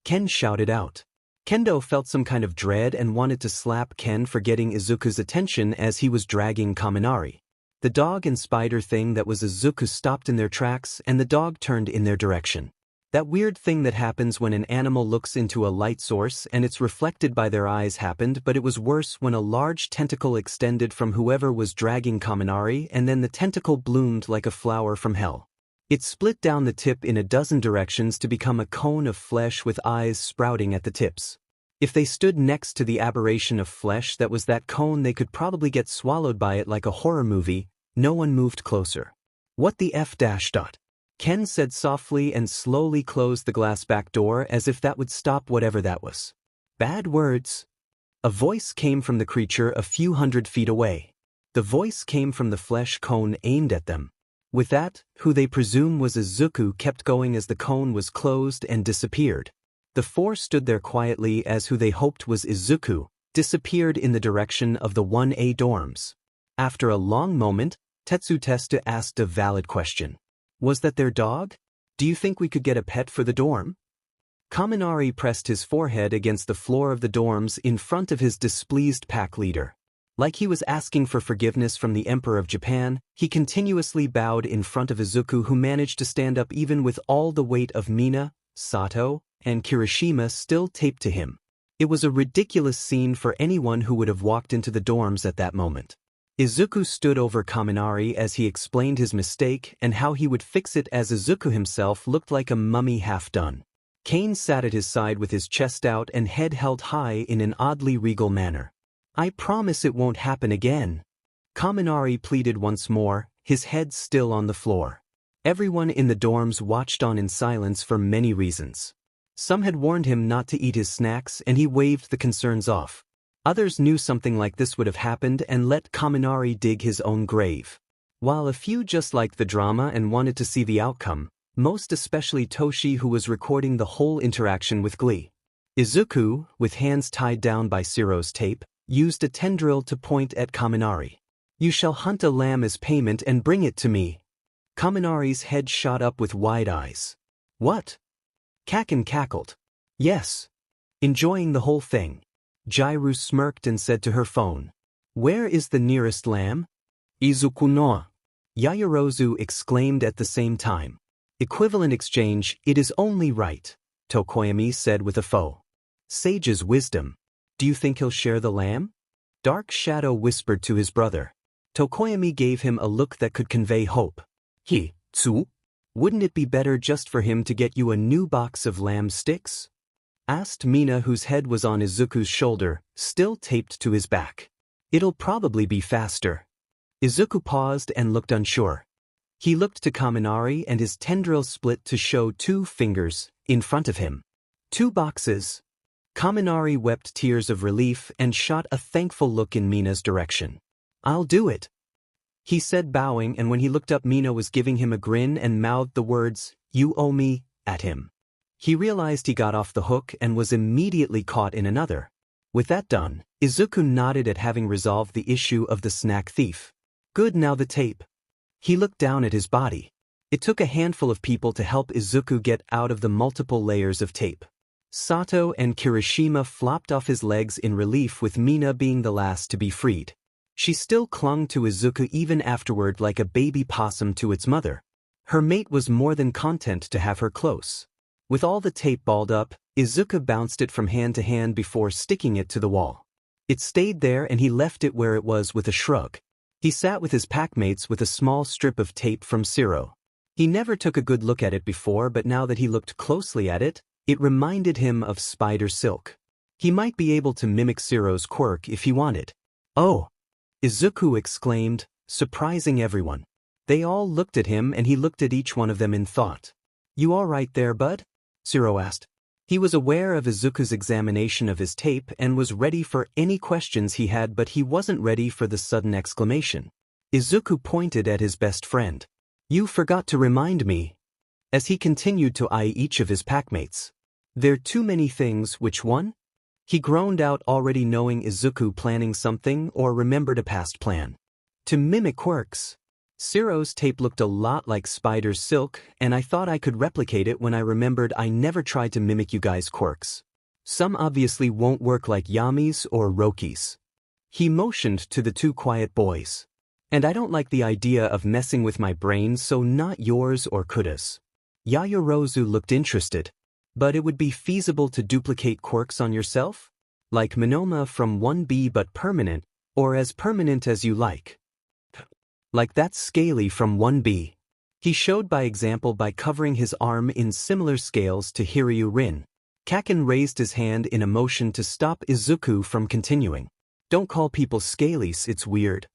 Ken shouted out. Kendo felt some kind of dread and wanted to slap Ken for getting Izuku's attention as he was dragging Kaminari. The dog and spider thing that was Izuku stopped in their tracks, and the dog turned in their direction. That weird thing that happens when an animal looks into a light source and it's reflected by their eyes happened, but it was worse when a large tentacle extended from whoever was dragging Kaminari, and then the tentacle bloomed like a flower from hell. It split down the tip in a dozen directions to become a cone of flesh with eyes sprouting at the tips. If they stood next to the aberration of flesh that was that cone, they could probably get swallowed by it like a horror movie. No one moved closer. What the F dash dot? Ken said softly and slowly closed the glass back door as if that would stop whatever that was. Bad words. A voice came from the creature a few hundred feet away. The voice came from the flesh cone aimed at them. With that, who they presume was Izuku kept going as the cone was closed and disappeared. The four stood there quietly as who they hoped was Izuku disappeared in the direction of the 1A dorms. After a long moment, Tetsu Testu asked a valid question. Was that their dog? Do you think we could get a pet for the dorm? Kaminari pressed his forehead against the floor of the dorms in front of his displeased pack leader. Like he was asking for forgiveness from the Emperor of Japan, he continuously bowed in front of Izuku, who managed to stand up even with all the weight of Mina, Sato, and Kirishima still taped to him. It was a ridiculous scene for anyone who would have walked into the dorms at that moment. Izuku stood over Kaminari as he explained his mistake and how he would fix it, as Izuku himself looked like a mummy half done. Kane sat at his side with his chest out and head held high in an oddly regal manner. "I promise it won't happen again." Kaminari pleaded once more, his head still on the floor. Everyone in the dorms watched on in silence for many reasons. Some had warned him not to eat his snacks and he waved the concerns off. Others knew something like this would have happened and let Kaminari dig his own grave. While a few just liked the drama and wanted to see the outcome, most especially Toshi, who was recording the whole interaction with glee. Izuku, with hands tied down by Shiro's tape, used a tendril to point at Kaminari. "You shall hunt a lamb as payment and bring it to me." Kaminari's head shot up with wide eyes. "What?" Kaken cackled. "Yes. Enjoying the whole thing." Jairu smirked and said to her phone, "Where is the nearest lamb?" "Izuku no." Yaoyorozu exclaimed at the same time. "Equivalent exchange, it is only right," Tokoyami said with a faux. "Sage's wisdom. Do you think he'll share the lamb?" Dark Shadow whispered to his brother. Tokoyami gave him a look that could convey hope. "Tsu? Wouldn't it be better just for him to get you a new box of lamb sticks?" asked Mina, whose head was on Izuku's shoulder, still taped to his back. "It'll probably be faster." Izuku paused and looked unsure. He looked to Kaminari and his tendril split to show 2 fingers in front of him. 2 boxes. Kaminari wept tears of relief and shot a thankful look in Mina's direction. "I'll do it," he said, bowing, and when he looked up, Mina was giving him a grin and mouthed the words, "You owe me," at him. He realized he got off the hook and was immediately caught in another. With that done, Izuku nodded at having resolved the issue of the snack thief. "Good, now the tape." He looked down at his body. It took a handful of people to help Izuku get out of the multiple layers of tape. Sato and Kirishima flopped off his legs in relief, with Mina being the last to be freed. She still clung to Izuku even afterward like a baby possum to its mother. Her mate was more than content to have her close. With all the tape balled up, Izuku bounced it from hand to hand before sticking it to the wall. It stayed there and he left it where it was with a shrug. He sat with his packmates with a small strip of tape from Shiro. He never took a good look at it before, but now that he looked closely at it, it reminded him of spider silk. He might be able to mimic Shiro's quirk if he wanted. "Oh!" Izuku exclaimed, surprising everyone. They all looked at him and he looked at each one of them in thought. "You all right there, bud?" Shiro asked. He was aware of Izuku's examination of his tape and was ready for any questions he had, but he wasn't ready for the sudden exclamation. Izuku pointed at his best friend. "You forgot to remind me," as he continued to eye each of his packmates. "There too many things, which one?" He groaned out, already knowing Izuku planning something or remembered a past plan. "To mimic quirks. Shiro's tape looked a lot like spider's silk, and I thought I could replicate it when I remembered I never tried to mimic you guys' quirks. Some obviously won't work like Yami's or Roki's." He motioned to the 2 quiet boys. "And I don't like the idea of messing with my brain, so not yours or Kuda's." Yaoyorozu looked interested. "But it would be feasible to duplicate quirks on yourself? Like Monoma from 1B but permanent, or as permanent as you like? Like that scaly from 1B. He showed by example by covering his arm in similar scales to Hiryu Rin. Kaken raised his hand in a motion to stop Izuku from continuing. "Don't call people scalies, it's weird."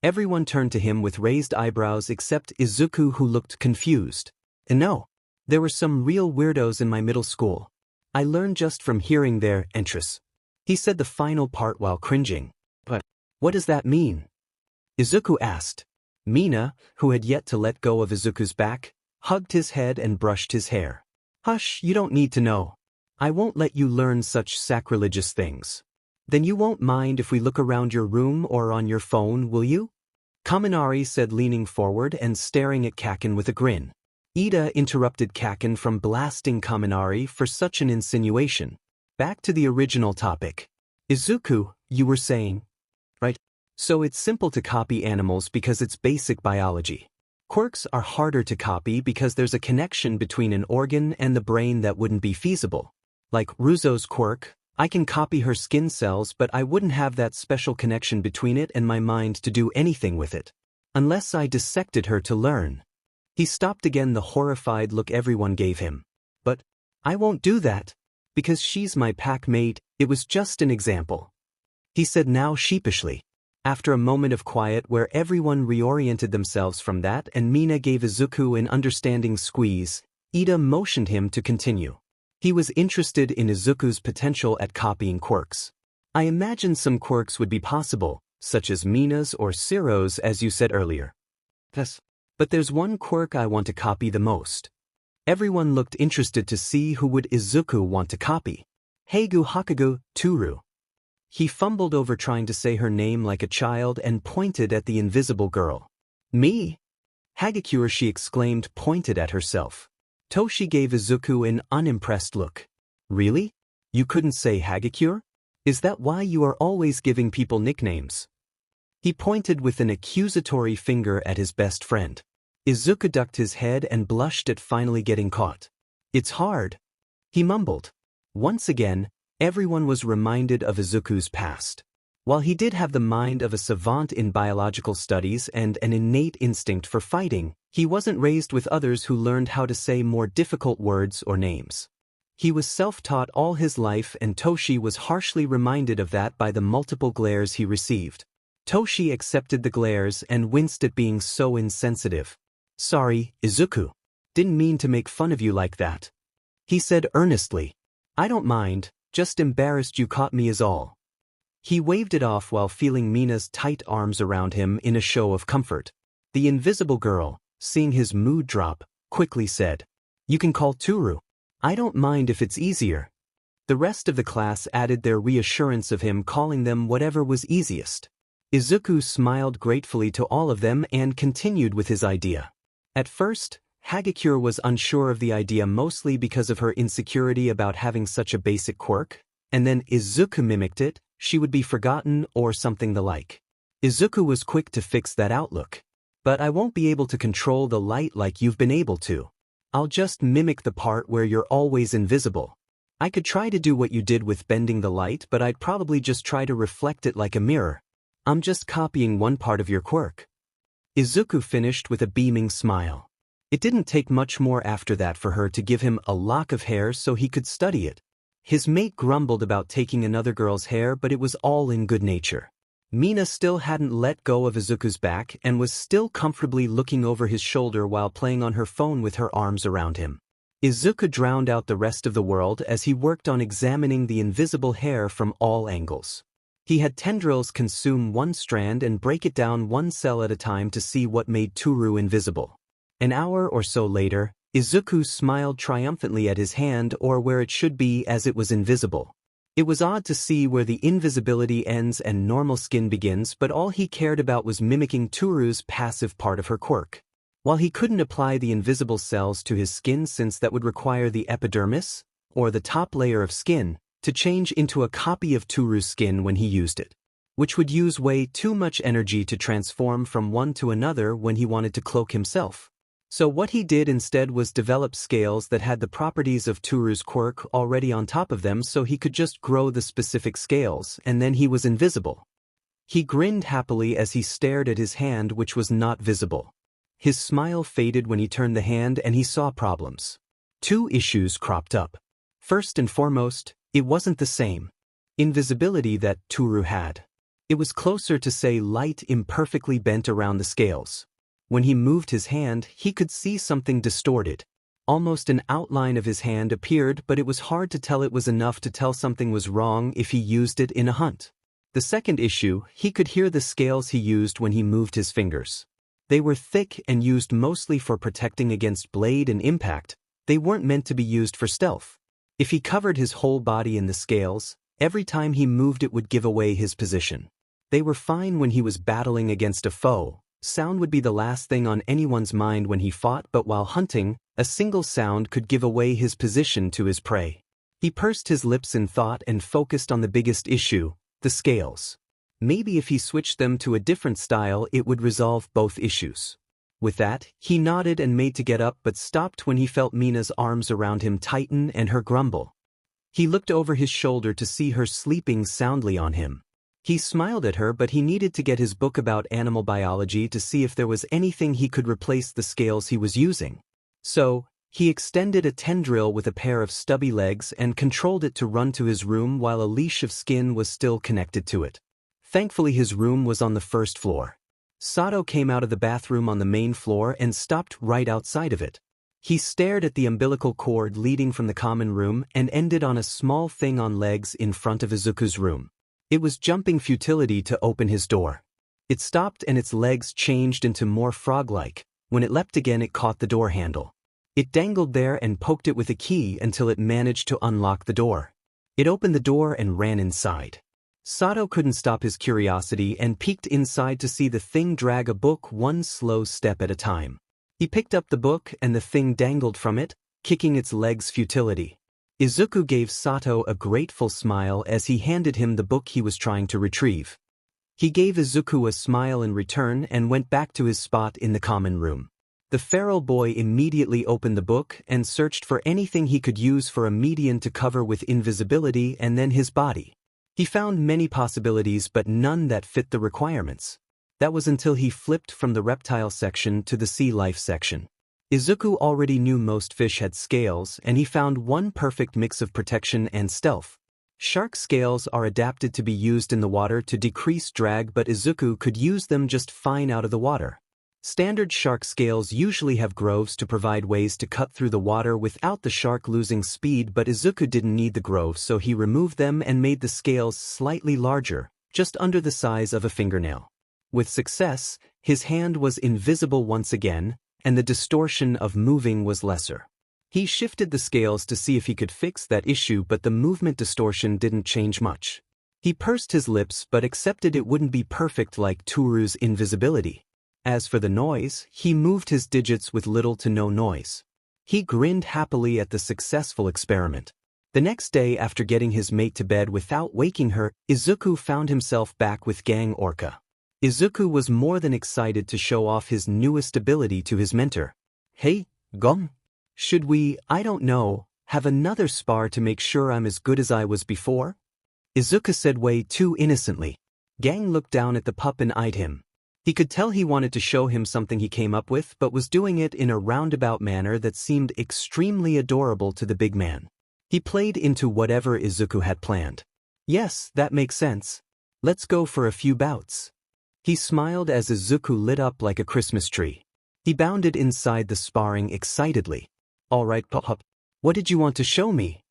Everyone turned to him with raised eyebrows except Izuku, who looked confused. "No. There were some real weirdos in my middle school. I learned just from hearing their interests." He said the final part while cringing. "But what does that mean?" Izuku asked. Mina, who had yet to let go of Izuku's back, hugged his head and brushed his hair. "Hush, you don't need to know. I won't let you learn such sacrilegious things. Then you won't mind if we look around your room or on your phone, will you?" Kaminari said, leaning forward and staring at Kaken with a grin. Ida interrupted Kaken from blasting Kaminari for such an insinuation. Back to the original topic. "Izuku, you were saying, right? So it's simple to copy animals because it's basic biology. Quirks are harder to copy because there's a connection between an organ and the brain that wouldn't be feasible. Like Ruzo's quirk, I can copy her skin cells, but I wouldn't have that special connection between it and my mind to do anything with it. Unless I dissected her to learn. He stopped again, the horrified look everyone gave him. But I won't do that. Because she's my pack mate, it was just an example. He said now sheepishly. After a moment of quiet where everyone reoriented themselves from that and Mina gave Izuku an understanding squeeze, Ida motioned him to continue. He was interested in Izuku's potential at copying quirks. I imagine some quirks would be possible, such as Mina's or Siro's as you said earlier. Yes. But there's one quirk I want to copy the most. Everyone looked interested to see who would Izuku want to copy. Heigu Hakugu, Toru. He fumbled over trying to say her name like a child and pointed at the invisible girl. Me? Hagakure, she exclaimed, pointed at herself. Toshi gave Izuku an unimpressed look. Really? You couldn't say Hagakure? Is that why you are always giving people nicknames? He pointed with an accusatory finger at his best friend. Izuku ducked his head and blushed at finally getting caught. It's hard. He mumbled. Once again, everyone was reminded of Izuku's past. While he did have the mind of a savant in biological studies and an innate instinct for fighting, he wasn't raised with others who learned how to say more difficult words or names. He was self-taught all his life, and Toshi was harshly reminded of that by the multiple glares he received. Toshi accepted the glares and winced at being so insensitive. Sorry, Izuku. Didn't mean to make fun of you like that. He said earnestly. I don't mind, just embarrassed you caught me is all. He waved it off while feeling Mina's tight arms around him in a show of comfort. The invisible girl, seeing his mood drop, quickly said, You can call Toru. I don't mind if it's easier. The rest of the class added their reassurance of him calling them whatever was easiest. Izuku smiled gratefully to all of them and continued with his idea. At first, Hagakure was unsure of the idea mostly because of her insecurity about having such a basic quirk, and then Izuku mimicked it, she would be forgotten or something the like. Izuku was quick to fix that outlook. But I won't be able to control the light like you've been able to. I'll just mimic the part where you're always invisible. I could try to do what you did with bending the light, but I'd probably just try to reflect it like a mirror. I'm just copying one part of your quirk. Izuku finished with a beaming smile. It didn't take much more after that for her to give him a lock of hair so he could study it. His mate grumbled about taking another girl's hair, but it was all in good nature. Mina still hadn't let go of Izuku's back and was still comfortably looking over his shoulder while playing on her phone with her arms around him. Izuku drowned out the rest of the world as he worked on examining the invisible hair from all angles. He had tendrils consume one strand and break it down one cell at a time to see what made Toru invisible. An hour or so later, Izuku smiled triumphantly at his hand, or where it should be, as it was invisible. It was odd to see where the invisibility ends and normal skin begins, but all he cared about was mimicking Toru's passive part of her quirk. While he couldn't apply the invisible cells to his skin since that would require the epidermis, or the top layer of skin, to change into a copy of Toru's skin when he used it, which would use way too much energy to transform from one to another when he wanted to cloak himself. So what he did instead was develop scales that had the properties of Toru's quirk already on top of them, so he could just grow the specific scales, and then he was invisible. He grinned happily as he stared at his hand, which was not visible. His smile faded when he turned the hand and he saw problems. Two issues cropped up. First and foremost, it wasn't the same invisibility that Toru had. It was closer to, say, light imperfectly bent around the scales. When he moved his hand, he could see something distorted. Almost an outline of his hand appeared, but it was hard to tell. It was enough to tell something was wrong if he used it in a hunt. The second issue, he could hear the scales he used when he moved his fingers. They were thick and used mostly for protecting against blade and impact. They weren't meant to be used for stealth. If he covered his whole body in the scales, every time he moved it would give away his position. They were fine when he was battling against a foe. Sound would be the last thing on anyone's mind when he fought, but while hunting, a single sound could give away his position to his prey. He pursed his lips in thought and focused on the biggest issue, the scales. Maybe if he switched them to a different style it would resolve both issues. With that, he nodded and made to get up but stopped when he felt Mina's arms around him tighten and her grumble. He looked over his shoulder to see her sleeping soundly on him. He smiled at her, but he needed to get his book about animal biology to see if there was anything he could replace the scales he was using. So, he extended a tendril with a pair of stubby legs and controlled it to run to his room while a leash of skin was still connected to it. Thankfully his room was on the first floor. Sato came out of the bathroom on the main floor and stopped right outside of it. He stared at the umbilical cord leading from the common room and ended on a small thing on legs in front of Izuku's room. It was jumping futility to open his door. It stopped and its legs changed into more frog-like. When it leapt again it caught the door handle. It dangled there and poked it with a key until it managed to unlock the door. It opened the door and ran inside. Sato couldn't stop his curiosity and peeked inside to see the thing drag a book one slow step at a time. He picked up the book and the thing dangled from it, kicking its legs futility. Izuku gave Sato a grateful smile as he handed him the book he was trying to retrieve. He gave Izuku a smile in return and went back to his spot in the common room. The feral boy immediately opened the book and searched for anything he could use for a medium to cover with invisibility and then his body. He found many possibilities but none that fit the requirements. That was until he flipped from the reptile section to the sea life section. Izuku already knew most fish had scales and he found one perfect mix of protection and stealth. Shark scales are adapted to be used in the water to decrease drag, but Izuku could use them just fine out of the water. Standard shark scales usually have grooves to provide ways to cut through the water without the shark losing speed, but Izuku didn't need the grooves, so he removed them and made the scales slightly larger, just under the size of a fingernail. With success, his hand was invisible once again, and the distortion of moving was lesser. He shifted the scales to see if he could fix that issue, but the movement distortion didn't change much. He pursed his lips but accepted it wouldn't be perfect like Turu's invisibility. As for the noise, he moved his digits with little to no noise. He grinned happily at the successful experiment. The next day, after getting his mate to bed without waking her, Izuku found himself back with Gang Orca. Izuku was more than excited to show off his newest ability to his mentor. "Hey, Gong. Should we, I don't know, have another spar to make sure I'm as good as I was before?" Izuku said way too innocently. Gang looked down at the pup and eyed him. He could tell he wanted to show him something he came up with, but was doing it in a roundabout manner that seemed extremely adorable to the big man. He played into whatever Izuku had planned. "Yes, that makes sense. Let's go for a few bouts." He smiled as Izuku lit up like a Christmas tree. He bounded inside the sparring excitedly. "All right, pup. What did you want to show me?"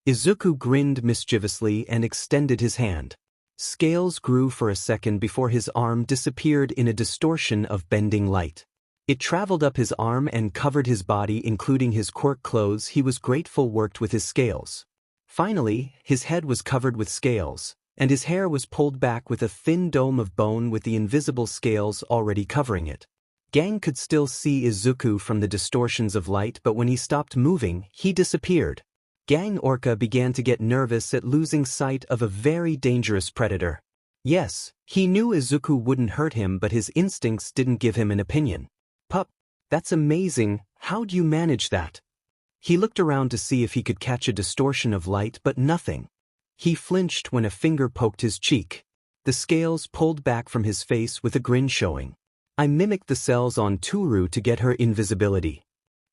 Izuku grinned mischievously and extended his hand. Scales grew for a second before his arm disappeared in a distortion of bending light. It traveled up his arm and covered his body, including his Quirk clothes he was grateful worked with his scales. Finally, his head was covered with scales, and his hair was pulled back with a thin dome of bone with the invisible scales already covering it. Gang could still see Izuku from the distortions of light, but when he stopped moving, he disappeared. Gang Orca began to get nervous at losing sight of a very dangerous predator. Yes, he knew Izuku wouldn't hurt him, but his instincts didn't give him an opinion. "Pup, that's amazing, how'd you manage that?" He looked around to see if he could catch a distortion of light, but nothing. He flinched when a finger poked his cheek. The scales pulled back from his face with a grin showing. "I mimicked the cells on Turu to get her invisibility."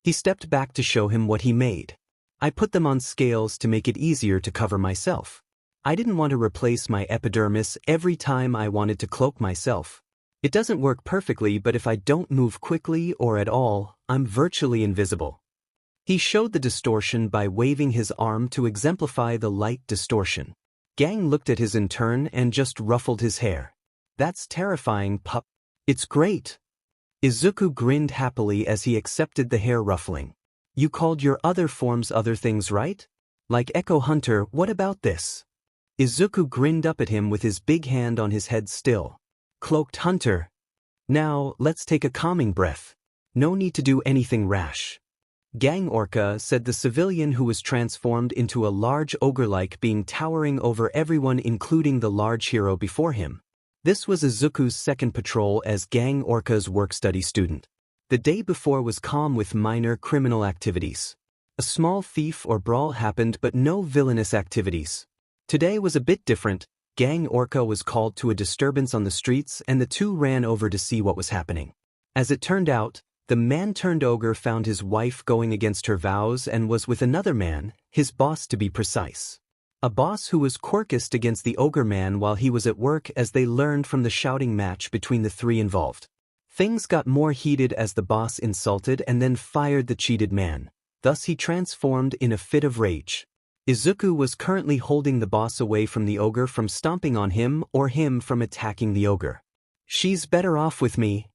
He stepped back to show him what he made. "I put them on scales to make it easier to cover myself. I didn't want to replace my epidermis every time I wanted to cloak myself. It doesn't work perfectly, but if I don't move quickly or at all, I'm virtually invisible." He showed the distortion by waving his arm to exemplify the light distortion. Gang looked at his in turn and just ruffled his hair. "That's terrifying, pup." "It's great." Izuku grinned happily as he accepted the hair ruffling. "You called your other forms other things, right? Like Echo Hunter, what about this?" Izuku grinned up at him with his big hand on his head still. "Cloaked Hunter. Now, let's take a calming breath. No need to do anything rash." Gang Orca said the civilian who was transformed into a large ogre-like being towering over everyone, including the large hero before him. This was Izuku's second patrol as Gang Orca's work-study student. The day before was calm with minor criminal activities. A small thief or brawl happened but no villainous activities. Today was a bit different. Gang Orca was called to a disturbance on the streets and the two ran over to see what was happening. As it turned out, the man-turned-ogre found his wife going against her vows and was with another man, his boss to be precise. A boss who was quirkist against the ogre man while he was at work, as they learned from the shouting match between the three involved. Things got more heated as the boss insulted and then fired the cheated man. Thus he transformed in a fit of rage. Izuku was currently holding the boss away from the ogre from stomping on him or him from attacking the ogre. "She's better off with me,"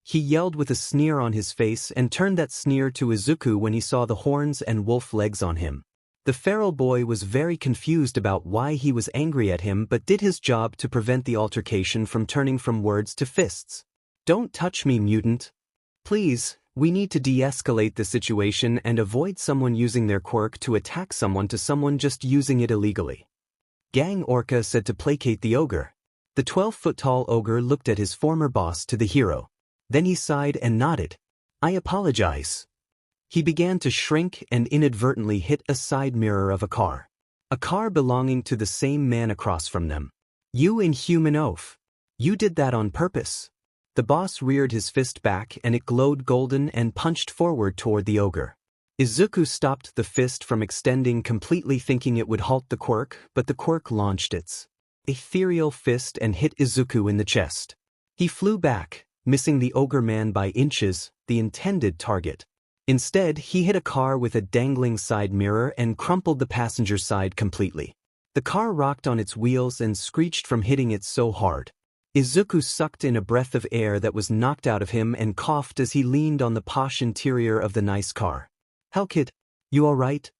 he yelled with a sneer on his face and turned that sneer to Izuku when he saw the horns and wolf legs on him. The feral boy was very confused about why he was angry at him but did his job to prevent the altercation from turning from words to fists. "Don't touch me, mutant. Please, we need to de-escalate the situation and avoid someone using their quirk to attack someone just using it illegally," Gang Orca said to placate the ogre. The 12-foot-tall ogre looked at his former boss to the hero. Then he sighed and nodded. "I apologize." He began to shrink and inadvertently hit a side mirror of a car. A car belonging to the same man across from them. "You inhuman oaf. You did that on purpose." The boss reared his fist back and it glowed golden and punched forward toward the ogre. Izuku stopped the fist from extending completely, thinking it would halt the quirk, but the quirk launched its ethereal fist and hit Izuku in the chest. He flew back, missing the ogre man by inches, the intended target. Instead, he hit a car with a dangling side mirror and crumpled the passenger side completely. The car rocked on its wheels and screeched from hitting it so hard. Izuku sucked in a breath of air that was knocked out of him and coughed as he leaned on the posh interior of the nice car. "Hell, kid, you alright?"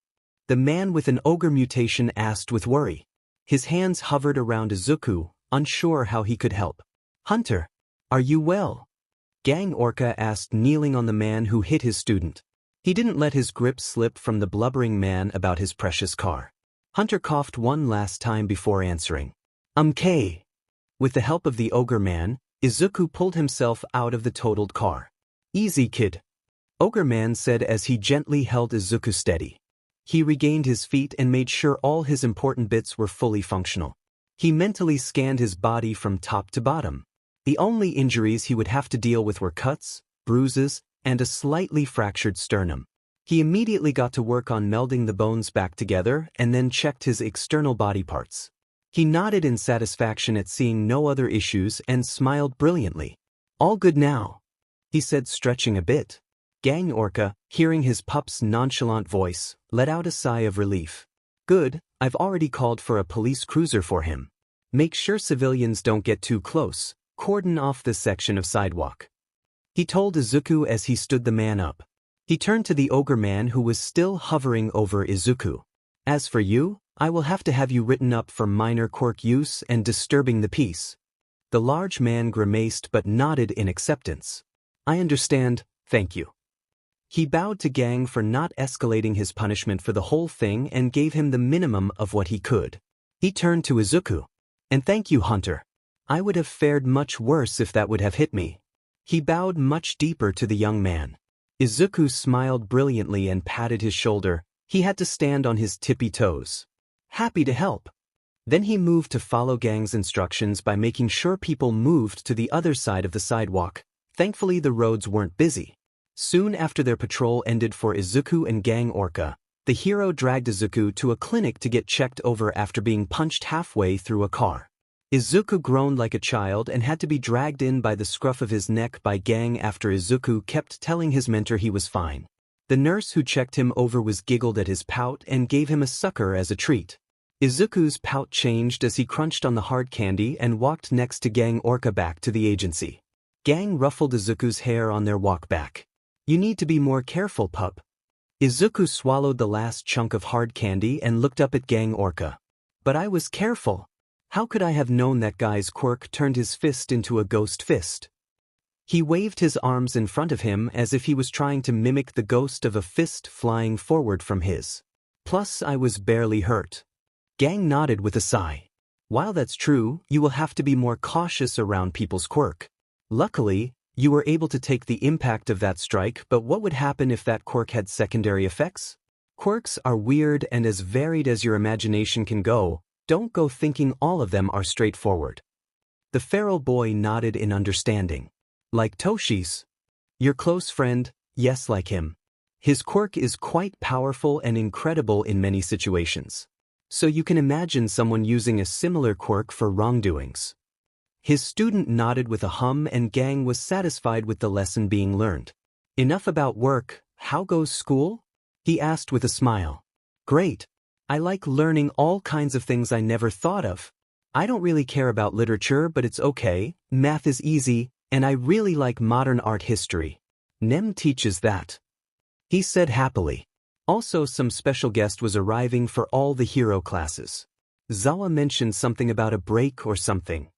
The man with an ogre mutation asked with worry. His hands hovered around Izuku, unsure how he could help. "Hunter, are you well?" Gang Orca asked, kneeling on the man who hit his student. He didn't let his grip slip from the blubbering man about his precious car. Hunter coughed one last time before answering. "K." With the help of the ogre man, Izuku pulled himself out of the totaled car. "Easy, kid," Ogre Man said as he gently held Izuku steady. He regained his feet and made sure all his important bits were fully functional. He mentally scanned his body from top to bottom. The only injuries he would have to deal with were cuts, bruises, and a slightly fractured sternum. He immediately got to work on melding the bones back together and then checked his external body parts. He nodded in satisfaction at seeing no other issues and smiled brilliantly. "All good now," he said, stretching a bit. Gang Orca, hearing his pup's nonchalant voice, let out a sigh of relief. "Good, I've already called for a police cruiser for him. Make sure civilians don't get too close, cordon off this section of sidewalk," he told Izuku as he stood the man up. He turned to the ogre man who was still hovering over Izuku. "As for you, I will have you written up for minor quirk use and disturbing the peace." The large man grimaced but nodded in acceptance. "I understand, thank you." He bowed to Gang for not escalating his punishment for the whole thing and gave him the minimum of what he could. He turned to Izuku. "And thank you, Hunter. I would have fared much worse if that would have hit me." He bowed much deeper to the young man. Izuku smiled brilliantly and patted his shoulder. He had to stand on his tippy toes. "Happy to help." Then he moved to follow Gang's instructions by making sure people moved to the other side of the sidewalk. Thankfully, the roads weren't busy. Soon after their patrol ended for Izuku and Gang Orca, the hero dragged Izuku to a clinic to get checked over after being punched halfway through a car. Izuku groaned like a child and had to be dragged in by the scruff of his neck by Gang after Izuku kept telling his mentor he was fine. The nurse who checked him over giggled at his pout and gave him a sucker as a treat. Izuku's pout changed as he crunched on the hard candy and walked next to Gang Orca back to the agency. Gang ruffled Izuku's hair on their walk back. "You need to be more careful, pup." Izuku swallowed the last chunk of hard candy and looked up at Gang Orca. "But I was careful. How could I have known that guy's quirk turned his fist into a ghost fist?" He waved his arms in front of him as if he was trying to mimic the ghost of a fist flying forward from his. "Plus, I was barely hurt." Gang nodded with a sigh. "While that's true, you will have to be more cautious around people's quirk. Luckily, You were able to take the impact of that strike, but what would happen if that quirk had secondary effects? Quirks are weird and as varied as your imagination can go. Don't go thinking all of them are straightforward. The feral boy nodded in understanding. Like Toshi's? Your close friend? Yes, like him. His quirk is quite powerful and incredible in many situations. So you can imagine someone using a similar quirk for wrongdoings. His student nodded with a hum and Gang was satisfied with the lesson being learned. Enough about work, how goes school? He asked with a smile. Great. I like learning all kinds of things I never thought of. I don't really care about literature, but it's okay, math is easy, and I really like modern art history. Nem teaches that. He said happily. Also, some special guest was arriving for all the hero classes. Zawa mentioned something about a break or something.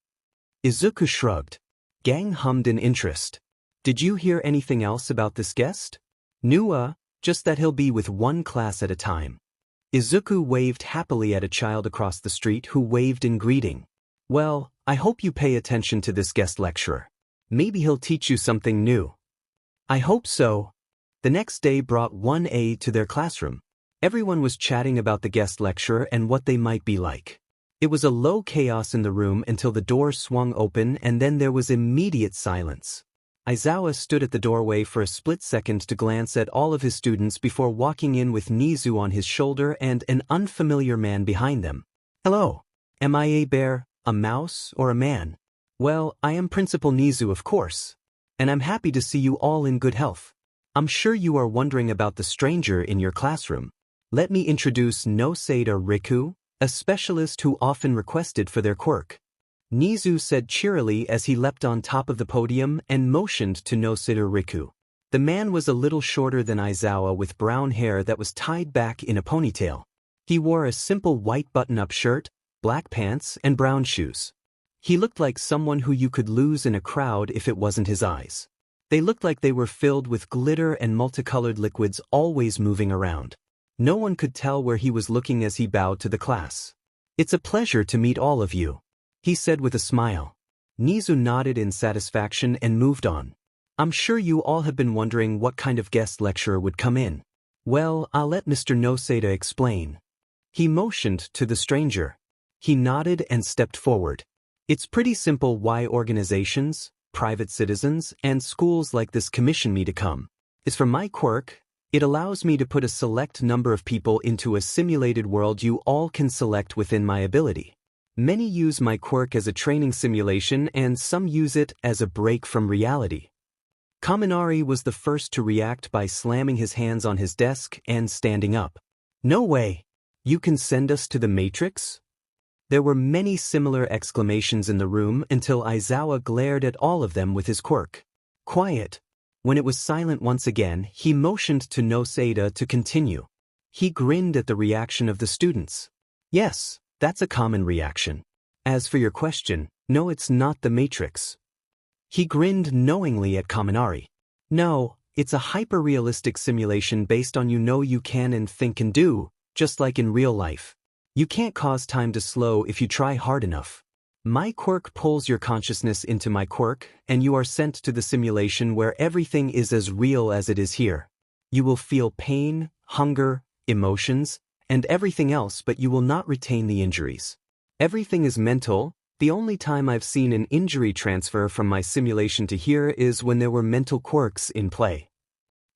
Izuku shrugged. Gang hummed in interest. Did you hear anything else about this guest? Nua, just that he'll be with one class at a time. Izuku waved happily at a child across the street who waved in greeting. Well, I hope you pay attention to this guest lecturer. Maybe he'll teach you something new. I hope so. The next day brought 1A to their classroom. Everyone was chatting about the guest lecturer and what they might be like. It was a low chaos in the room until the door swung open and then there was immediate silence. Aizawa stood at the doorway for a split second to glance at all of his students before walking in with Nizu on his shoulder and an unfamiliar man behind them. Hello. Am I a bear, a mouse, or a man? Well, I am Principal Nizu, of course. And I'm happy to see you all in good health. I'm sure you are wondering about the stranger in your classroom. Let me introduce Noseda Riku, a specialist who often requested for their quirk. Nizu said cheerily as he leapt on top of the podium and motioned to Noseda Riku. The man was a little shorter than Aizawa with brown hair that was tied back in a ponytail. He wore a simple white button-up shirt, black pants, and brown shoes. He looked like someone who you could lose in a crowd if it wasn't his eyes. They looked like they were filled with glitter and multicolored liquids always moving around. No one could tell where he was looking as he bowed to the class. It's a pleasure to meet all of you, he said with a smile. Nizu nodded in satisfaction and moved on. I'm sure you all have been wondering what kind of guest lecturer would come in. Well, I'll let Mr. Noseda explain. He motioned to the stranger. He nodded and stepped forward. It's pretty simple why organizations, private citizens, and schools like this commission me to come. As for my quirk, it allows me to put a select number of people into a simulated world you all can select within my ability. Many use my quirk as a training simulation and some use it as a break from reality. Kaminari was the first to react by slamming his hands on his desk and standing up. No way! You can send us to the Matrix? There were many similar exclamations in the room until Aizawa glared at all of them with his quirk. Quiet. When it was silent once again, he motioned to Noseda to continue. He grinned at the reaction of the students. Yes, that's a common reaction. As for your question, no, it's not the Matrix. He grinned knowingly at Kaminari. No, it's a hyper-realistic simulation based on you can and think and do, just like in real life. You can't cause time to slow if you try hard enough. My quirk pulls your consciousness into my quirk, and you are sent to the simulation where everything is as real as it is here. You will feel pain, hunger, emotions, and everything else, but you will not retain the injuries. Everything is mental. The only time I've seen an injury transfer from my simulation to here is when there were mental quirks in play.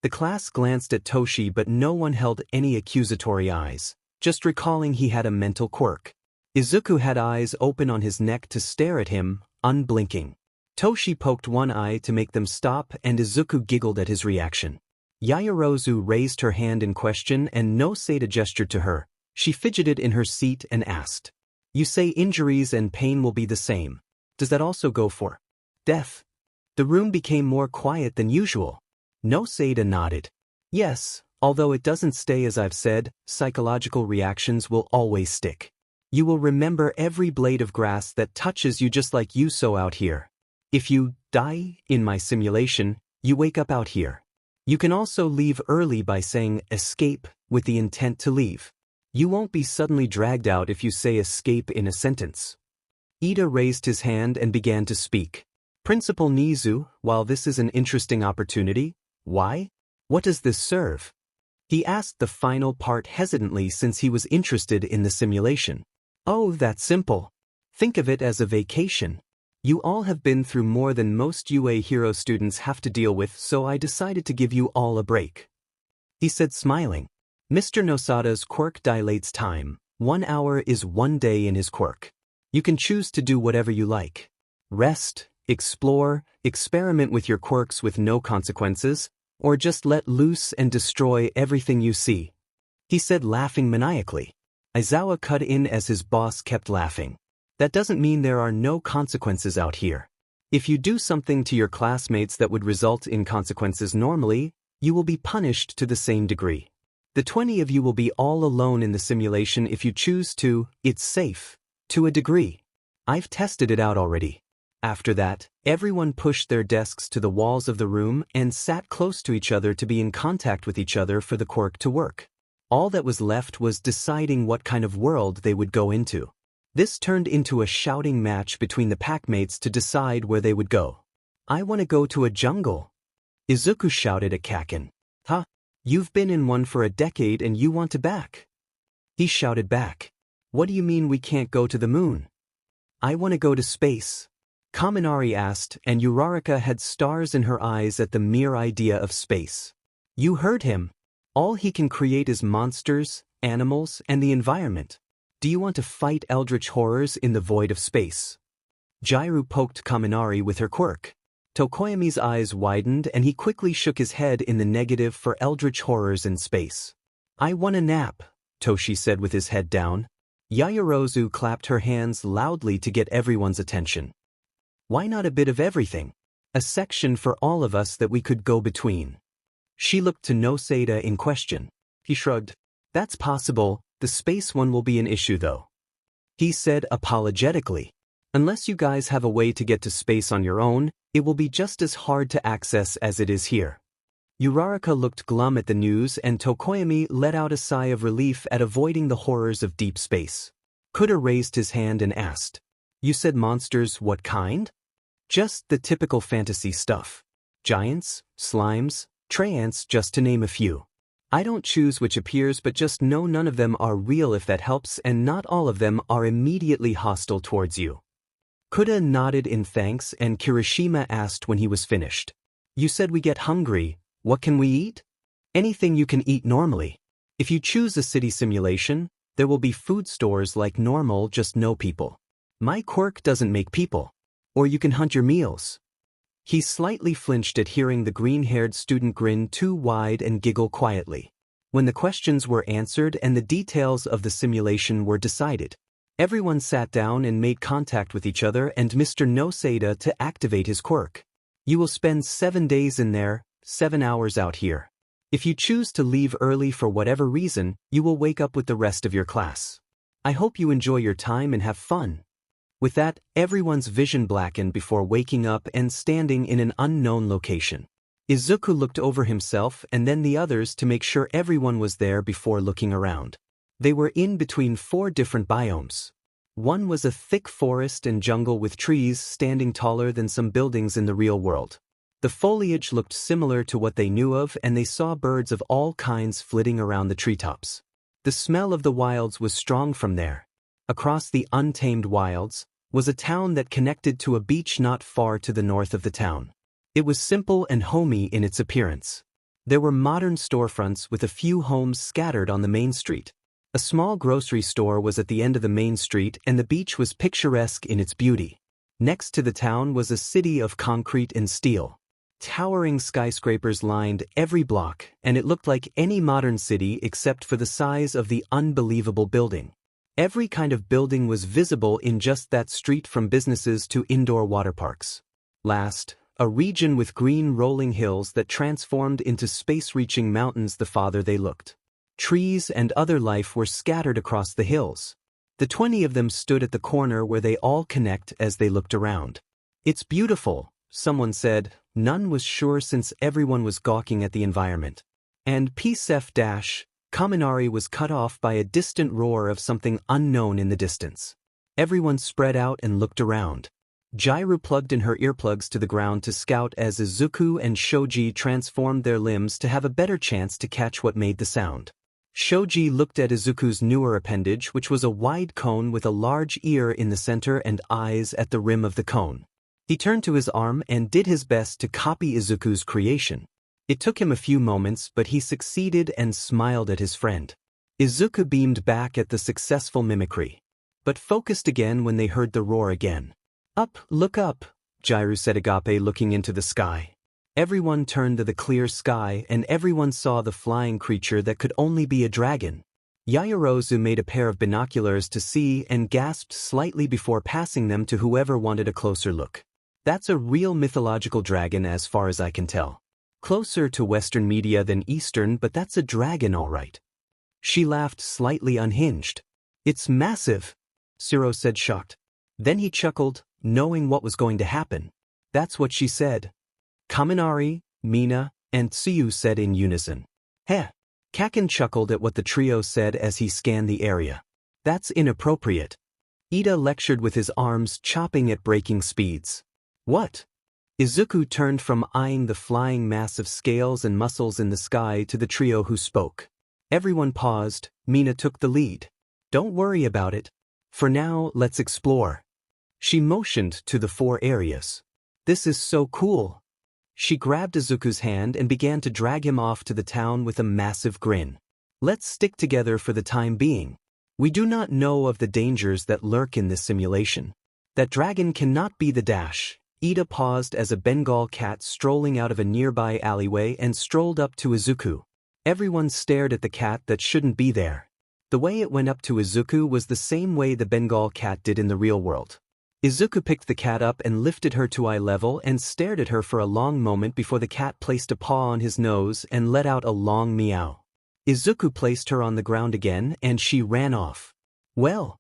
The class glanced at Toshi, but no one held any accusatory eyes, just recalling he had a mental quirk. Izuku had eyes open on his neck to stare at him, unblinking. Toshi poked one eye to make them stop and Izuku giggled at his reaction. Yaoyorozu raised her hand in question and Noseda gestured to her. She fidgeted in her seat and asked, You say injuries and pain will be the same. Does that also go for death? The room became more quiet than usual. Noseda nodded. Yes, although it doesn't stay as I've said, psychological reactions will always stick. You will remember every blade of grass that touches you just like you saw out here. If you die in my simulation, you wake up out here. You can also leave early by saying escape with the intent to leave. You won't be suddenly dragged out if you say escape in a sentence. Ida raised his hand and began to speak. Principal Nizu, while this is an interesting opportunity, why? What does this serve? He asked the final part hesitantly since he was interested in the simulation. Oh, that's simple. Think of it as a vacation. You all have been through more than most UA Hero students have to deal with, so I decided to give you all a break. He said, smiling. Mr. Nosada's quirk dilates time. 1 hour is 1 day in his quirk. You can choose to do whatever you like. Rest, explore, experiment with your quirks with no consequences, or just let loose and destroy everything you see. He said, laughing maniacally. Aizawa cut in as his boss kept laughing. That doesn't mean there are no consequences out here. If you do something to your classmates that would result in consequences normally, you will be punished to the same degree. The 20 of you will be all alone in the simulation if you choose to. It's safe. To a degree. I've tested it out already. After that, everyone pushed their desks to the walls of the room and sat close to each other to be in contact with each other for the quirk to work. All that was left was deciding what kind of world they would go into. This turned into a shouting match between the packmates to decide where they would go. I want to go to a jungle. Izuku shouted at Kaken. Huh? You've been in one for a decade and you want to back? He shouted back. What do you mean we can't go to the moon? I want to go to space. Kaminari asked, and Uraraka had stars in her eyes at the mere idea of space. You heard him. All he can create is monsters, animals, and the environment. Do you want to fight eldritch horrors in the void of space? Jairu poked Kaminari with her quirk. Tokoyami's eyes widened and he quickly shook his head in the negative for eldritch horrors in space. I want a nap, Toshi said with his head down. Yaoyorozu clapped her hands loudly to get everyone's attention. Why not a bit of everything? A section for all of us that we could go between. She looked to Nosada in question. He shrugged. That's possible, the space one will be an issue though. He said apologetically. Unless you guys have a way to get to space on your own, it will be just as hard to access as it is here. Uraraka looked glum at the news and Tokoyami let out a sigh of relief at avoiding the horrors of deep space. Kuda raised his hand and asked. You said monsters, what kind? Just the typical fantasy stuff. Giants, slimes, treants, just to name a few. I don't choose which appears, but just know none of them are real if that helps, and not all of them are immediately hostile towards you. Kuda nodded in thanks and Kirishima asked when he was finished. You said we get hungry, what can we eat? Anything you can eat normally. If you choose a city simulation, there will be food stores like normal, just no people. My quirk doesn't make people. Or you can hunt your meals. He slightly flinched at hearing the green-haired student grin too wide and giggle quietly. When the questions were answered and the details of the simulation were decided, everyone sat down and made contact with each other and Mr. Nosada to activate his quirk. You will spend 7 days in there, 7 hours out here. If you choose to leave early for whatever reason, you will wake up with the rest of your class. I hope you enjoy your time and have fun. With that, everyone's vision blackened before waking up and standing in an unknown location. Izuku looked over himself and then the others to make sure everyone was there before looking around. They were in between 4 different biomes. One was a thick forest and jungle with trees standing taller than some buildings in the real world. The foliage looked similar to what they knew of and they saw birds of all kinds flitting around the treetops. The smell of the wilds was strong from there. Across the untamed wilds was a town that connected to a beach not far to the north of the town. It was simple and homey in its appearance. There were modern storefronts with a few homes scattered on the main street. A small grocery store was at the end of the main street and the beach was picturesque in its beauty. Next to the town was a city of concrete and steel. Towering skyscrapers lined every block and it looked like any modern city except for the size of the unbelievable building. Every kind of building was visible in just that street, from businesses to indoor water parks. Last, a region with green rolling hills that transformed into space-reaching mountains the farther they looked. Trees and other life were scattered across the hills. The 20 of them stood at the corner where they all connect as they looked around. It's beautiful, someone said. None was sure since everyone was gawking at the environment. And P.S.F. Kaminari was cut off by a distant roar of something unknown in the distance. Everyone spread out and looked around. Jairu plugged in her earplugs to the ground to scout as Izuku and Shoji transformed their limbs to have a better chance to catch what made the sound. Shoji looked at Izuku's newer appendage, which was a wide cone with a large ear in the center and eyes at the rim of the cone. He turned to his arm and did his best to copy Izuku's creation. It took him a few moments, but he succeeded and smiled at his friend. Izuku beamed back at the successful mimicry, but focused again when they heard the roar again. Up, look up, Jairu said, agape looking into the sky. Everyone turned to the clear sky and everyone saw the flying creature that could only be a dragon. Yaoyorozu made a pair of binoculars to see and gasped slightly before passing them to whoever wanted a closer look. That's a real mythological dragon as far as I can tell. Closer to Western media than Eastern, but that's a dragon all right. She laughed slightly unhinged. It's massive, Siro said, shocked. Then he chuckled, knowing what was going to happen. That's what she said. Kaminari, Mina, and Tsuyu said in unison. Heh. Kaken chuckled at what the trio said as he scanned the area. That's inappropriate. Ida lectured with his arms chopping at breaking speeds. What? Izuku turned from eyeing the flying mass of scales and muscles in the sky to the trio who spoke. Everyone paused. Mina took the lead. Don't worry about it. For now, let's explore. She motioned to the 4 areas. This is so cool. She grabbed Izuku's hand and began to drag him off to the town with a massive grin. Let's stick together for the time being. We do not know of the dangers that lurk in this simulation. That dragon cannot be the dash. Ida paused as a Bengal cat strolling out of a nearby alleyway and strolled up to Izuku. Everyone stared at the cat that shouldn't be there. The way it went up to Izuku was the same way the Bengal cat did in the real world. Izuku picked the cat up and lifted her to eye level and stared at her for a long moment before the cat placed a paw on his nose and let out a long meow. Izuku placed her on the ground again and she ran off. Well?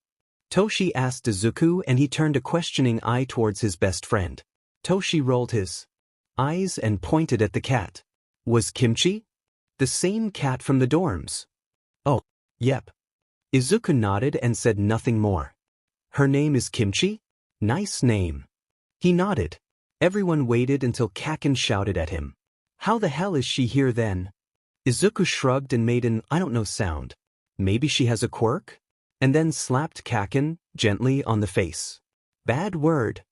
Toshi asked Izuku and he turned a questioning eye towards his best friend. Toshi rolled his eyes and pointed at the cat. Was Kimchi? The same cat from the dorms. Oh, yep. Izuku nodded and said nothing more. Her name is Kimchi? Nice name. He nodded. Everyone waited until Kaken shouted at him. How the hell is she here then? Izuku shrugged and made an I don't know sound. Maybe she has a quirk? And then slapped Kaken gently on the face. Bad word.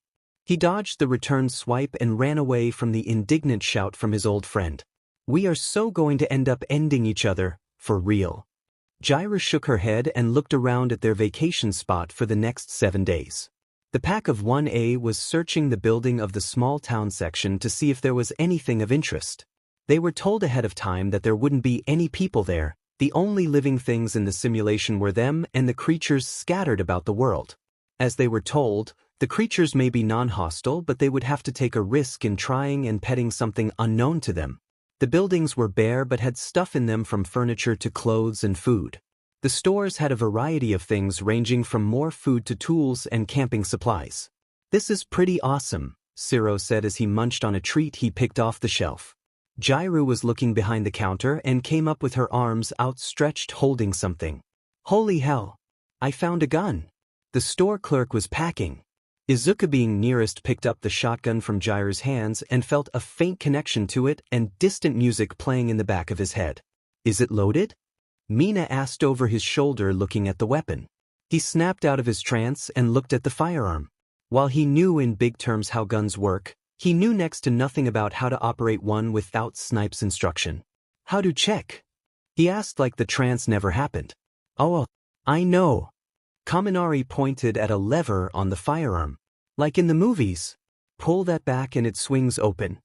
He dodged the return swipe and ran away from the indignant shout from his old friend. We are so going to end up ending each other, for real. Jaira shook her head and looked around at their vacation spot for the next 7 days. The pack of 1A was searching the building of the small town section to see if there was anything of interest. They were told ahead of time that there wouldn't be any people there. The only living things in the simulation were them and the creatures scattered about the world. As they were told, the creatures may be non-hostile, but they would have to take a risk in trying and petting something unknown to them. The buildings were bare but had stuff in them from furniture to clothes and food. The stores had a variety of things ranging from more food to tools and camping supplies. This is pretty awesome, Siro said as he munched on a treat he picked off the shelf. Jairu was looking behind the counter and came up with her arms outstretched holding something. Holy hell! I found a gun. The store clerk was packing. Izuku being nearest picked up the shotgun from Jairu's hands and felt a faint connection to it and distant music playing in the back of his head. Is it loaded? Mina asked over his shoulder looking at the weapon. He snapped out of his trance and looked at the firearm. While he knew in big terms how guns work, he knew next to nothing about how to operate one without Snipe's instruction. How to check? He asked like the trance never happened. Oh, I know. Kaminari pointed at a lever on the firearm. Like in the movies. Pull that back and it swings open.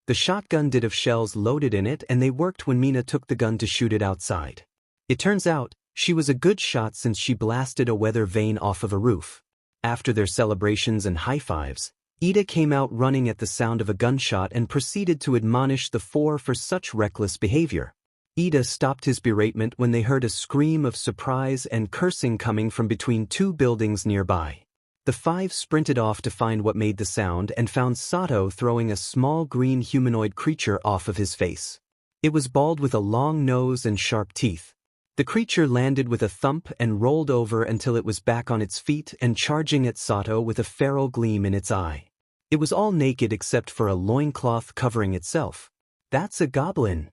The shotgun did have shells loaded in it and they worked when Mina took the gun to shoot it outside. It turns out, she was a good shot since she blasted a weather vane off of a roof. After their celebrations and high-fives, Ida came out running at the sound of a gunshot and proceeded to admonish the 4 for such reckless behavior. Ida stopped his beratement when they heard a scream of surprise and cursing coming from between 2 buildings nearby. The 5 sprinted off to find what made the sound and found Sato throwing a small green humanoid creature off of his face. It was bald with a long nose and sharp teeth. The creature landed with a thump and rolled over until it was back on its feet and charging at Sato with a feral gleam in its eye. It was all naked except for a loincloth covering itself. That's a goblin.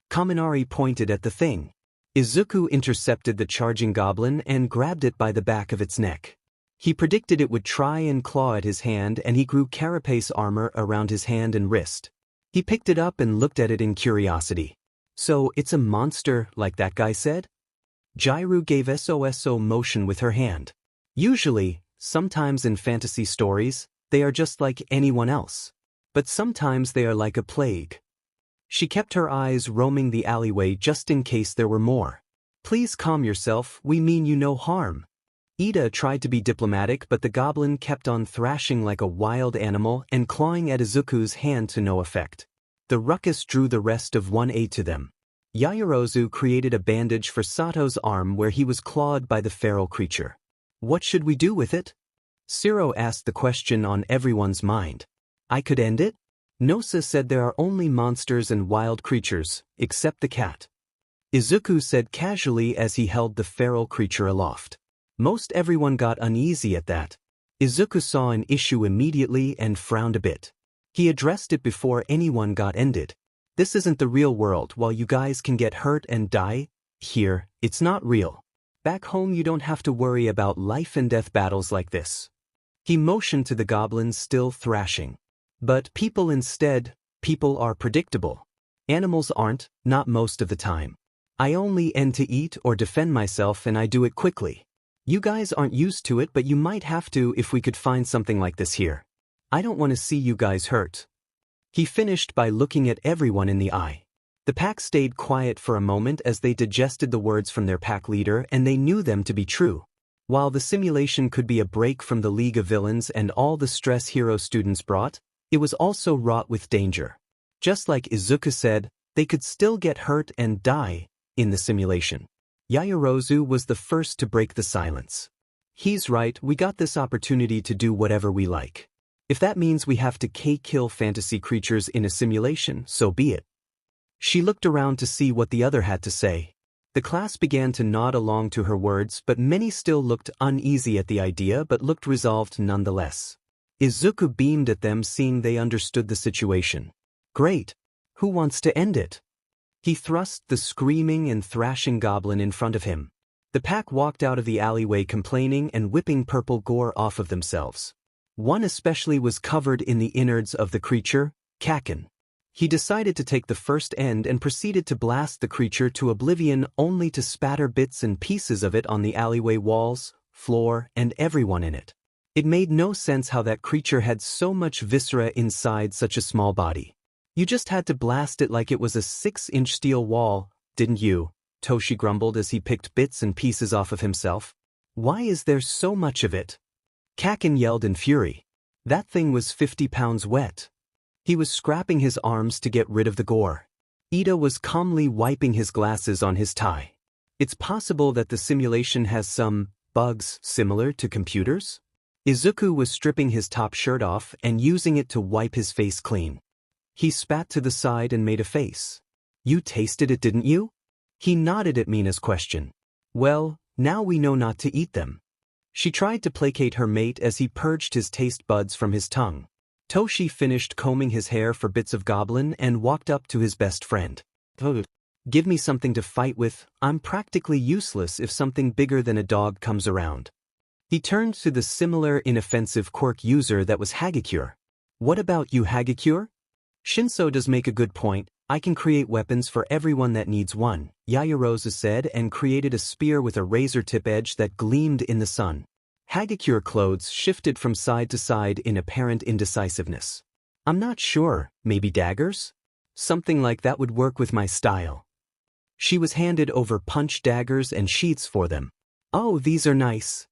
Kaminari pointed at the thing. Izuku intercepted the charging goblin and grabbed it by the back of its neck. He predicted it would try and claw at his hand, and he grew carapace armor around his hand and wrist. He picked it up and looked at it in curiosity. So it's a monster, like that guy said? Jairu gave SOSO motion with her hand. Usually, sometimes in fantasy stories, they are just like anyone else. But sometimes they are like a plague. She kept her eyes roaming the alleyway just in case there were more. Please calm yourself, we mean you no harm. Ida tried to be diplomatic, but the goblin kept on thrashing like a wild animal and clawing at Izuku's hand to no effect. The ruckus drew the rest of 1A to them. Yaoyorozu created a bandage for Sato's arm where he was clawed by the feral creature. What should we do with it? Shiro asked the question on everyone's mind. I could end it? Nosa said there are only monsters and wild creatures, except the cat. Izuku said casually as he held the feral creature aloft. Most everyone got uneasy at that. Izuku saw an issue immediately and frowned a bit. He addressed it before anyone got ended. This isn't the real world. While you guys can get hurt and die, here, it's not real. Back home you don't have to worry about life and death battles like this. He motioned to the goblins still thrashing. But people instead, people are predictable. Animals aren't, not most of the time. I only end to eat or defend myself, and I do it quickly. You guys aren't used to it, but you might have to if we could find something like this here. I don't want to see you guys hurt. He finished by looking at everyone in the eye. The pack stayed quiet for a moment as they digested the words from their pack leader, and they knew them to be true. While the simulation could be a break from the League of Villains and all the stress hero students brought, it was also wrought with danger. Just like Izuku said, they could still get hurt and die in the simulation. Yaoyorozu was the first to break the silence. He's right, we got this opportunity to do whatever we like. If that means we have to kill fantasy creatures in a simulation, so be it. She looked around to see what the other had to say. The class began to nod along to her words, but many still looked uneasy at the idea but looked resolved nonetheless. Izuku beamed at them, seeing they understood the situation. Great. Who wants to end it? He thrust the screaming and thrashing goblin in front of him. The pack walked out of the alleyway complaining and whipping purple gore off of themselves. One especially was covered in the innards of the creature, Kaken. He decided to take the first end and proceeded to blast the creature to oblivion, only to spatter bits and pieces of it on the alleyway walls, floor, and everyone in it. It made no sense how that creature had so much viscera inside such a small body. You just had to blast it like it was a 6-inch steel wall, didn't you? Toshi grumbled as he picked bits and pieces off of himself. Why is there so much of it? Kaken yelled in fury. That thing was 50 pounds wet. He was scrapping his arms to get rid of the gore. Ida was calmly wiping his glasses on his tie. It's possible that the simulation has some bugs similar to computers? Izuku was stripping his top shirt off and using it to wipe his face clean. He spat to the side and made a face. You tasted it, didn't you? He nodded at Mina's question. Well, now we know not to eat them. She tried to placate her mate as he purged his taste buds from his tongue. Toshi finished combing his hair for bits of goblin and walked up to his best friend. Give me something to fight with. I'm practically useless if something bigger than a dog comes around. He turned to the similar inoffensive quirk user that was Hagakure. What about you, Hagakure? Shinso does make a good point. I can create weapons for everyone that needs one, Yaoyorozu said, and created a spear with a razor tip edge that gleamed in the sun. Hagakure clothes shifted from side to side in apparent indecisiveness. I'm not sure, maybe daggers? Something like that would work with my style. She was handed over punch daggers and sheaths for them. Oh, these are nice,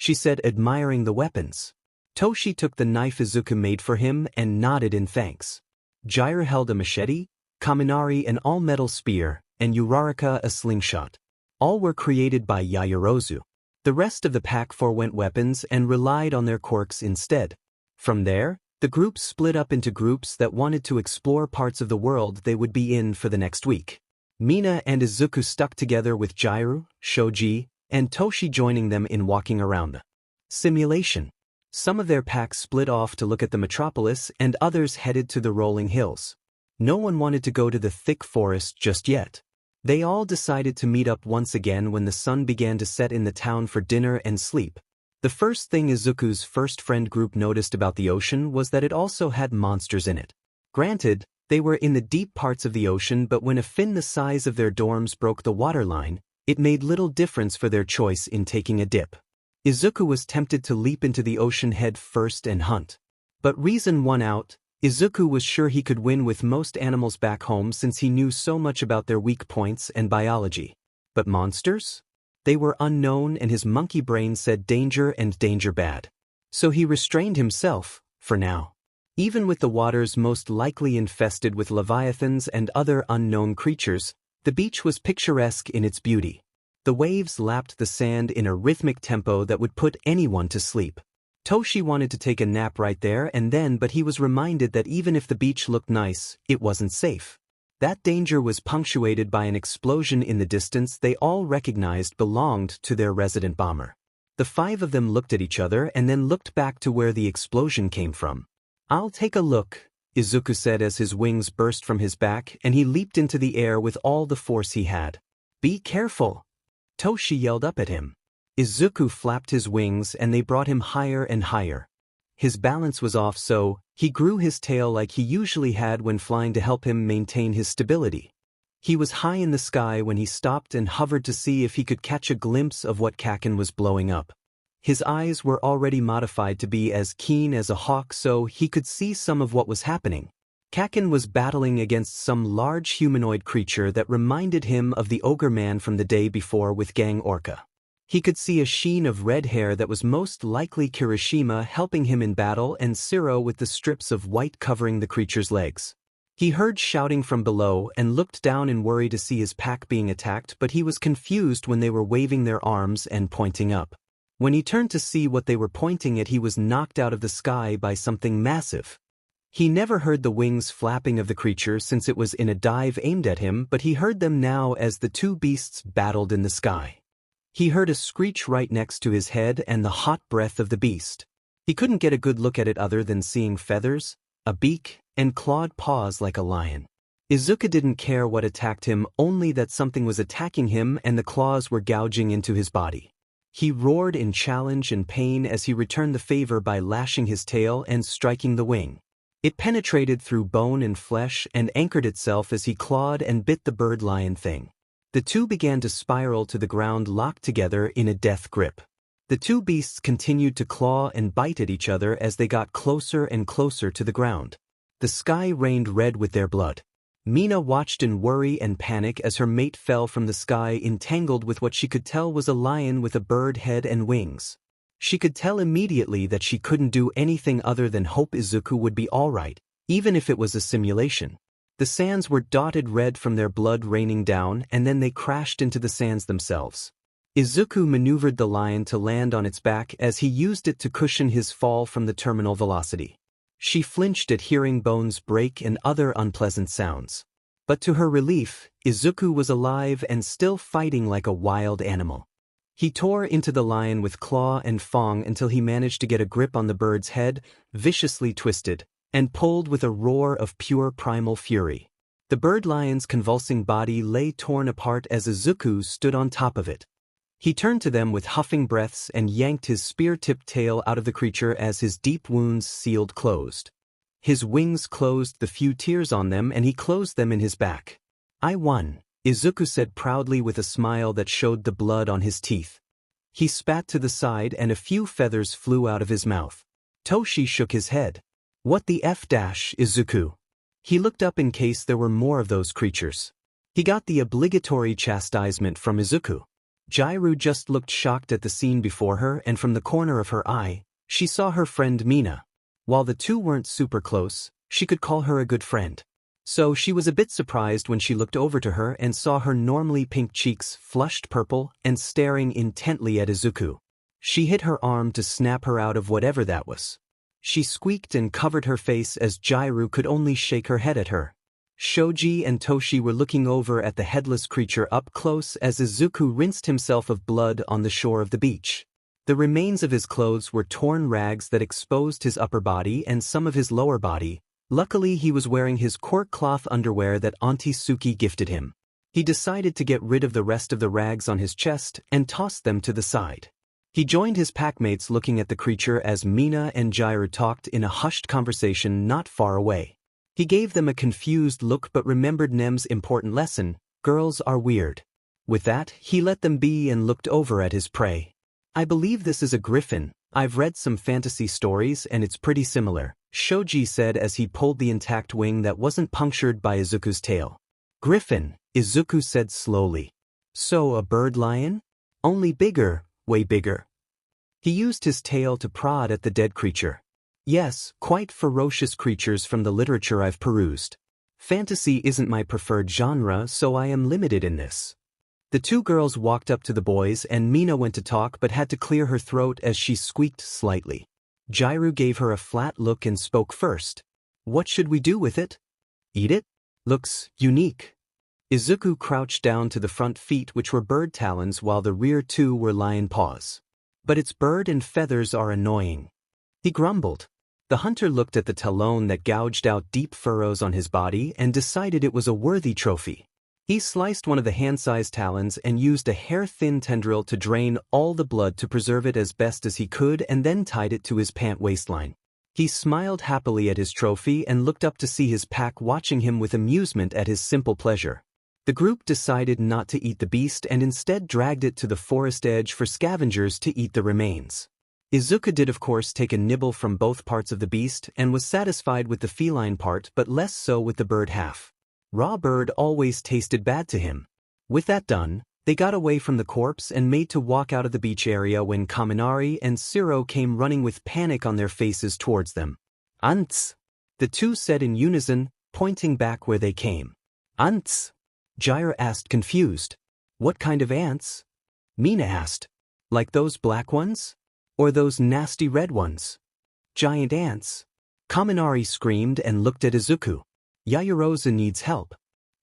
she said, admiring the weapons. Toshi took the knife Izuku made for him and nodded in thanks. Jair held a machete, Kaminari an all-metal spear, and Uraraka a slingshot. All were created by Yaoyorozu. The rest of the pack forewent weapons and relied on their quirks instead. From there, the group split up into groups that wanted to explore parts of the world they would be in for the next week. Mina and Izuku stuck together with Jairu, Shoji, and Toshi joining them in walking around the simulation. Some of their packs split off to look at the metropolis and others headed to the rolling hills. No one wanted to go to the thick forest just yet. They all decided to meet up once again when the sun began to set in the town for dinner and sleep. The first thing Izuku's first friend group noticed about the ocean was that it also had monsters in it. Granted, they were in the deep parts of the ocean, but when a fin the size of their dorms broke the waterline, it made little difference for their choice in taking a dip. Izuku was tempted to leap into the ocean head first and hunt. But reason won out. Izuku was sure he could win with most animals back home since he knew so much about their weak points and biology. But monsters? They were unknown and his monkey brain said danger and danger bad. So he restrained himself, for now. Even with the waters most likely infested with leviathans and other unknown creatures, the beach was picturesque in its beauty. The waves lapped the sand in a rhythmic tempo that would put anyone to sleep. Toshi wanted to take a nap right there and then, but he was reminded that even if the beach looked nice, it wasn't safe. That danger was punctuated by an explosion in the distance they all recognized belonged to their resident bomber. The five of them looked at each other and then looked back to where the explosion came from. "I'll take a look," Izuku said as his wings burst from his back and he leaped into the air with all the force he had. "Be careful!" Toshi yelled up at him. Izuku flapped his wings and they brought him higher and higher. His balance was off, so he grew his tail like he usually had when flying to help him maintain his stability. He was high in the sky when he stopped and hovered to see if he could catch a glimpse of what Kaken was blowing up. His eyes were already modified to be as keen as a hawk, so he could see some of what was happening. Kaken was battling against some large humanoid creature that reminded him of the ogre man from the day before with Gang Orca. He could see a sheen of red hair that was most likely Kirishima helping him in battle and Siro with the strips of white covering the creature's legs. He heard shouting from below and looked down in worry to see his pack being attacked, but he was confused when they were waving their arms and pointing up. When he turned to see what they were pointing at, he was knocked out of the sky by something massive. He never heard the wings flapping of the creature since it was in a dive aimed at him, but he heard them now as the two beasts battled in the sky. He heard a screech right next to his head and the hot breath of the beast. He couldn't get a good look at it other than seeing feathers, a beak, and clawed paws like a lion. Izuku didn't care what attacked him, only that something was attacking him and the claws were gouging into his body. He roared in challenge and pain as he returned the favor by lashing his tail and striking the wing. It penetrated through bone and flesh and anchored itself as he clawed and bit the bird-lion thing. The two began to spiral to the ground, locked together in a death grip. The two beasts continued to claw and bite at each other as they got closer and closer to the ground. The sky rained red with their blood. Mina watched in worry and panic as her mate fell from the sky, entangled with what she could tell was a lion with a bird head and wings. She could tell immediately that she couldn't do anything other than hope Izuku would be all right, even if it was a simulation. The sands were dotted red from their blood raining down, and then they crashed into the sands themselves. Izuku maneuvered the lion to land on its back as he used it to cushion his fall from the terminal velocity. She flinched at hearing bones break and other unpleasant sounds. But to her relief, Izuku was alive and still fighting like a wild animal. He tore into the lion with claw and fang until he managed to get a grip on the bird's head, viciously twisted, and pulled with a roar of pure primal fury. The bird lion's convulsing body lay torn apart as Izuku stood on top of it. He turned to them with huffing breaths and yanked his spear-tipped tail out of the creature as his deep wounds sealed closed. His wings closed the few tears on them and he closed them in his back. "I won," Izuku said proudly with a smile that showed the blood on his teeth. He spat to the side and a few feathers flew out of his mouth. Toshi shook his head. "What the F dash, Izuku?" He looked up in case there were more of those creatures. He got the obligatory chastisement from Izuku. Jairu just looked shocked at the scene before her, and from the corner of her eye, she saw her friend Mina. While the two weren't super close, she could call her a good friend. So she was a bit surprised when she looked over to her and saw her normally pink cheeks flushed purple and staring intently at Izuku. She hit her arm to snap her out of whatever that was. She squeaked and covered her face as Jairu could only shake her head at her. Shoji and Toshi were looking over at the headless creature up close as Izuku rinsed himself of blood on the shore of the beach. The remains of his clothes were torn rags that exposed his upper body and some of his lower body. Luckily, he was wearing his Quirk cloth underwear that Auntie Suki gifted him. He decided to get rid of the rest of the rags on his chest and tossed them to the side. He joined his packmates looking at the creature as Mina and Jiraiya talked in a hushed conversation not far away. He gave them a confused look but remembered Nem's important lesson: girls are weird. With that, he let them be and looked over at his prey. I believe this is a griffin. I've read some fantasy stories and it's pretty similar, Shoji said as he pulled the intact wing that wasn't punctured by Izuku's tail. Griffin, Izuku said slowly. So a bird lion? Only bigger, way bigger. He used his tail to prod at the dead creature. Yes, quite ferocious creatures from the literature I've perused. Fantasy isn't my preferred genre, so I am limited in this. The two girls walked up to the boys and Mina went to talk but had to clear her throat as she squeaked slightly. Jiraiya gave her a flat look and spoke first. What should we do with it? Eat it? Looks unique. Izuku crouched down to the front feet, which were bird talons, while the rear two were lion paws. But its bird and feathers are annoying. He grumbled. The hunter looked at the talon that gouged out deep furrows on his body and decided it was a worthy trophy. He sliced one of the hand-sized talons and used a hair-thin tendril to drain all the blood to preserve it as best as he could and then tied it to his pant waistline. He smiled happily at his trophy and looked up to see his pack watching him with amusement at his simple pleasure. The group decided not to eat the beast and instead dragged it to the forest edge for scavengers to eat the remains. Izuku did of course take a nibble from both parts of the beast and was satisfied with the feline part but less so with the bird half. Raw bird always tasted bad to him. With that done, they got away from the corpse and made to walk out of the beach area when Kaminari and Siro came running with panic on their faces towards them. Ants! The two said in unison, pointing back where they came. Ants! Jiraiya asked confused. What kind of ants? Mina asked. Like those black ones? Or those nasty red ones? Giant ants. Kaminari screamed and looked at Izuku. Yaoyorozu needs help.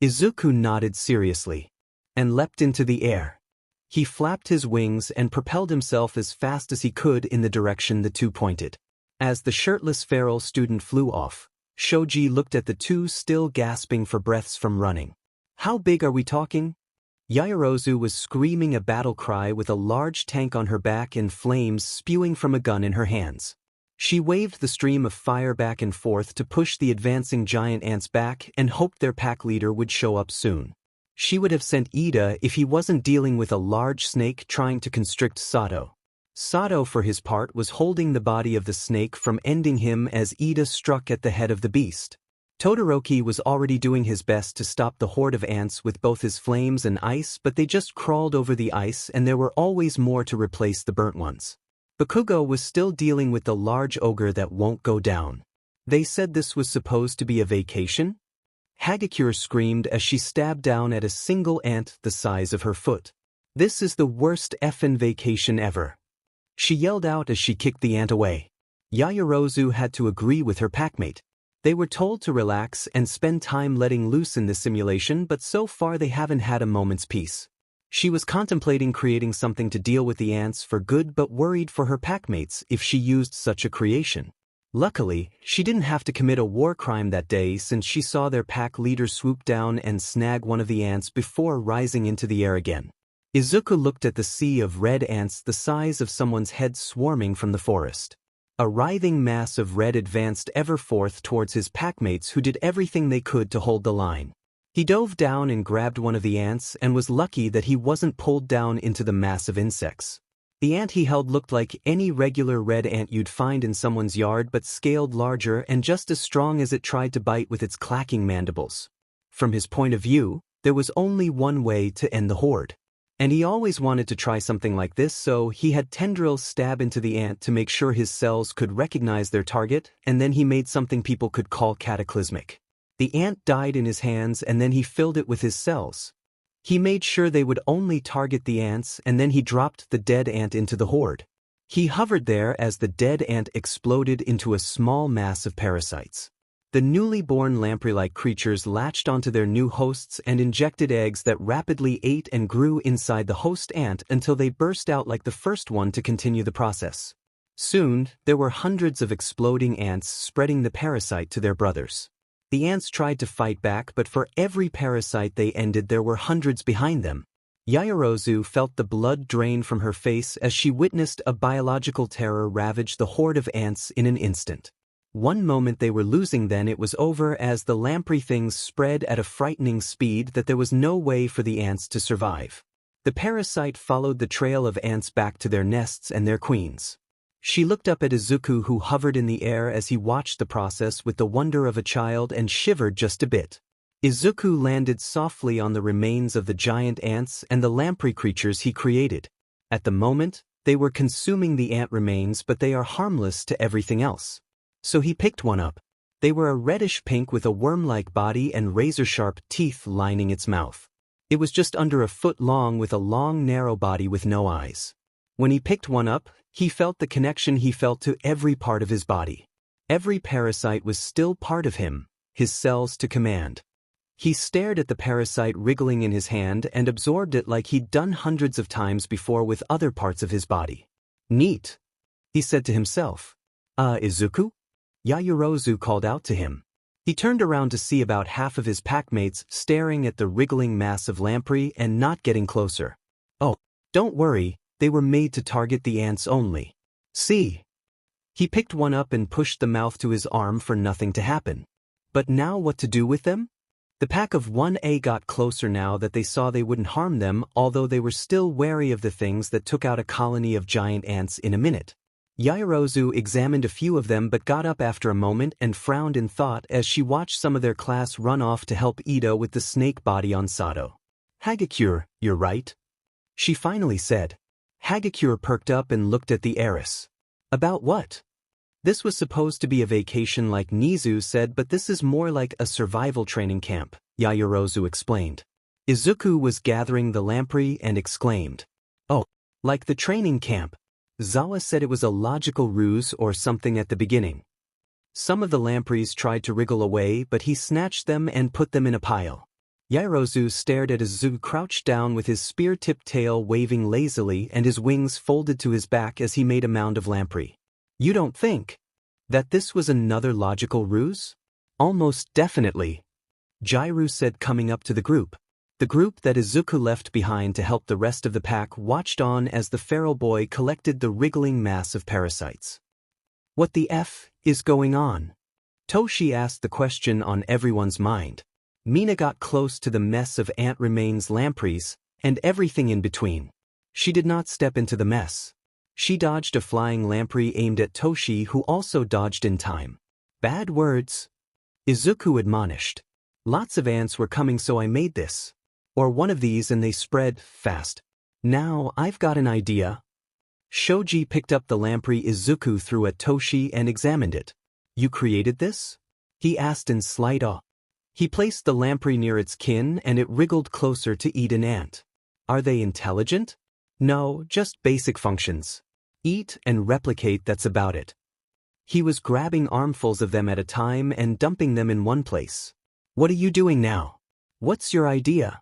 Izuku nodded seriously and leapt into the air. He flapped his wings and propelled himself as fast as he could in the direction the two pointed. As the shirtless feral student flew off, Shoji looked at the two still gasping for breaths from running. How big are we talking? Yaoyorozu was screaming a battle cry with a large tank on her back and flames spewing from a gun in her hands. She waved the stream of fire back and forth to push the advancing giant ants back and hoped their pack leader would show up soon. She would have sent Ida if he wasn't dealing with a large snake trying to constrict Sato. Sato, for his part, was holding the body of the snake from ending him as Ida struck at the head of the beast. Todoroki was already doing his best to stop the horde of ants with both his flames and ice, but they just crawled over the ice and there were always more to replace the burnt ones. Bakugo was still dealing with the large ogre that won't go down. They said this was supposed to be a vacation? Hagakure screamed as she stabbed down at a single ant the size of her foot. This is the worst effin' vacation ever. She yelled out as she kicked the ant away. Yaoyorozu had to agree with her packmate. They were told to relax and spend time letting loose in this simulation, but so far they haven't had a moment's peace. She was contemplating creating something to deal with the ants for good but worried for her packmates if she used such a creation. Luckily, she didn't have to commit a war crime that day since she saw their pack leader swoop down and snag one of the ants before rising into the air again. Izuku looked at the sea of red ants the size of someone's head swarming from the forest. A writhing mass of red advanced ever forth towards his packmates who did everything they could to hold the line. He dove down and grabbed one of the ants and was lucky that he wasn't pulled down into the mass of insects. The ant he held looked like any regular red ant you'd find in someone's yard but scaled larger and just as strong as it tried to bite with its clacking mandibles. From his point of view, there was only one way to end the horde. And he always wanted to try something like this, so he had tendrils stab into the ant to make sure his cells could recognize their target, and then he made something people could call cataclysmic. The ant died in his hands and then he filled it with his cells. He made sure they would only target the ants and then he dropped the dead ant into the horde. He hovered there as the dead ant exploded into a small mass of parasites. The newly born lamprey-like creatures latched onto their new hosts and injected eggs that rapidly ate and grew inside the host ant until they burst out like the first one to continue the process. Soon, there were hundreds of exploding ants spreading the parasite to their brothers. The ants tried to fight back, but for every parasite they ended there were hundreds behind them. Yaoyorozu felt the blood drain from her face as she witnessed a biological terror ravage the horde of ants in an instant. One moment they were losing, then it was over as the lamprey things spread at a frightening speed that there was no way for the ants to survive. The parasite followed the trail of ants back to their nests and their queens. She looked up at Izuku, who hovered in the air as he watched the process with the wonder of a child, and shivered just a bit. Izuku landed softly on the remains of the giant ants and the lamprey creatures he created. At the moment, they were consuming the ant remains, but they are harmless to everything else. So he picked one up. They were a reddish pink with a worm-like body and razor-sharp teeth lining its mouth. It was just under a foot long with a long narrow body with no eyes. When he picked one up, he felt the connection he felt to every part of his body. Every parasite was still part of him, his cells to command. He stared at the parasite wriggling in his hand and absorbed it like he'd done hundreds of times before with other parts of his body. Neat, he said to himself. Izuku? Yaoyorozu called out to him. He turned around to see about half of his packmates staring at the wriggling mass of lamprey and not getting closer. Oh, don't worry, they were made to target the ants only. See? He picked one up and pushed the mouth to his arm for nothing to happen. But now what to do with them? The pack of 1A got closer now that they saw they wouldn't harm them, although they were still wary of the things that took out a colony of giant ants in a minute. Yaoyorozu examined a few of them but got up after a moment and frowned in thought as she watched some of their class run off to help Ito with the snake body on Sato. Hagakure, you're right, she finally said. Hagakure perked up and looked at the heiress. About what? This was supposed to be a vacation like Nizu said, but this is more like a survival training camp, Yaoyorozu explained. Izuku was gathering the lamprey and exclaimed. Oh, like the training camp. Zawa said it was a logical ruse or something at the beginning. Some of the lampreys tried to wriggle away, but he snatched them and put them in a pile. Yaoyorozu stared at Izuku crouched down with his spear-tipped tail waving lazily and his wings folded to his back as he made a mound of lamprey. You don't think that this was another logical ruse? Almost definitely, Jairu said, coming up to the group. The group that Izuku left behind to help the rest of the pack watched on as the feral boy collected the wriggling mass of parasites. What the F is going on? Toshi asked the question on everyone's mind. Mina got close to the mess of ant remains, lampreys, and everything in between. She did not step into the mess. She dodged a flying lamprey aimed at Toshi, who also dodged in time. Bad words, Izuku admonished. Lots of ants were coming, so I made this. Or one of these, and they spread fast. Now I've got an idea. Shoji picked up the lamprey Izuku threw at Toshi and examined it. You created this? He asked in slight awe. He placed the lamprey near its kin and it wriggled closer to eat an ant. Are they intelligent? No, just basic functions. Eat and replicate, that's about it. He was grabbing armfuls of them at a time and dumping them in one place. What are you doing now? What's your idea?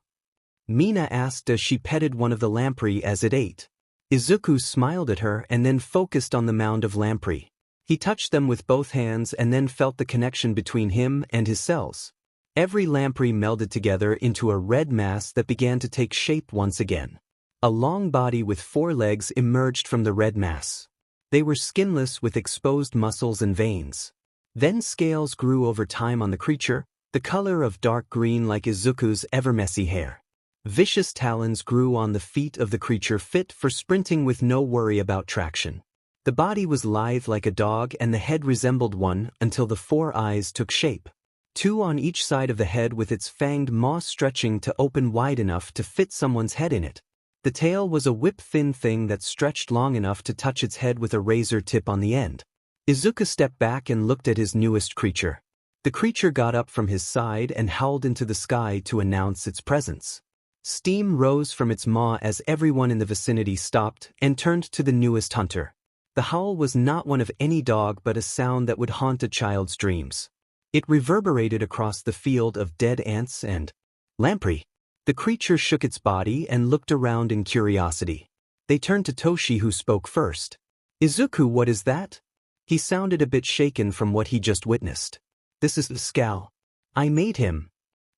Mina asked as she petted one of the lamprey as it ate. Izuku smiled at her and then focused on the mound of lamprey. He touched them with both hands and then felt the connection between him and his cells. Every lamprey melded together into a red mass that began to take shape once again. A long body with 4 legs emerged from the red mass. They were skinless with exposed muscles and veins. Then scales grew over time on the creature, the color of dark green like Izuku's ever-messy hair. Vicious talons grew on the feet of the creature, fit for sprinting with no worry about traction. The body was lithe like a dog and the head resembled one until the 4 eyes took shape. 2 on each side of the head with its fanged maw stretching to open wide enough to fit someone's head in it. The tail was a whip-thin thing that stretched long enough to touch its head with a razor tip on the end. Izuku stepped back and looked at his newest creature. The creature got up from his side and howled into the sky to announce its presence. Steam rose from its maw as everyone in the vicinity stopped and turned to the newest hunter. The howl was not one of any dog but a sound that would haunt a child's dreams. It reverberated across the field of dead ants and lamprey. The creature shook its body and looked around in curiosity. They turned to Toshi, who spoke first. Izuku, what is that? He sounded a bit shaken from what he just witnessed. This is the Scal. I made him,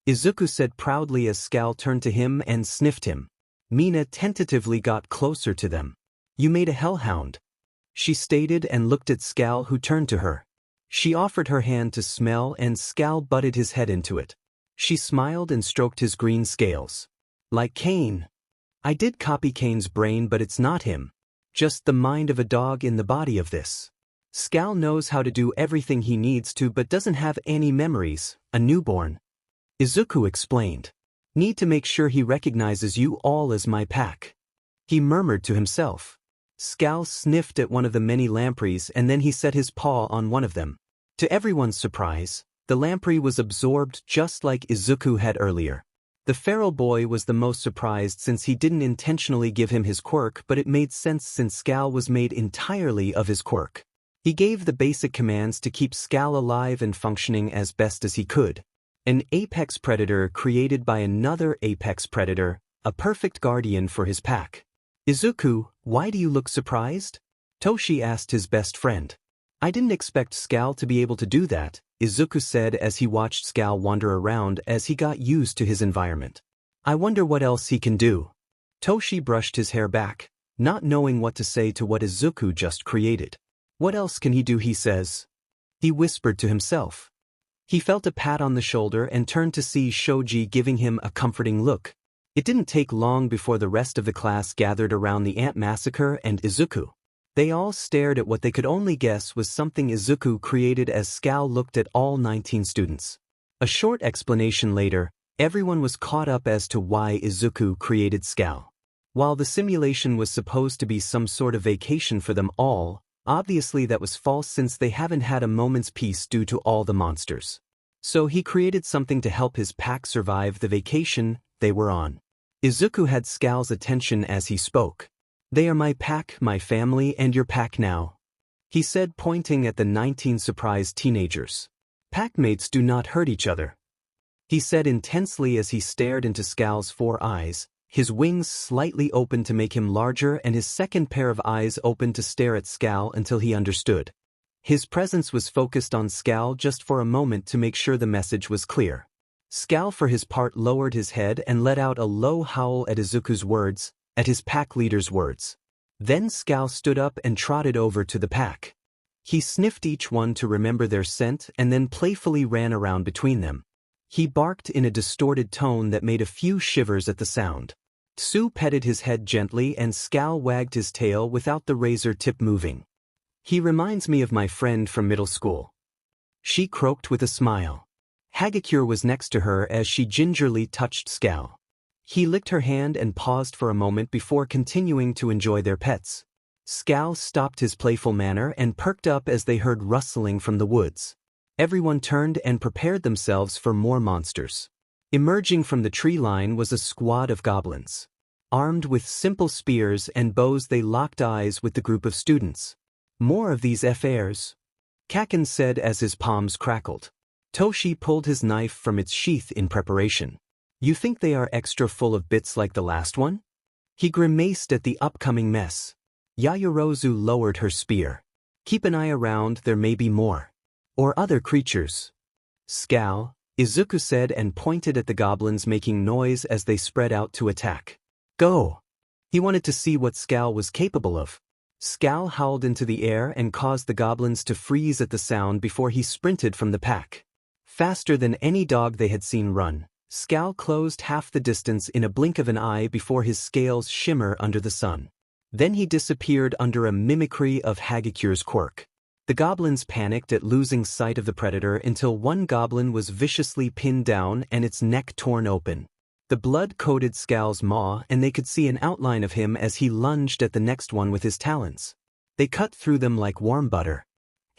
Izuku said proudly as Scal turned to him and sniffed him. Mina tentatively got closer to them. You made a hellhound, she stated and looked at Scal, who turned to her. She offered her hand to smell and Scal butted his head into it. She smiled and stroked his green scales. Like Kane. I did copy Kane's brain, but it's not him. Just the mind of a dog in the body of this. Scal knows how to do everything he needs to but doesn't have any memories, a newborn. Izuku explained. Need to make sure he recognizes you all as my pack. He murmured to himself. Scal sniffed at one of the many lampreys and then he set his paw on one of them. To everyone's surprise, the lamprey was absorbed just like Izuku had earlier. The feral boy was the most surprised since he didn't intentionally give him his quirk, but it made sense since Scal was made entirely of his quirk. He gave the basic commands to keep Scal alive and functioning as best as he could. An apex predator created by another apex predator, a perfect guardian for his pack. Izuku, why do you look surprised? Toshi asked his best friend. I didn't expect Scal to be able to do that, Izuku said as he watched Scal wander around as he got used to his environment. I wonder what else he can do. Toshi brushed his hair back, not knowing what to say to what Izuku just created. What else can he do, he says? He whispered to himself. He felt a pat on the shoulder and turned to see Shoji giving him a comforting look. It didn't take long before the rest of the class gathered around the ant massacre and Izuku. They all stared at what they could only guess was something Izuku created as Scal looked at all 19 students. A short explanation later, everyone was caught up as to why Izuku created Scal. While the simulation was supposed to be some sort of vacation for them all, obviously that was false since they haven't had a moment's peace due to all the monsters. So he created something to help his pack survive the vacation they were on. Izuku had Scal's attention as he spoke. They are my pack, my family, and your pack now, he said, pointing at the 19 surprised teenagers. Packmates do not hurt each other, he said intensely as he stared into Scal's 4 eyes, his wings slightly open to make him larger and his second pair of eyes open to stare at Scal until he understood. His presence was focused on Scal just for a moment to make sure the message was clear. Scal for his part lowered his head and let out a low howl at Izuku's words, at his pack leader's words. Then Scal stood up and trotted over to the pack. He sniffed each one to remember their scent and then playfully ran around between them. He barked in a distorted tone that made a few shivers at the sound. Tsu petted his head gently and Scal wagged his tail without the razor tip moving. He reminds me of my friend from middle school, she croaked with a smile. Hagakure was next to her as she gingerly touched Scal. He licked her hand and paused for a moment before continuing to enjoy their pets. Scal stopped his playful manner and perked up as they heard rustling from the woods. Everyone turned and prepared themselves for more monsters. Emerging from the tree line was a squad of goblins. Armed with simple spears and bows, they locked eyes with the group of students. More of these affairs, Kaken said as his palms crackled. Toshi pulled his knife from its sheath in preparation. You think they are extra full of bits like the last one? He grimaced at the upcoming mess. Yayorozu lowered her spear. Keep an eye around, there may be more. Or other creatures. Scal, Izuku said and pointed at the goblins making noise as they spread out to attack. Go! He wanted to see what Scal was capable of. Scal howled into the air and caused the goblins to freeze at the sound before he sprinted from the pack. Faster than any dog they had seen run, Scal closed half the distance in a blink of an eye before his scales shimmer under the sun. Then he disappeared under a mimicry of Hagakure's quirk. The goblins panicked at losing sight of the predator until one goblin was viciously pinned down and its neck torn open. The blood coated Scal's maw and they could see an outline of him as he lunged at the next one with his talons. They cut through them like warm butter.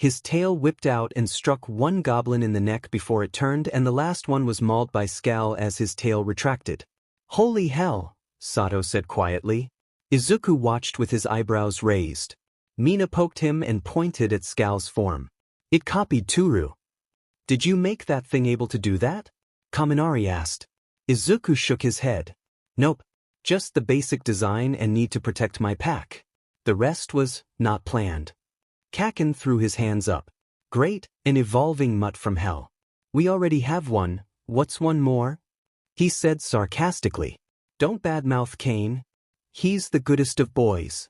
His tail whipped out and struck one goblin in the neck before it turned, and the last one was mauled by Scal as his tail retracted. Holy hell, Sato said quietly. Izuku watched with his eyebrows raised. Mina poked him and pointed at Scal's form. It copied Toru. Did you make that thing able to do that? Kaminari asked. Izuku shook his head. Nope. Just the basic design and need to protect my pack. The rest was not planned. Kaken threw his hands up. Great, an evolving mutt from hell. We already have one, what's one more? He said sarcastically. Don't badmouth Kane. He's the goodest of boys.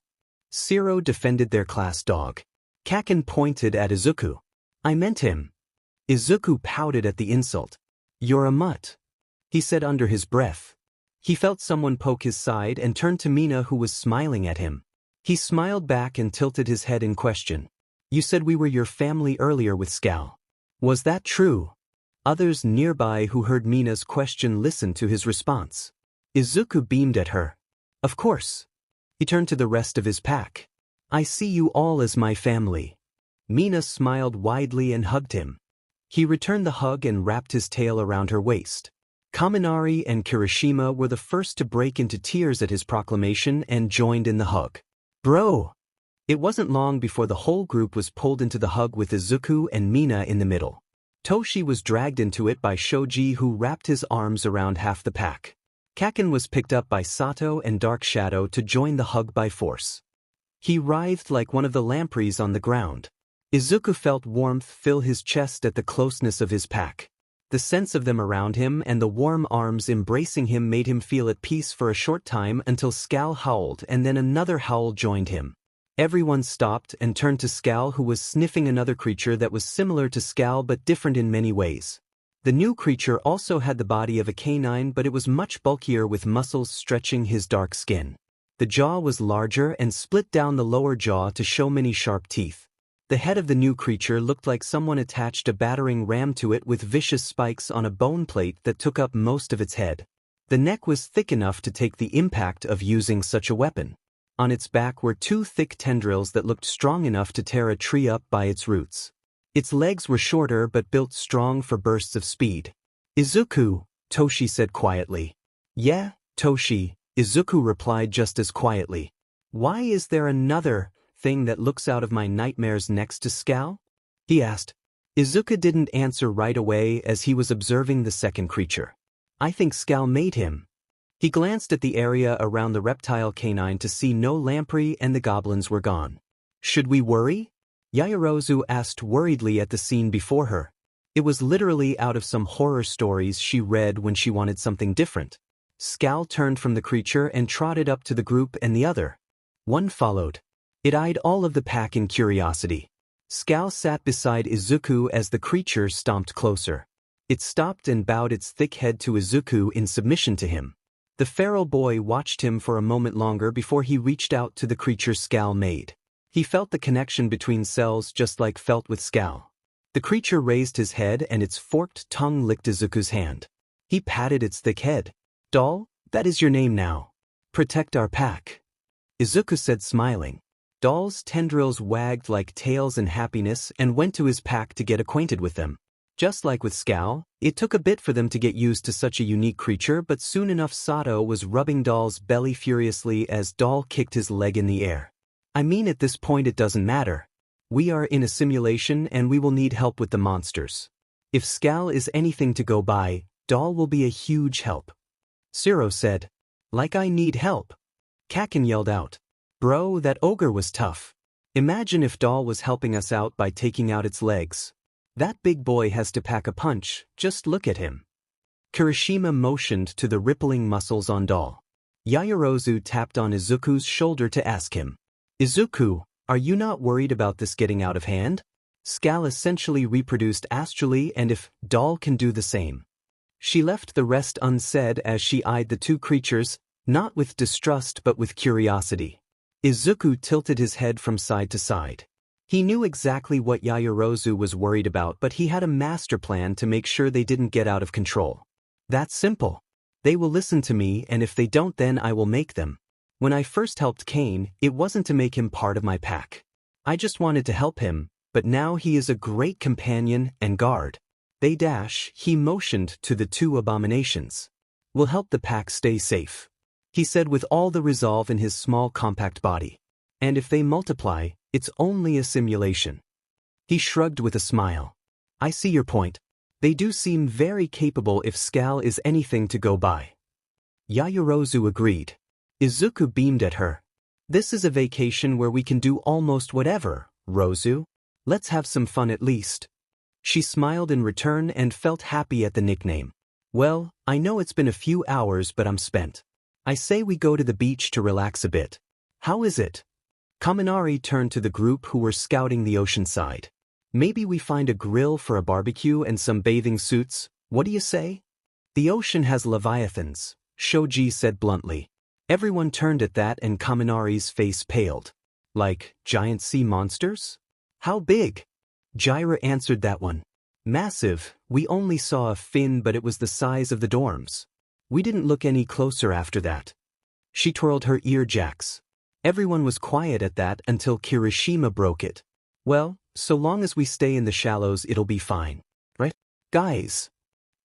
Zero defended their class dog. Kaken pointed at Izuku. I meant him. Izuku pouted at the insult. You're a mutt, he said under his breath. He felt someone poke his side and turned to Mina, who was smiling at him. He smiled back and tilted his head in question. You said we were your family earlier with Scal. Was that true? Others nearby who heard Mina's question listened to his response. Izuku beamed at her. Of course. He turned to the rest of his pack. I see you all as my family. Mina smiled widely and hugged him. He returned the hug and wrapped his tail around her waist. Kaminari and Kirishima were the first to break into tears at his proclamation and joined in the hug. Bro! It wasn't long before the whole group was pulled into the hug with Izuku and Mina in the middle. Toshi was dragged into it by Shoji, who wrapped his arms around half the pack. Kaken was picked up by Sato and Dark Shadow to join the hug by force. He writhed like one of the lampreys on the ground. Izuku felt warmth fill his chest at the closeness of his pack. The sense of them around him and the warm arms embracing him made him feel at peace for a short time until Scal howled and then another howl joined him. Everyone stopped and turned to Scal, who was sniffing another creature that was similar to Scal but different in many ways. The new creature also had the body of a canine, but it was much bulkier with muscles stretching his dark skin. The jaw was larger and split down the lower jaw to show many sharp teeth. The head of the new creature looked like someone attached a battering ram to it with vicious spikes on a bone plate that took up most of its head. The neck was thick enough to take the impact of using such a weapon. On its back were two thick tendrils that looked strong enough to tear a tree up by its roots. Its legs were shorter but built strong for bursts of speed. Izuku, Toshi said quietly. Yeah, Toshi, Izuku replied just as quietly. Why is there another thing that looks out of my nightmares next to Scal? He asked. Izuku didn't answer right away as he was observing the second creature. I think Scal made him. He glanced at the area around the reptile canine to see no lamprey and the goblins were gone. Should we worry? Yaoyorozu asked worriedly at the scene before her. It was literally out of some horror stories she read when she wanted something different. Scal turned from the creature and trotted up to the group and the other. One followed. It eyed all of the pack in curiosity. Scal sat beside Izuku as the creature stomped closer. It stopped and bowed its thick head to Izuku in submission to him. The feral boy watched him for a moment longer before he reached out to the creature Scal made. He felt the connection between cells just like felt with Scal. The creature raised his head and its forked tongue licked Izuku's hand. He patted its thick head. Doll, that is your name now. Protect our pack. Izuku said, smiling. Doll's tendrils wagged like tails in happiness and went to his pack to get acquainted with them. Just like with Scal, it took a bit for them to get used to such a unique creature, but soon enough Sato was rubbing Doll's belly furiously as Doll kicked his leg in the air. I mean, at this point it doesn't matter. We are in a simulation and we will need help with the monsters. If Scal is anything to go by, Doll will be a huge help. Zero said. Like I need help. Kaken yelled out. Bro, that ogre was tough. Imagine if Doll was helping us out by taking out its legs. That big boy has to pack a punch, just look at him. Kirishima motioned to the rippling muscles on Doll. Yaoyorozu tapped on Izuku's shoulder to ask him. Izuku, are you not worried about this getting out of hand? Scal essentially reproduced astrally, and if Doll can do the same. She left the rest unsaid as she eyed the two creatures, not with distrust but with curiosity. Izuku tilted his head from side to side. He knew exactly what Yaoyorozu was worried about, but he had a master plan to make sure they didn't get out of control. That's simple. They will listen to me, and if they don't, then I will make them. When I first helped Kane, it wasn't to make him part of my pack. I just wanted to help him, but now he is a great companion and guard. He motioned to the two abominations. Will help the pack stay safe. He said with all the resolve in his small compact body. And if they multiply, it's only a simulation. He shrugged with a smile. I see your point. They do seem very capable if Skal is anything to go by. Yaoyorozu agreed. Izuku beamed at her. This is a vacation where we can do almost whatever, Rozu. Let's have some fun at least. She smiled in return and felt happy at the nickname. Well, I know it's been a few hours but I'm spent. I say we go to the beach to relax a bit. How is it? Kaminari turned to the group who were scouting the ocean side. Maybe we find a grill for a barbecue and some bathing suits, what do you say? The ocean has leviathans, Shoji said bluntly. Everyone turned at that and Kaminari's face paled. Like, giant sea monsters? How big? Jiraiya answered that one. Massive, we only saw a fin but it was the size of the dorms. We didn't look any closer after that. She twirled her ear jacks. Everyone was quiet at that until Kirishima broke it. Well, so long as we stay in the shallows it'll be fine. Right? Guys.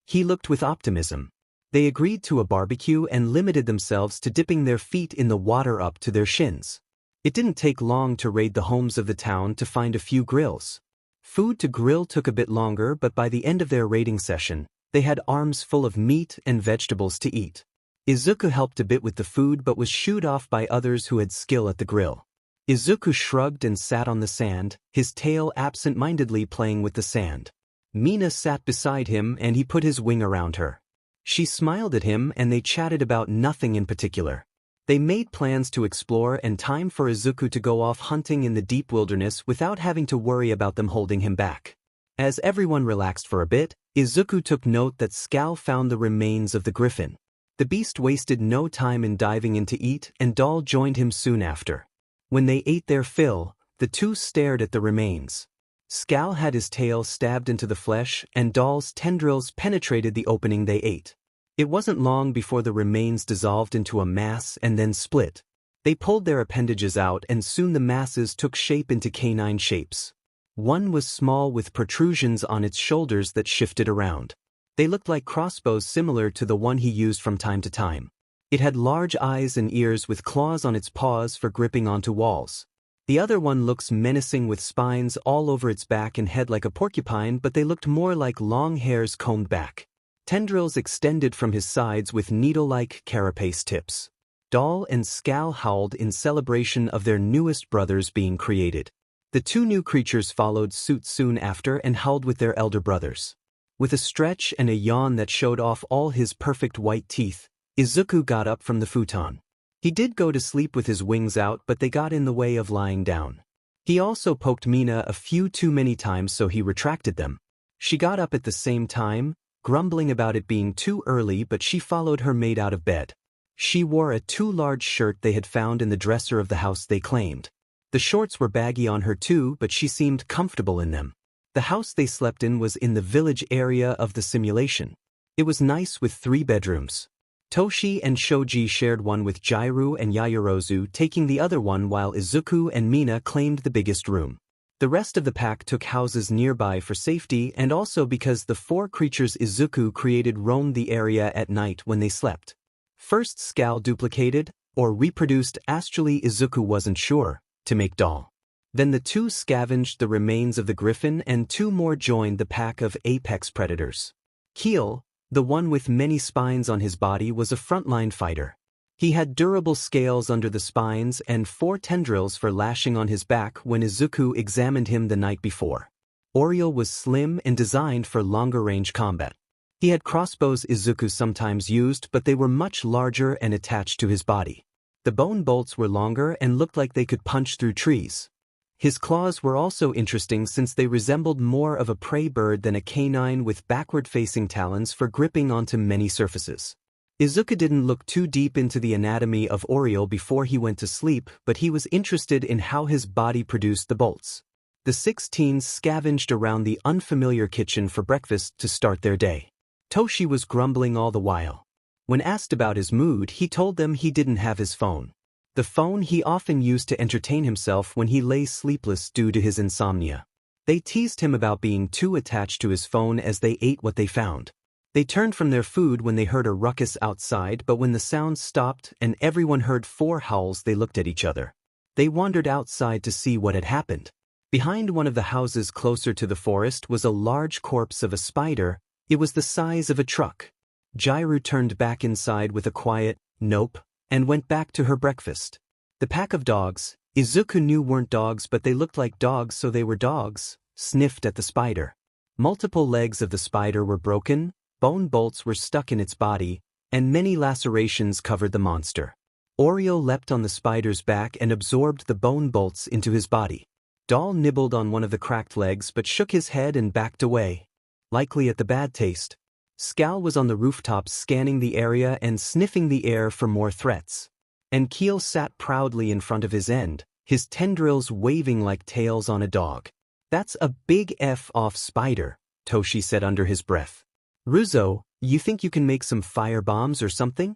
He looked with optimism. They agreed to a barbecue and limited themselves to dipping their feet in the water up to their shins. It didn't take long to raid the homes of the town to find a few grills. Food to grill took a bit longer but by the end of their raiding session, they had arms full of meat and vegetables to eat. Izuku helped a bit with the food but was shooed off by others who had skill at the grill. Izuku shrugged and sat on the sand, his tail absent-mindedly playing with the sand. Mina sat beside him and he put his wing around her. She smiled at him and they chatted about nothing in particular. They made plans to explore and time for Izuku to go off hunting in the deep wilderness without having to worry about them holding him back. As everyone relaxed for a bit, Izuku took note that Skal found the remains of the griffin. The beast wasted no time in diving in to eat and Doll joined him soon after. When they ate their fill, the two stared at the remains. Skal had his tail stabbed into the flesh and Doll's tendrils penetrated the opening they ate. It wasn't long before the remains dissolved into a mass and then split. They pulled their appendages out and soon the masses took shape into canine shapes. One was small with protrusions on its shoulders that shifted around. They looked like crossbows similar to the one he used from time to time. It had large eyes and ears with claws on its paws for gripping onto walls. The other one looks menacing with spines all over its back and head like a porcupine but they looked more like long hairs combed back. Tendrils extended from his sides with needle-like carapace tips. Doll and Skal howled in celebration of their newest brothers being created. The two new creatures followed suit soon after and howled with their elder brothers. With a stretch and a yawn that showed off all his perfect white teeth, Izuku got up from the futon. He did go to sleep with his wings out but they got in the way of lying down. He also poked Mina a few too many times so he retracted them. She got up at the same time, grumbling about it being too early but she followed her maid out of bed. She wore a too large shirt they had found in the dresser of the house they claimed. The shorts were baggy on her too but she seemed comfortable in them. The house they slept in was in the village area of the simulation. It was nice with 3 bedrooms. Toshi and Shoji shared one with Jiraiya and Yaoyorozu taking the other one while Izuku and Mina claimed the biggest room. The rest of the pack took houses nearby for safety and also because the 4 creatures Izuku created roamed the area at night when they slept. First Skal duplicated, or reproduced astrally Izuku wasn't sure, to make Doll. Then the 2 scavenged the remains of the griffin and 2 more joined the pack of apex predators. Keel, the one with many spines on his body, was a frontline fighter. He had durable scales under the spines and 4 tendrils for lashing on his back when Izuku examined him the night before. Oriole was slim and designed for longer-range combat. He had crossbows Izuku sometimes used but they were much larger and attached to his body. The bone bolts were longer and looked like they could punch through trees. His claws were also interesting since they resembled more of a prey bird than a canine with backward-facing talons for gripping onto many surfaces. Izuku didn't look too deep into the anatomy of Oriole before he went to sleep but he was interested in how his body produced the bolts. The 6 teens scavenged around the unfamiliar kitchen for breakfast to start their day. Toshi was grumbling all the while. When asked about his mood he told them he didn't have his phone. The phone he often used to entertain himself when he lay sleepless due to his insomnia. They teased him about being too attached to his phone as they ate what they found. They turned from their food when they heard a ruckus outside but when the sound stopped and everyone heard 4 howls they looked at each other. They wandered outside to see what had happened. Behind one of the houses closer to the forest was a large corpse of a spider, It was the size of a truck. Jairu turned back inside with a quiet, "Nope," and went back to her breakfast. The pack of dogs, Izuku knew weren't dogs but they looked like dogs so they were dogs, sniffed at the spider. Multiple legs of the spider were broken, bone bolts were stuck in its body, and many lacerations covered the monster. Oreo leapt on the spider's back and absorbed the bone bolts into his body. Doll nibbled on one of the cracked legs but shook his head and backed away, likely at the bad taste. Scal was on the rooftops scanning the area and sniffing the air for more threats. And Keel sat proudly in front of his end, his tendrils waving like tails on a dog. "That's a big F off spider," Toshi said under his breath. "Ruzo, you think you can make some fire bombs or something?"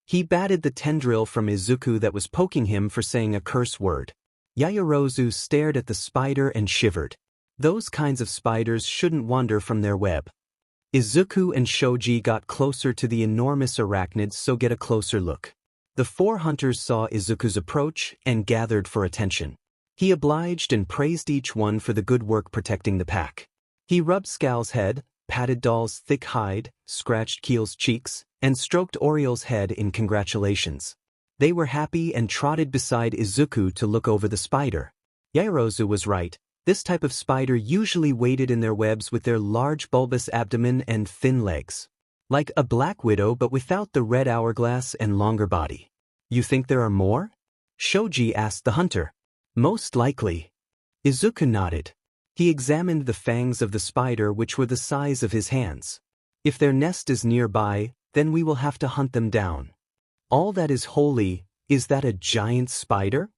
He batted the tendril from Izuku that was poking him for saying a curse word. Yaoyorozu stared at the spider and shivered. Those kinds of spiders shouldn't wander from their web. Izuku and Shoji got closer to the enormous arachnids so get a closer look. The four hunters saw Izuku's approach and gathered for attention. He obliged and praised each one for the good work protecting the pack. He rubbed Scal's head, patted Doll's thick hide, scratched Keel's cheeks, and stroked Oriel's head in congratulations. They were happy and trotted beside Izuku to look over the spider. Yaoyorozu was right. This type of spider usually waded in their webs with their large bulbous abdomen and thin legs. Like a black widow but without the red hourglass and longer body. "You think there are more?" Shoji asked the hunter. "Most likely." Izuku nodded. He examined the fangs of the spider which were the size of his hands. "If their nest is nearby, then we will have to hunt them down." "All that is holy, is that a giant spider?"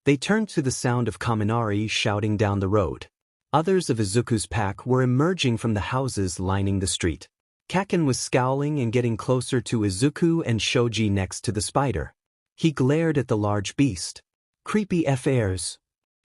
They turned to the sound of Kaminari shouting down the road. Others of Izuku's pack were emerging from the houses lining the street. Kaken was scowling and getting closer to Izuku and Shoji next to the spider. He glared at the large beast. "Creepy affairs,"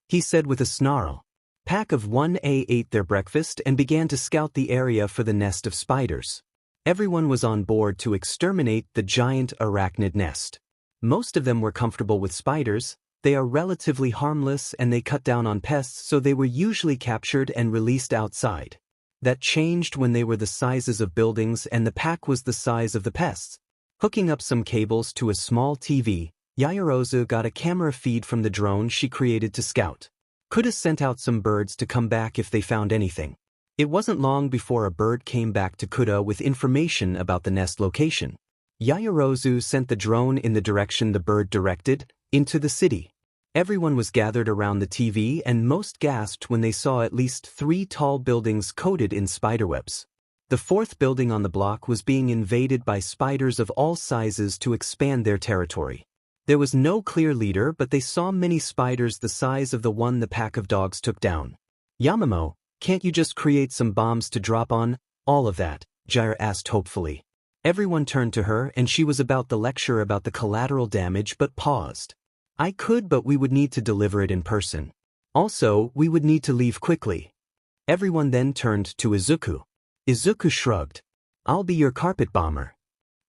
he said with a snarl. Pack of 1A ate their breakfast and began to scout the area for the nest of spiders. Everyone was on board to exterminate the giant arachnid nest. Most of them were comfortable with spiders. They are relatively harmless and they cut down on pests so they were usually captured and released outside. That changed when they were the sizes of buildings and the pack was the size of the pests. Hooking up some cables to a small TV, Yaoyorozu got a camera feed from the drone she created to scout. Could have sent out some birds to come back if they found anything. It wasn't long before a bird came back to Kuda with information about the nest location. Yaoyorozu sent the drone in the direction the bird directed, into the city. Everyone was gathered around the TV and most gasped when they saw at least 3 tall buildings coated in spiderwebs. The 4th building on the block was being invaded by spiders of all sizes to expand their territory. There was no clear leader but they saw many spiders the size of the one the pack of dogs took down. "Yamamo, can't you just create some bombs to drop on all of that?" Jair asked hopefully. Everyone turned to her and she was about to lecture about the collateral damage but paused. "I could but we would need to deliver it in person. Also, we would need to leave quickly." Everyone then turned to Izuku. Izuku shrugged. "I'll be your carpet bomber."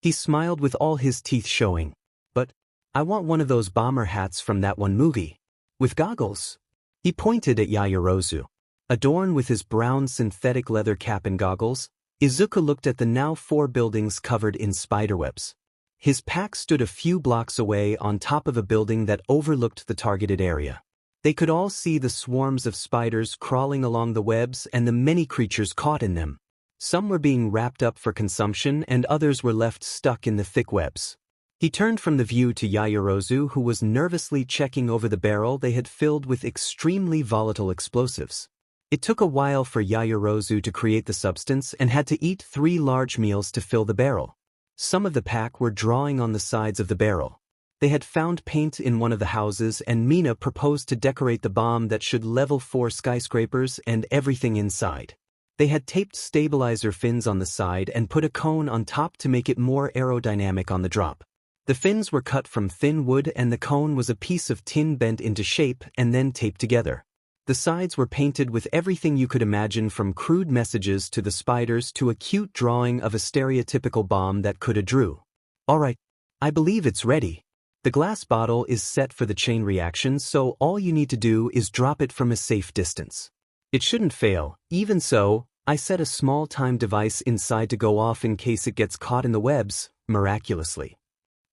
He smiled with all his teeth showing. "But I want one of those bomber hats from that one movie. With goggles." He pointed at Yaoyorozu. Adorned with his brown synthetic leather cap and goggles, Izuku looked at the now 4 buildings covered in spiderwebs. His pack stood a few blocks away on top of a building that overlooked the targeted area. They could all see the swarms of spiders crawling along the webs and the many creatures caught in them. Some were being wrapped up for consumption and others were left stuck in the thick webs. He turned from the view to Yaoyorozu who was nervously checking over the barrel they had filled with extremely volatile explosives. It took a while for Yaoyorozu to create the substance and had to eat 3 large meals to fill the barrel. Some of the pack were drawing on the sides of the barrel. They had found paint in one of the houses and Mina proposed to decorate the bomb that should level 4 skyscrapers and everything inside. They had taped stabilizer fins on the side and put a cone on top to make it more aerodynamic on the drop. The fins were cut from thin wood and the cone was a piece of tin bent into shape and then taped together. The sides were painted with everything you could imagine from crude messages to the spiders to a cute drawing of a stereotypical bomb that Kuda drew. "Alright, I believe it's ready. The glass bottle is set for the chain reaction so all you need to do is drop it from a safe distance. It shouldn't fail. Even so, I set a small time device inside to go off in case it gets caught in the webs, miraculously.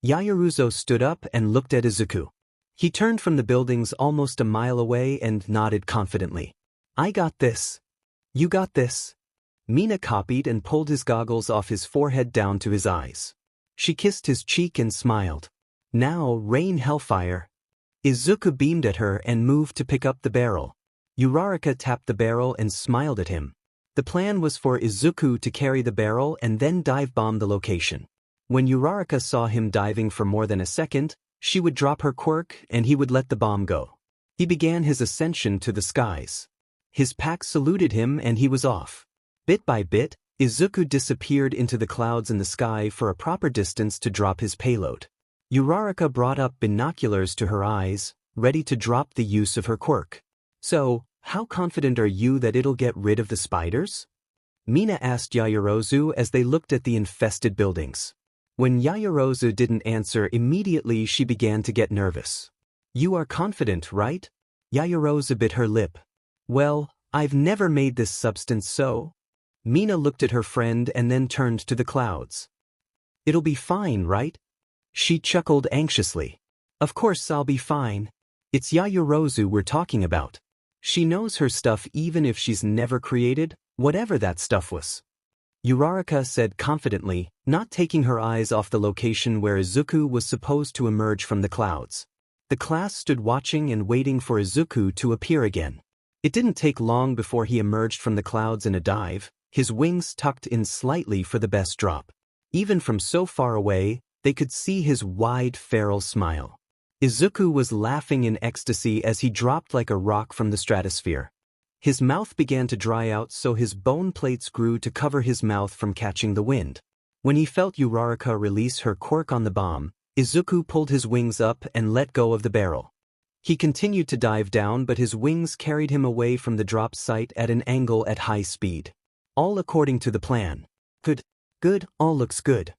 Yaoyorozu stood up and looked at Izuku. He turned from the buildings almost a mile away and nodded confidently. I got this. You got this. Mina copied and pulled his goggles off his forehead down to his eyes. She kissed his cheek and smiled. Now, rain hellfire. Izuku beamed at her and moved to pick up the barrel. Uraraka tapped the barrel and smiled at him. The plan was for Izuku to carry the barrel and then dive-bomb the location. When Uraraka saw him diving for more than a second, she would drop her quirk and he would let the bomb go. He began his ascension to the skies. His pack saluted him and he was off. Bit by bit, Izuku disappeared into the clouds in the sky for a proper distance to drop his payload. Uraraka brought up binoculars to her eyes, ready to drop the use of her quirk. So, how confident are you that it'll get rid of the spiders? Mina asked Yaoyorozu as they looked at the infested buildings. When Yaoyorozu didn't answer immediately, she began to get nervous. You are confident, right? Yaoyorozu bit her lip. Well, I've never made this substance so. Mina looked at her friend and then turned to the clouds. It'll be fine, right? She chuckled anxiously. Of course I'll be fine. It's Yaoyorozu we're talking about. She knows her stuff even if she's never created, whatever that stuff was. Uraraka said confidently, not taking her eyes off the location where Izuku was supposed to emerge from the clouds. The class stood watching and waiting for Izuku to appear again. It didn't take long before he emerged from the clouds in a dive, his wings tucked in slightly for the best drop. Even from so far away, they could see his wide, feral smile. Izuku was laughing in ecstasy as he dropped like a rock from the stratosphere. His mouth began to dry out so his bone plates grew to cover his mouth from catching the wind. When he felt Uraraka release her quirk on the bomb, Izuku pulled his wings up and let go of the barrel. He continued to dive down, but his wings carried him away from the drop site at an angle at high speed. All according to the plan. Good, all looks good.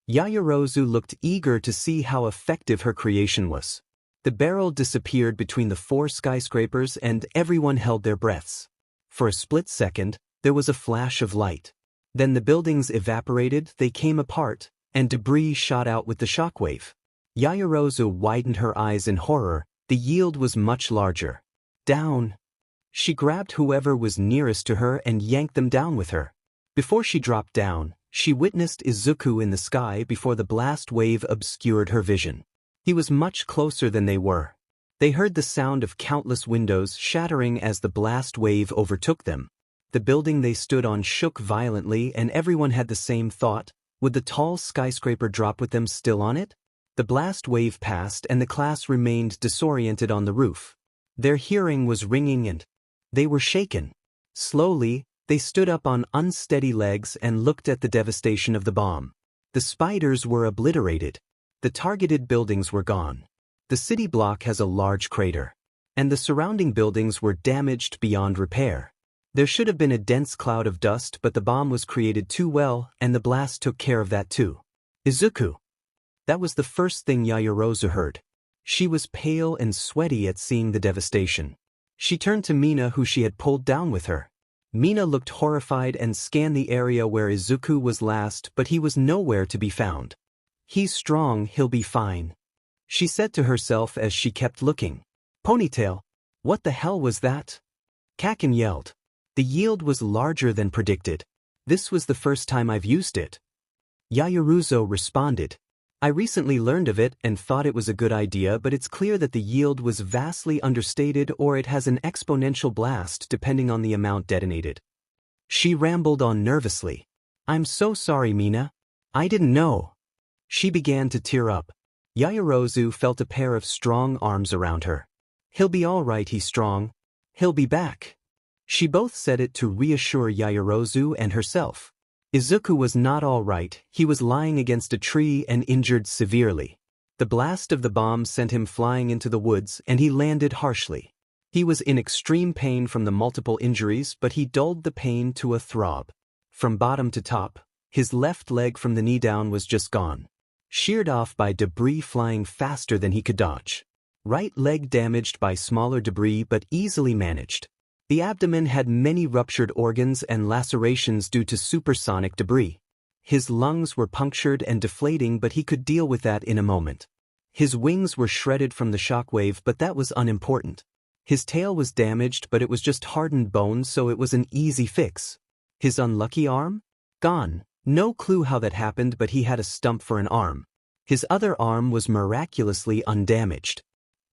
Yaoyorozu looked eager to see how effective her creation was. The barrel disappeared between the 4 skyscrapers and everyone held their breaths. For a split second, there was a flash of light. Then the buildings evaporated, they came apart, and debris shot out with the shockwave. Yaoyorozu widened her eyes in horror. The yield was much larger. Down. She grabbed whoever was nearest to her and yanked them down with her. Before she dropped down, she witnessed Izuku in the sky before the blast wave obscured her vision. He was much closer than they were. They heard the sound of countless windows shattering as the blast wave overtook them. The building they stood on shook violently and everyone had the same thought, would the tall skyscraper drop with them still on it? The blast wave passed and the class remained disoriented on the roof. Their hearing was ringing and they were shaken. Slowly, they stood up on unsteady legs and looked at the devastation of the bomb. The spiders were obliterated. The targeted buildings were gone. The city block has a large crater. And the surrounding buildings were damaged beyond repair. There should have been a dense cloud of dust, but the bomb was created too well and the blast took care of that too. Izuku. That was the first thing Yaoyorozu heard. She was pale and sweaty at seeing the devastation. She turned to Mina, who she had pulled down with her. Mina looked horrified and scanned the area where Izuku was last, but he was nowhere to be found. He's strong, he'll be fine, she said to herself as she kept looking. Ponytail. What the hell was that? Kaken yelled. The yield was larger than predicted. This was the first time I've used it. Yaoyorozu responded. I recently learned of it and thought it was a good idea, but it's clear that the yield was vastly understated or it has an exponential blast depending on the amount detonated. She rambled on nervously. I'm so sorry, Mina. I didn't know. She began to tear up. Yaoyorozu felt a pair of strong arms around her. He'll be all right, he's strong. He'll be back. She both said it to reassure Yaoyorozu and herself. Izuku was not all right, he was lying against a tree and injured severely. The blast of the bomb sent him flying into the woods and he landed harshly. He was in extreme pain from the multiple injuries, but he dulled the pain to a throb. From bottom to top, his left leg from the knee down was just gone. Sheared off by debris flying faster than he could dodge. Right leg damaged by smaller debris but easily managed. The abdomen had many ruptured organs and lacerations due to supersonic debris. His lungs were punctured and deflating, but he could deal with that in a moment. His wings were shredded from the shockwave, but that was unimportant. His tail was damaged, but it was just hardened bone, so it was an easy fix. His unlucky arm? Gone. No clue how that happened, but he had a stump for an arm. His other arm was miraculously undamaged.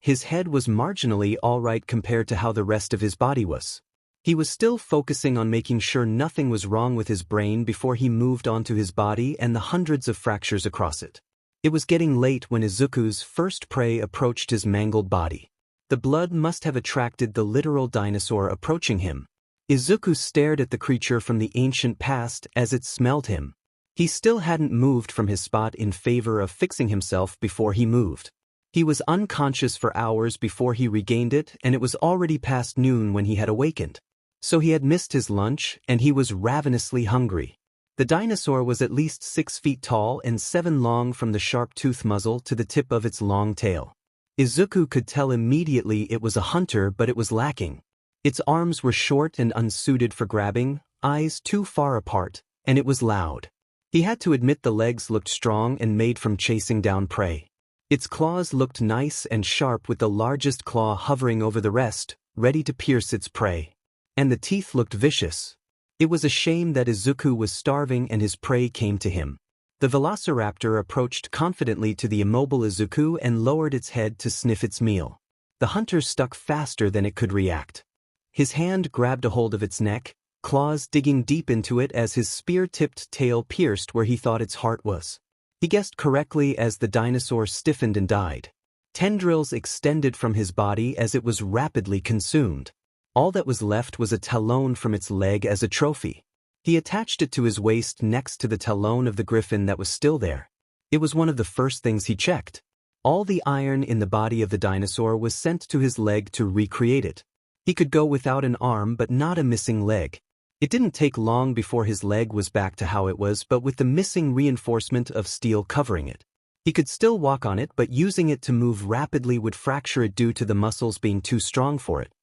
His head was marginally alright compared to how the rest of his body was. He was still focusing on making sure nothing was wrong with his brain before he moved on to his body and the hundreds of fractures across it. It was getting late when Izuku's first prey approached his mangled body. The blood must have attracted the literal dinosaur approaching him. Izuku stared at the creature from the ancient past as it smelled him. He still hadn't moved from his spot in favor of fixing himself before he moved. He was unconscious for hours before he regained it, and it was already past noon when he had awakened. So he had missed his lunch, and he was ravenously hungry. The dinosaur was at least 6 feet tall and 7 long from the sharp tooth muzzle to the tip of its long tail. Izuku could tell immediately it was a hunter, but it was lacking. Its arms were short and unsuited for grabbing, eyes too far apart, and it was loud. He had to admit the legs looked strong and made from chasing down prey. Its claws looked nice and sharp, with the largest claw hovering over the rest, ready to pierce its prey. And the teeth looked vicious. It was a shame that Izuku was starving and his prey came to him. The velociraptor approached confidently to the immobile Izuku and lowered its head to sniff its meal. The hunter stuck faster than it could react. His hand grabbed a hold of its neck, claws digging deep into it as his spear-tipped tail pierced where he thought its heart was. He guessed correctly as the dinosaur stiffened and died. Tendrils extended from his body as it was rapidly consumed. All that was left was a talon from its leg as a trophy. He attached it to his waist next to the talon of the griffin that was still there. It was one of the first things he checked. All the iron in the body of the dinosaur was sent to his leg to recreate it. He could go without an arm but not a missing leg. It didn't take long before his leg was back to how it was, but with the missing reinforcement of steel covering it. He could still walk on it, but using it to move rapidly would fracture it due to the muscles being too strong for it.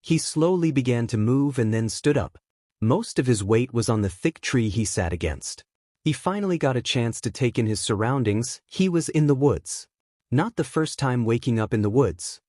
He slowly began to move and then stood up. Most of his weight was on the thick tree he sat against. He finally got a chance to take in his surroundings. He was in the woods. Not the first time waking up in the woods.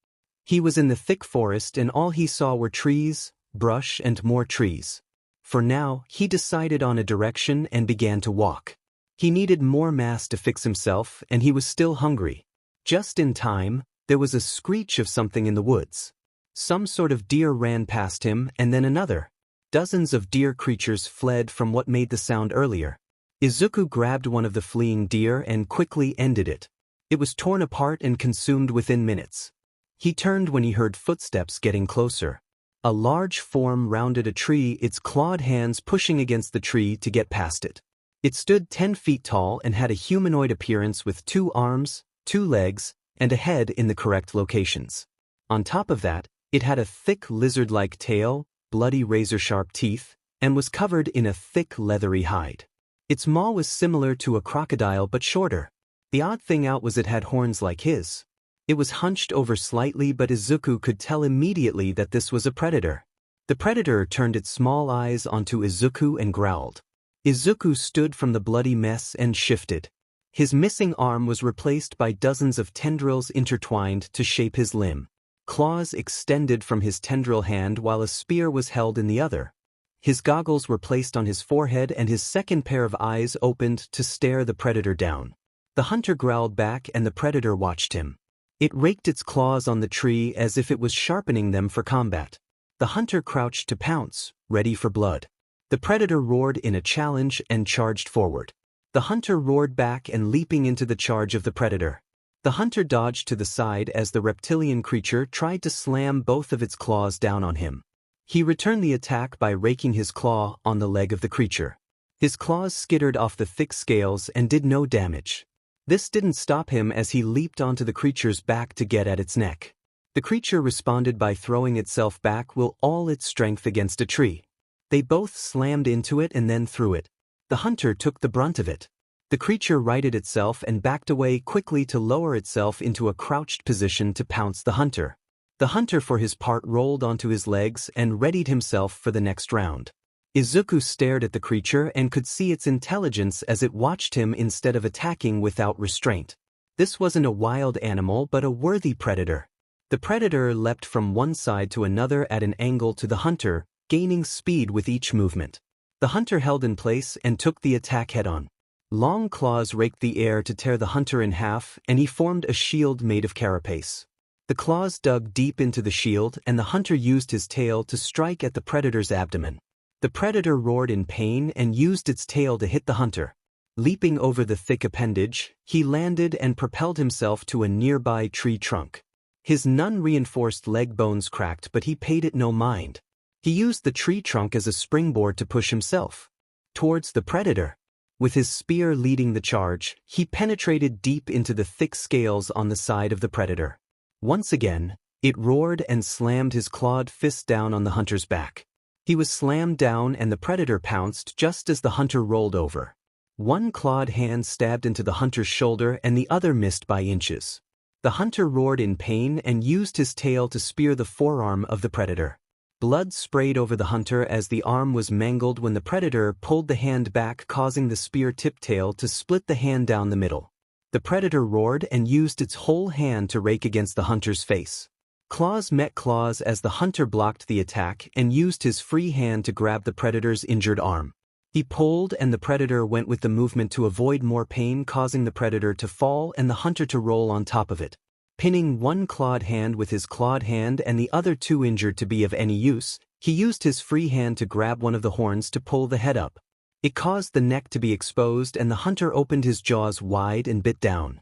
He was in the thick forest and all he saw were trees, brush and more trees. For now, he decided on a direction and began to walk. He needed more mass to fix himself and he was still hungry. Just in time, there was a screech of something in the woods. Some sort of deer ran past him and then another. Dozens of deer creatures fled from what made the sound earlier. Izuku grabbed one of the fleeing deer and quickly ended it. It was torn apart and consumed within minutes. He turned when he heard footsteps getting closer. A large form rounded a tree, its clawed hands pushing against the tree to get past it. It stood 10 feet tall and had a humanoid appearance with 2 arms, 2 legs, and a head in the correct locations. On top of that, it had a thick lizard-like tail, bloody razor-sharp teeth, and was covered in a thick leathery hide. Its maw was similar to a crocodile but shorter. The odd thing out was it had horns like his. It was hunched over slightly, but Izuku could tell immediately that this was a predator. The predator turned its small eyes onto Izuku and growled. Izuku stood from the bloody mess and shifted. His missing arm was replaced by dozens of tendrils intertwined to shape his limb. Claws extended from his tendril hand while a spear was held in the other. His goggles were placed on his forehead and his second pair of eyes opened to stare the predator down. The hunter growled back and the predator watched him. It raked its claws on the tree as if it was sharpening them for combat. The hunter crouched to pounce, ready for blood. The predator roared in a challenge and charged forward. The hunter roared back and leaping into the charge of the predator. The hunter dodged to the side as the reptilian creature tried to slam both of its claws down on him. He returned the attack by raking his claw on the leg of the creature. His claws skittered off the thick scales and did no damage. This didn't stop him as he leaped onto the creature's back to get at its neck. The creature responded by throwing itself back with all its strength against a tree. They both slammed into it and then threw it. The hunter took the brunt of it. The creature righted itself and backed away quickly to lower itself into a crouched position to pounce the hunter. The hunter for his part rolled onto his legs and readied himself for the next round. Izuku stared at the creature and could see its intelligence as it watched him instead of attacking without restraint. This wasn't a wild animal but a worthy predator. The predator leapt from one side to another at an angle to the hunter, gaining speed with each movement. The hunter held in place and took the attack head-on. Long claws raked the air to tear the hunter in half, and he formed a shield made of carapace. The claws dug deep into the shield, and the hunter used his tail to strike at the predator's abdomen. The predator roared in pain and used its tail to hit the hunter. Leaping over the thick appendage, he landed and propelled himself to a nearby tree trunk. His non-reinforced leg bones cracked, but he paid it no mind. He used the tree trunk as a springboard to push himself towards the predator. With his spear leading the charge, he penetrated deep into the thick scales on the side of the predator. Once again, it roared and slammed his clawed fist down on the hunter's back. He was slammed down and the predator pounced just as the hunter rolled over. One clawed hand stabbed into the hunter's shoulder and the other missed by inches. The hunter roared in pain and used his tail to spear the forearm of the predator. Blood sprayed over the hunter as the arm was mangled when the predator pulled the hand back, causing the spear-tipped tail to split the hand down the middle. The predator roared and used its whole hand to rake against the hunter's face. Claws met claws as the hunter blocked the attack and used his free hand to grab the predator's injured arm. He pulled and the predator went with the movement to avoid more pain, causing the predator to fall and the hunter to roll on top of it. Pinning one clawed hand with his clawed hand and the other too injured to be of any use, he used his free hand to grab one of the horns to pull the head up. It caused the neck to be exposed and the hunter opened his jaws wide and bit down.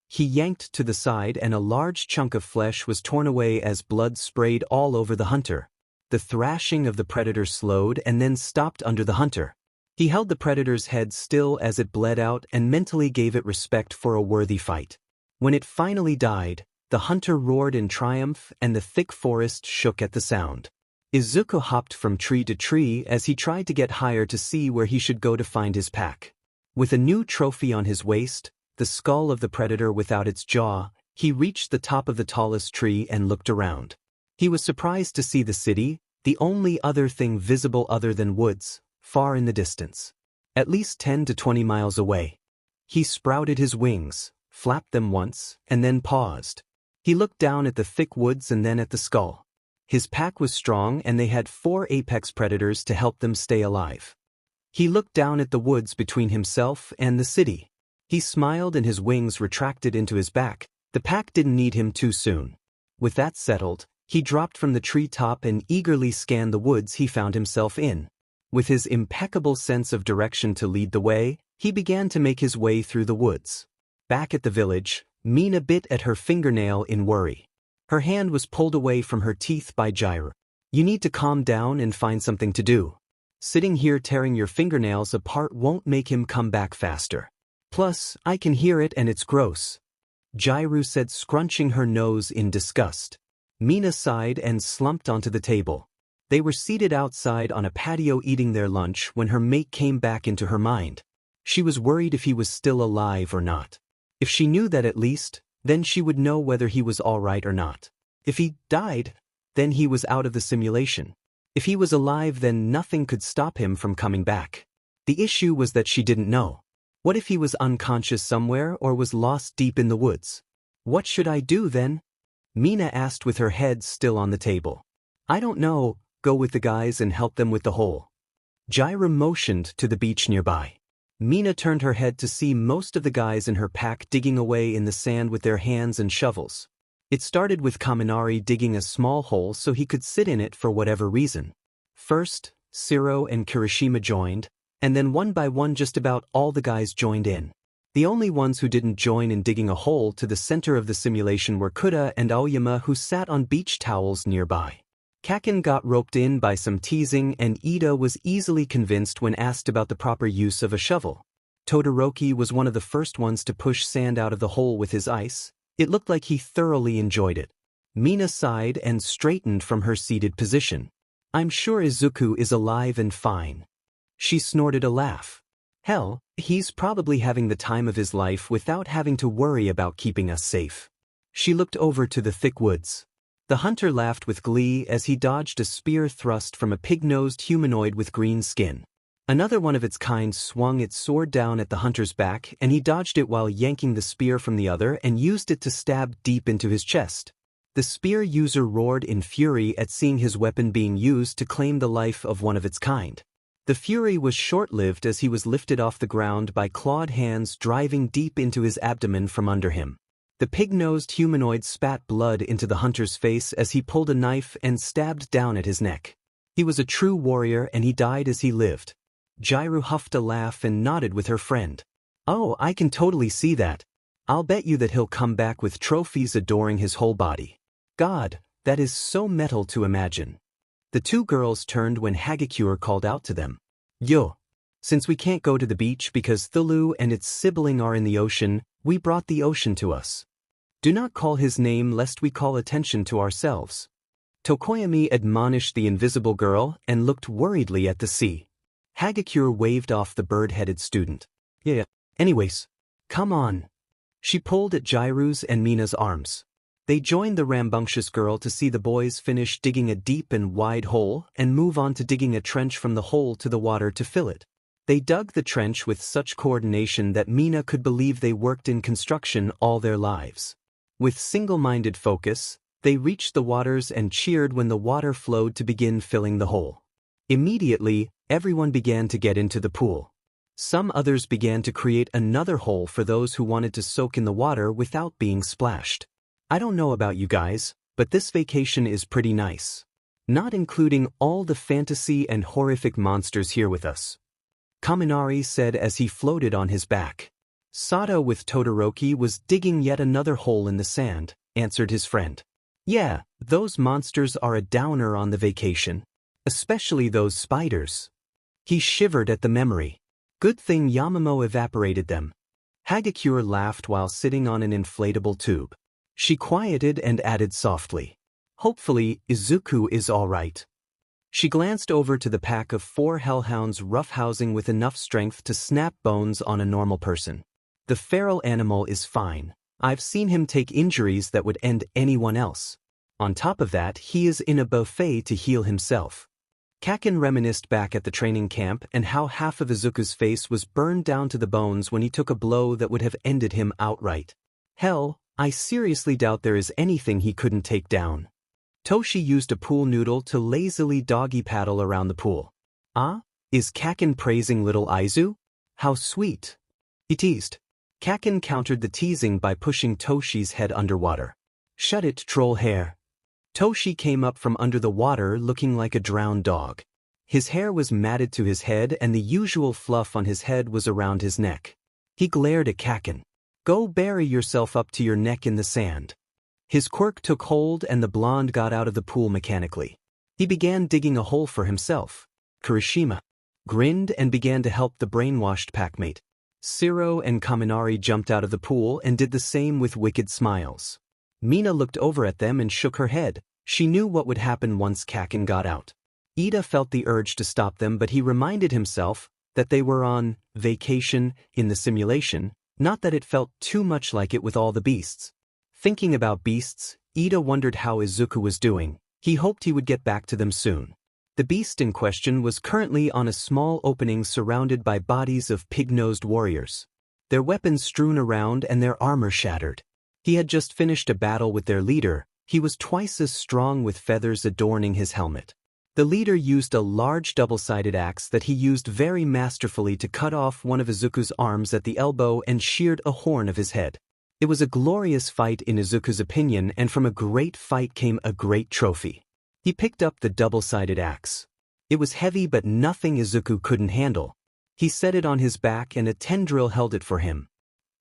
He yanked to the side and a large chunk of flesh was torn away as blood sprayed all over the hunter. The thrashing of the predator slowed and then stopped under the hunter. He held the predator's head still as it bled out and mentally gave it respect for a worthy fight. When it finally died, the hunter roared in triumph and the thick forest shook at the sound. Izuku hopped from tree to tree as he tried to get higher to see where he should go to find his pack. With a new trophy on his waist, the skull of the predator without its jaw, he reached the top of the tallest tree and looked around. He was surprised to see the city, the only other thing visible other than woods, far in the distance. At least 10 to 20 miles away. He sprouted his wings, flapped them once, and then paused. He looked down at the thick woods and then at the skull. His pack was strong and they had 4 apex predators to help them stay alive. He looked down at the woods between himself and the city. He smiled and his wings retracted into his back. The pack didn't need him too soon. With that settled, he dropped from the treetop and eagerly scanned the woods he found himself in. With his impeccable sense of direction to lead the way, he began to make his way through the woods. Back at the village, Mina bit at her fingernail in worry. Her hand was pulled away from her teeth by Gyro. You need to calm down and find something to do. Sitting here tearing your fingernails apart won't make him come back faster. Plus, I can hear it and it's gross. Gyro said, scrunching her nose in disgust. Mina sighed and slumped onto the table. They were seated outside on a patio eating their lunch when her mate came back into her mind. She was worried if he was still alive or not. If she knew that at least, then she would know whether he was all right or not. If he died, then he was out of the simulation. If he was alive, then nothing could stop him from coming back. The issue was that she didn't know. What if he was unconscious somewhere or was lost deep in the woods? What should I do then? Mina asked with her head still on the table. I don't know, go with the guys and help them with the hole. Gyra motioned to the beach nearby. Mina turned her head to see most of the guys in her pack digging away in the sand with their hands and shovels. It started with Kaminari digging a small hole so he could sit in it for whatever reason. First, Siro and Kirishima joined, and then one by one just about all the guys joined in. The only ones who didn't join in digging a hole to the center of the simulation were Kuta and Aoyama, who sat on beach towels nearby. Kaken got roped in by some teasing and Ida was easily convinced when asked about the proper use of a shovel. Todoroki was one of the first ones to push sand out of the hole with his ice. It looked like he thoroughly enjoyed it. Mina sighed and straightened from her seated position. I'm sure Izuku is alive and fine. She snorted a laugh. Hell, he's probably having the time of his life without having to worry about keeping us safe. She looked over to the thick woods. The hunter laughed with glee as he dodged a spear thrust from a pig-nosed humanoid with green skin. Another one of its kind swung its sword down at the hunter's back, and he dodged it while yanking the spear from the other and used it to stab deep into his chest. The spear user roared in fury at seeing his weapon being used to claim the life of one of its kind. The fury was short-lived as he was lifted off the ground by clawed hands driving deep into his abdomen from under him. The pig-nosed humanoid spat blood into the hunter's face as he pulled a knife and stabbed down at his neck. He was a true warrior and he died as he lived. Jairu huffed a laugh and nodded with her friend. Oh, I can totally see that. I'll bet you that he'll come back with trophies adoring his whole body. God, that is so metal to imagine. The two girls turned when Hagakure called out to them. Yo! Since we can't go to the beach because Thulu and its sibling are in the ocean, we brought the ocean to us. Do not call his name lest we call attention to ourselves. Tokoyami admonished the invisible girl and looked worriedly at the sea. Hagakure waved off the bird-headed student. Yeah, anyways, come on. She pulled at Jairu's and Mina's arms. They joined the rambunctious girl to see the boys finish digging a deep and wide hole and move on to digging a trench from the hole to the water to fill it. They dug the trench with such coordination that Mina could believe they worked in construction all their lives. With single-minded focus, they reached the waters and cheered when the water flowed to begin filling the hole. Immediately, everyone began to get into the pool. Some others began to create another hole for those who wanted to soak in the water without being splashed. I don't know about you guys, but this vacation is pretty nice. Not including all the fantasy and horrific monsters here with us. Kaminari said as he floated on his back. Sato with Todoroki was digging yet another hole in the sand, answered his friend. Yeah, those monsters are a downer on the vacation. Especially those spiders. He shivered at the memory. Good thing Yamamo evaporated them. Hagakure laughed while sitting on an inflatable tube. She quieted and added softly. Hopefully, Izuku is all right. She glanced over to the pack of 4 hellhounds roughhousing with enough strength to snap bones on a normal person. The feral animal is fine. I've seen him take injuries that would end anyone else. On top of that, he is in a buffet to heal himself. Kaken reminisced back at the training camp and how half of Izuku's face was burned down to the bones when he took a blow that would have ended him outright. Hell, I seriously doubt there is anything he couldn't take down. Toshi used a pool noodle to lazily doggy paddle around the pool. Ah, is Kaken praising little Aizu? How sweet. He teased. Kaken countered the teasing by pushing Toshi's head underwater. Shut it, troll hair. Toshi came up from under the water looking like a drowned dog. His hair was matted to his head and the usual fluff on his head was around his neck. He glared at Kaken. Go bury yourself up to your neck in the sand. His quirk took hold and the blonde got out of the pool mechanically. He began digging a hole for himself. Kirishima grinned and began to help the brainwashed packmate. Siro and Kaminari jumped out of the pool and did the same with wicked smiles. Mina looked over at them and shook her head. She knew what would happen once Kaken got out. Ida felt the urge to stop them, but he reminded himself that they were on vacation in the simulation, not that it felt too much like it with all the beasts. Thinking about beasts, Ida wondered how Izuku was doing. He hoped he would get back to them soon. The beast in question was currently on a small opening surrounded by bodies of pig-nosed warriors. Their weapons strewn around and their armor shattered. He had just finished a battle with their leader. He was twice as strong with feathers adorning his helmet. The leader used a large double-sided axe that he used very masterfully to cut off one of Izuku's arms at the elbow and sheared a horn of his head. It was a glorious fight in Izuku's opinion, and from a great fight came a great trophy. He picked up the double-sided axe. It was heavy but nothing Izuku couldn't handle. He set it on his back and a tendril held it for him.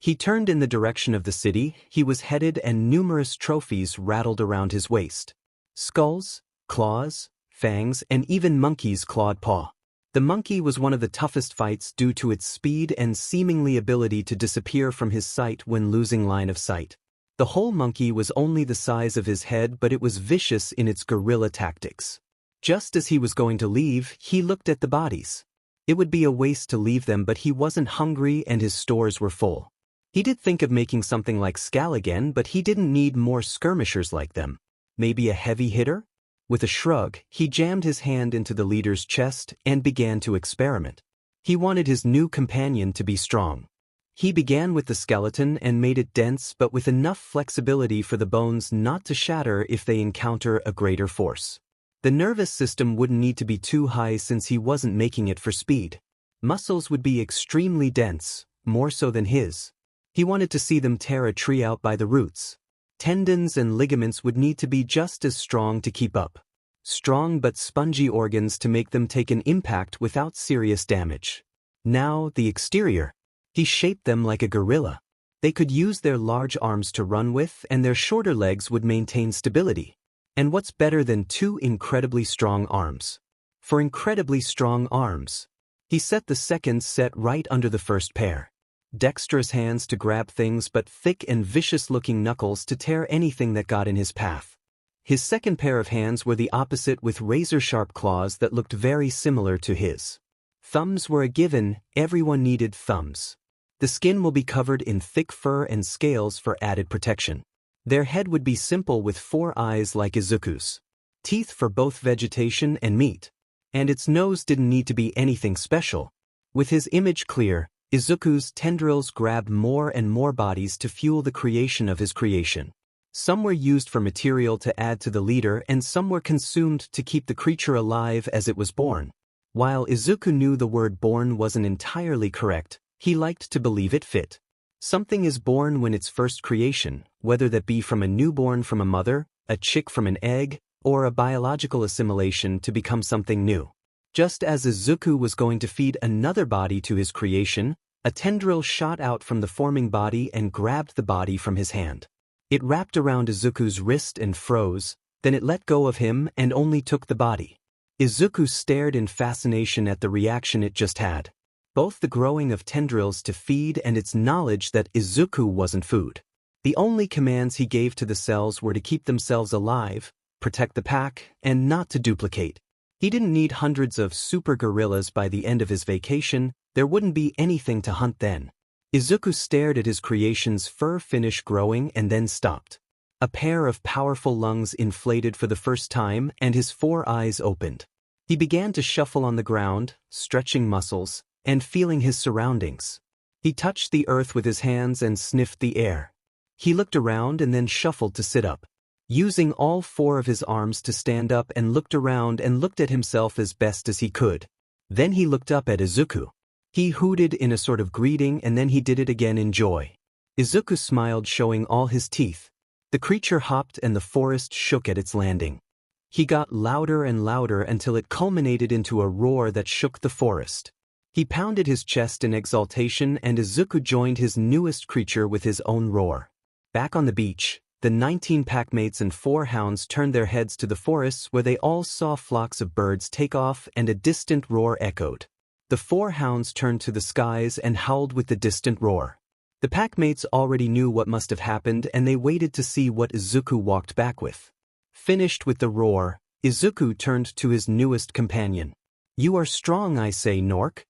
He turned in the direction of the city he was headed and numerous trophies rattled around his waist. Skulls, claws, fangs, and even monkey's clawed paw. The monkey was one of the toughest fights due to its speed and seemingly ability to disappear from his sight when losing line of sight. The whole monkey was only the size of his head, but it was vicious in its guerrilla tactics. Just as he was going to leave, he looked at the bodies. It would be a waste to leave them, but he wasn't hungry and his stores were full. He did think of making something like Skal again, but he didn't need more skirmishers like them. Maybe a heavy hitter? With a shrug, he jammed his hand into the leader's chest and began to experiment. He wanted his new companion to be strong. He began with the skeleton and made it dense but with enough flexibility for the bones not to shatter if they encounter a greater force. The nervous system wouldn't need to be too high since he wasn't making it for speed. Muscles would be extremely dense, more so than his. He wanted to see them tear a tree out by the roots. Tendons and ligaments would need to be just as strong to keep up. Strong but spongy organs to make them take an impact without serious damage. Now, the exterior. He shaped them like a gorilla. They could use their large arms to run with, and their shorter legs would maintain stability. And what's better than two incredibly strong arms? For incredibly strong arms. He set the second set right under the first pair. Dexterous hands to grab things but thick and vicious-looking knuckles to tear anything that got in his path. His second pair of hands were the opposite with razor-sharp claws that looked very similar to his. Thumbs were a given, everyone needed thumbs. The skin will be covered in thick fur and scales for added protection. Their head would be simple with 4 eyes like Izuku's. Teeth for both vegetation and meat. And its nose didn't need to be anything special. With his image clear, Izuku's tendrils grabbed more and more bodies to fuel the creation of his creation. Some were used for material to add to the leader and some were consumed to keep the creature alive as it was born. While Izuku knew the word born wasn't entirely correct, he liked to believe it fit. Something is born when its first creation, whether that be from a newborn from a mother, a chick from an egg, or a biological assimilation to become something new. Just as Izuku was going to feed another body to his creation, a tendril shot out from the forming body and grabbed the body from his hand. It wrapped around Izuku's wrist and froze, then it let go of him and only took the body. Izuku stared in fascination at the reaction it just had. Both the growing of tendrils to feed and its knowledge that Izuku wasn't food. The only commands he gave to the cells were to keep themselves alive, protect the pack, and not to duplicate. He didn't need hundreds of super gorillas by the end of his vacation, there wouldn't be anything to hunt then. Izuku stared at his creation's fur finish growing and then stopped. A pair of powerful lungs inflated for the first time and his 4 eyes opened. He began to shuffle on the ground, stretching muscles, and feeling his surroundings. He touched the earth with his hands and sniffed the air. He looked around and then shuffled to sit up. Using all 4 of his arms to stand up and looked around and looked at himself as best as he could. Then he looked up at Izuku. He hooted in a sort of greeting and then he did it again in joy. Izuku smiled, showing all his teeth. The creature hopped and the forest shook at its landing. He got louder and louder until it culminated into a roar that shook the forest. He pounded his chest in exultation and Izuku joined his newest creature with his own roar. Back on the beach, the 19 packmates and 4 hounds turned their heads to the forests where they all saw flocks of birds take off and a distant roar echoed. The 4 hounds turned to the skies and howled with the distant roar. The packmates already knew what must have happened and they waited to see what Izuku walked back with. Finished with the roar, Izuku turned to his newest companion. "You are strong, I say, Nork."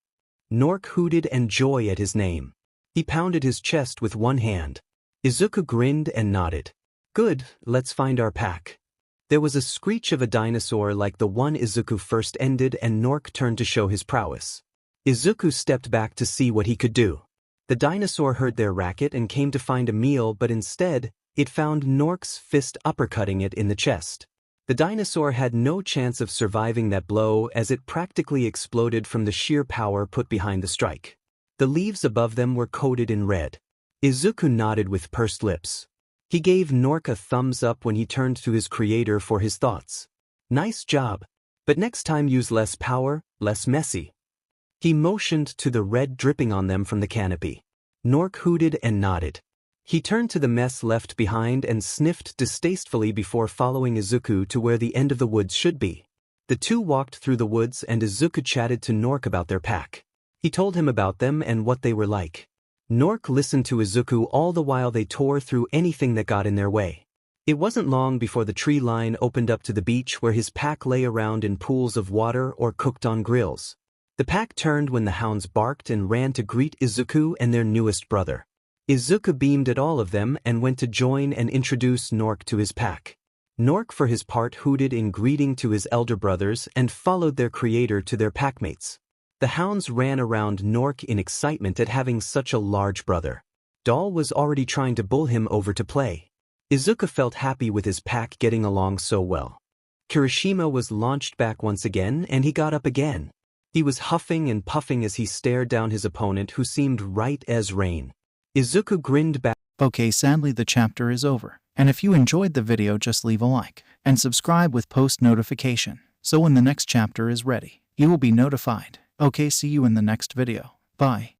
Nork hooted in joy at his name. He pounded his chest with one hand. Izuku grinned and nodded. "Good, let's find our pack." There was a screech of a dinosaur like the one Izuku first ended and Nork turned to show his prowess. Izuku stepped back to see what he could do. The dinosaur heard their racket and came to find a meal, but instead, it found Nork's fist uppercutting it in the chest. The dinosaur had no chance of surviving that blow as it practically exploded from the sheer power put behind the strike. The leaves above them were coated in red. Izuku nodded with pursed lips. He gave Nork a thumbs up when he turned to his creator for his thoughts. "Nice job. But next time use less power, less messy." He motioned to the red dripping on them from the canopy. Nork hooted and nodded. He turned to the mess left behind and sniffed distastefully before following Izuku to where the end of the woods should be. The two walked through the woods and Izuku chatted to Nork about their pack. He told him about them and what they were like. Nork listened to Izuku all the while they tore through anything that got in their way. It wasn't long before the tree line opened up to the beach where his pack lay around in pools of water or cooked on grills. The pack turned when the hounds barked and ran to greet Izuku and their newest brother. Izuku beamed at all of them and went to join and introduce Nork to his pack. Nork for his part hooted in greeting to his elder brothers and followed their creator to their packmates. The hounds ran around Nork in excitement at having such a large brother. Doll was already trying to bull him over to play. Izuku felt happy with his pack getting along so well. Kirishima was launched back once again and he got up again. He was huffing and puffing as he stared down his opponent who seemed right as rain. Izuku grinned back. Okay, sadly the chapter is over. And if you enjoyed the video, just leave a like and subscribe with post notification. So when the next chapter is ready, you will be notified. Okay, see you in the next video. Bye.